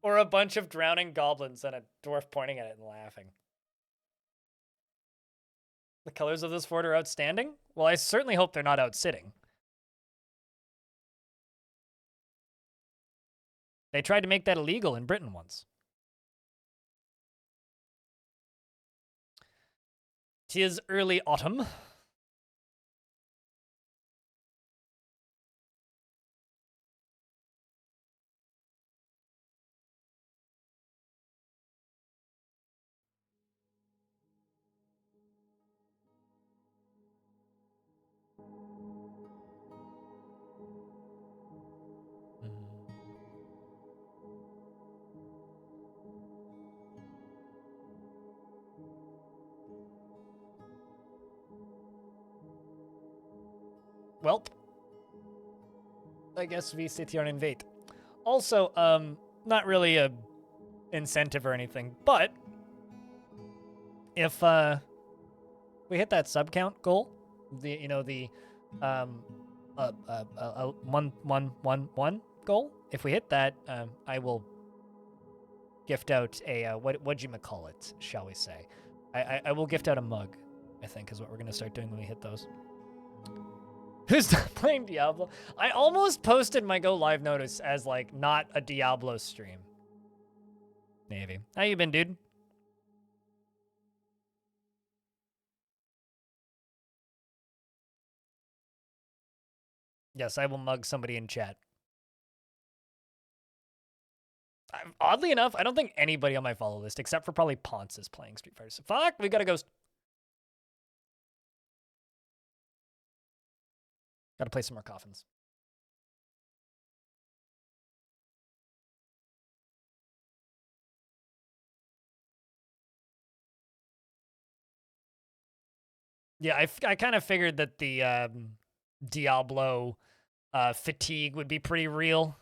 Or a bunch of drowning goblins and a dwarf pointing at it and laughing. The colors of this fort are outstanding? Well, I certainly hope they're not out-sitting. They tried to make that illegal in Britain once. 'Tis early autumn. Welp. I guess we sit here and invade. Also, not really a incentive or anything, but if we hit that sub count goal, the 1 goal, if we hit that, I will gift out a what'd you call it, shall we say? I will gift out a mug, I think is what we're gonna start doing when we hit those. Who's not playing Diablo? I almost posted my go live notice as, like, not a Diablo stream. Maybe. How you been, dude? Yes, I will mug somebody in chat. Oddly enough, I don't think anybody on my follow list, except for probably Ponce, is playing Street Fighter. So fuck, we got a ghost. Gotta play some more coffins. Yeah, I kind of figured that the Diablo fatigue would be pretty real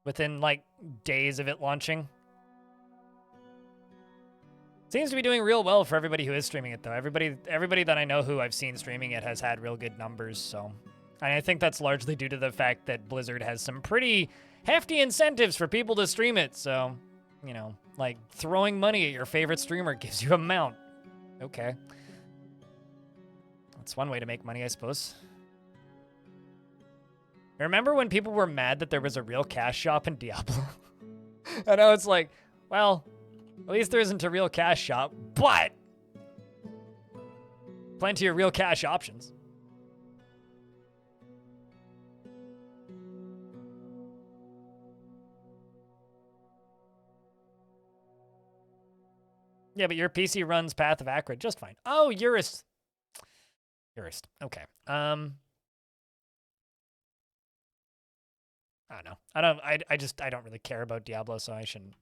within like days of it launching. Seems to be doing real well for everybody who is streaming it though. Everybody that I know who I've seen streaming it has had real good numbers, so. And I think that's largely due to the fact that Blizzard has some pretty hefty incentives for people to stream it, so, you know, like throwing money at your favorite streamer gives you a mount. Okay. That's one way to make money, I suppose. Remember when people were mad that there was a real cash shop in Diablo? I know it's like, well, at least there isn't a real cash shop, but plenty of real cash options. Yeah, but your PC runs Path of Acrid just fine. Oh, Eurist. Okay. I don't know. I don't really care about Diablo, so I shouldn't,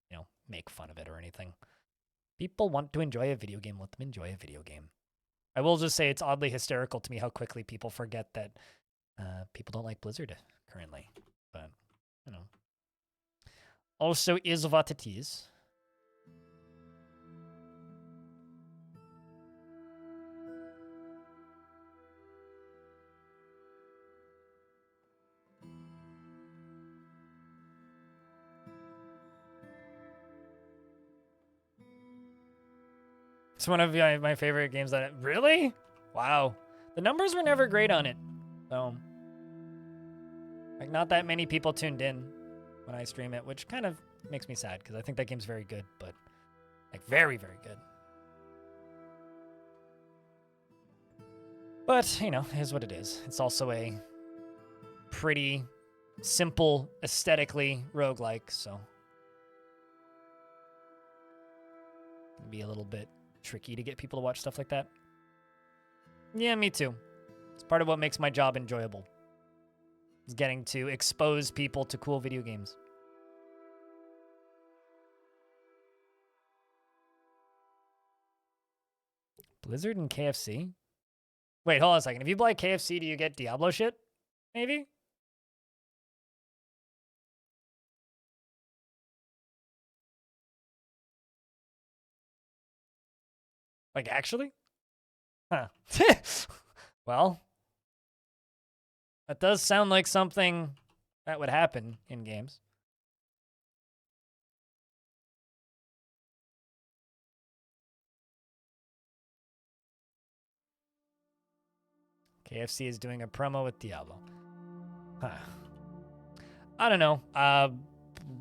you know, make fun of it or anything. People want to enjoy a video game, let them enjoy a video game. I will just say it's oddly hysterical to me how quickly people forget that people don't like Blizzard currently. But, you know. Also is what it is. It's one of my favorite games that... Really? Wow. The numbers were never great on it. So... like, not that many people tuned in when I stream it, which kind of makes me sad, because I think that game's very good, but... like, very, very good. But, you know, it is what it is. It's also a pretty simple, aesthetically roguelike, so... it'd be a little bit tricky to get people to watch stuff like that. Yeah, me too. It's part of what makes my job enjoyable. Is getting to expose people to cool video games. Blizzard and KFC? Wait, hold on a second. If you buy KFC, do you get Diablo shit? Maybe? Like, actually? Huh. Well, that does sound like something that would happen in games. KFC is doing a promo with Diablo. Huh. I don't know.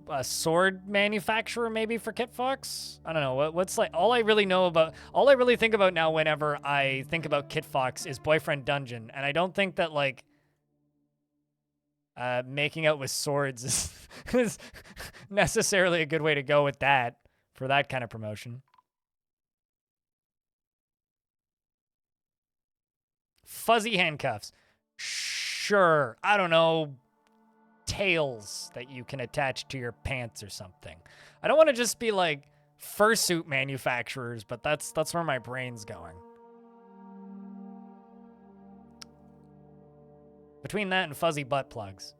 A sword manufacturer maybe for Kit Fox? I don't know. What's like all I really think about now whenever I think about Kit Fox is Boyfriend Dungeon, and I don't think that like making out with swords is necessarily a good way to go with that for that kind of promotion. Fuzzy handcuffs. Sure. I don't know. Tails that you can attach to your pants or something. I don't want to just be like fursuit manufacturers, but that's where my brain's going. Between that and fuzzy butt plugs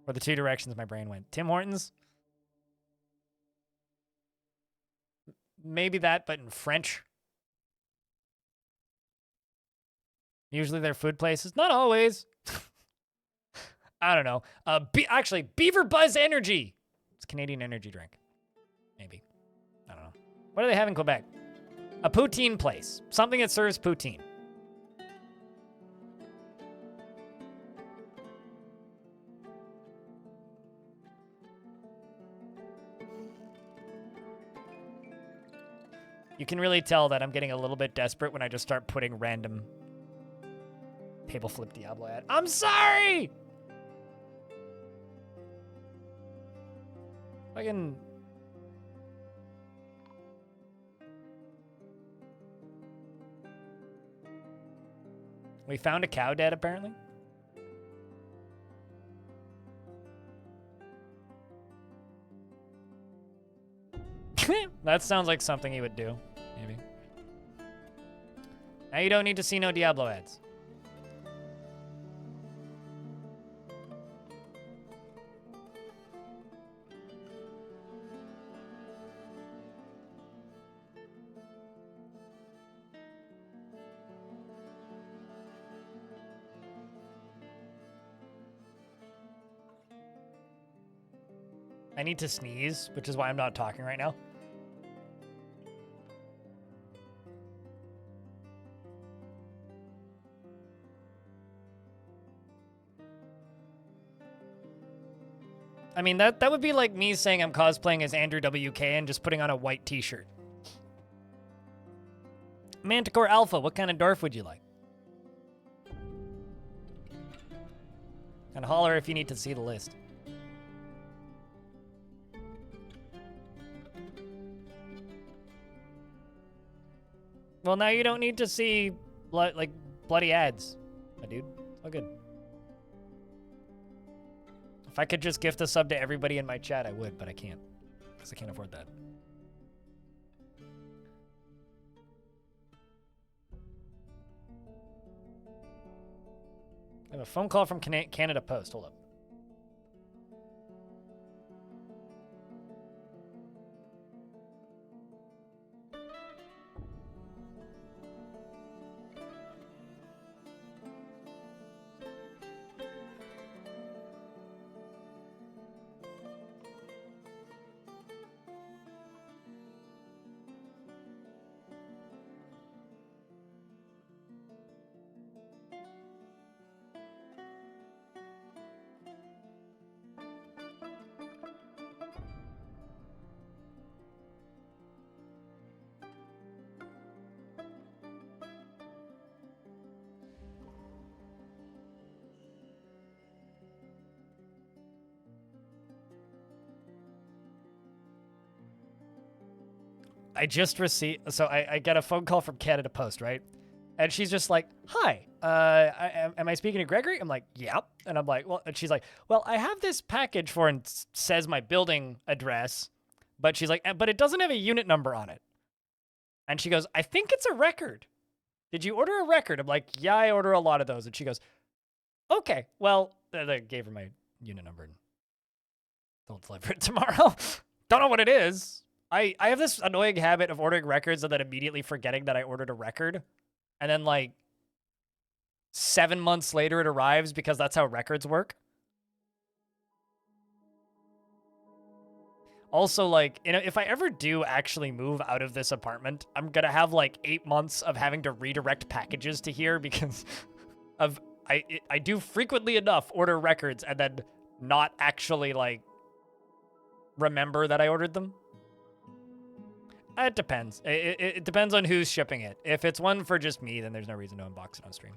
were the two directions my brain went. Tim Hortons? Maybe that, but in French. Usually they're food places. Not always. I don't know. Actually, Beaver Buzz Energy. It's a Canadian energy drink. Maybe. I don't know. What do they have in Quebec? A poutine place. Something that serves poutine. You can really tell that I'm getting a little bit desperate when I just start putting random table flip Diablo ad. I'm sorry! Fucking... We found a cow dead, apparently. That sounds like something he would do, maybe. Now you don't need to see no Diablo ads. I need to sneeze, which is why I'm not talking right now. I mean, that would be like me saying I'm cosplaying as Andrew WK and just putting on a white t-shirt. Manticore Alpha, what kind of dwarf would you like? And holler if you need to see the list. Well, now you don't need to see, like, bloody ads, my dude. It's all good. If I could just gift a sub to everybody in my chat, I would, but I can't. Because I can't afford that. I have a phone call from Canada Post. Hold up. I just received, so I get a phone call from Canada Post, right? And she's just like, hi, am I speaking to Gregory? I'm like, yep. And I'm like, well, and she's like, well, I have this package for, and says my building address, but she's like, but it doesn't have a unit number on it. And she goes, I think it's a record. Did you order a record? I'm like, yeah, I order a lot of those. And she goes, okay, well, I gave her my unit number and they'll deliver it tomorrow. Don't know what it is. I have this annoying habit of ordering records and then immediately forgetting that I ordered a record. And then, like, 7 months later it arrives because that's how records work. Also, like, you know, if I ever do actually move out of this apartment, I'm going to have, like, 8 months of having to redirect packages to here because of I do frequently enough order records and then not actually, like, remember that I ordered them. It depends. It depends on who's shipping it. If it's one for just me, then there's no reason to unbox it on stream.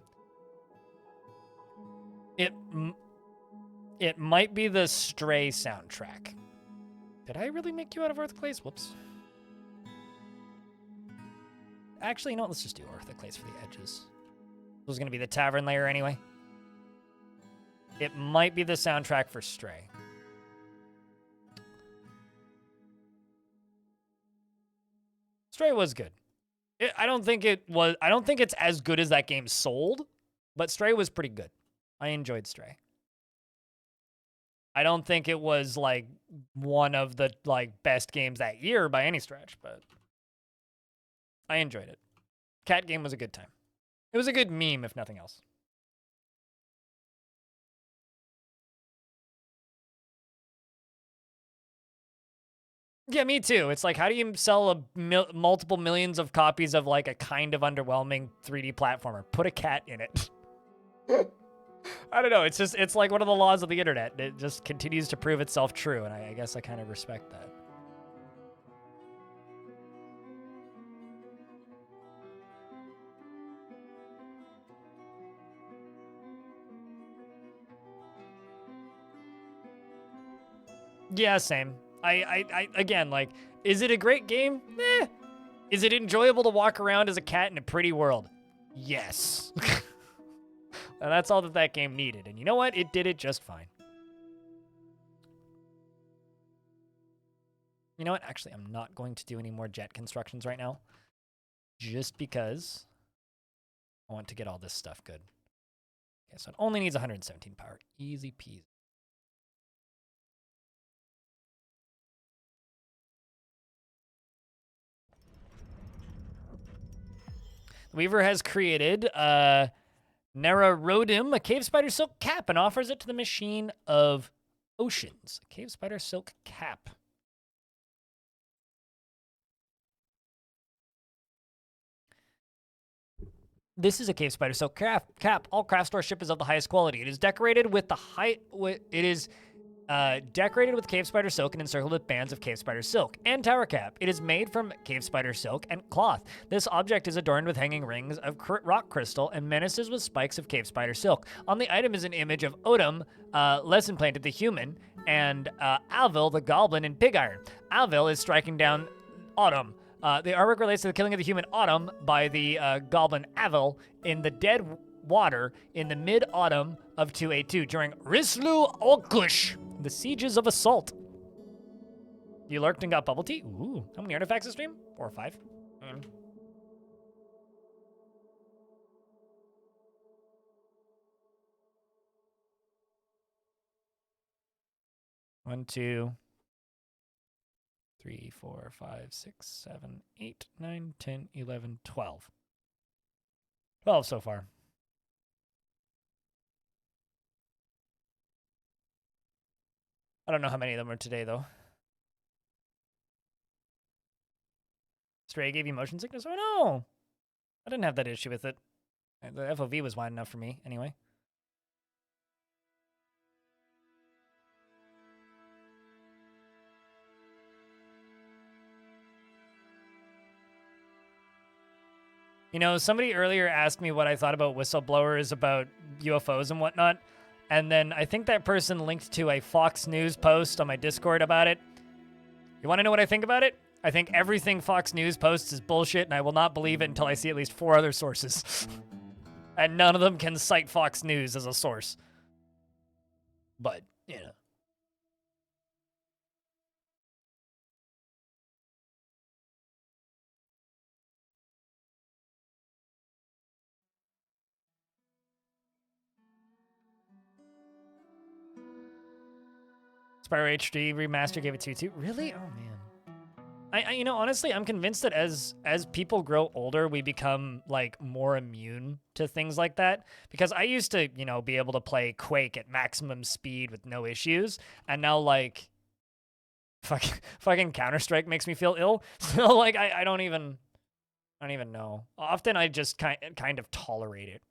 It might be the Stray soundtrack. Did I really make you out of Earthclays? Whoops. Actually, you know what? Let's just do Earthclays for the edges. This was going to be the tavern layer anyway. It might be the soundtrack for Stray. Stray was good. I don't think it's as good as that game sold, but Stray was pretty good. I enjoyed Stray. I don't think it was like one of the like best games that year by any stretch, but I enjoyed it. Cat game was a good time. It was a good meme, if nothing else. Yeah, me too. It's like, how do you sell multiple millions of copies of like a kind of underwhelming 3D platformer? Put a cat in it. I don't know. It's like one of the laws of the internet. It just continues to prove itself true, and I guess I kind of respect that. Yeah, same. I again, like, is it a great game? Eh. Is it enjoyable to walk around as a cat in a pretty world? Yes. And that's all that that game needed. And you know what? It did it just fine. You know what? Actually, I'm not going to do any more jet constructions right now. Just because I want to get all this stuff good. Okay, so it only needs 117 power. Easy peasy. The Weaver has created Nerarodim, a cave spider silk cap, and offers it to the Machine of Oceans. A cave spider silk cap. This is a cave spider silk cap. All craft store ship is of the highest quality. It is decorated with decorated with cave spider silk and encircled with bands of cave spider silk and tower cap. It is made from cave spider silk and cloth. This object is adorned with hanging rings of rock crystal and menaces with spikes of cave spider silk. On the item is an image of Odom, lesson planted the human, and Alvil, the goblin, in pig iron. Alvil is striking down Autumn. The artwork relates to the killing of the human Autumn by the goblin Avil in the dead water in the mid-autumn of 282 during Rislu Olkush, the Sieges of Assault. You lurked and got bubble tea? Ooh, how many artifacts to stream? 4 or 5. 1, 2, 3, 4, 5, 6, 7, 8, 9, 10, 11, 12. 12 so far. I don't know how many of them are today, though. Stray gave you motion sickness? Oh, no! I didn't have that issue with it. The FOV was wide enough for me, anyway. You know, somebody earlier asked me what I thought about whistleblowers, about UFOs and whatnot. And then I think that person linked to a Fox News post on my Discord about it. You want to know what I think about it? I think everything Fox News posts is bullshit, and I will not believe it until I see at least 4 other sources. And none of them can cite Fox News as a source. But, you know. Spyro HD Remaster gave it 2-2. Really? Oh, man. You know, honestly, I'm convinced that as people grow older, we become, like, more immune to things like that. Because I used to, you know, be able to play Quake at maximum speed with no issues. And now, like, fucking Counter-Strike makes me feel ill. So, like, I don't even know. Often I just kind of tolerate it.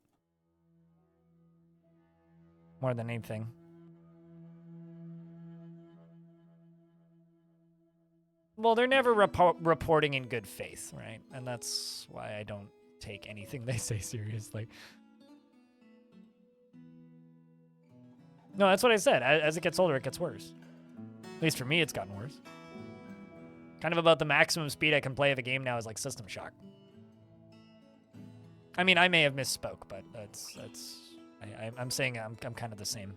More than anything. Well, they're never reporting in good faith, right? And that's why I don't take anything they say seriously. No, that's what I said. As it gets older, it gets worse. At least for me, it's gotten worse. Kind of about the maximum speed I can play of a game now is like System Shock. I mean, I may have misspoke, but I'm saying I'm kind of the same.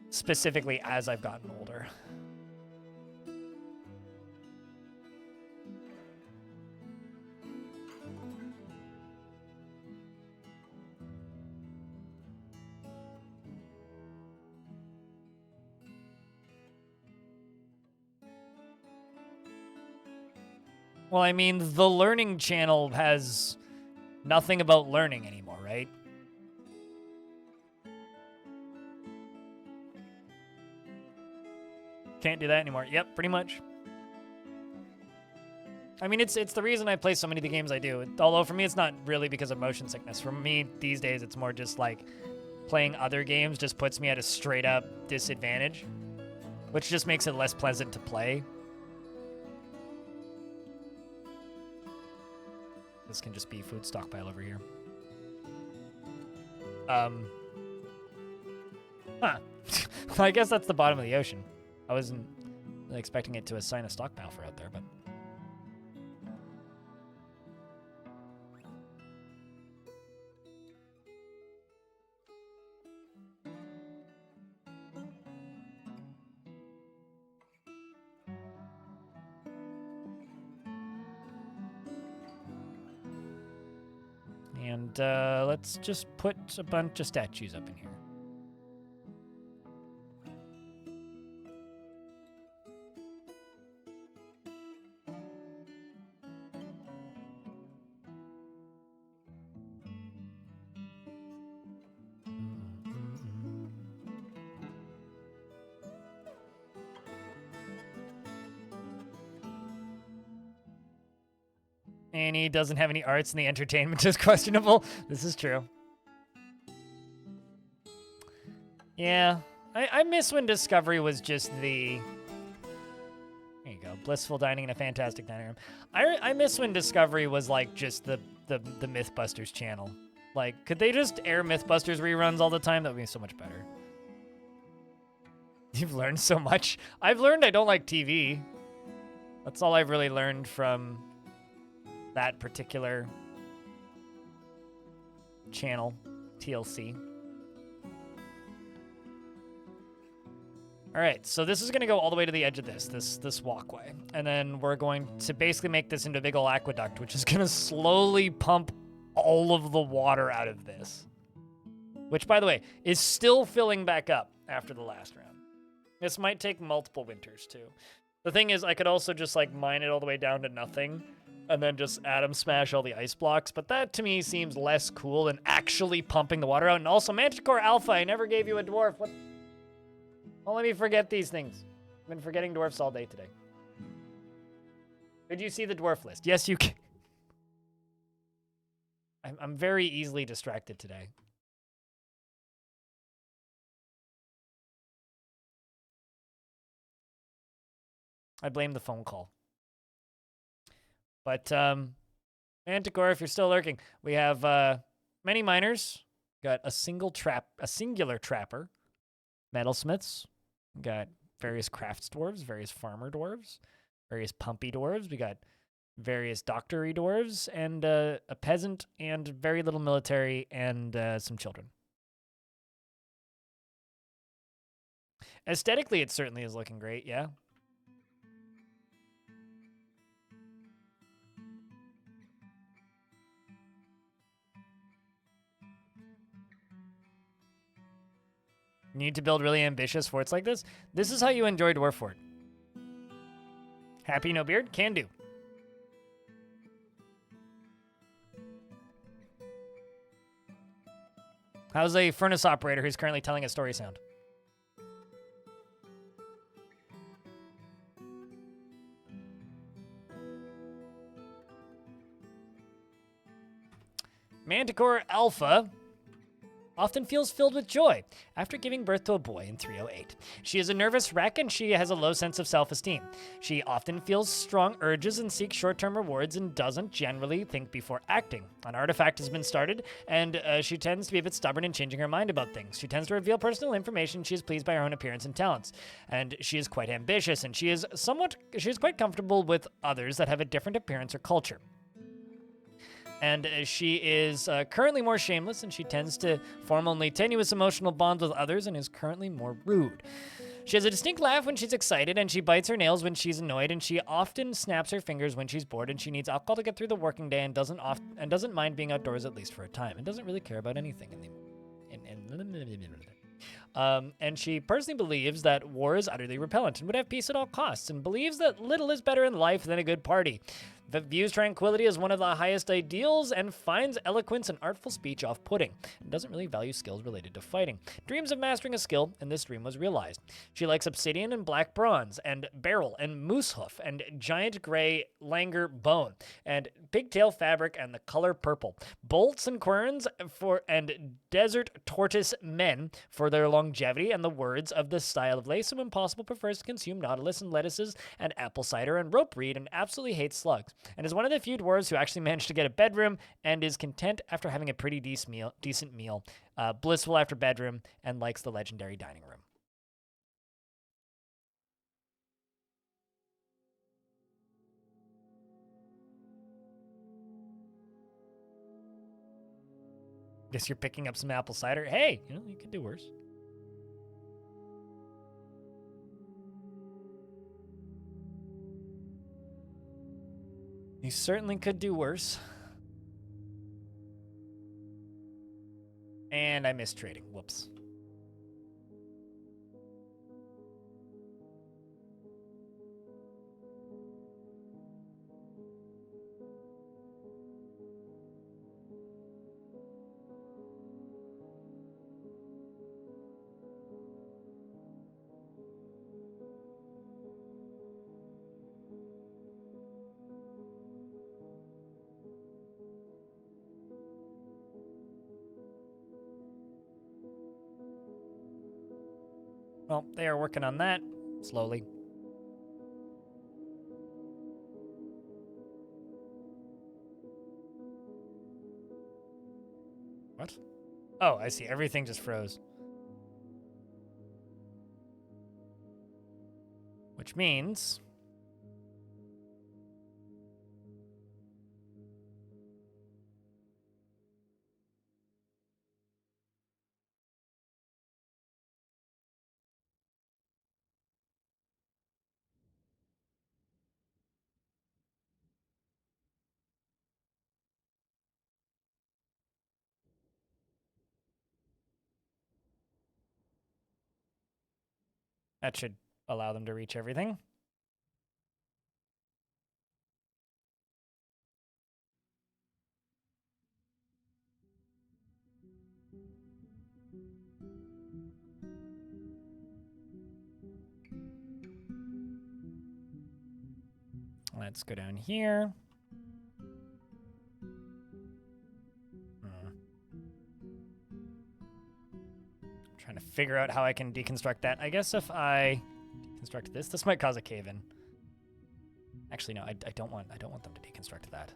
Specifically as I've gotten older. Well, I mean, the Learning Channel has nothing about learning anymore, right? Can't do that anymore. Yep, pretty much. I mean, it's the reason I play so many of the games I do. Although for me, it's not really because of motion sickness. For me, these days, it's more just like playing other games just puts me at a straight up disadvantage, which just makes it less pleasant to play. This can just be food stockpile over here. Huh. I guess that's the bottom of the ocean. I wasn't really expecting it to assign a stockpile for out there, but... And let's just put a bunch of statues up in here. Annie doesn't have any arts and the entertainment is questionable. This is true. Yeah, I miss when Discovery was just the... There you go, blissful dining in a fantastic dining room. I miss when Discovery was like just the Mythbusters channel. Like, could they just air Mythbusters reruns all the time? That would be so much better. You've learned so much. I've learned I don't like TV. That's all I've really learned from that particular channel, TLC. All right, so this is gonna go all the way to the edge of this walkway. And then we're going to basically make this into a big old aqueduct, which is gonna slowly pump all of the water out of this. Which, by the way, is still filling back up after the last round. This might take multiple winters, too. The thing is, I could also just, like, mine it all the way down to nothing, and then just atom smash all the ice blocks, but that, to me, seems less cool than actually pumping the water out. And also, Manticore Alpha, I never gave you a dwarf. What? Don't let me forget these things. I've been forgetting dwarfs all day today. Did you see the dwarf list? Yes, you can. I'm very easily distracted today. I blame the phone call. But, Manticore, if you're still lurking, we have many miners. Got a singular trapper, metalsmiths. Got various crafts dwarves, various farmer dwarves, various pumpy dwarves. We got various doctory dwarves, and a peasant, and very little military, and some children. Aesthetically, it certainly is looking great, yeah. You need to build really ambitious forts like this. This is how you enjoy Dwarf Fort. Happy no beard? Can do. How's a furnace operator who's currently telling a story sound? Manticore Alpha often feels filled with joy after giving birth to a boy in 308. She is a nervous wreck and she has a low sense of self-esteem. She often feels strong urges and seeks short-term rewards and doesn't generally think before acting. An artifact has been started, and she tends to be a bit stubborn in changing her mind about things. She tends to reveal personal information. She is pleased by her own appearance and talents, and she is quite ambitious, and she is quite comfortable with others that have a different appearance or culture. And she is currently more shameless, and she tends to form only tenuous emotional bonds with others and is currently more rude. She has a distinct laugh when she's excited, and she bites her nails when she's annoyed, and she often snaps her fingers when she's bored, and she needs alcohol to get through the working day and doesn't mind being outdoors at least for a time, and doesn't really care about anything and she personally believes that war is utterly repellent and would have peace at all costs, and believes that little is better in life than a good party. That views tranquility as one of the highest ideals and finds eloquence and artful speech off-putting, and doesn't really value skills related to fighting. Dreams of mastering a skill, and this dream was realized. She likes obsidian and black bronze, and beryl and moose hoof, and giant gray langur bone, and pigtail fabric and the color purple. Bolts and querns and desert tortoise men for their longevity, and the words of the style of lace, and when possible prefers to consume nautilus and lettuces and apple cider and rope reed, and absolutely hates slugs. And is one of the few dwarves who actually managed to get a bedroom and is content after having a pretty decent meal, blissful after bedroom, and likes the legendary dining room. Guess you're picking up some apple cider. Hey, you could do worse. You certainly could do worse. miss trading. Whoops. Well, they are working on that slowly. What? Oh, I see. Everything just froze. Which means... that should allow them to reach everything. Let's go down here. Trying to figure out how I can deconstruct that. I guess if I deconstruct this might cause a cave-in. Actually, no, I don't want them to deconstruct that.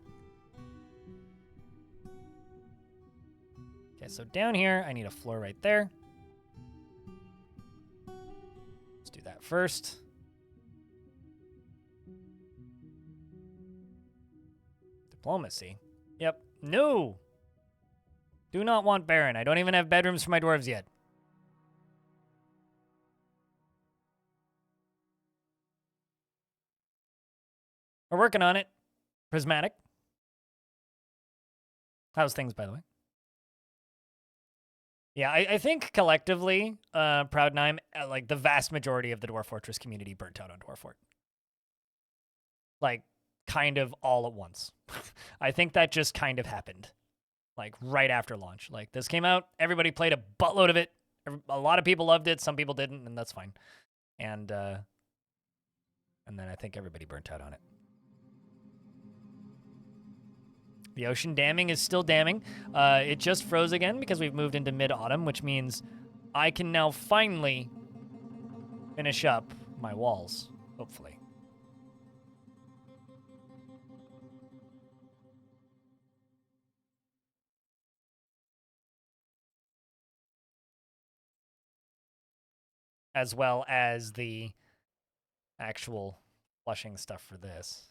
Okay, so down here, I need a floor right there. Let's do that first. Diplomacy. Yep. No! Do not want Baron. I don't even have bedrooms for my dwarves yet. We're working on it. Prismatic. How's things, by the way? Yeah, I think collectively, Proudnheim, like the vast majority of the Dwarf Fortress community burnt out on Dwarf Fort. Like, kind of all at once. I think that just kind of happened. Like, right after launch. Like, this came out, everybody played a buttload of it. A lot of people loved it, some people didn't, and that's fine. And then I think everybody burnt out on it. The ocean damming is still damming. It just froze again because we've moved into mid-autumn, which means I can now finally finish up my walls, hopefully. As well as the actual flushing stuff for this.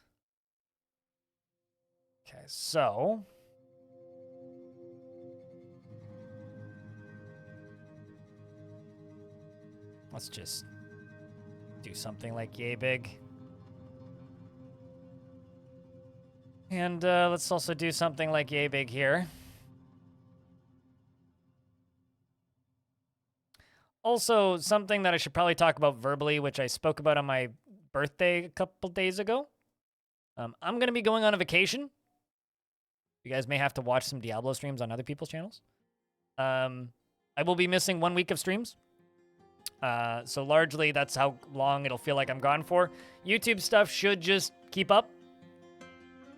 Okay, so... let's just do something like yay big. And let's also do something like yay big here. Also, something that I should probably talk about verbally, which I spoke about on my birthday a couple days ago. I'm going to be going on a vacation. You guys may have to watch some Diablo streams on other people's channels. I will be missing 1 week of streams. So largely, that's how long it'll feel like I'm gone for. YouTube stuff should just keep up.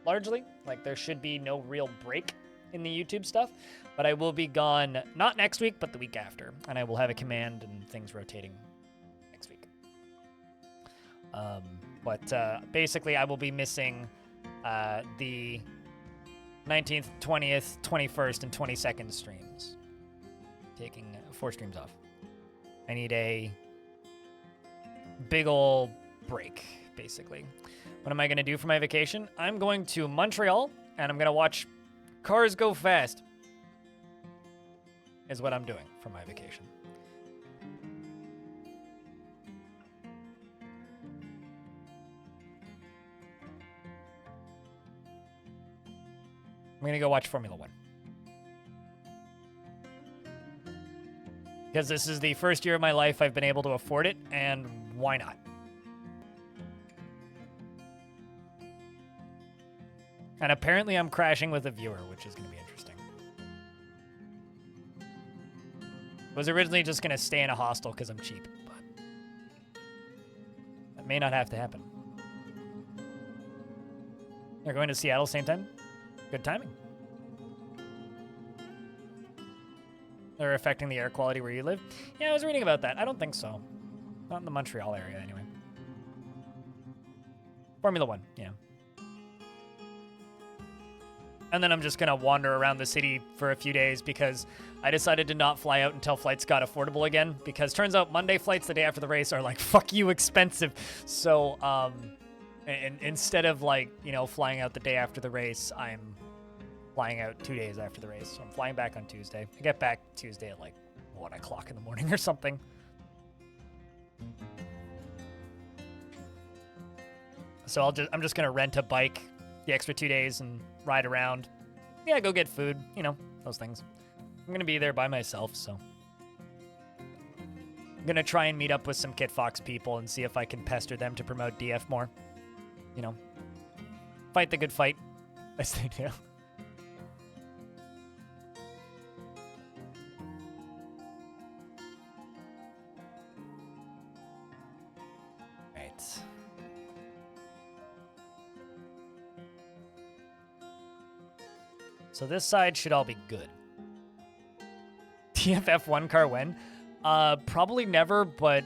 Largely. Like, there should be no real break in the YouTube stuff. But I will be gone, not next week, but the week after. And I will have a command and things rotating next week. But basically, I will be missing the 19th, 20th, 21st, and 22nd streams. Taking 4 streams off. I need a big ol' break, basically. What am I going to do for my vacation? I'm going to Montreal, and I'm going to watch cars go fast. Is what I'm doing for my vacation. I'm going to go watch Formula 1. Because this is the first year of my life I've been able to afford it, and why not? And apparently I'm crashing with a viewer, which is going to be interesting. I was originally just going to stay in a hostel because I'm cheap, but that may not have to happen. They're going to Seattle same time? Good timing. They're affecting the air quality where you live? Yeah, I was reading about that. I don't think so. Not in the Montreal area, anyway. Formula One, yeah. And then I'm just going to wander around the city for a few days because I decided to not fly out until flights got affordable again. Because turns out Monday flights the day after the race are like, fuck you, expensive. So, and instead of like, you know, flying out the day after the race, I'm flying out 2 days after the race. So I'm flying back on Tuesday. I get back Tuesday at like 1 o'clock in the morning or something. So I'm just going to rent a bike the extra 2 days and ride around. Yeah, go get food, you know, those things. I'm going to be there by myself, so. I'm going to try and meet up with some Kit Fox people and see if I can pester them to promote DF more. You know, fight the good fight, as they do. Right. So this side should all be good. TFF1 car when? Probably never, but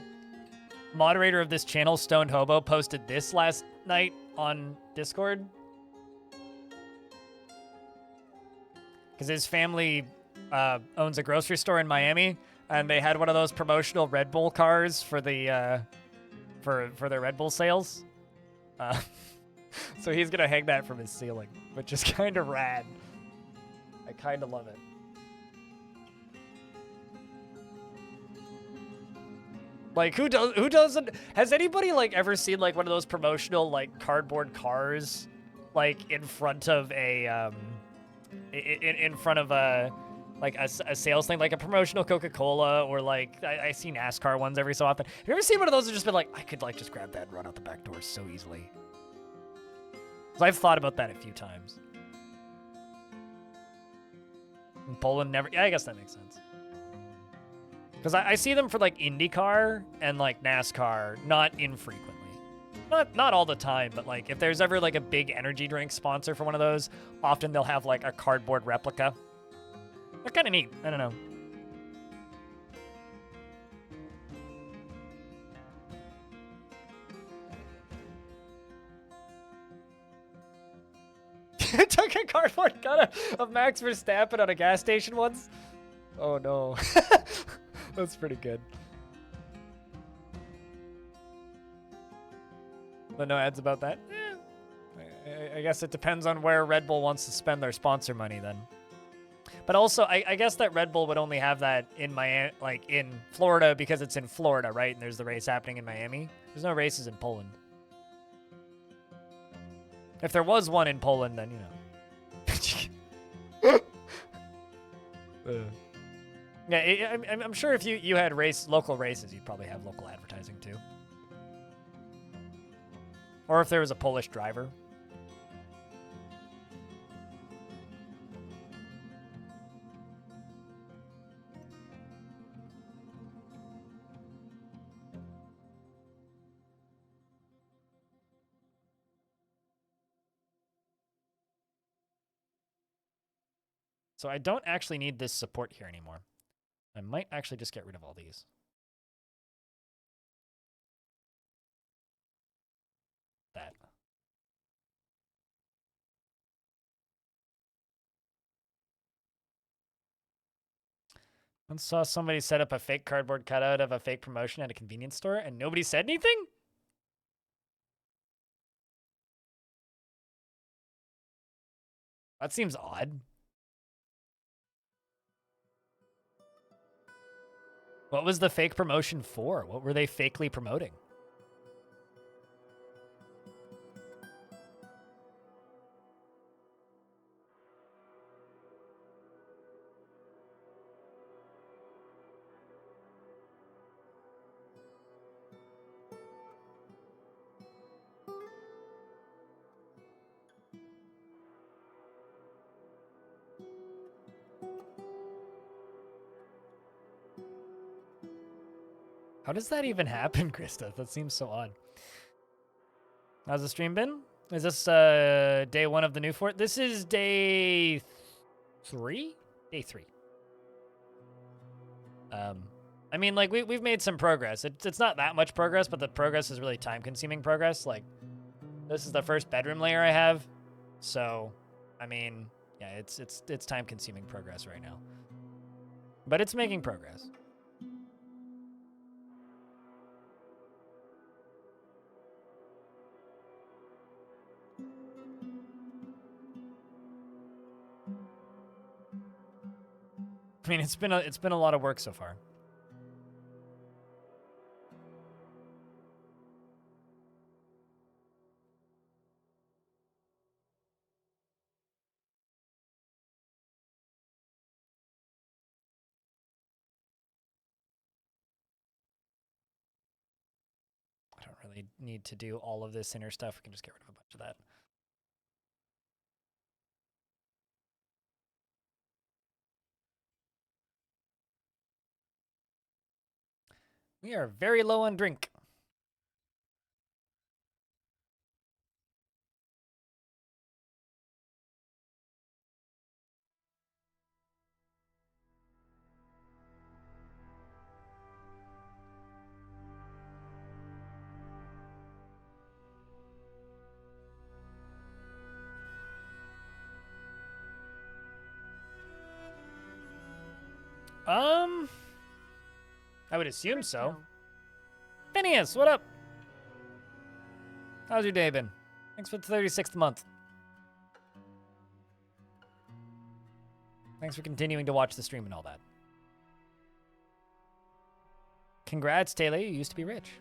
moderator of this channel, Stoned Hobo, posted this last night on Discord. Because his family owns a grocery store in Miami, and they had one of those promotional Red Bull cars for the for their Red Bull sales. So he's gonna hang that from his ceiling, which is kind of rad. I kind of love it. Like, who doesn't, has anybody, like, ever seen, like, one of those promotional, like, cardboard cars, like, in front of a, in front of a, like, a sales thing, like a promotional Coca-Cola, or, like, I see NASCAR ones every so often. Have you ever seen one of those and just been like, I could, like, just grab that and run out the back door so easily? So I've thought about that a few times. In Poland, never, yeah, I guess that makes sense. Because I see them for, like, IndyCar and, like, NASCAR, not infrequently. Not all the time, but, like, if there's ever, like, a big energy drink sponsor for one of those, often they'll have, like, a cardboard replica. They're kind of neat. I don't know. I took a cardboard cut of Max Verstappen on a gas station once. Oh, no. That's pretty good. But no ads about that? I guess it depends on where Red Bull wants to spend their sponsor money then. But also, I guess that Red Bull would only have that in Miami, like in Florida, because it's in Florida, right? And there's the race happening in Miami. There's no races in Poland. If there was one in Poland, then, you know. Yeah, I'm sure if you had local races, you'd probably have local advertising too. Or if there was a Polish driver. So I don't actually need this support here anymore. I might actually just get rid of all these. That. Once saw somebody set up a fake cardboard cutout of a fake promotion at a convenience store and nobody said anything? That seems odd. What was the fake promotion for? What were they fakely promoting? How does that even happen, Krista? That seems so odd. How's the stream been? Is this day 1 of the new fort? This is day 3? Day 3. I mean, like, we've made some progress. It's not that much progress, but the progress is really time-consuming progress. Like, this is the first bedroom layer I have. So, I mean, yeah, it's time-consuming progress right now. But it's making progress. I mean, it's been a lot of work so far. I don't really need to do all of this inner stuff. We can just get rid of a bunch of that. We are very low on drink. I would assume so. Phineas, what up? How's your day been? Thanks for the 36th month. Thanks for continuing to watch the stream and all that. Congrats, Taylor. You used to be rich.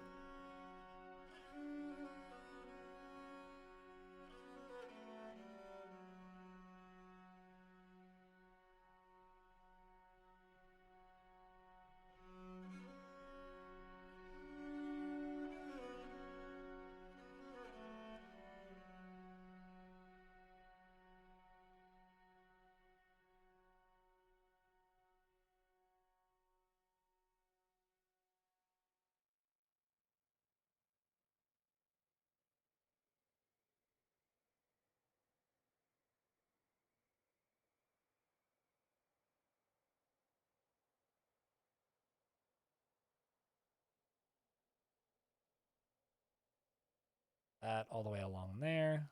That all the way along there.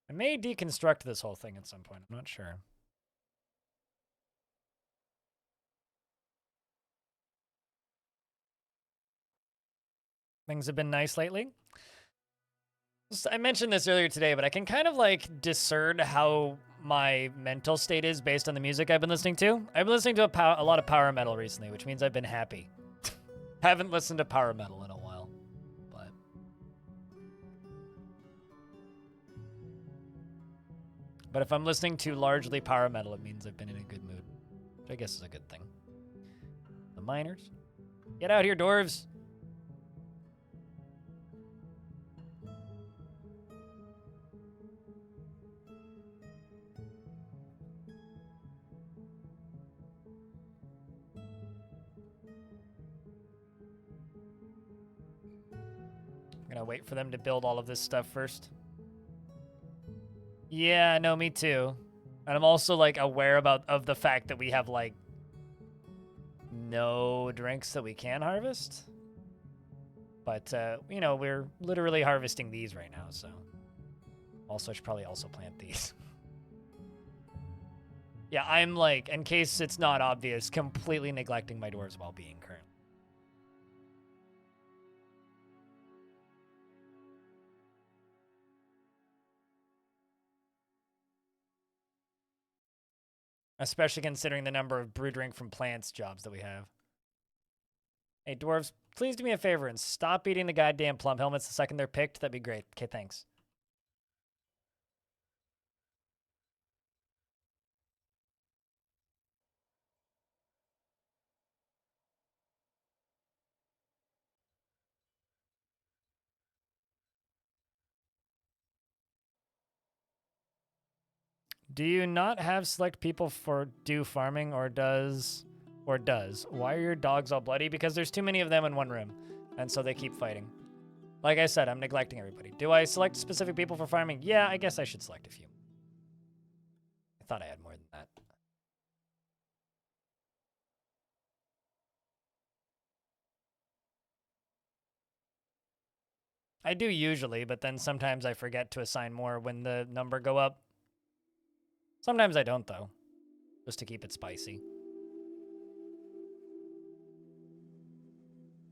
I may deconstruct this whole thing at some point. I'm not sure. Things have been nice lately. I mentioned this earlier today, but I can kind of like discern how my mental state is based on the music I've been listening to. I've been listening to a lot of power metal recently, which means I've been happy. Haven't listened to power metal in a while, but if I'm listening to largely power metal, it means I've been in a good mood, which I guess is a good thing. The miners, get out here, dwarves. I'm gonna wait for them to build all of this stuff first. Yeah, no, me too. And I'm also like aware of the fact that we have like no drinks that we can harvest. But you know, we're literally harvesting these right now, so also I should probably also plant these. Yeah, I'm like, in case it's not obvious, completely neglecting my dwarves' well-being currently. Especially considering the number of brew drink from plants jobs that we have. Hey, dwarves, please do me a favor and stop eating the goddamn plum helmets the second they're picked. That'd be great. Okay, thanks. Do you not have select people for do farming, or does Or does. Why are your dogs all bloody? Because there's too many of them in one room. And so they keep fighting. Like I said, I'm neglecting everybody. Do I select specific people for farming? Yeah, I guess I should select a few. I thought I had more than that. I do usually, but then sometimes I forget to assign more when the number go up. Sometimes I don't, though. Just to keep it spicy.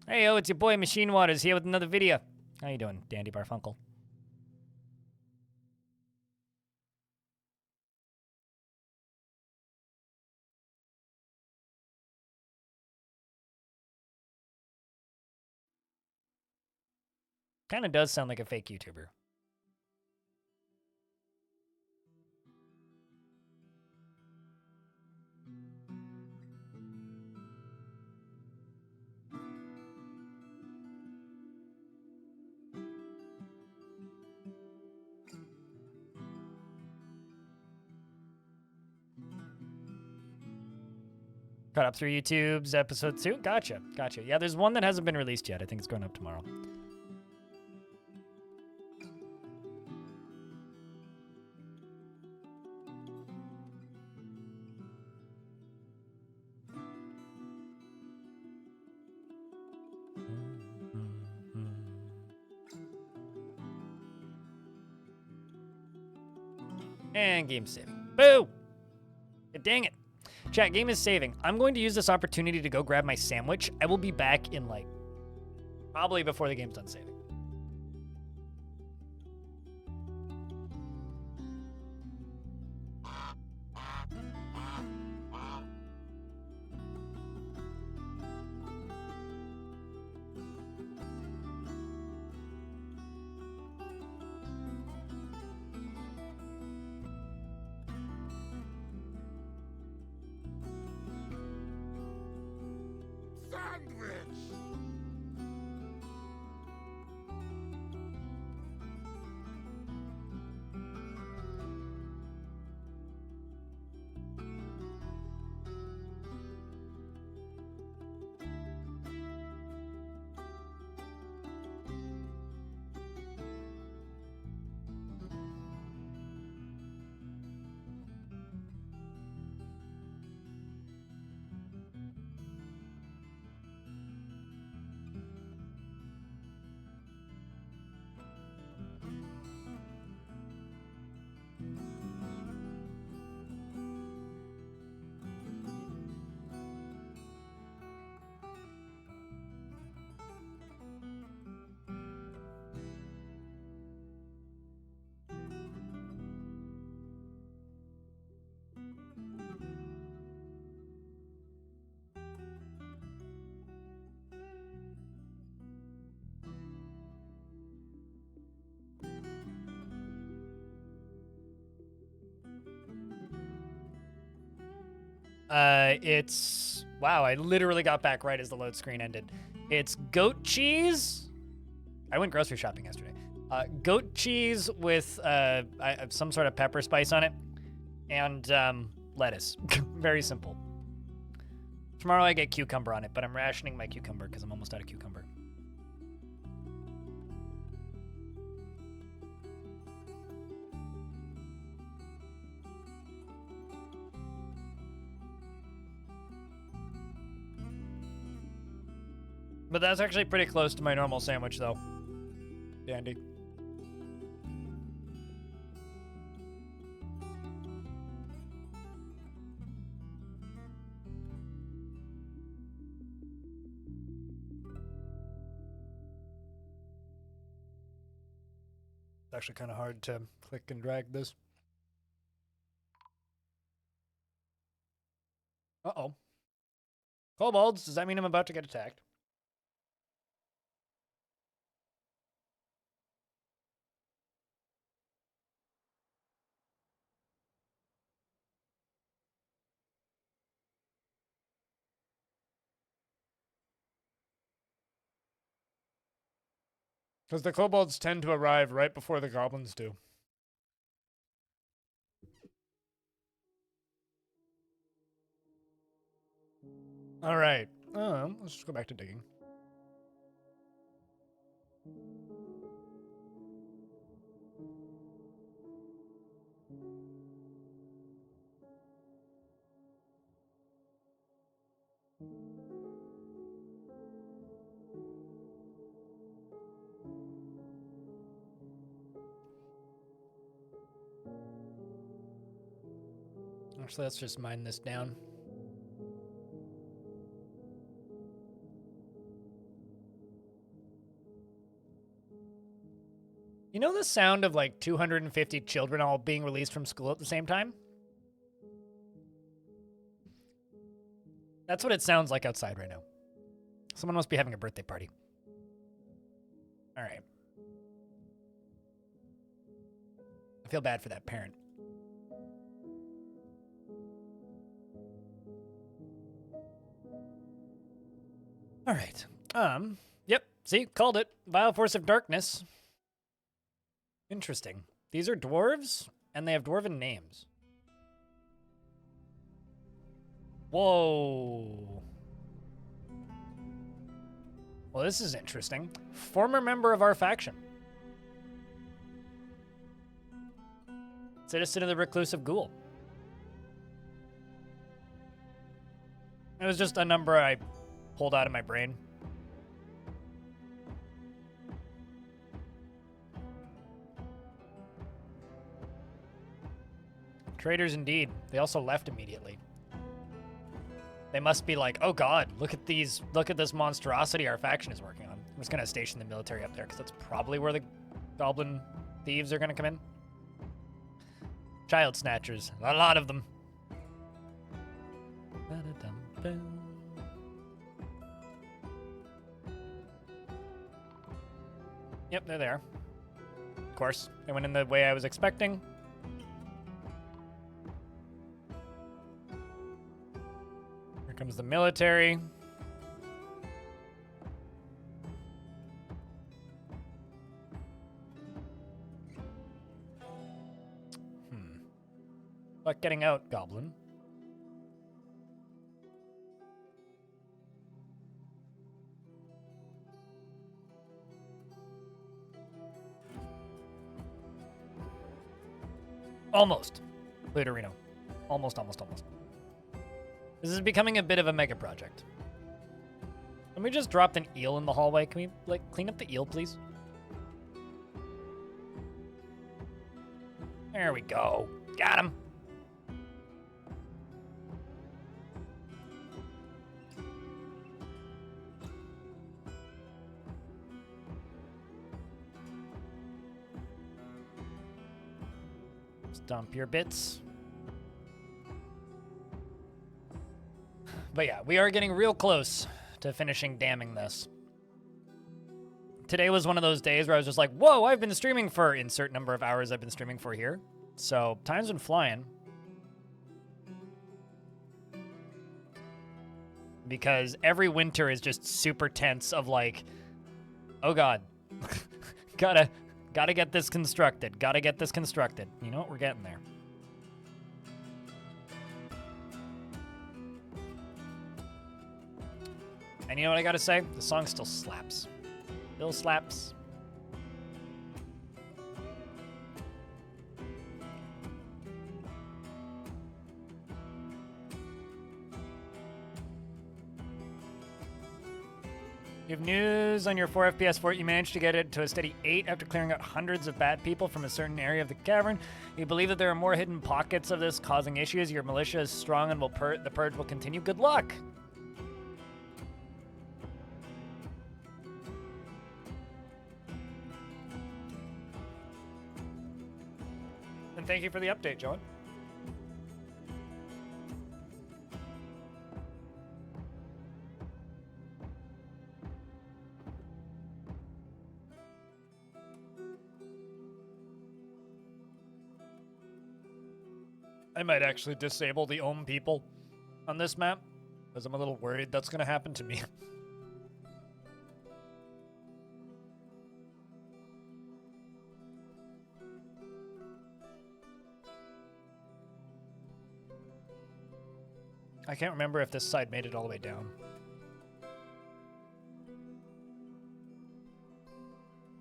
Hey, it's your boy Machinewaters here with another video. How you doing, Dandy Barfunkel? Kind of does sound like a fake YouTuber. Caught up through YouTube's episode 2? Gotcha. Yeah, there's one that hasn't been released yet. I think it's going up tomorrow. And game saving. Boo! Dang it. Chat, game is saving. I'm going to use this opportunity to go grab my sandwich. I will be back in, like, probably before the game's done saving. Sandwich! It's... Wow, I literally got back right as the load screen ended. It's goat cheese. I went grocery shopping yesterday. Goat cheese with some sort of pepper spice on it. And lettuce. Very simple. Tomorrow I get cucumber on it, but I'm rationing my cucumber because I'm almost out of cucumber. But that's actually pretty close to my normal sandwich, though. Dandy. It's actually kind of hard to click and drag this. Uh-oh. Kobolds, does that mean I'm about to get attacked? Because the kobolds tend to arrive right before the goblins do. All right. Let's just go back to digging. Actually, let's just mine this down. You know the sound of like 250 children all being released from school at the same time? That's what it sounds like outside right now. Someone must be having a birthday party. All right. I feel bad for that parent. All right. Yep. See, called it. Vile Force of Darkness. Interesting. These are dwarves, and they have dwarven names. Whoa. Well, this is interesting. Former member of our faction. Citizen of the Reclusive Ghoul. It was just a number I pulled out of my brain. Traitors indeed. They also left immediately. They must be like, oh god, look at this monstrosity our faction is working on. I'm just gonna station the military up there because that's probably where the goblin thieves are gonna come in. Child snatchers, a lot of them. Yep, they're there. Of course, they went in the way I was expecting. Here comes the military. But getting out, goblin. Almost. Luderino. Almost. This is becoming a bit of a mega project. Can we just drop an eel in the hallway? Can we, like, clean up the eel, please? There we go. Got him. Dump your bits. But yeah, we are getting real close to finishing damming this. Today was one of those days where I was just like, whoa, I've been streaming for insert number of hours I've been streaming for here. So time's been flying. Because every winter is just super tense of like, oh god, Gotta get this constructed. Gotta get this constructed. You know what? We're getting there. And you know what I gotta say? The song still slaps. Still slaps. You have news on your 4 FPS fort. You managed to get it to a steady 8 after clearing out hundreds of bad people from a certain area of the cavern. You believe that there are more hidden pockets of this causing issues. Your militia is strong and the purge will continue. Good luck! And thank you for the update, John. I might actually disable the Ohm people on this map, because I'm a little worried that's going to happen to me. I can't remember if this side made it all the way down.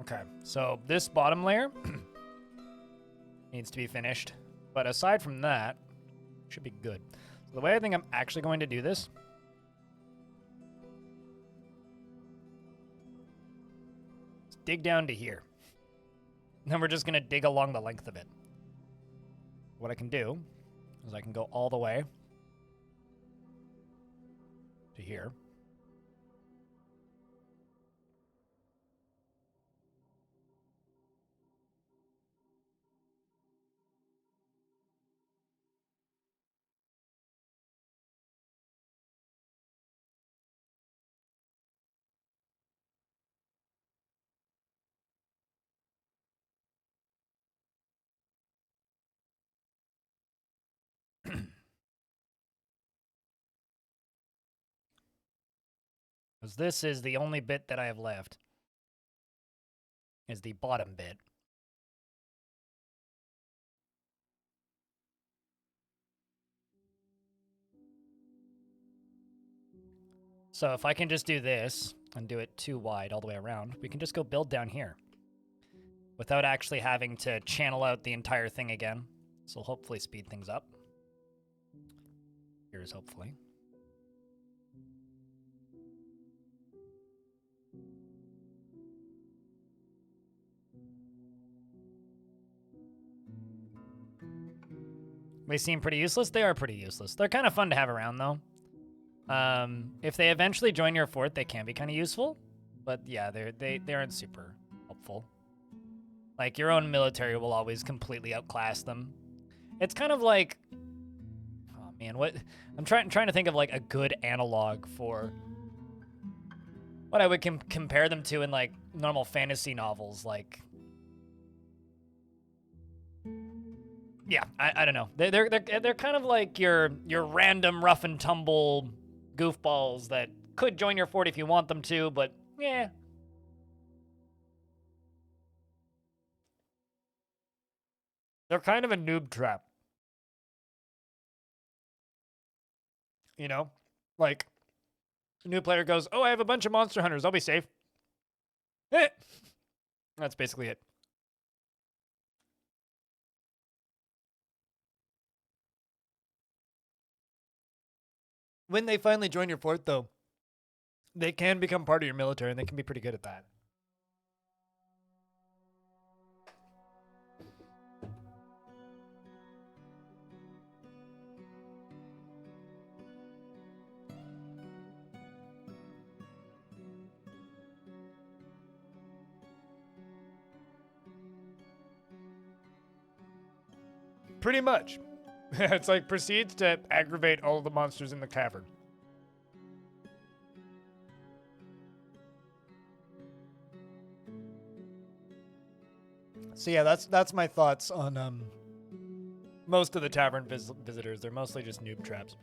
Okay, so this bottom layer needs to be finished. But aside from that, should be good. So the way I think I'm actually going to do this is dig down to here. Then we're just going to dig along the length of it. What I can do is I can go all the way to here. Because this is the only bit that I have left, is the bottom bit. So if I can just do this and do it too wide all the way around, we can just go build down here without actually having to channel out the entire thing again. This will hopefully speed things up. Here's hopefully. They seem pretty useless. They are pretty useless. They're kind of fun to have around, though. If they eventually join your fort, they can be kind of useful. But yeah, they aren't super helpful. Like, your own military will always completely outclass them. It's kind of like... Oh, man, what... I'm trying to think of, like, a good analog for what I would compare them to in, like, normal fantasy novels, like... Yeah, I don't know. They're kind of like your random rough and tumble goofballs that could join your fort if you want them to, but yeah. They're kind of a noob trap. You know? Like, a new player goes, oh, I have a bunch of monster hunters. I'll be safe. Eh. That's basically it. When they finally join your fort, though, they can become part of your military, and they can be pretty good at that. Pretty much. It's like proceeds to aggravate all the monsters in the cavern. So yeah, that's my thoughts on most of the tavern visitors. They're mostly just noob traps.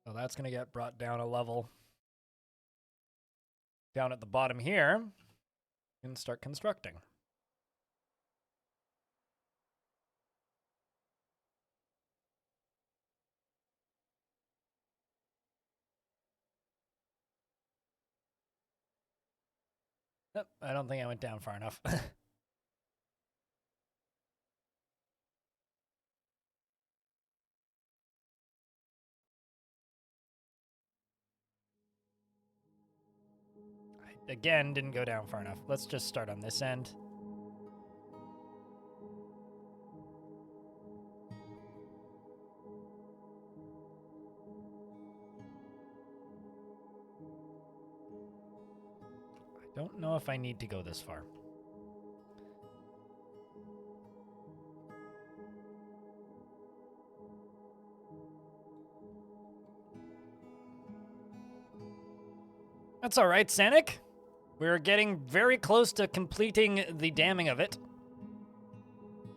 So that's going to get brought down a level. Down at the bottom here, and start constructing. Nope, I don't think I went down far enough. Again, didn't go down far enough. Let's just start on this end. I don't know if I need to go this far. That's all right, Sanic. We're getting very close to completing the damming of it,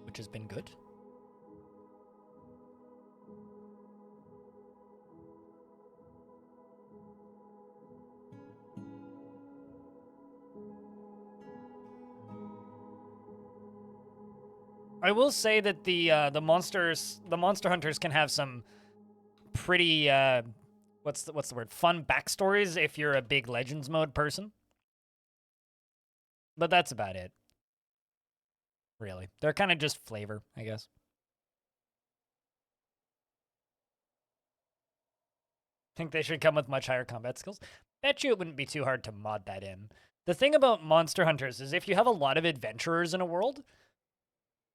which has been good. I will say that the monster hunters can have some pretty what's the word? Fun backstories if you're a big Legends mode person. But that's about it. Really. They're kind of just flavor, I guess. Think they should come with much higher combat skills. Bet you it wouldn't be too hard to mod that in. The thing about monster hunters is if you have a lot of adventurers in a world,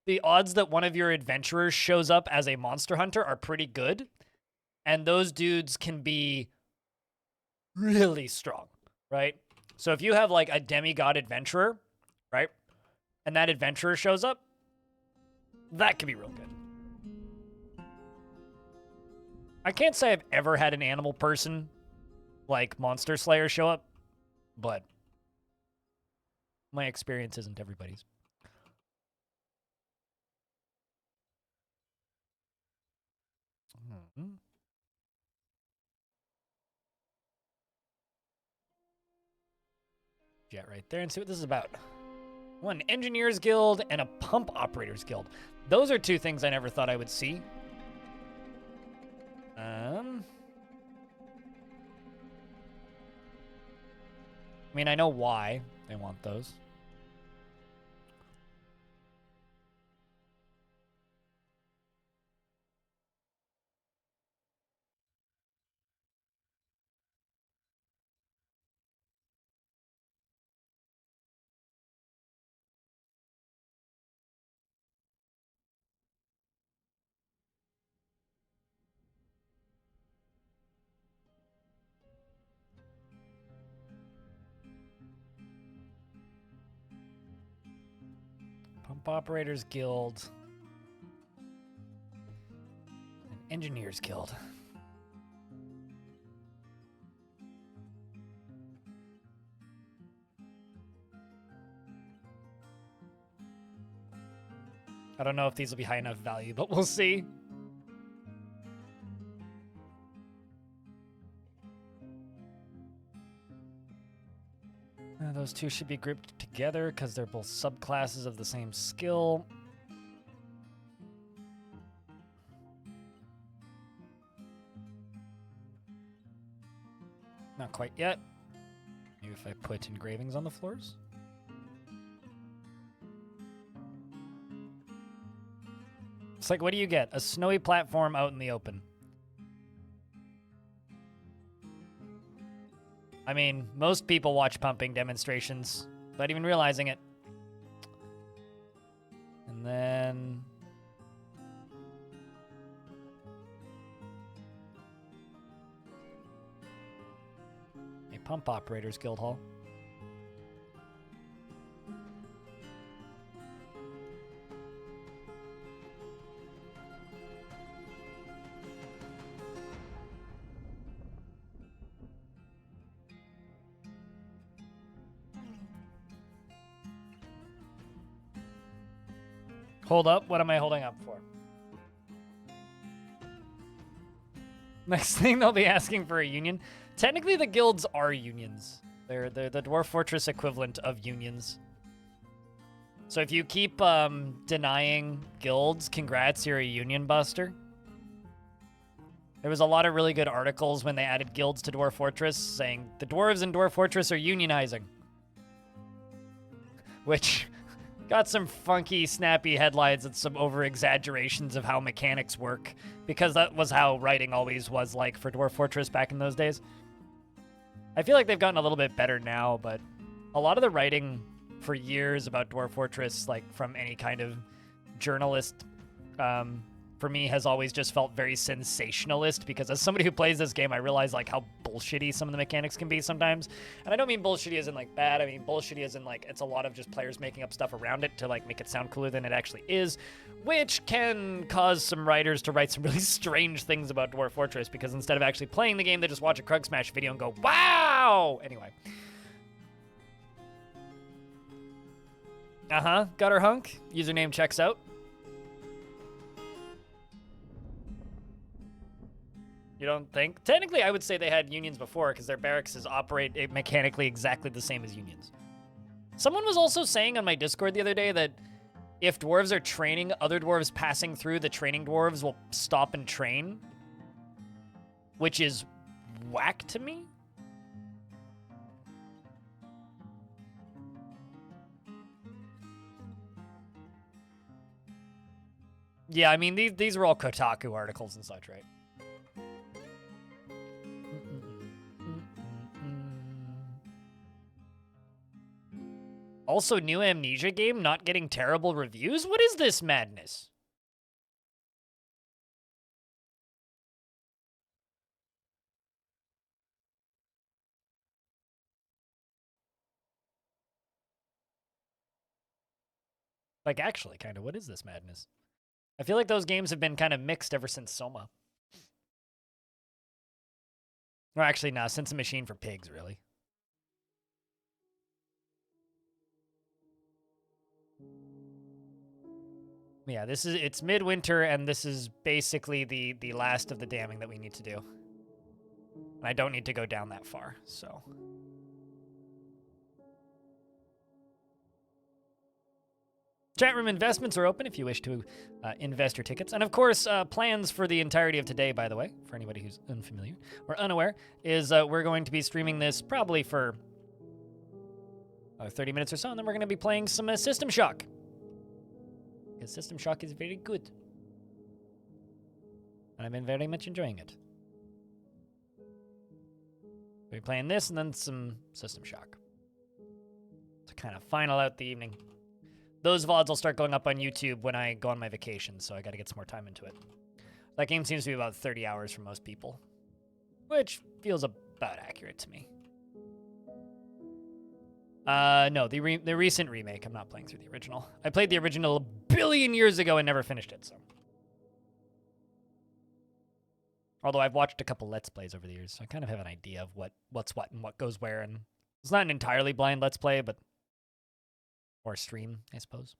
the odds that one of your adventurers shows up as a monster hunter are pretty good. And those dudes can be really strong, right? So if you have like a demigod adventurer, right? And that adventurer shows up, that could be real good. I can't say I've ever had an animal person like Monster Slayer show up, but my experience isn't everybody's. Jet right there and see what this is about. One Engineers Guild and a Pump Operators Guild. Those are two things I never thought I would see. I mean, I know why they want those. Pump Operators Guild. And Engineers Guild. I don't know if these will be high enough value, but we'll see. Those two should be grouped together because they're both subclasses of the same skill. Not quite yet. Maybe if I put engravings on the floors. It's like, what do you get? A snowy platform out in the open. I mean, most people watch pumping demonstrations without even realizing it. And then... a Pump Operators Guild Hall. Hold up. What am I holding up for? Next thing, they'll be asking for a union. Technically, the guilds are unions. They're the Dwarf Fortress equivalent of unions. So if you keep denying guilds, congrats, you're a union buster. There was a lot of really good articles when they added guilds to Dwarf Fortress saying the dwarves in Dwarf Fortress are unionizing. Which... got some funky, snappy headlines and some over-exaggerations of how mechanics work, because that was how writing always was like for Dwarf Fortress back in those days. I feel like they've gotten a little bit better now, but a lot of the writing for years about Dwarf Fortress, like from any kind of journalist, for me has always just felt very sensationalist, because as somebody who plays this game, I realize like how bullshitty some of the mechanics can be sometimes. And I don't mean bullshitty as in like bad, I mean bullshitty as in like it's a lot of just players making up stuff around it to like make it sound cooler than it actually is, which can cause some writers to write some really strange things about Dwarf Fortress, because instead of actually playing the game, they just watch a Krug Smash video and go, wow! Anyway. Got her hunk. Username checks out. You don't think? Technically, I would say they had unions before, because their barracks operate mechanically exactly the same as unions. Someone was also saying on my Discord the other day that if dwarves are training, other dwarves passing through, the training dwarves will stop and train, which is whack to me. Yeah, I mean, these are all Kotaku articles and such, right? Also, new Amnesia game not getting terrible reviews? What is this madness? Like, actually, kind of, what is this madness? I feel like those games have been kind of mixed ever since Soma. Or actually, no, since A Machine for Pigs, really. Yeah, it's midwinter, and this is basically the last of the damming that we need to do. And I don't need to go down that far, so. Chat room investments are open if you wish to invest your tickets. And of course, plans for the entirety of today, by the way, for anybody who's unfamiliar or unaware, is we're going to be streaming this probably for 30 minutes or so, and then we're going to be playing some System Shock. Because System Shock is very good. And I've been very much enjoying it. We'll be playing this and then some System Shock. To kind of final out the evening. Those VODs will start going up on YouTube when I go on my vacation, so I gotta get some more time into it. That game seems to be about 30 hours for most people, which feels about accurate to me. No, the recent remake. I'm not playing through the original. I played the original a billion years ago and never finished it, so. Although I've watched a couple Let's Plays over the years, so I kind of have an idea of what's what and what goes where, and it's not an entirely blind Let's Play, but or stream, I suppose.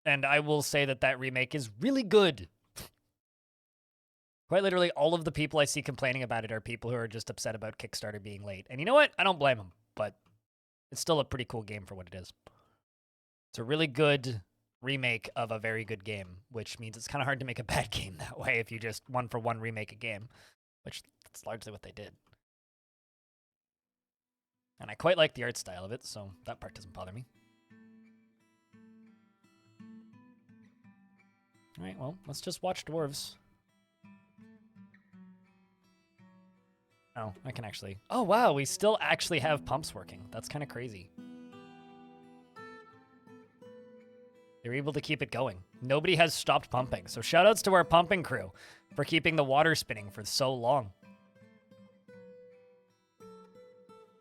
And I will say that remake is really good. Quite literally, all of the people I see complaining about it are people who are just upset about Kickstarter being late. And you know what? I don't blame them, but it's still a pretty cool game for what it is. It's a really good remake of a very good game, which means it's kind of hard to make a bad game that way if you just one-for-one remake a game, which that's largely what they did. And I quite like the art style of it, so that part doesn't bother me. Alright, well, let's just watch Dwarves. Oh, I can actually... Oh, wow, we still actually have pumps working. That's kind of crazy. They're able to keep it going. Nobody has stopped pumping, so shoutouts to our pumping crew for keeping the water spinning for so long.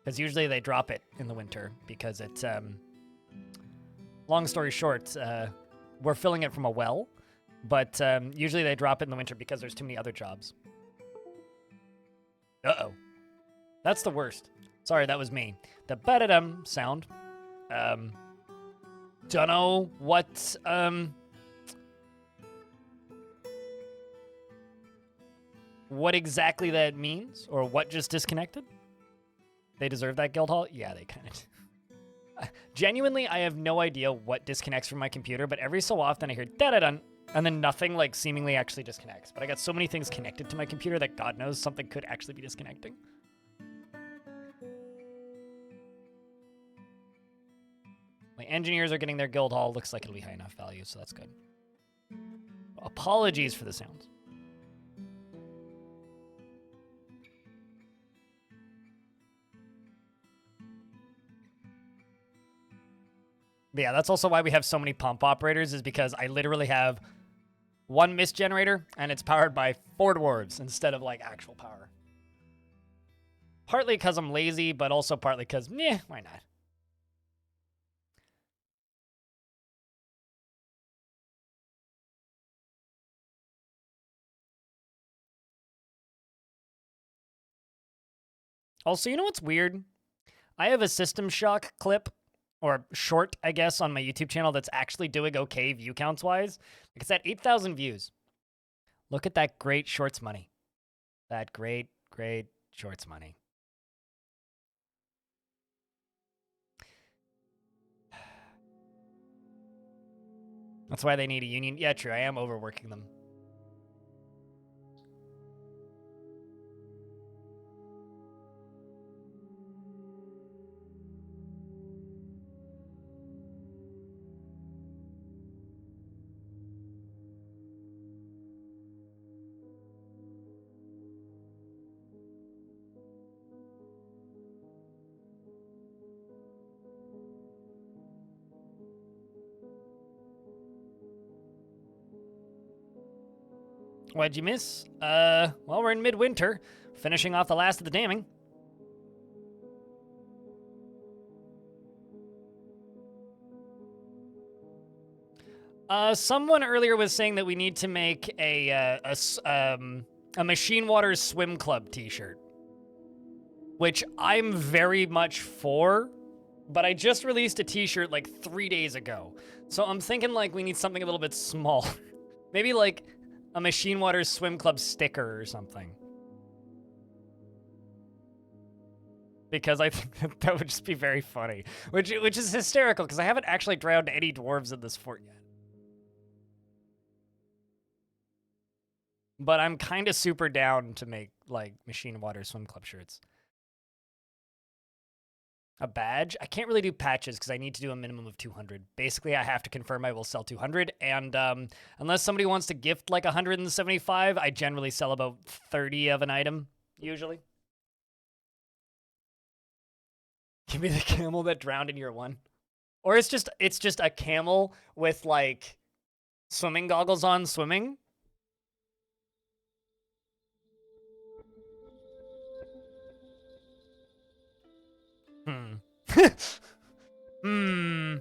Because usually they drop it in the winter because it's, long story short, we're filling it from a well, but usually they drop it in the winter because there's too many other jobs. Uh-oh. That's the worst. Sorry, that was me. The ba-da-dum sound. Dunno what, what exactly that means, or what just disconnected. They deserve that guild hall? Yeah, they kind of... Genuinely, I have no idea what disconnects from my computer, but every so often I hear da-da-dun, and then nothing, like, seemingly actually disconnects. But I got so many things connected to my computer that God knows something could actually be disconnecting. My engineers are getting their guild hall. Looks like it'll be high enough value, so that's good. Apologies for the sounds. But yeah, that's also why we have so many pump operators, is because I literally have one mist generator, and it's powered by 4 dwarves instead of, like, actual power. Partly because I'm lazy, but also partly because, meh, why not? Also, you know what's weird? I have a System Shock clip, or short, I guess, on my YouTube channel that's actually doing okay view counts-wise. Like, it's at 8,000 views. Look at that great shorts money. That great, great shorts money. That's why they need a union. Yeah, true. I am overworking them. What'd you miss? Well, we're in midwinter, finishing off the last of the damming. Someone earlier was saying that we need to make a Machinewaters Swim Club t-shirt, which I'm very much for, but I just released a t-shirt like 3 days ago. So I'm thinking like we need something a little bit small. Maybe like a Machinewaters Swim Club sticker or something. Because I think that would just be very funny. Which is hysterical, because I haven't actually drowned any dwarves in this fort yet. But I'm kind of super down to make, like, Machinewaters Swim Club shirts. A badge? I can't really do patches because I need to do a minimum of 200. Basically, I have to confirm I will sell 200, and unless somebody wants to gift like 175, I generally sell about 30 of an item, usually. Give me the camel that drowned in year 1. Or it's just a camel with, like, swimming goggles on swimming. Hmm.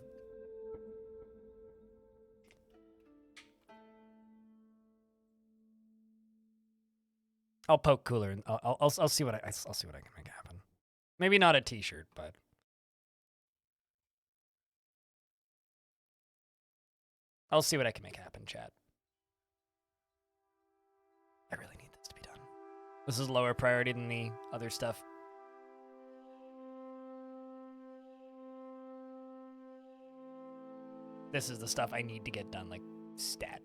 I'll poke cooler and I'll see what I'll see what I can make happen. Maybe not a t-shirt, but I'll see what I can make happen, chat. I really need this to be done. This is lower priority than the other stuff. This is the stuff I need to get done, like, stat.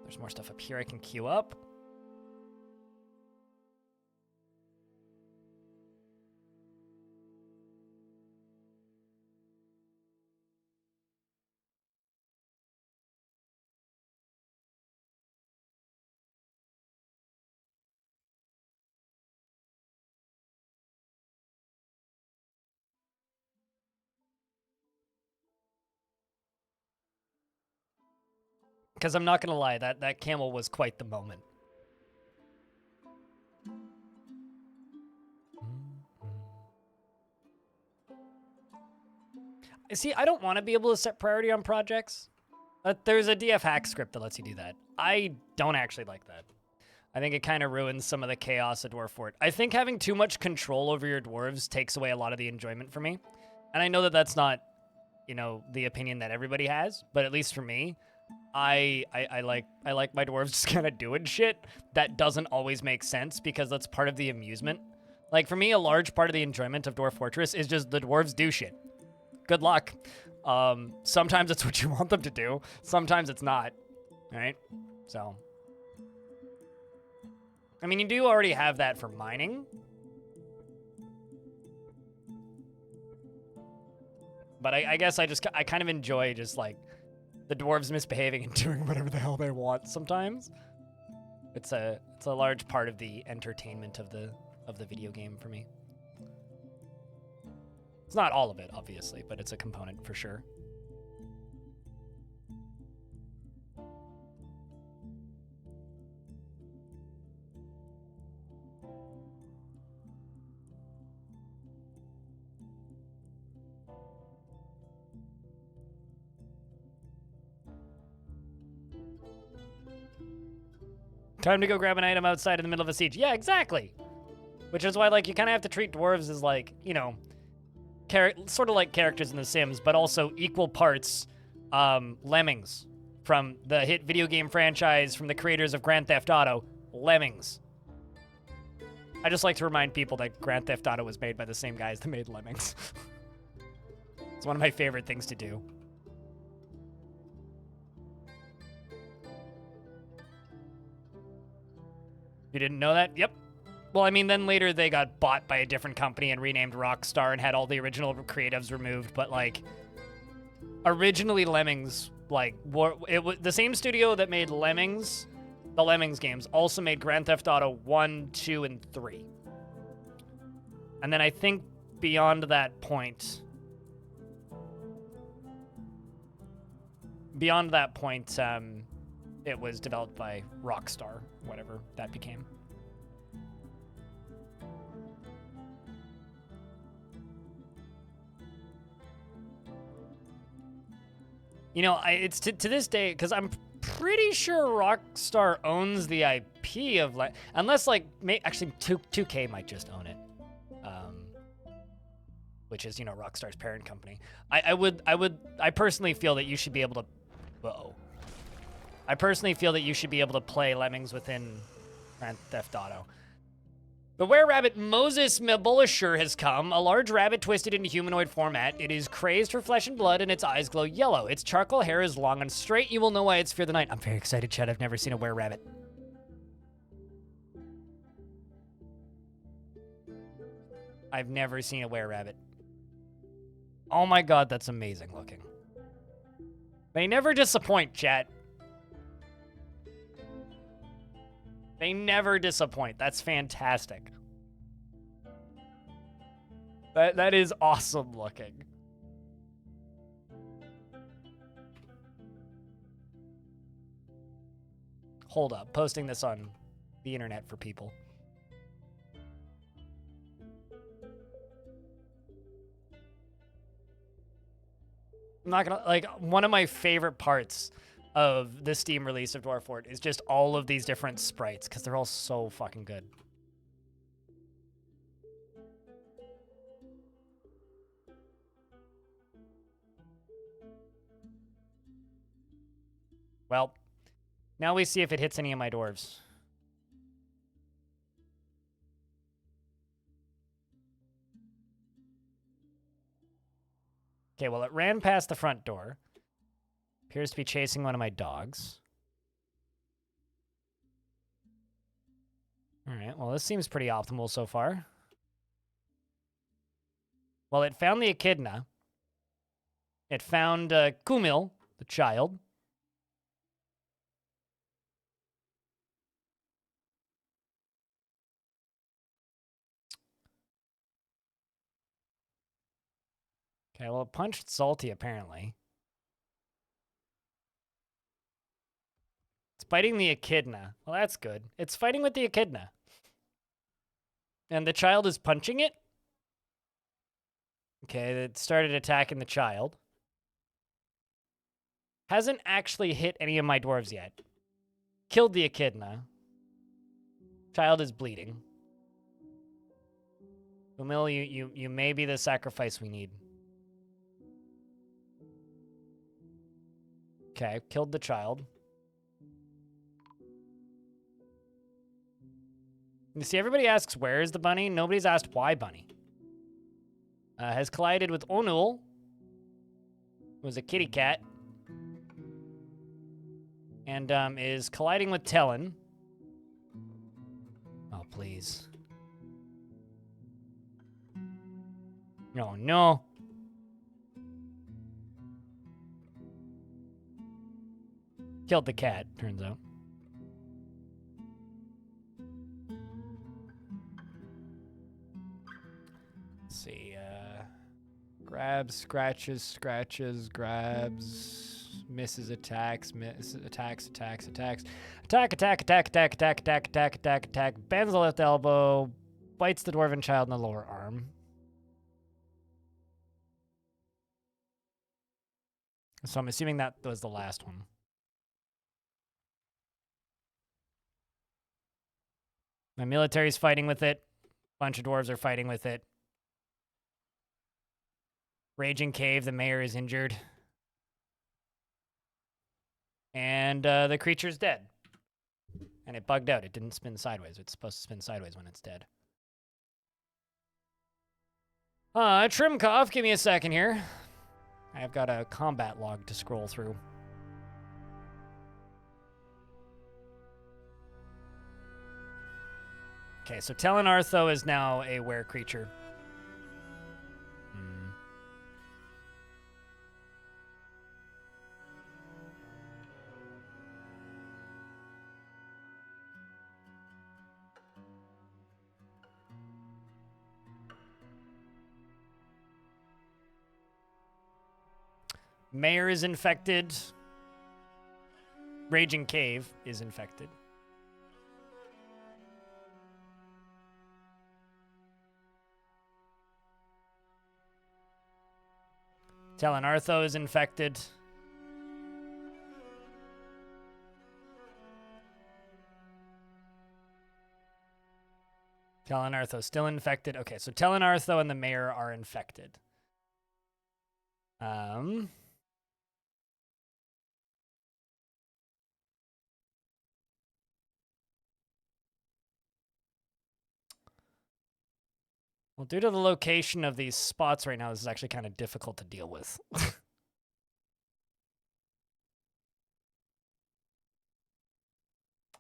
There's more stuff up here I can queue up. Because I'm not going to lie, that camel was quite the moment. See, I don't want to be able to set priority on projects. There's a DF hack script that lets you do that. I don't actually like that. I think it kind of ruins some of the chaos of Dwarf Fort. I think having too much control over your dwarves takes away a lot of the enjoyment for me. And I know that that's not, you know, the opinion that everybody has, but at least for me, I like my dwarves just kind of doing shit that doesn't always make sense because that's part of the amusement. Like, for me, a large part of the enjoyment of Dwarf Fortress is just the dwarves do shit. Good luck. Sometimes it's what you want them to do. Sometimes it's not. Right? So. I mean, you do already have that for mining. But I guess I kind of enjoy just, like, the dwarves misbehaving and doing whatever the hell they want sometimes. It's a large part of the entertainment of the video game for me. It's not all of it, obviously, but it's a component for sure. Time to go grab an item outside in the middle of a siege. Yeah, exactly. Which is why, like, you kind of have to treat dwarves as, like, you know, sort of like characters in The Sims, but also equal parts lemmings from the hit video game franchise from the creators of Grand Theft Auto, Lemmings. I just like to remind people that Grand Theft Auto was made by the same guys that made Lemmings. It's one of my favorite things to do. You didn't know that? Yep. Well, I mean, then later they got bought by a different company and renamed Rockstar and had all the original creatives removed. But like, originally Lemmings, like, it was the same studio that made Lemmings, the Lemmings games, also made Grand Theft Auto 1, 2, and 3. And then I think beyond that point, it was developed by Rockstar, whatever that became. You know, it's to this day, because I'm pretty sure Rockstar owns the IP of, like, unless, like, actually 2K might just own it. Which is, you know, Rockstar's parent company. I personally feel that you should be able to, I personally feel that you should be able to play Lemmings within Grand Theft Auto. The were-rabbit Moses Mebulisher has come, a large rabbit twisted into humanoid format. It is crazed for flesh and blood, and its eyes glow yellow. Its charcoal hair is long and straight. You will know why it's Fear the Night. I'm very excited, Chad. I've never seen a were-rabbit. I've never seen a were-rabbit. Oh my god, that's amazing looking. They never disappoint, chat. They never disappoint. That's fantastic. That is awesome looking. Hold up. Posting this on the internet for people. I'm not gonna, like, one of my favorite parts of the Steam release of Dwarf Fort is just all of these different sprites, because they're all so fucking good. Well, now we see if it hits any of my dwarves. Okay, well, it ran past the front door. Appears to be chasing one of my dogs. All right, well, this seems pretty optimal so far. Well, it found the echidna. It found Kumil, the child. Okay, well, it punched Salty, apparently. It's biting the echidna. Well, that's good. It's fighting with the echidna. And the child is punching it? Okay, it started attacking the child. Hasn't actually hit any of my dwarves yet. Killed the echidna. Child is bleeding. Umil, you may be the sacrifice we need. Okay, killed the child. You see, everybody asks, where is the bunny? Nobody's asked why bunny. Has collided with Onul, who's a kitty cat. And is colliding with Telin. Oh, please. No, no. Killed the cat, turns out. Let's see, grabs, scratches, grabs, misses attacks, attacks. Attack, bends the left elbow, bites the dwarven child in the lower arm. So I'm assuming that was the last one. My military's fighting with it. Bunch of dwarves are fighting with it. Raging Cave, the mayor is injured. And the creature's dead. And it bugged out. It didn't spin sideways. It's supposed to spin sideways when it's dead. Trimkov, give me a second here. I've got a combat log to scroll through. Okay, so Telenartho is now a were creature. Mayor is infected. Raging Cave is infected. Telenartho is infected. Telenartho still infected. Okay, so Telenartho and the mayor are infected. Well, due to the location of these spots right now, this is actually kind of difficult to deal with.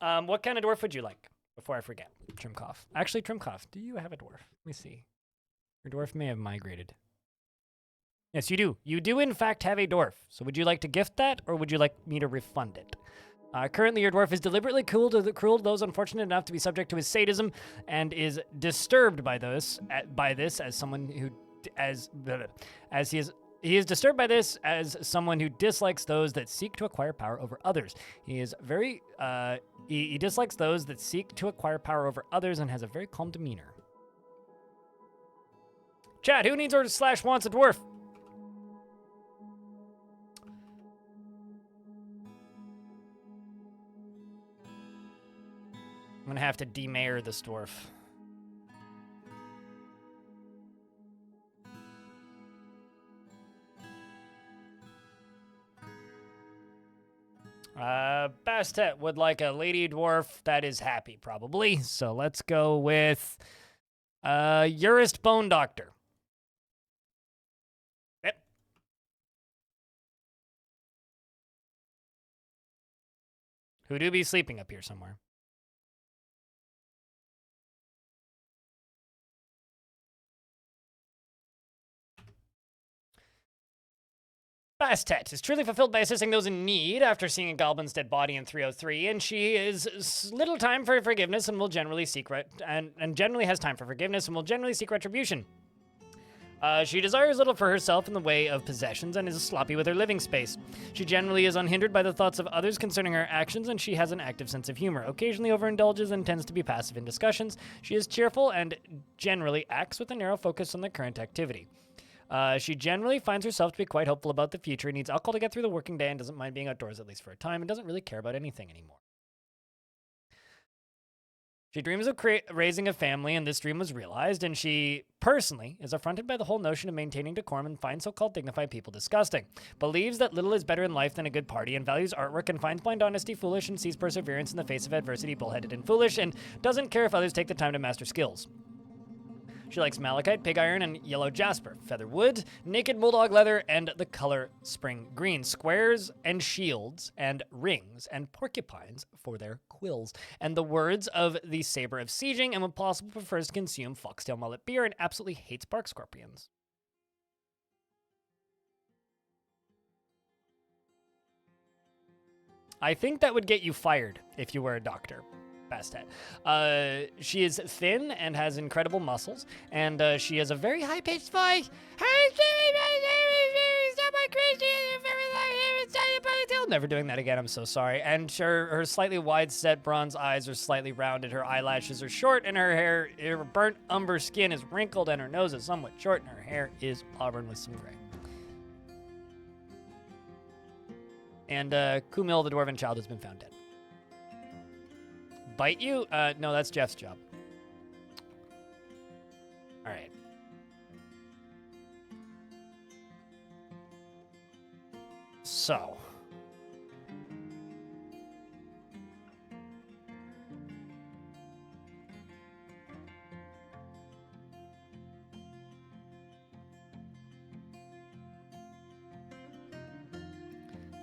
What kind of dwarf would you like? Before I forget, Trimkoff. Actually, Trimkoff, do you have a dwarf? Let me see. Your dwarf may have migrated. Yes, you do. You do, in fact, have a dwarf. So would you like to gift that, or would you like me to refund it? Currently, your dwarf is deliberately cruel to those unfortunate enough to be subject to his sadism, and is disturbed by this as someone who, he is disturbed by this as someone who dislikes those that seek to acquire power over others. He is very he dislikes those that seek to acquire power over others and has a very calm demeanor. Chat, who needs or / wants a dwarf? I'm gonna have to demayor this dwarf. Bastet would like a lady dwarf that is happy, probably. So let's go with Urist Bone Doctor. Yep. Who do be sleeping up here somewhere? Bastet is truly fulfilled by assisting those in need after seeing a goblin's dead body in 303, and she is little time for forgiveness and will generally seek and generally has time for forgiveness and will generally seek retribution. She desires little for herself in the way of possessions and is sloppy with her living space. She generally is unhindered by the thoughts of others concerning her actions, and she has an active sense of humor. Occasionally overindulges and tends to be passive in discussions. She is cheerful and generally acts with a narrow focus on the current activity. She generally finds herself to be quite hopeful about the future, needs alcohol to get through the working day, and doesn't mind being outdoors at least for a time, and doesn't really care about anything anymore. She dreams of raising a family, and this dream was realized, and she personally is affronted by the whole notion of maintaining decorum and finds so-called dignified people disgusting. Believes that little is better in life than a good party, and values artwork, and finds blind honesty foolish, and sees perseverance in the face of adversity bullheaded and foolish, and doesn't care if others take the time to master skills. She likes malachite, pig iron, and yellow jasper, feather wood, naked bulldog leather, and the color spring green, squares and shields, and rings, and porcupines for their quills. And the words of the Saber of Sieging, and when possible prefers to consume foxtail mullet beer and absolutely hates bark scorpions. I think that would get you fired if you were a doctor. Bastet. She is thin and has incredible muscles, and she has a very high-pitched voice. Never doing that again, I'm so sorry. And her slightly wide-set bronze eyes are slightly rounded, her eyelashes are short, and her burnt umber skin is wrinkled, and her nose is somewhat short, and her hair is auburn with some gray. And Kumil, the dwarven child, has been found dead. Bite you? No, that's Jeff's job. All right. So.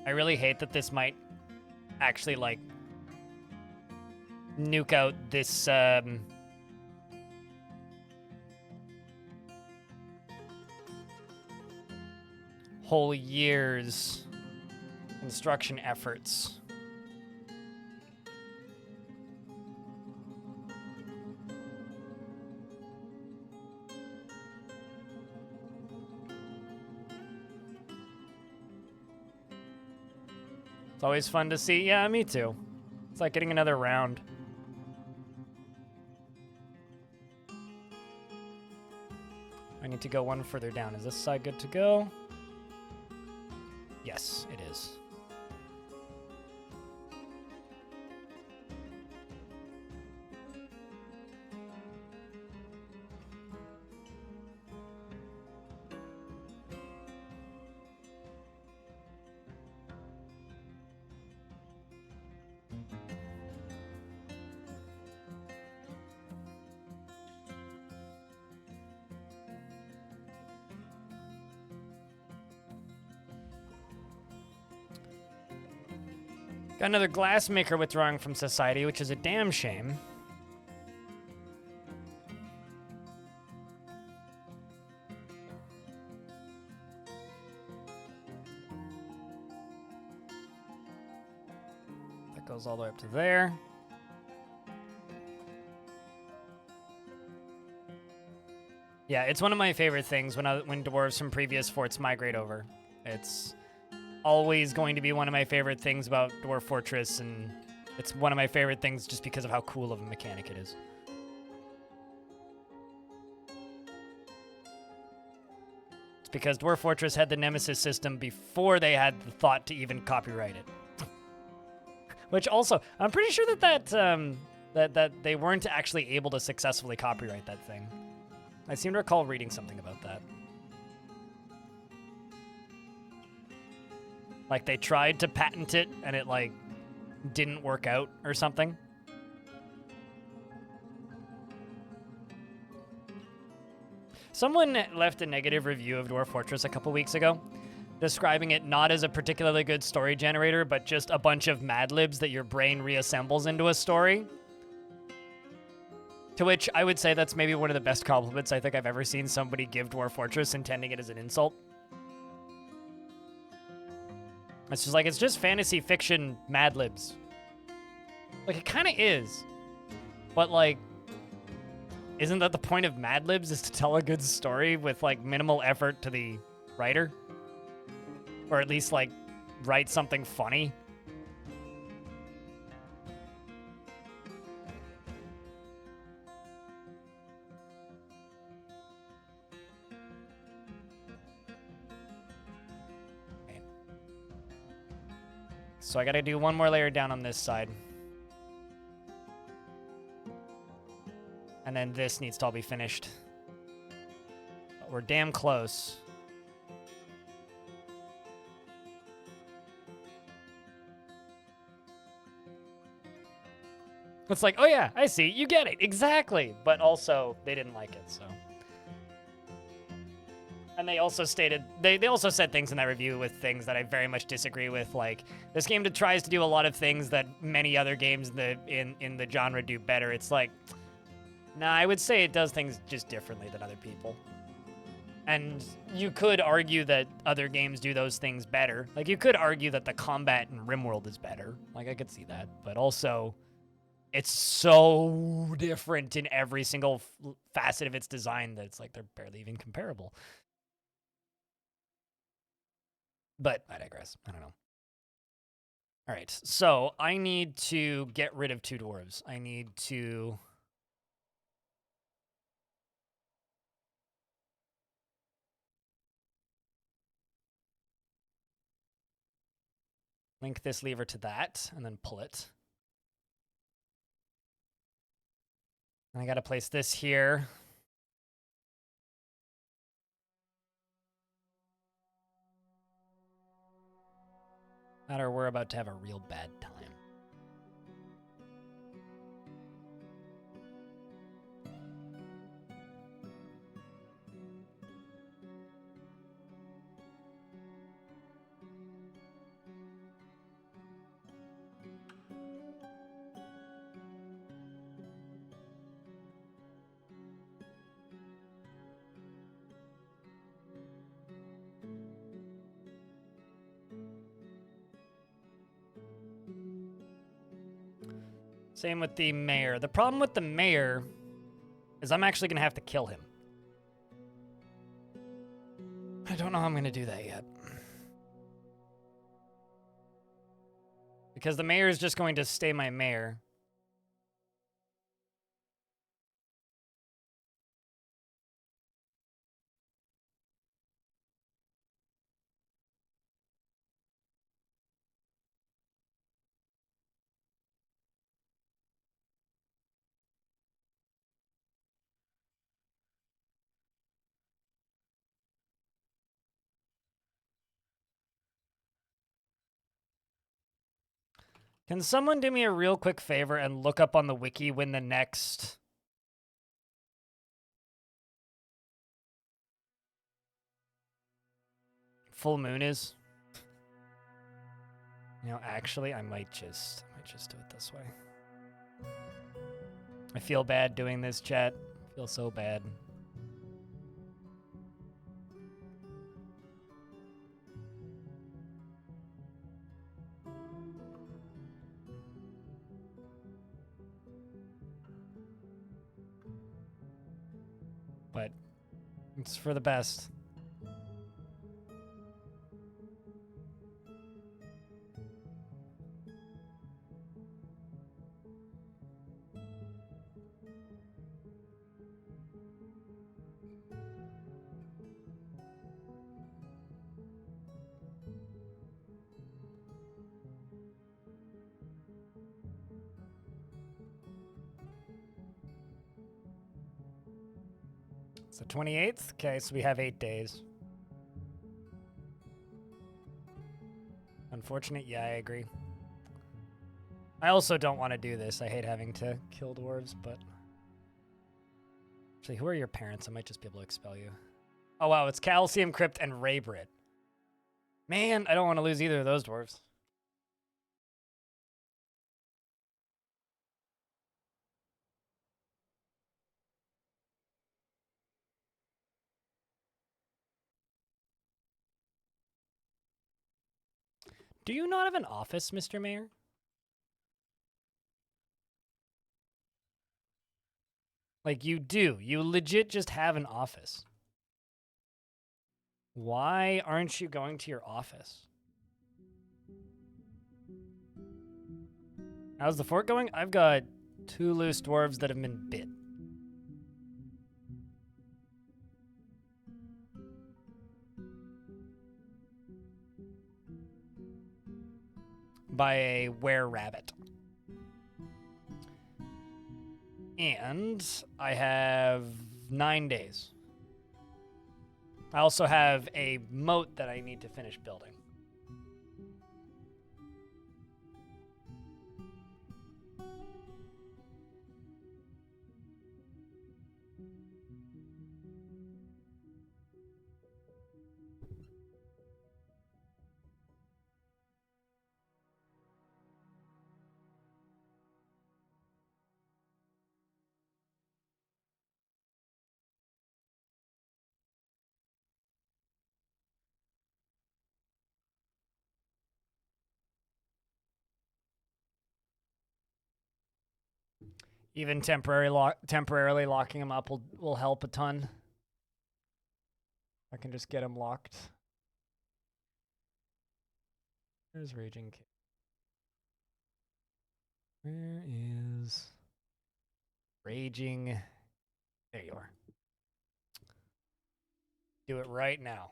I really hate that this might actually, like, nuke out this whole year's construction efforts. It's always fun to see. Yeah, me too. It's like getting another round. I need to go one further down. Is this side good to go? Yes, it is. Got another glassmaker withdrawing from society, which is a damn shame. That goes all the way up to there. Yeah, it's one of my favorite things when dwarves from previous forts migrate over. It's always going to be one of my favorite things about Dwarf Fortress, and it's one of my favorite things just because of how cool of a mechanic it is. It's because Dwarf Fortress had the Nemesis system before they had the thought to even copyright it. Which also, I'm pretty sure that they weren't actually able to successfully copyright that thing. I seem to recall reading something about that. Like, they tried to patent it, and it, like, didn't work out or something. Someone left a negative review of Dwarf Fortress a couple weeks ago, describing it not as a particularly good story generator, but just a bunch of Mad Libs that your brain reassembles into a story. To which I would say that's maybe one of the best compliments I think I've ever seen somebody give Dwarf Fortress, intending it as an insult. It's just like, it's just fantasy fiction Mad Libs. Like, it kind of is. But, like, isn't that the point of Mad Libs, is to tell a good story with, like, minimal effort to the writer? Or at least, like, write something funny? So I gotta do one more layer down on this side. And then this needs to all be finished. But we're damn close. It's like, oh yeah, I see, you get it, exactly. But also, they didn't like it, so. And they also stated, they also said things in that review with things that I very much disagree with, like, this game tries to do a lot of things that many other games in the genre do better. It's like, nah, I would say it does things just differently than other people. And you could argue that other games do those things better. Like, you could argue that the combat in RimWorld is better. Like, I could see that. But also, it's so different in every single facet of its design that it's like they're barely even comparable. But I digress. I don't know. All right, so I need to get rid of 2 dwarves. I need to... link this lever to that, and then pull it. And I gotta place this here. That or we're about to have a real bad time. Same with the mayor. The problem with the mayor is I'm actually going to have to kill him. I don't know how I'm going to do that yet. Because the mayor is just going to stay my mayor. Can someone do me a real quick favor and look up on the wiki when the next full moon is? You know, actually, I might just do it this way. I feel bad doing this, chat. I feel so bad. But it's for the best. It's the 28th? Okay, so we have 8 days. Unfortunate? Yeah, I agree. I also don't want to do this. I hate having to kill dwarves, but... Actually, who are your parents? I might just be able to expel you. Oh, wow, it's Calcium Crypt and Raybrit. Man, I don't want to lose either of those dwarves. Do you not have an office, Mr. Mayor? Like, you do. You legit just have an office. Why aren't you going to your office? How's the fort going? I've got 2 loose dwarves that have been bit. By a were-rabbit. And I have 9 days. I also have a moat that I need to finish building. Even temporarily locking him up will help a ton. I can just get him locked. Where's Raging Cave? Where is Raging? There you are. Do it right now.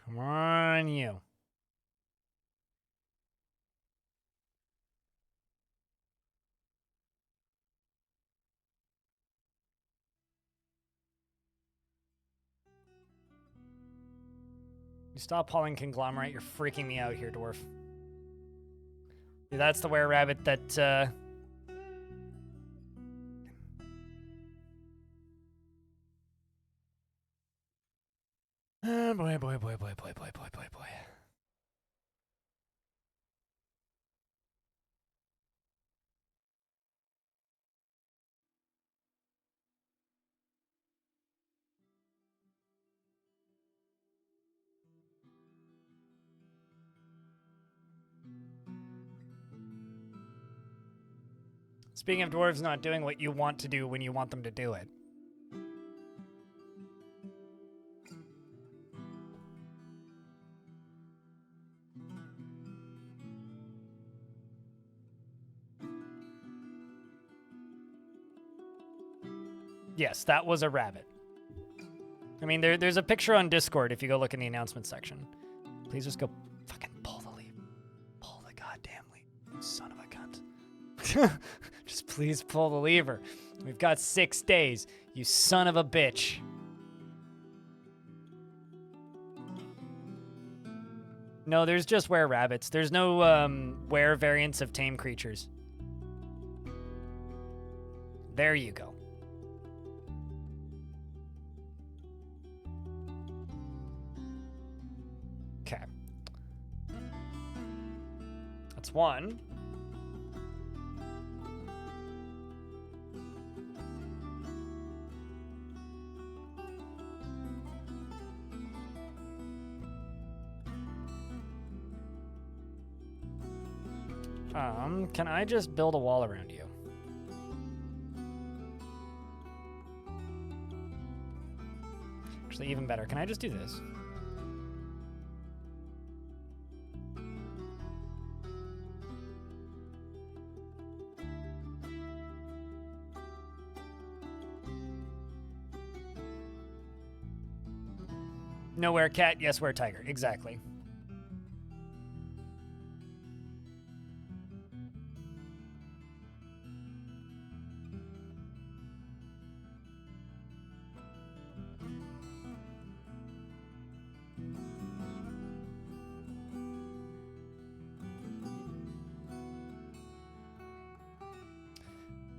Come on, you. You stop hauling conglomerate. You're freaking me out here, dwarf. Dude, that's the were-rabbit that, Oh, boy, boy, boy, boy, boy, boy, boy, boy, boy. Speaking of dwarves not doing what you want to do when you want them to do it. Yes, that was a rabbit. I mean, there's a picture on Discord if you go look in the announcement section. Please just go fucking pull the lever. Pull the goddamn lever, you son of a cunt. Just please pull the lever. We've got 6 days, you son of a bitch. No, there's just were rabbits. There's no were variants of tame creatures. There you go. Okay. That's one. Can I just build a wall around you? Actually, even better. Can I just do this? No, where cat, yes, where tiger. Exactly.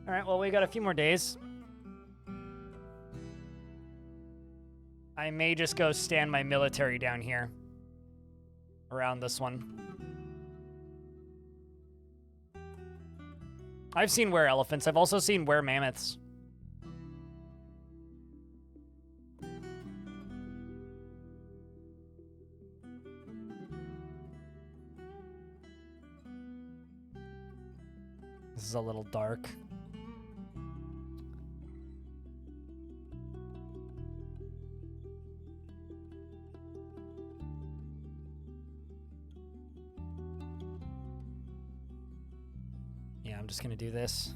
All right, well, we got a few more days. I may just go stand my military down here around this one. I've seen were elephants. I've also seen were mammoths. This is a little dark. I'm just gonna do this.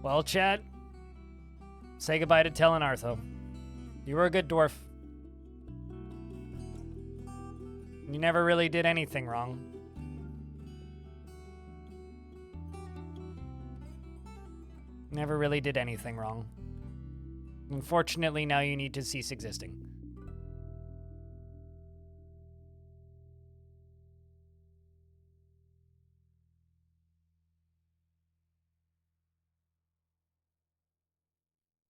Well, chat, say goodbye to Telenartho. You were a good dwarf. You never really did anything wrong. Never really did anything wrong. Unfortunately, now you need to cease existing.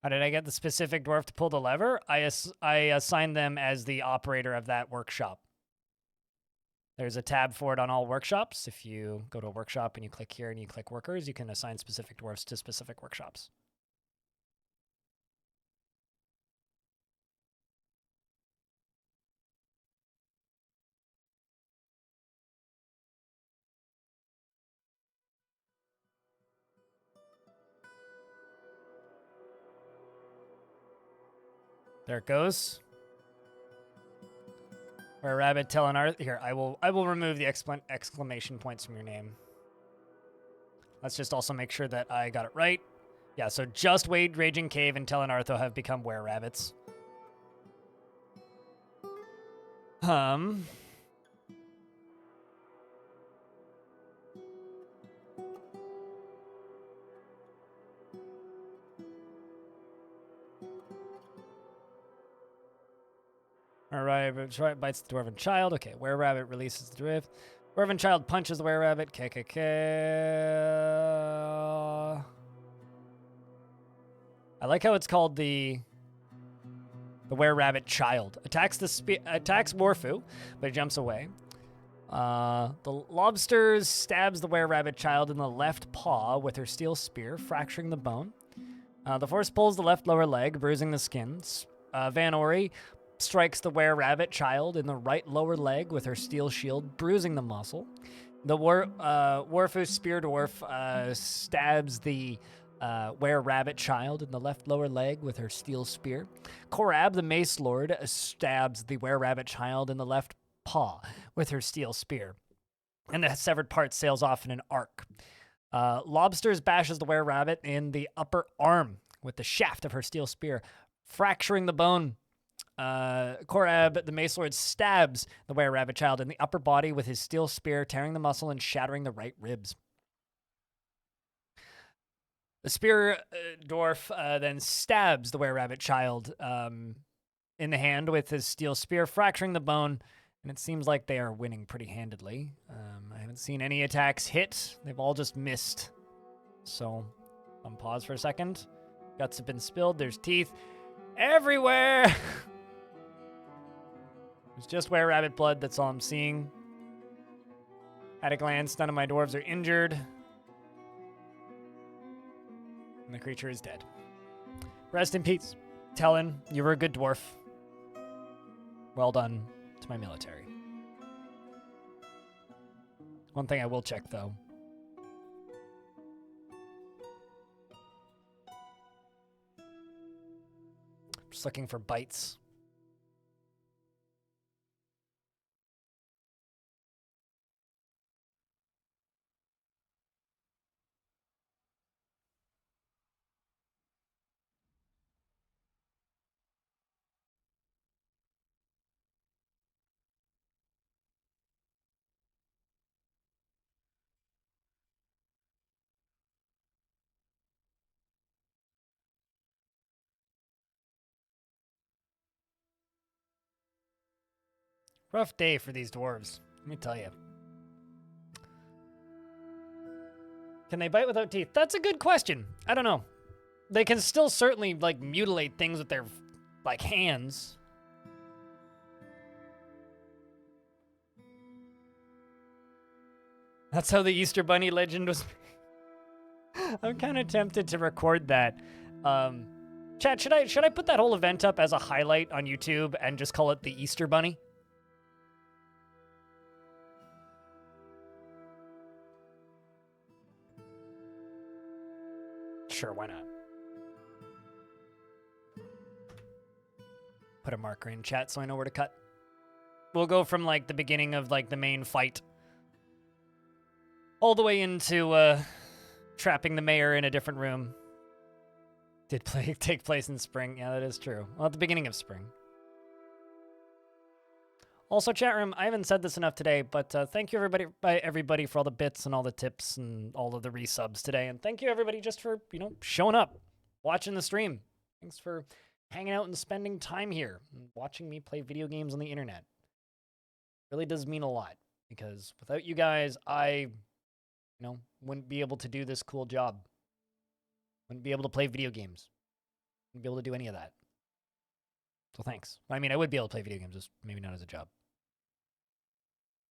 How did I get the specific dwarf to pull the lever? I assigned them as the operator of that workshop. There's a tab for it on all workshops. If you go to a workshop and you click here and you click workers, you can assign specific dwarfs to specific workshops. There it goes. Or a rabbit telling our here. I will remove the exclamation points from your name. Let's just also make sure that I got it right. Yeah, so just Wade, Raging Cave, and Telenartho have become were-rabbits. Alright, bites the dwarven child. Okay, were-rabbit releases the drift. Dwarven child punches the were-rabbit. KKK. I like how it's called the were-rabbit child. Attacks Morphu, but jumps away. The lobster stabs the were-rabbit child in the left paw with her steel spear, fracturing the bone. The force pulls the left lower leg, bruising the skin. Van Ori strikes the were-rabbit child in the right lower leg with her steel shield, bruising the muscle. The Warfu Spear Dwarf stabs the were-rabbit child in the left lower leg with her steel spear. Korab, the Mace Lord, stabs the were-rabbit child in the left paw with her steel spear. And the severed part sails off in an arc. Lobsters bashes the were-rabbit in the upper arm with the shaft of her steel spear, fracturing the bone. Korab, the Mace Lord, stabs the were-rabbit child in the upper body with his steel spear, tearing the muscle and shattering the right ribs. The Spear Dwarf then stabs the were-rabbit child in the hand with his steel spear, fracturing the bone, and it seems like they are winning pretty handedly. I haven't seen any attacks hit. They've all just missed. So, pause for a second. Guts have been spilled. There's teeth everywhere. It's just were-rabbit blood. That's all I'm seeing. At a glance, none of my dwarves are injured. And the creature is dead. Rest in peace. Talon, you were a good dwarf. Well done to my military. One thing I will check, though. Just looking for bites. Rough day for these dwarves, let me tell you. Can they bite without teeth? That's a good question. I don't know. They can still certainly, like, mutilate things with their, like, hands. That's how the Easter Bunny legend was. I'm kind of tempted to record that. Chat, should I put that whole event up as a highlight on YouTube and just call it the Easter Bunny? Sure, why not? Put a marker in chat so I know where to cut. We'll go from, like, the beginning of, like, the main fight all the way into trapping the mayor in a different room. Did take place in spring. Yeah, that is true. Well, at the beginning of spring. Also, chat room, I haven't said this enough today, but thank you everybody for all the bits and all the tips and all of the resubs today. And thank you everybody just for, showing up, watching the stream. Thanks for hanging out and spending time here and watching me play video games on the internet. It really does mean a lot because without you guys, I, wouldn't be able to do this cool job. Wouldn't be able to play video games. Wouldn't be able to do any of that. So thanks. I mean, I would be able to play video games, just maybe not as a job.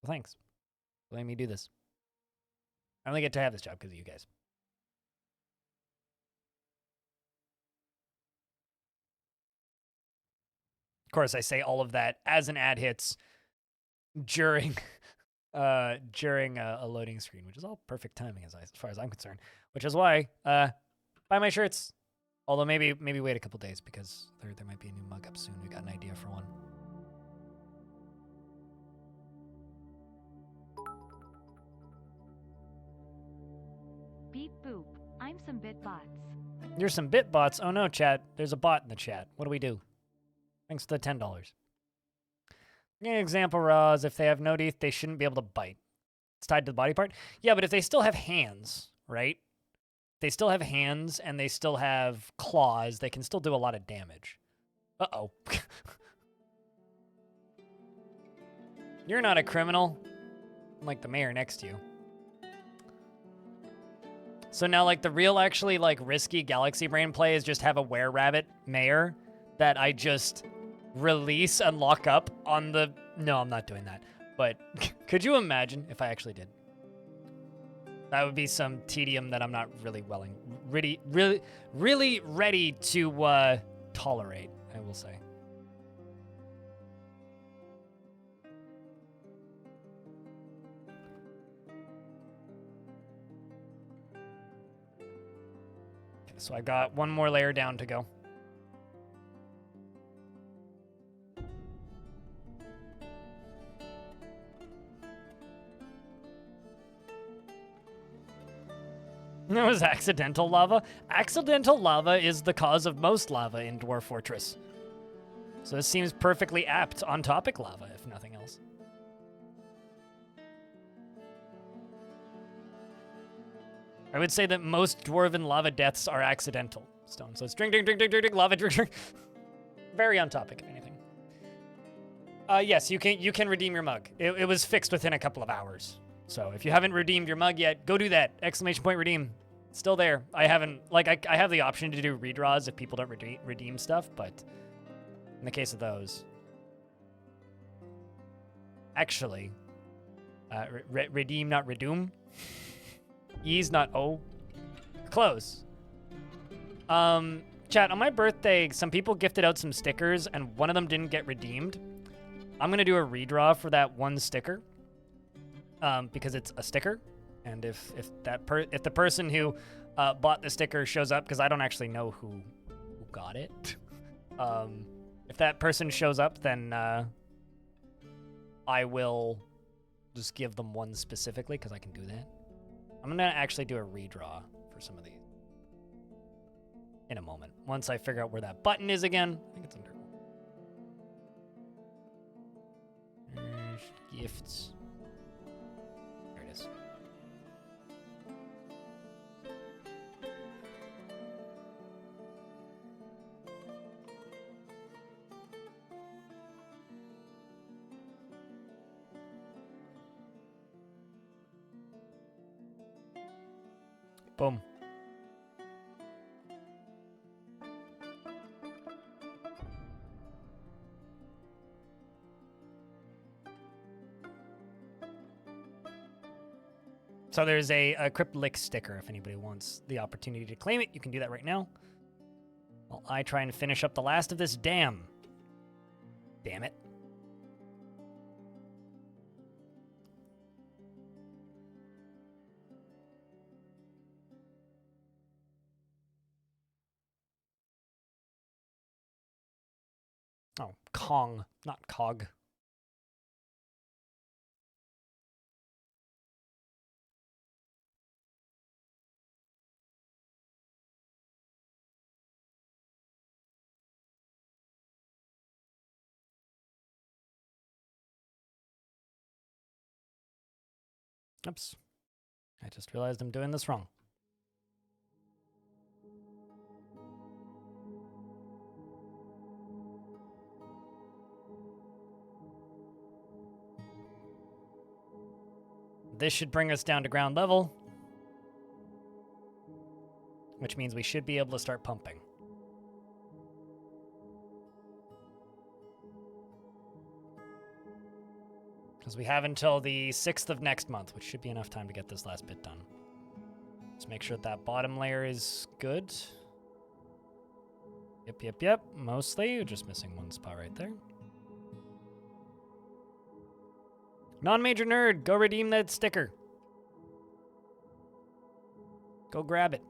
So thanks for letting me do this. I only get to have this job because of you guys. Of course, I say all of that as an ad hits during a loading screen, which is all perfect timing as far as I'm concerned. Which is why buy my shirts. Although maybe wait a couple days because there might be a new mug up soon. We got an idea for one. Beep boop. I'm some bitbots. You're some bitbots. Oh no, chat. There's a bot in the chat. What do we do? Thanks to the $10. An example, Roz, if they have no teeth, they shouldn't be able to bite. It's tied to the body part. Yeah, but if they still have hands, right? They still have hands and they still have claws, they can still do a lot of damage. Uh-oh. You're not a criminal. I'm like the mayor next to you. So now, like, the real actually, like, risky Galaxy Brain play is just have a were-rabbit mayor that I just release and lock up on the... No, I'm not doing that. But could you imagine if I actually did? That would be some tedium that I'm not really really ready to tolerate, I will say. So I got one more layer down to go. That was accidental lava. Accidental lava is the cause of most lava in Dwarf Fortress. So this seems perfectly apt on topic lava, if nothing else. I would say that most dwarven lava deaths are accidental. Stone. So it's drink, drink, drink, drink, drink, drink, lava, drink, drink. Very on topic, if anything. Yes, you can redeem your mug. It was fixed within a couple of hours. So if you haven't redeemed your mug yet, go do that. Exclamation point redeem. It's still there. I haven't, like, I have the option to do redraws if people don't redeem stuff, but in the case of those. Actually, redeem, not redoom. E's, not O. Close. Chat, on my birthday, some people gifted out some stickers, and one of them didn't get redeemed. I'm gonna do a redraw for that one sticker. Because it's a sticker, and if the person who bought the sticker shows up, because I don't actually know who got it, if that person shows up, then I will just give them one specifically, because I can do that. I'm gonna actually do a redraw for some of these in a moment, once I figure out where that button is again. I think it's under gifts. Boom. So there's a Cryptlick sticker. If anybody wants the opportunity to claim it, you can do that right now. While I try and finish up the last of this dam. Damn it. Oh, Kong, not Cog. Oops. I just realized I'm doing this wrong. This should bring us down to ground level, which means we should be able to start pumping. Because we have until the 6th of next month, which should be enough time to get this last bit done. Let's make sure that bottom layer is good. Yep. Mostly. You're just missing one spot right there. Non-major nerd, go redeem that sticker. Go grab it.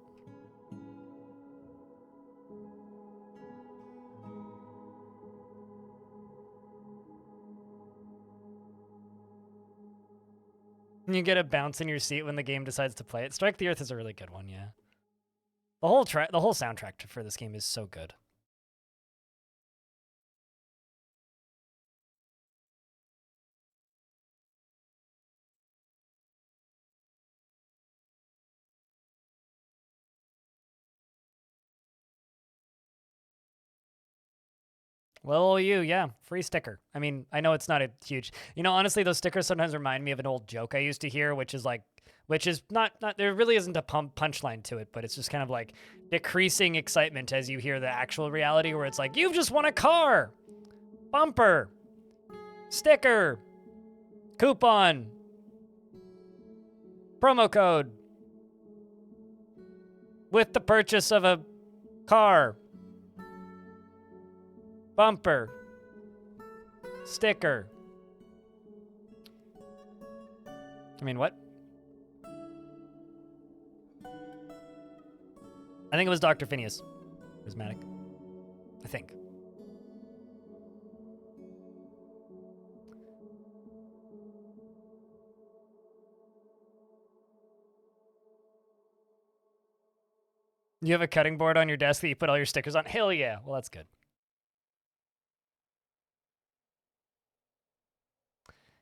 You get a bounce in your seat when the game decides to play it. Strike the Earth is a really good one, yeah. The whole soundtrack for this game is so good. Well, yeah, free sticker. I mean, I know it's not a huge, honestly, those stickers sometimes remind me of an old joke I used to hear, which is not, there really isn't a punchline to it, but it's just kind of like decreasing excitement as you hear the actual reality where it's like, you've just won a car, bumper, sticker, coupon, promo code with the purchase of a car. Bumper. Sticker. I mean, what? I think it was Dr. Phineas. Charismatic. I think. You have a cutting board on your desk that you put all your stickers on? Hell yeah. Well, that's good.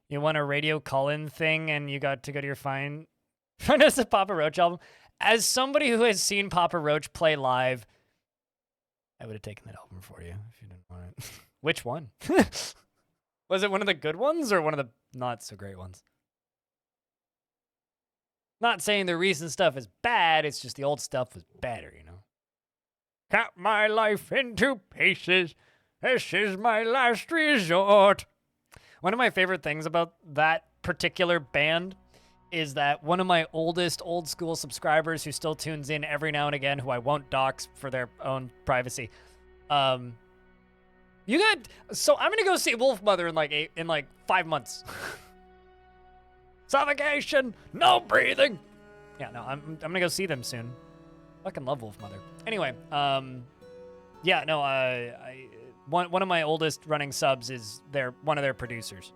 You won a radio call-in thing and you got to go to your find us a Papa Roach album. As somebody who has seen Papa Roach play live, I would have taken that album for you if you didn't want it. Which one? Was it one of the good ones or one of the not so great ones? Not saying the recent stuff is bad, it's just the old stuff was better, you know? Cut my life into pieces. This is my last resort. One of my favorite things about that particular band is that one of my oldest old school subscribers who still tunes in every now and again, who I won't dox for their own privacy. So I'm gonna go see Wolf Mother in like 5 months. Suffocation, no breathing. Yeah, no, I'm gonna go see them soon. Fucking love Wolf Mother. Anyway, yeah, no, one of my oldest running subs is one of their producers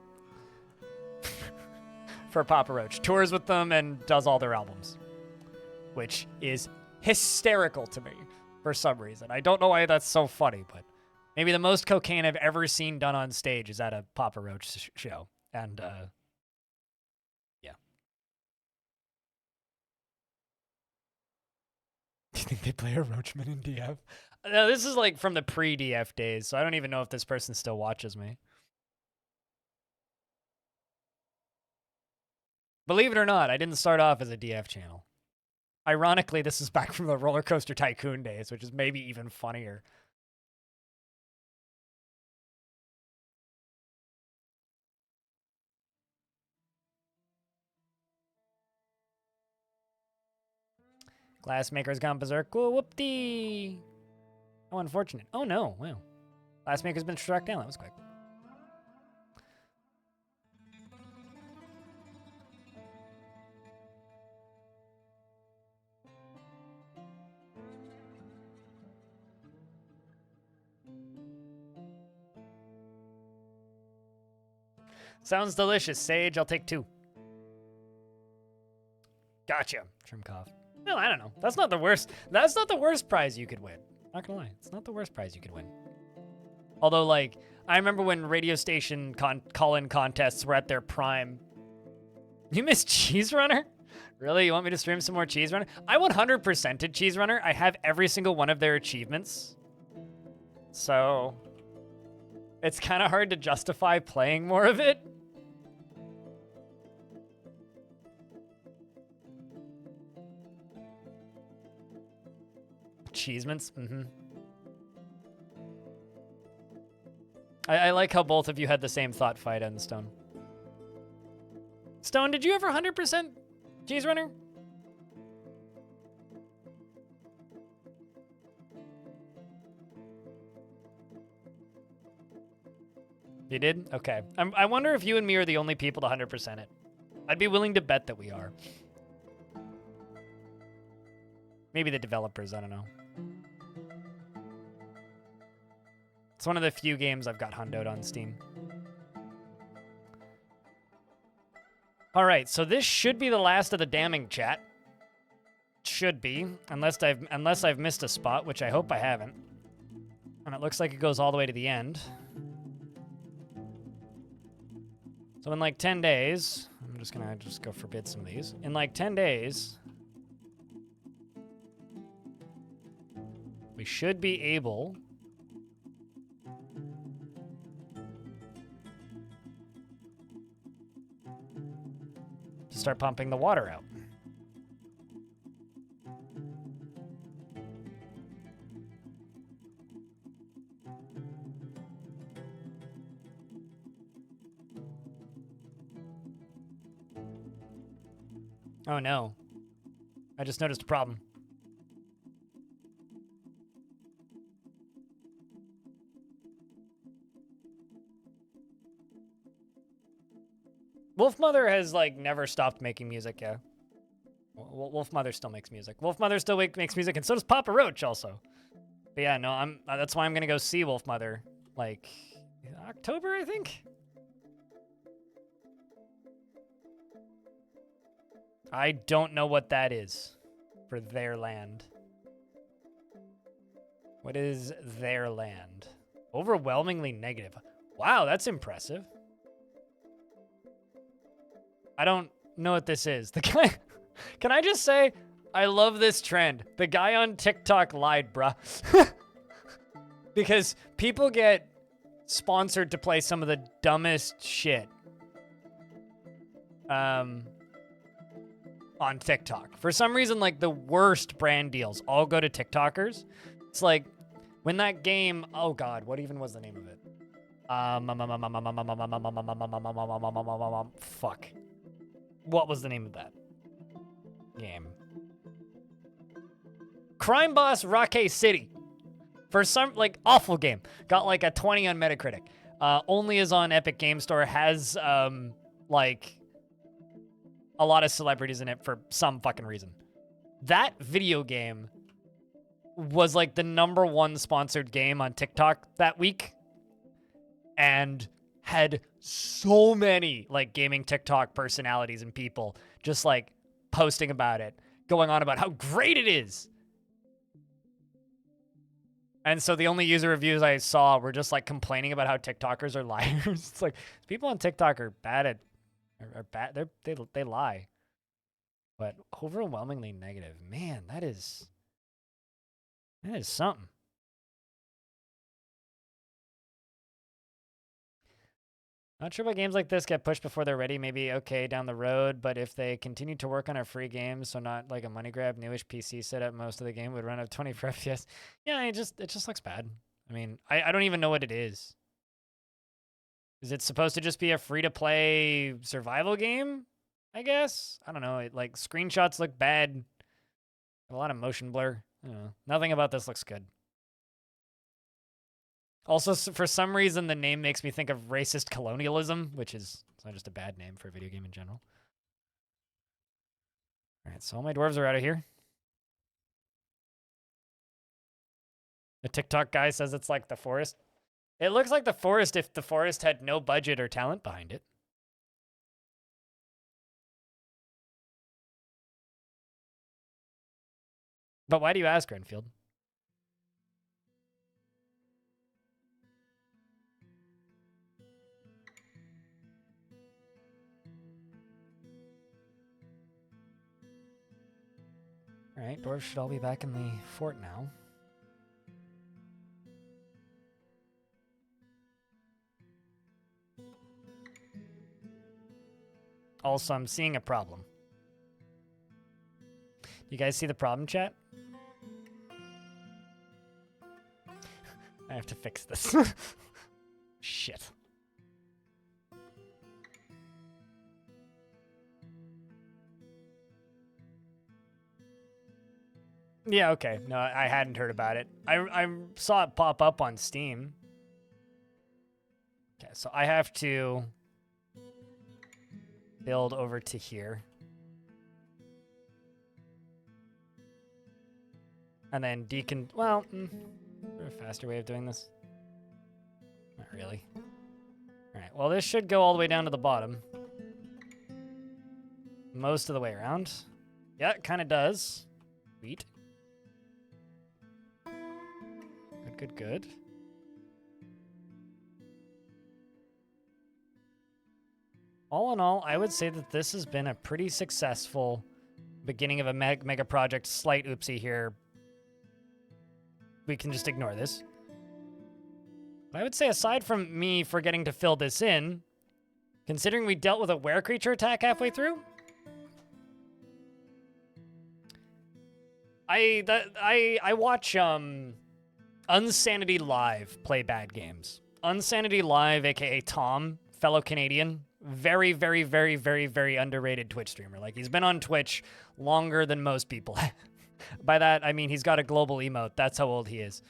for Papa Roach. Tours with them and does all their albums, which is hysterical to me for some reason. I don't know why that's so funny, but maybe the most cocaine I've ever seen done on stage is at a Papa Roach show. And, yeah. Do you think they play a Roachman in DF? No, this is like from the pre-DF days, so I don't even know if this person still watches me. Believe it or not, I didn't start off as a DF channel. Ironically, this is back from the Roller Coaster Tycoon days, which is maybe even funnier. Glassmaker's gone berserk. Cool, whoop-dee. Oh, unfortunate. Oh, no. Wow. Glassmaker's been struck down. That was quick. Sounds delicious. Sage, I'll take 2. Gotcha. Trimkoff. No, I don't know. That's not the worst. That's not the worst prize you could win. Not gonna lie. It's not the worst prize you could win. Although, like, I remember when radio station call-in contests were at their prime. You missed Cheese Runner? Really? You want me to stream some more Cheese Runner? I 100%ed Cheese Runner. I have every single one of their achievements. So, it's kind of hard to justify playing more of it. Achievements? Mm-hmm. I like how both of you had the same thought fight on Stone. Stone, did you ever 100% Cheese Runner? You did? Okay. I wonder if you and me are the only people to 100% it. I'd be willing to bet that we are. Maybe the developers, I don't know. It's one of the few games I've got hundoed on Steam. All right, so this should be the last of the damning chat. Should be, unless I've missed a spot, which I hope I haven't. And it looks like it goes all the way to the end. So in like 10 days, I'm just gonna go forbid some of these. In like 10 days, we should be able to start pumping the water out. Oh no. I just noticed a problem. Wolf Mother has, like, never stopped making music, yeah. Wolf Mother still makes music. Wolf Mother still makes music, and so does Papa Roach also. But yeah, no, that's why I'm gonna go see Wolf Mother, like, October, I think? I don't know what that is for their land. What is their land? Overwhelmingly negative. Wow, that's impressive. I don't know what this is. The guy, can I just say, I love this trend. The guy on TikTok lied, bruh. Because people get sponsored to play some of the dumbest shit. On TikTok. For some reason, like, the worst brand deals all go to TikTokers. It's like, when that game, oh god, what even was the name of it? Fuck. What was the name of that game? Crime Boss Rocket City. For some, like, awful game. Got like a 20 on Metacritic. Only is on Epic Game Store. Has, like, a lot of celebrities in it for some fucking reason. That video game was like the #1 sponsored game on TikTok that week, and had so many like gaming TikTok personalities and people just like posting about it, going on about how great it is. And so the only user reviews I saw were just like complaining about how TikTokers are liars. It's like, people on TikTok are bad at, are bad. They lie, but overwhelmingly negative. Man, that is something. Not sure why games like this get pushed before they're ready. Maybe okay down the road, but if they continue to work on a free game, so not like a money grab, newish PC setup, most of the game would run at 20 FPS. Yeah, it just looks bad. I mean, I don't even know what it is. Is it supposed to just be a free-to-play survival game? I guess? I don't know. It, like, screenshots look bad. A lot of motion blur. I don't know. Nothing about this looks good. Also, for some reason, the name makes me think of racist colonialism, which is not just a bad name for a video game in general. All right, so all my dwarves are out of here. The TikTok guy says it's like the forest. It looks like the forest if the forest had no budget or talent behind it. But why do you ask, Renfield? All right, dwarves should all be back in the fort now. Also, I'm seeing a problem. You guys see the problem, chat? I have to fix this. Shit. Yeah, okay. No, I hadn't heard about it. I saw it pop up on Steam. Okay, so I have to build over to here. And then well, is there a faster way of doing this? Not really. All right, well, this should go all the way down to the bottom. Most of the way around. Yeah, it kind of does. Sweet. Good, good. All in all, I would say that this has been a pretty successful beginning of a mega project. Slight oopsie here. We can just ignore this. I would say aside from me forgetting to fill this in, considering we dealt with a were creature attack halfway through, I watch Unsanity Live play bad games. Unsanity Live, aka Tom, fellow Canadian, very, very, very, very, very underrated Twitch streamer. Like, he's been on Twitch longer than most people. By that, I mean he's got a global emote. That's how old he is.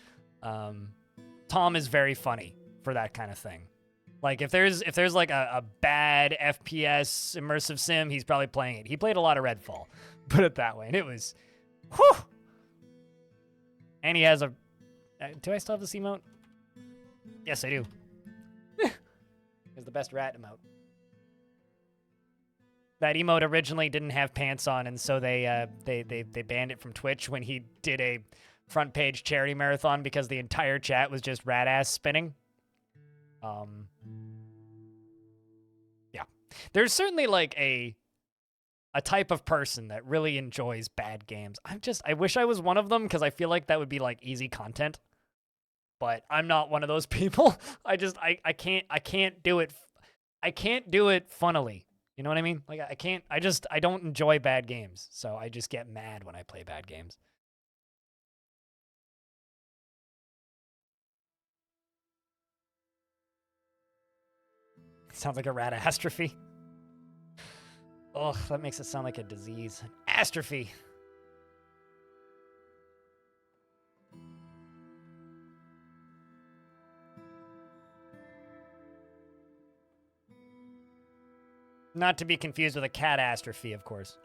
Tom is very funny for that kind of thing. Like if there's like a bad FPS immersive sim, he's probably playing it. He played a lot of Redfall, put it that way, and it was, whew. And he has a. Do I still have this emote? Yes, I do. It's the best rat emote. That emote originally didn't have pants on, and so they banned it from Twitch when he did a front page charity marathon because the entire chat was just rat ass spinning. Yeah. There's certainly like a type of person that really enjoys bad games. I wish I was one of them because I feel like that would be like easy content. But I'm not one of those people. I can't do it. I can't do it funnily. You know what I mean? Like I don't enjoy bad games. So I just get mad when I play bad games. Sounds like a ratastrophe. Ugh, that makes it sound like a disease. Astrophy. Not to be confused with a catastrophe, of course.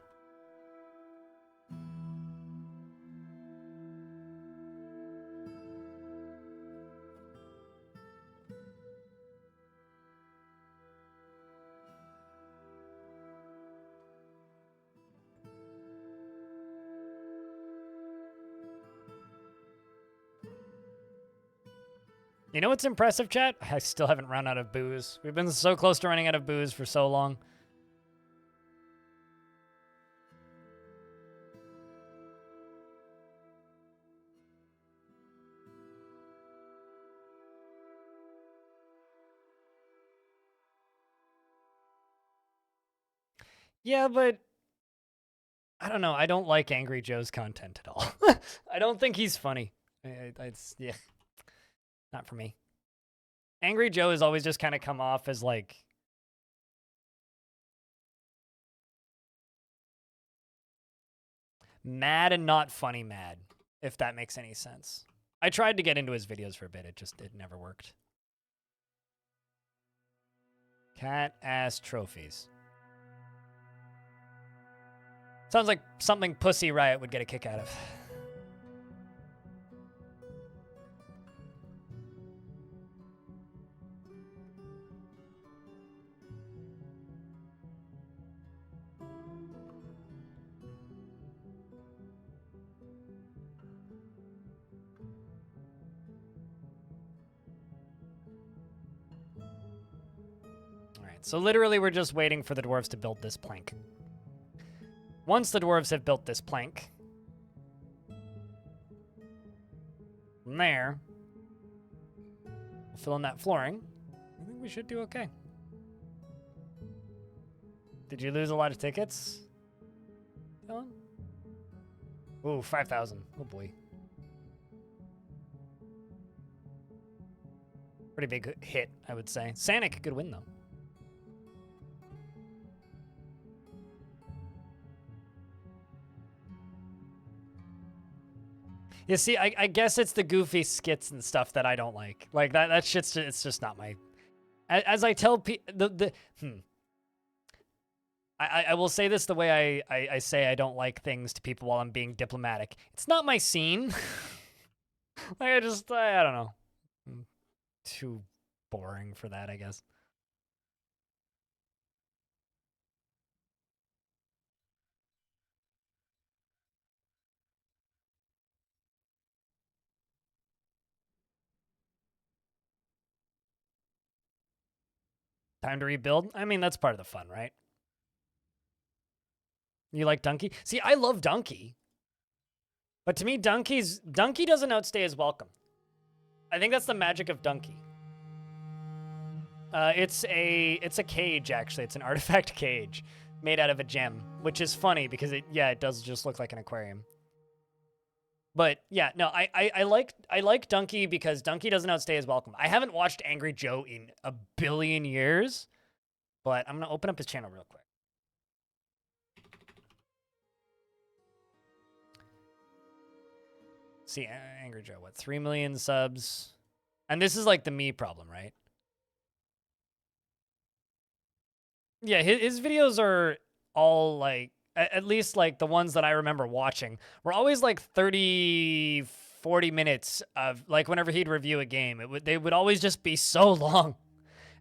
You know what's impressive, chat? I still haven't run out of booze. We've been so close to running out of booze for so long. Yeah, but I don't know. I don't like Angry Joe's content at all. I don't think he's funny. It's, yeah, not for me. Angry Joe has always just kind of come off as like mad and not funny mad, if that makes any sense. I tried to get into his videos for a bit. It never worked. Cat ass trophies. Sounds like something Pussy Riot would get a kick out of. Alright, so literally we're just waiting for the dwarves to build this plank. Once the dwarves have built this plank, from there, we'll fill in that flooring. I think we should do okay. Did you lose a lot of tickets, Dylan? Ooh, 5,000. Oh boy. Pretty big hit, I would say. Sanic could win, though. You see, I guess it's the goofy skits and stuff that I don't like. Like, that shit's just, it's just not my... As I tell people... I will say this the way I say I don't like things to people while I'm being diplomatic. It's not my scene. Like, I don't know. I'm too boring for that, I guess. Time to rebuild? I mean, that's part of the fun, right? You like Donkey? See, I love Donkey. But to me, Donkey doesn't outstay his welcome. I think that's the magic of Donkey. It's a cage, actually. It's an artifact cage made out of a gem, which is funny because it does just look like an aquarium. But yeah, no, I like Donkey because Donkey doesn't outstay his welcome. I haven't watched Angry Joe in a billion years, but I'm gonna open up his channel real quick. See, Angry Joe, what, 3 million subs? And this is like the me problem, right? Yeah, his videos are all like, at least like the ones that I remember watching, were always like 30, 40 minutes of like whenever he'd review a game. They would always just be so long.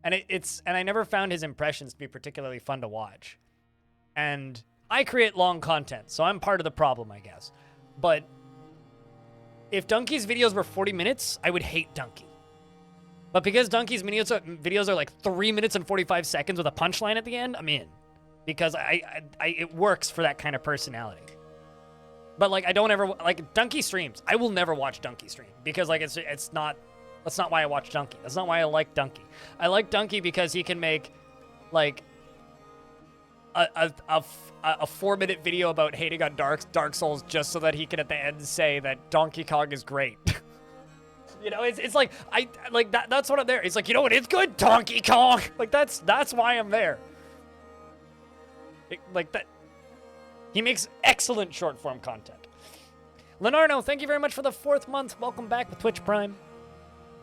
And and I never found his impressions to be particularly fun to watch. And I create long content, so I'm part of the problem, I guess. But if Donkey's videos were 40 minutes, I would hate Donkey. But because Donkey's videos are like 3 minutes and 45 seconds with a punchline at the end, I'm in. Because it works for that kind of personality. But like I don't ever like Donkey streams. I will never watch Donkey stream because like it's not. That's not why I watch Donkey. That's not why I like Donkey. I like Donkey because he can make like a 4-minute video about hating on Dark Souls just so that he can at the end say that Donkey Kong is great. You know, it's like that's what I'm there. It's like, you know what? It's good, Donkey Kong. Like that's why I'm there. Like that. He makes excellent short form content. Lenarno, thank you very much for the 4th month. Welcome back with Twitch Prime.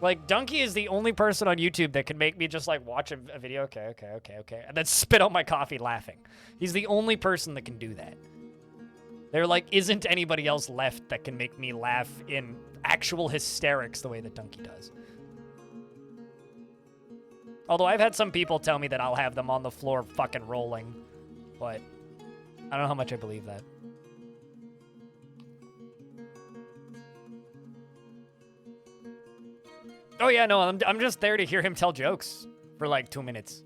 Like, Donkey is the only person on YouTube that can make me just, like, watch a video, okay, and then spit out my coffee laughing. He's the only person that can do that. There, like, isn't anybody else left that can make me laugh in actual hysterics the way that Donkey does. Although I've had some people tell me that I'll have them on the floor fucking rolling, but I don't know how much I believe that. Oh yeah, no, I'm just there to hear him tell jokes for like 2 minutes.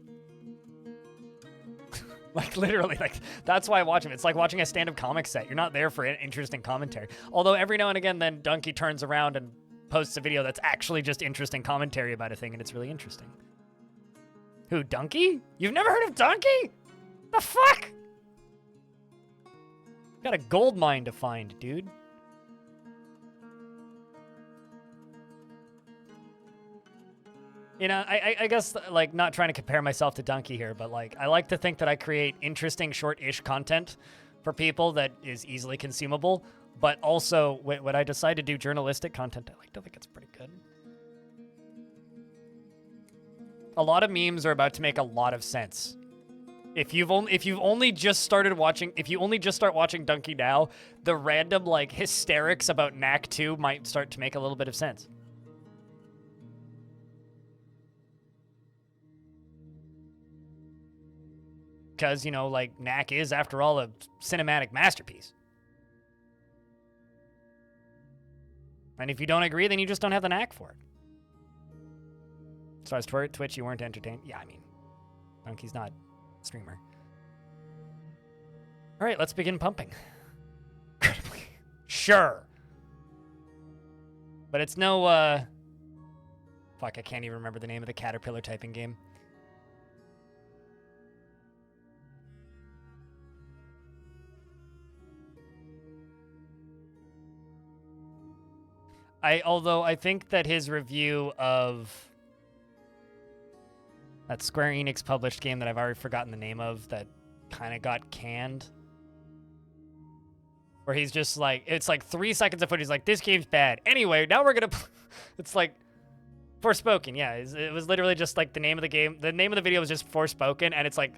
Like literally, like that's why I watch him. It's like watching a stand-up comic set. You're not there for an interesting commentary. Although every now and again, then Donkey turns around and posts a video that's actually just interesting commentary about a thing, and it's really interesting. Who, Donkey? You've never heard of Donkey? The fuck? Got a gold mine to find, dude. You know, I guess, like, not trying to compare myself to Donkey here, but, like, I like to think that I create interesting, short-ish content for people that is easily consumable, but also, when I decide to do journalistic content, I like to think it's pretty good. A lot of memes are about to make a lot of sense. If you've only just start watching Donkey now, the random, like, hysterics about Knack 2 might start to make a little bit of sense. Because, you know, like, Knack is, after all, a cinematic masterpiece. And if you don't agree, then you just don't have the knack for it. As far as Twitch, you weren't entertained? Yeah, I mean, Donkey's not a streamer. All right, let's begin pumping. Sure. But it's no, fuck, I can't even remember the name of the caterpillar typing game. Although I think that his review of that Square Enix published game that I've already forgotten the name of that kind of got canned, where he's just like, it's like 3 seconds of footage, he's like, this game's bad. Anyway, now we're gonna, it's like, Forspoken, yeah. It was literally just like the name of the game. The name of the video was just Forspoken, and it's like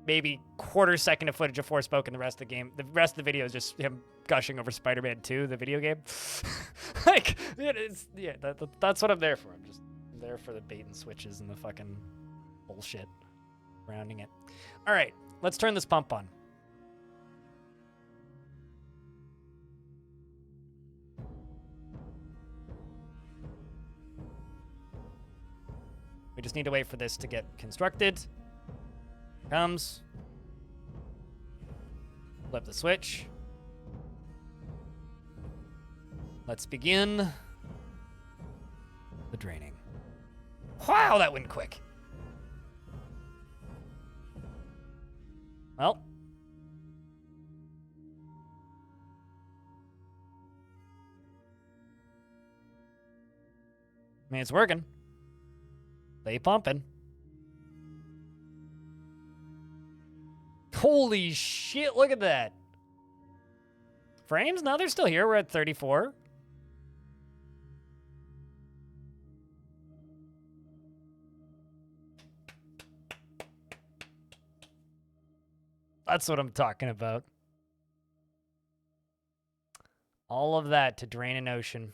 maybe quarter second of footage of Forspoken. The rest of the game, the rest of the video is just him gushing over Spider-Man 2, the video game. Like, that's what I'm there for. I'm just there for the bait and switches and the fucking bullshit surrounding it. All right, let's turn this pump on. We just need to wait for this to get constructed. Here comes. Flip the switch. Let's begin the draining. Wow, that went quick. Well. I mean, it's working. They pumping. Holy shit, look at that. Frames? No, they're still here. We're at 34. That's what I'm talking about. All of that to drain an ocean.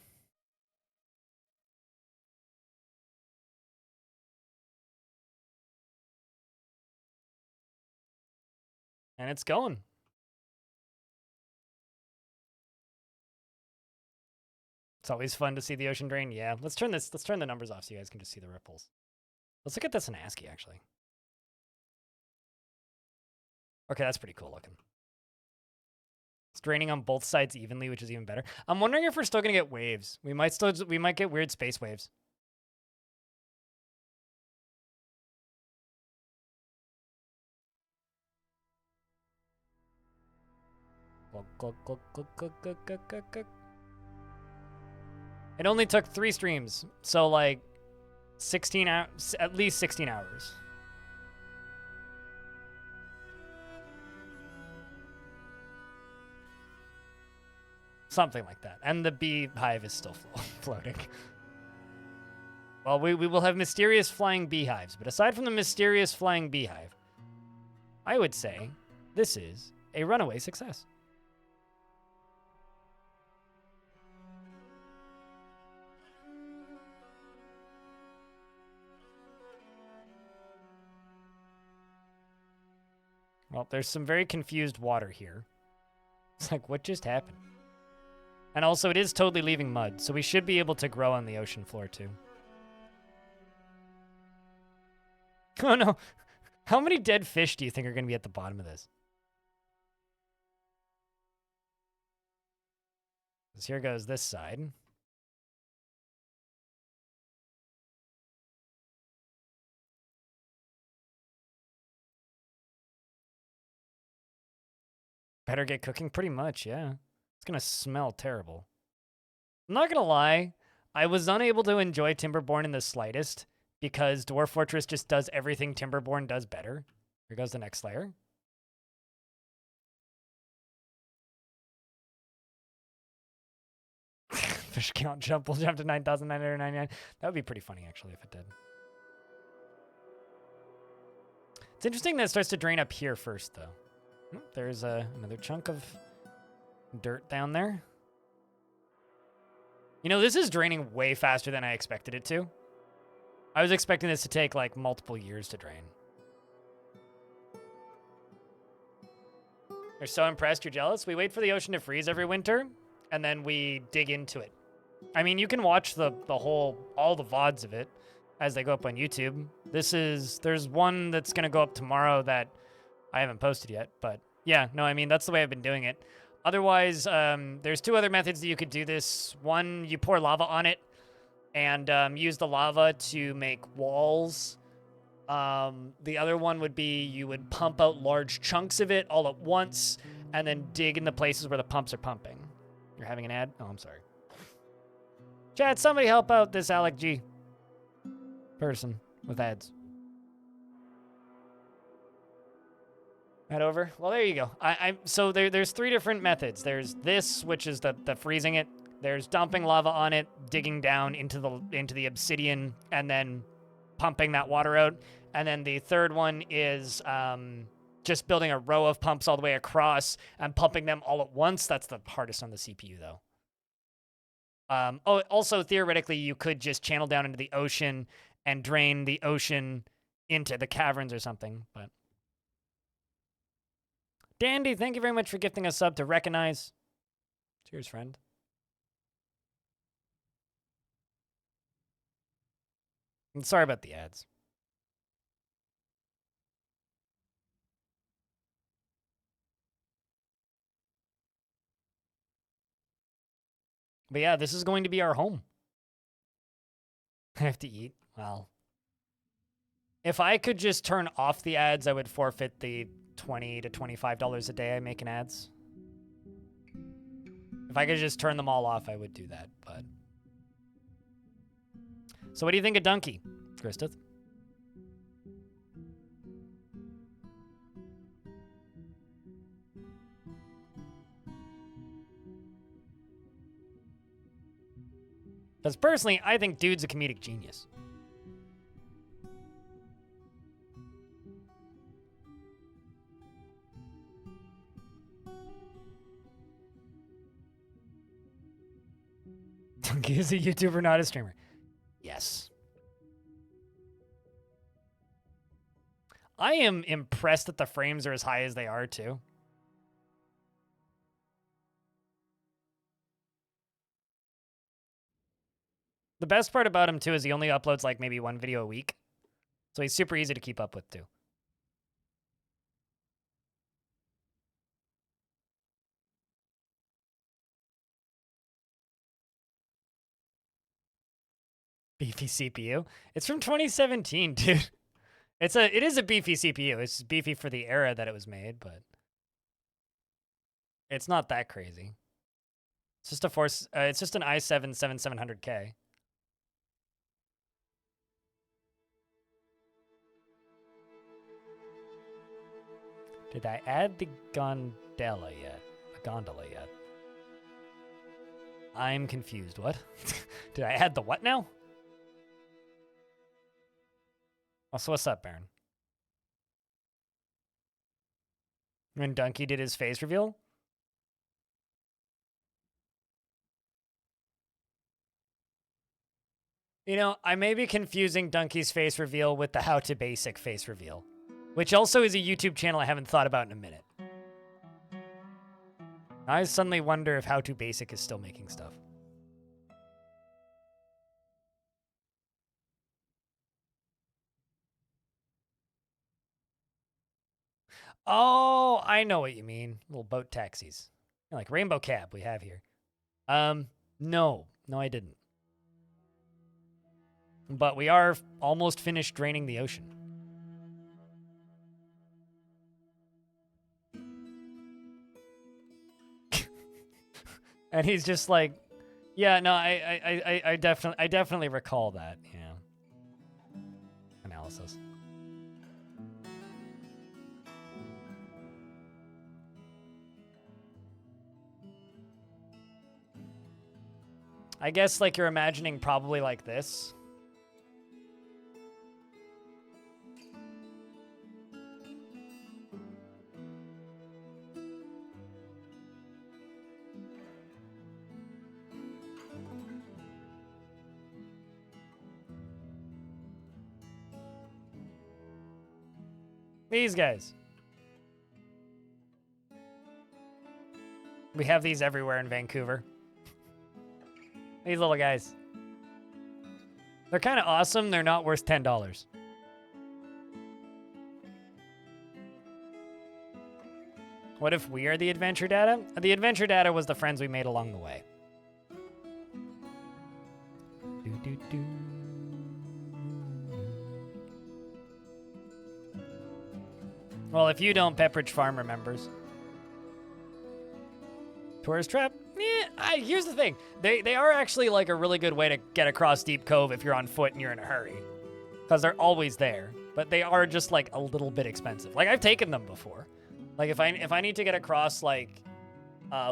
And it's going. It's always fun to see the ocean drain. Yeah, let's turn the numbers off so you guys can just see the ripples. Let's look at this in ASCII, actually. Okay, that's pretty cool looking. It's draining on both sides evenly, which is even better. I'm wondering if we're still gonna get waves. We might get weird space waves. It only took 3 streams, so like 16 hours, at least 16 hours. Something like that. And the beehive is still floating. Well, we will have mysterious flying beehives, but aside from the mysterious flying beehive, I would say this is a runaway success. Well, there's some very confused water here. It's like, what just happened? And also, it is totally leaving mud, so we should be able to grow on the ocean floor, too. Oh, no. How many dead fish do you think are going to be at the bottom of this? So here goes this side. Better get cooking? Pretty much, yeah. It's gonna smell terrible. I'm not gonna lie, I was unable to enjoy Timberborn in the slightest because Dwarf Fortress just does everything Timberborn does better. Here goes the next layer. Fish count jump will jump to 9,999. That would be pretty funny, actually, if it did. It's interesting that it starts to drain up here first, though. There's another chunk of dirt down there. You know, this is draining way faster than I expected it to. I was expecting this to take, like, multiple years to drain. You're so impressed, you're jealous? We wait for the ocean to freeze every winter, and then we dig into it. I mean, you can watch all the VODs of it as they go up on YouTube. There's one that's going to go up tomorrow that I haven't posted yet, but yeah, no, I mean, that's the way I've been doing it. Otherwise, there's 2 other methods that you could do this. One, you pour lava on it and use the lava to make walls. The other one would be you would pump out large chunks of it all at once and then dig in the places where the pumps are pumping. You're having an ad? Oh, I'm sorry. Chat, somebody help out this Alec G person with ads. Head over. Well, there you go. So there's 3 different methods. There's this, which is the freezing it. There's dumping lava on it, digging down into the obsidian, and then pumping that water out. And then the third one is just building a row of pumps all the way across and pumping them all at once. That's the hardest on the CPU, though. Also, theoretically, you could just channel down into the ocean and drain the ocean into the caverns or something, but... Dandy, thank you very much for gifting a sub to Recognize. Cheers, friend. And sorry about the ads. But yeah, this is going to be our home. I have to eat. Well, if I could just turn off the ads, I would forfeit the $20 to $25 a day I make in ads. If I could just turn them all off, I would do that, but... So what do you think of Donkey, Christoph? Because personally, I think dude's a comedic genius. Donkey is a YouTuber, not a streamer. Yes. I am impressed that the frames are as high as they are, too. The best part about him, too, is he only uploads, like, maybe one video a week. So he's super easy to keep up with, too. Beefy CPU? It's from 2017, dude. It is a beefy CPU. It's beefy for the era that it was made, but it's not that crazy. It's just it's just an i7 7700K. Did I add the gondola yet? The gondola yet? I'm confused. What? Did I add the what now? Oh, so what's up, Baron? When Donkey did his face reveal? You know, I may be confusing Donkey's face reveal with the How to Basic face reveal, which also is a YouTube channel I haven't thought about in a minute. I suddenly wonder if How to Basic is still making stuff. Oh, I know what you mean. Little boat taxis. Like Rainbow Cab we have here. No, I didn't. But we are almost finished draining the ocean. And he's just like, yeah, no, I definitely recall that. Yeah. Analysis. I guess like you're imagining probably like this. These guys. We have these everywhere in Vancouver. These little guys. They're kind of awesome. They're not worth $10. What if we are the adventure data? The adventure data was the friends we made along the way. Well, if you don't, Pepperidge Farm remembers. Tourist trap? Yeah, here's the thing. They are actually like a really good way to get across Deep Cove if you're on foot and you're in a hurry. Because they're always there. But they are just like a little bit expensive. Like I've taken them before. Like if I need to get across like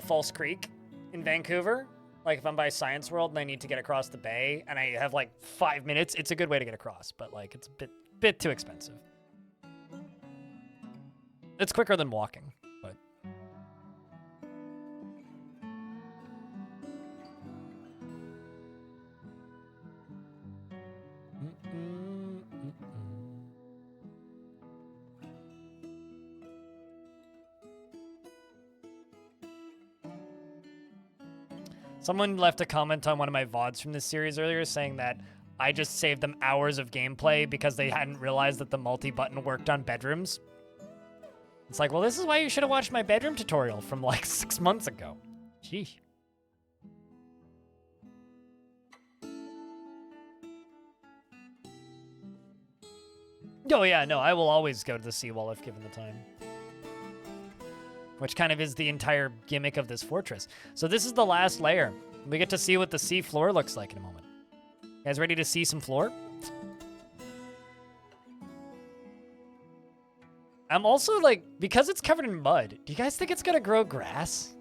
False Creek in Vancouver, like if I'm by Science World and I need to get across the bay and I have like 5 minutes, it's a good way to get across. But like it's a bit too expensive. It's quicker than walking, but... Someone left a comment on one of my VODs from this series earlier saying that I just saved them hours of gameplay because they hadn't realized that the multi-button worked on bedrooms. It's like, well, this is why you should have watched my bedroom tutorial from like 6 months ago. Sheesh. Oh yeah, no, I will always go to the seawall if given the time. Which kind of is the entire gimmick of this fortress. So this is the last layer. We get to see what the sea floor looks like in a moment. You guys ready to see some floor? I'm also like, because it's covered in mud, do you guys think it's gonna grow grass?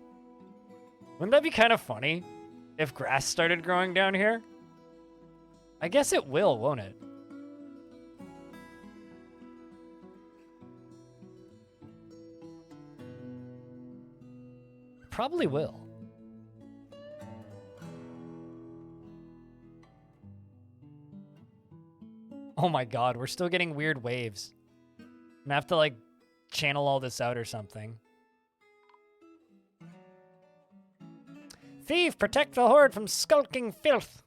Wouldn't that be kind of funny if grass started growing down here? I guess it will, won't it? Probably will. Oh my god, we're still getting weird waves. I'm gonna have to, like, channel all this out or something. Thief, protect the horde from skulking filth.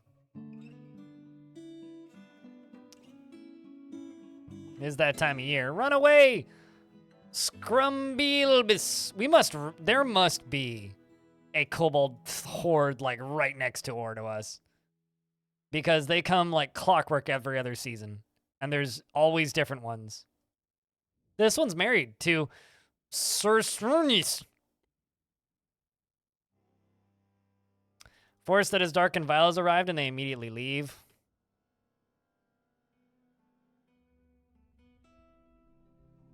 It is that time of year. Run away! Scrumbilbis. There must be a kobold horde, like, right next door to us. Because they come like clockwork every other season. And there's always different ones. This one's married to Sir Sturnis. Forest that is dark and vile has arrived, and they immediately leave.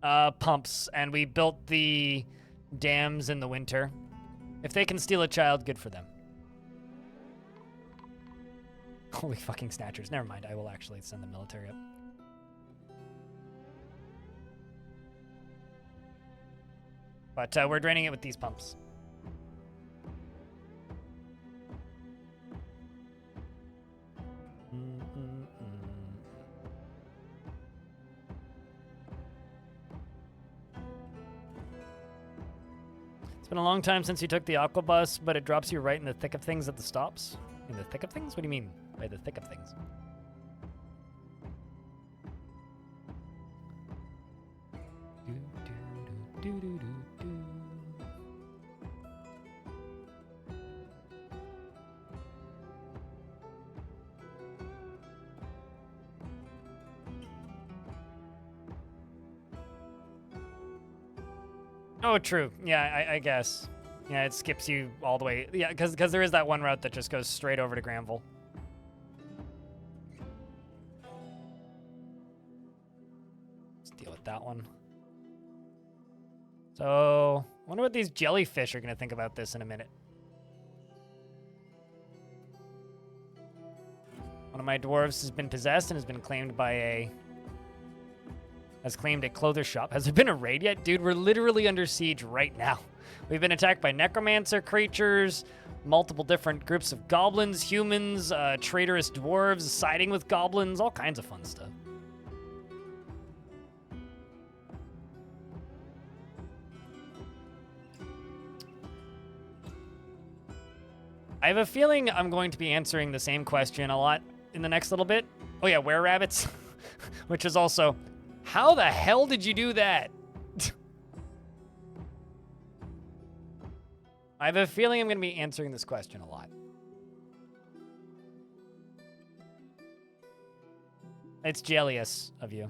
Pumps, and we built the dams in the winter. If they can steal a child, good for them. Holy fucking snatchers. Never mind, I will actually send the military up. But we're draining it with these pumps. It's been a long time since you took the aquabus, but it drops you right in the thick of things at the stops. In the thick of things? What do you mean by the thick of things? Oh, true. Yeah, I guess. Yeah, it skips you all the way. Yeah, because there is that one route that just goes straight over to Granville. Let's deal with that one. So, I wonder what these jellyfish are going to think about this in a minute. One of my dwarves has been possessed and has been claimed by a... has claimed a clothes shop. Has there been a raid yet? Dude, we're literally under siege right now. We've been attacked by necromancer creatures, multiple different groups of goblins, humans, traitorous dwarves, siding with goblins, all kinds of fun stuff. I have a feeling I'm going to be answering the same question a lot in the next little bit. Oh yeah, were-rabbits, which is also, how the hell did you do that? I have a feeling I'm going to be answering this question a lot. It's jealous of you.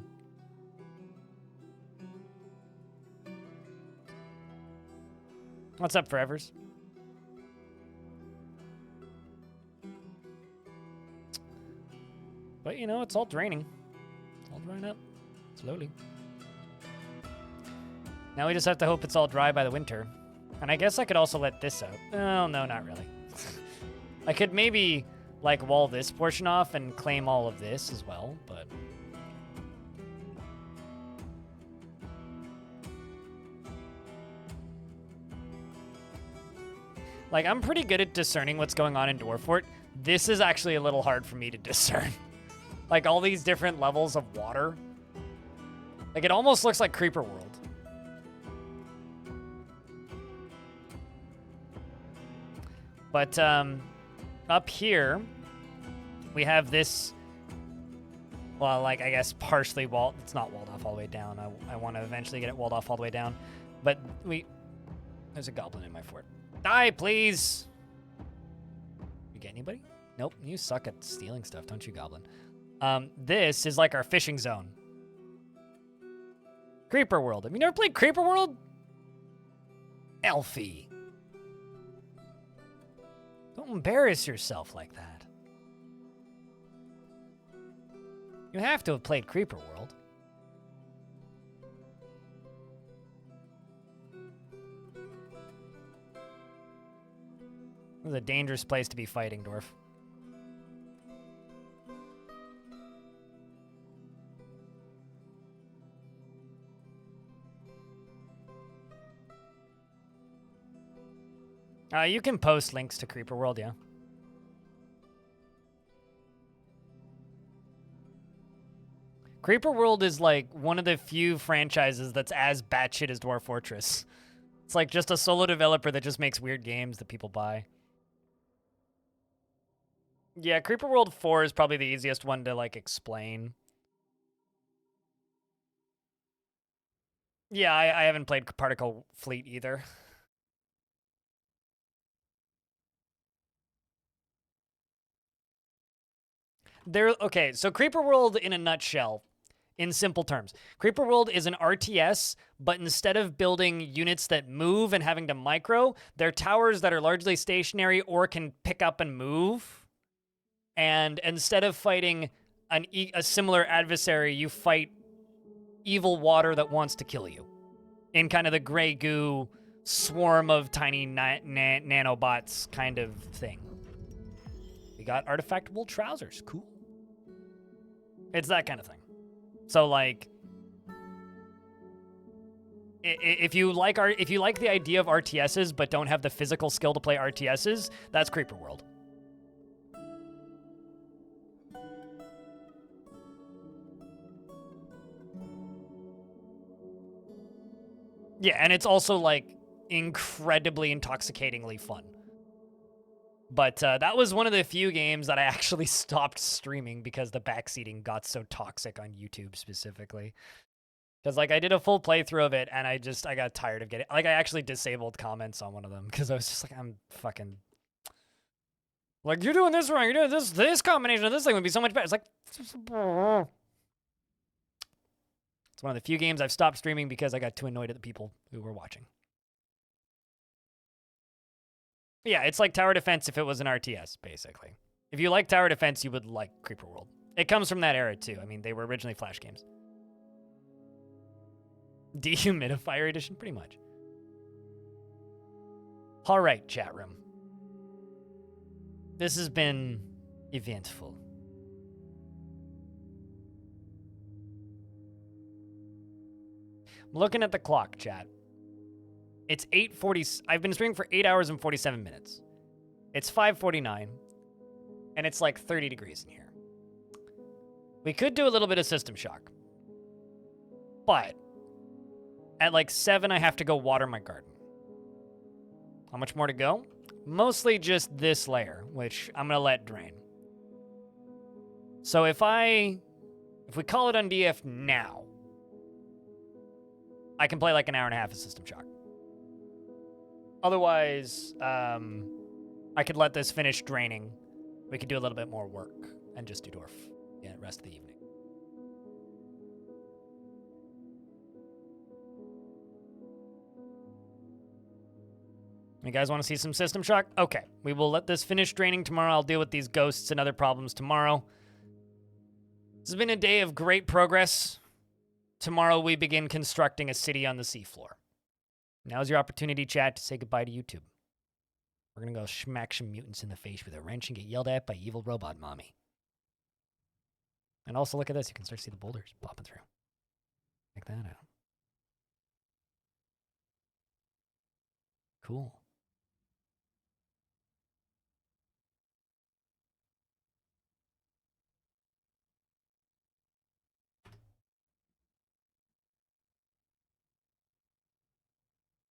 What's up, Forevers? But, you know, it's all draining. It's all drying up. Slowly. Now we just have to hope it's all dry by the winter. And I guess I could also let this out. Oh, no, not really. I could maybe, like, wall this portion off and claim all of this as well, but... like, I'm pretty good at discerning what's going on in Dwarfort. This is actually a little hard for me to discern. Like, all these different levels of water. Like, it almost looks like Creeper World. But up here, we have this, well, like, I guess partially walled. It's not walled off all the way down. I want to eventually get it walled off all the way down. But there's a goblin in my fort. Die, please. You get anybody? Nope, you suck at stealing stuff, don't you, goblin? This is like our fishing zone. Creeper World. Have you never played Creeper World? Elfie. Don't embarrass yourself like that. You have to have played Creeper World. This is a dangerous place to be fighting, Dwarf. You can post links to Creeper World, yeah. Creeper World is like one of the few franchises that's as batshit as Dwarf Fortress. It's like just a solo developer that just makes weird games that people buy. Yeah, Creeper World 4 is probably the easiest one to like explain. Yeah, I haven't played Particle Fleet either. Okay, so Creeper World in a nutshell, in simple terms. Creeper World is an RTS, but instead of building units that move and having to micro, they're towers that are largely stationary or can pick up and move. And instead of fighting a similar adversary, you fight evil water that wants to kill you in kind of the gray goo swarm of tiny nanobots kind of thing. We got artifactable trousers. Cool. It's that kind of thing. So like, if you like the idea of RTSs but don't have the physical skill to play RTSs, that's Creeper World. Yeah, and it's also like incredibly intoxicatingly fun. But that was one of the few games that I actually stopped streaming because the backseating got so toxic on YouTube specifically. Because like I did a full playthrough of it and I got tired of getting, like I actually disabled comments on one of them because I was just like, I'm fucking, like, you're doing this wrong, you're doing this combination of this thing would be so much better. It's like, it's one of the few games I've stopped streaming because I got too annoyed at the people who were watching. Yeah, it's like Tower Defense if it was an RTS, basically. If you like Tower Defense, you would like Creeper World. It comes from that era, too. I mean, they were originally Flash games. Dehumidifier edition, pretty much. All right, chat room. This has been eventful. I'm looking at the clock, chat. It's 8:40. I've been streaming for 8 hours and 47 minutes. It's 5:49, and it's like 30 degrees in here. We could do a little bit of System Shock, but at like 7, I have to go water my garden. How much more to go? Mostly just this layer, which I'm gonna let drain. So if we call it on DF now, I can play like an hour and a half of System Shock. Otherwise, I could let this finish draining. We could do a little bit more work and just do Dwarf the rest of the evening. You guys want to see some System Shock? Okay, we will let this finish draining tomorrow. I'll deal with these ghosts and other problems tomorrow. This has been a day of great progress. Tomorrow we begin constructing a city on the seafloor. Now's your opportunity, chat, to say goodbye to YouTube. We're going to go smack some mutants in the face with a wrench and get yelled at by evil robot mommy. And also look at this. You can start to see the boulders popping through. Check that out. Cool.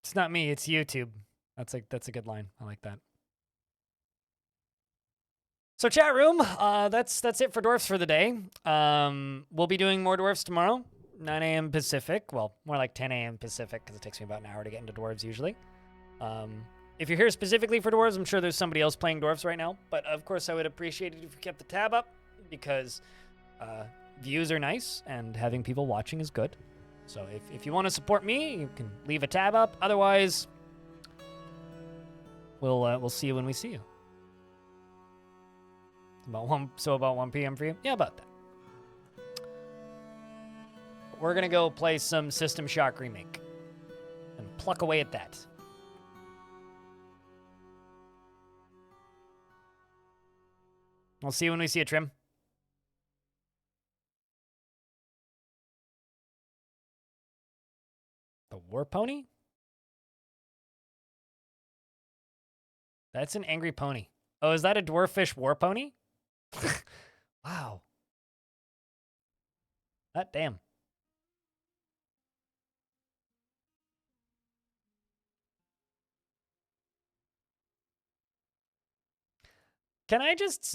It's not me, it's YouTube. That's a good line. I like that. So chat room, that's it for Dwarfs for the day. We'll be doing more Dwarfs tomorrow, 9 a.m. Pacific. Well, more like 10 a.m. Pacific because it takes me about an hour to get into Dwarves usually. If you're here specifically for Dwarves, I'm sure there's somebody else playing Dwarves right now. But of course, I would appreciate it if you kept the tab up because views are nice and having people watching is good. So if you want to support me, you can leave a tab up. Otherwise, we'll see you when we see you. About 1 p.m. for you? Yeah, about that. We're gonna go play some System Shock Remake and pluck away at that. We'll see you when we see you, Trim. The War Pony? That's an angry pony. Oh, is that a dwarfish war pony? Wow. Damn. Can I just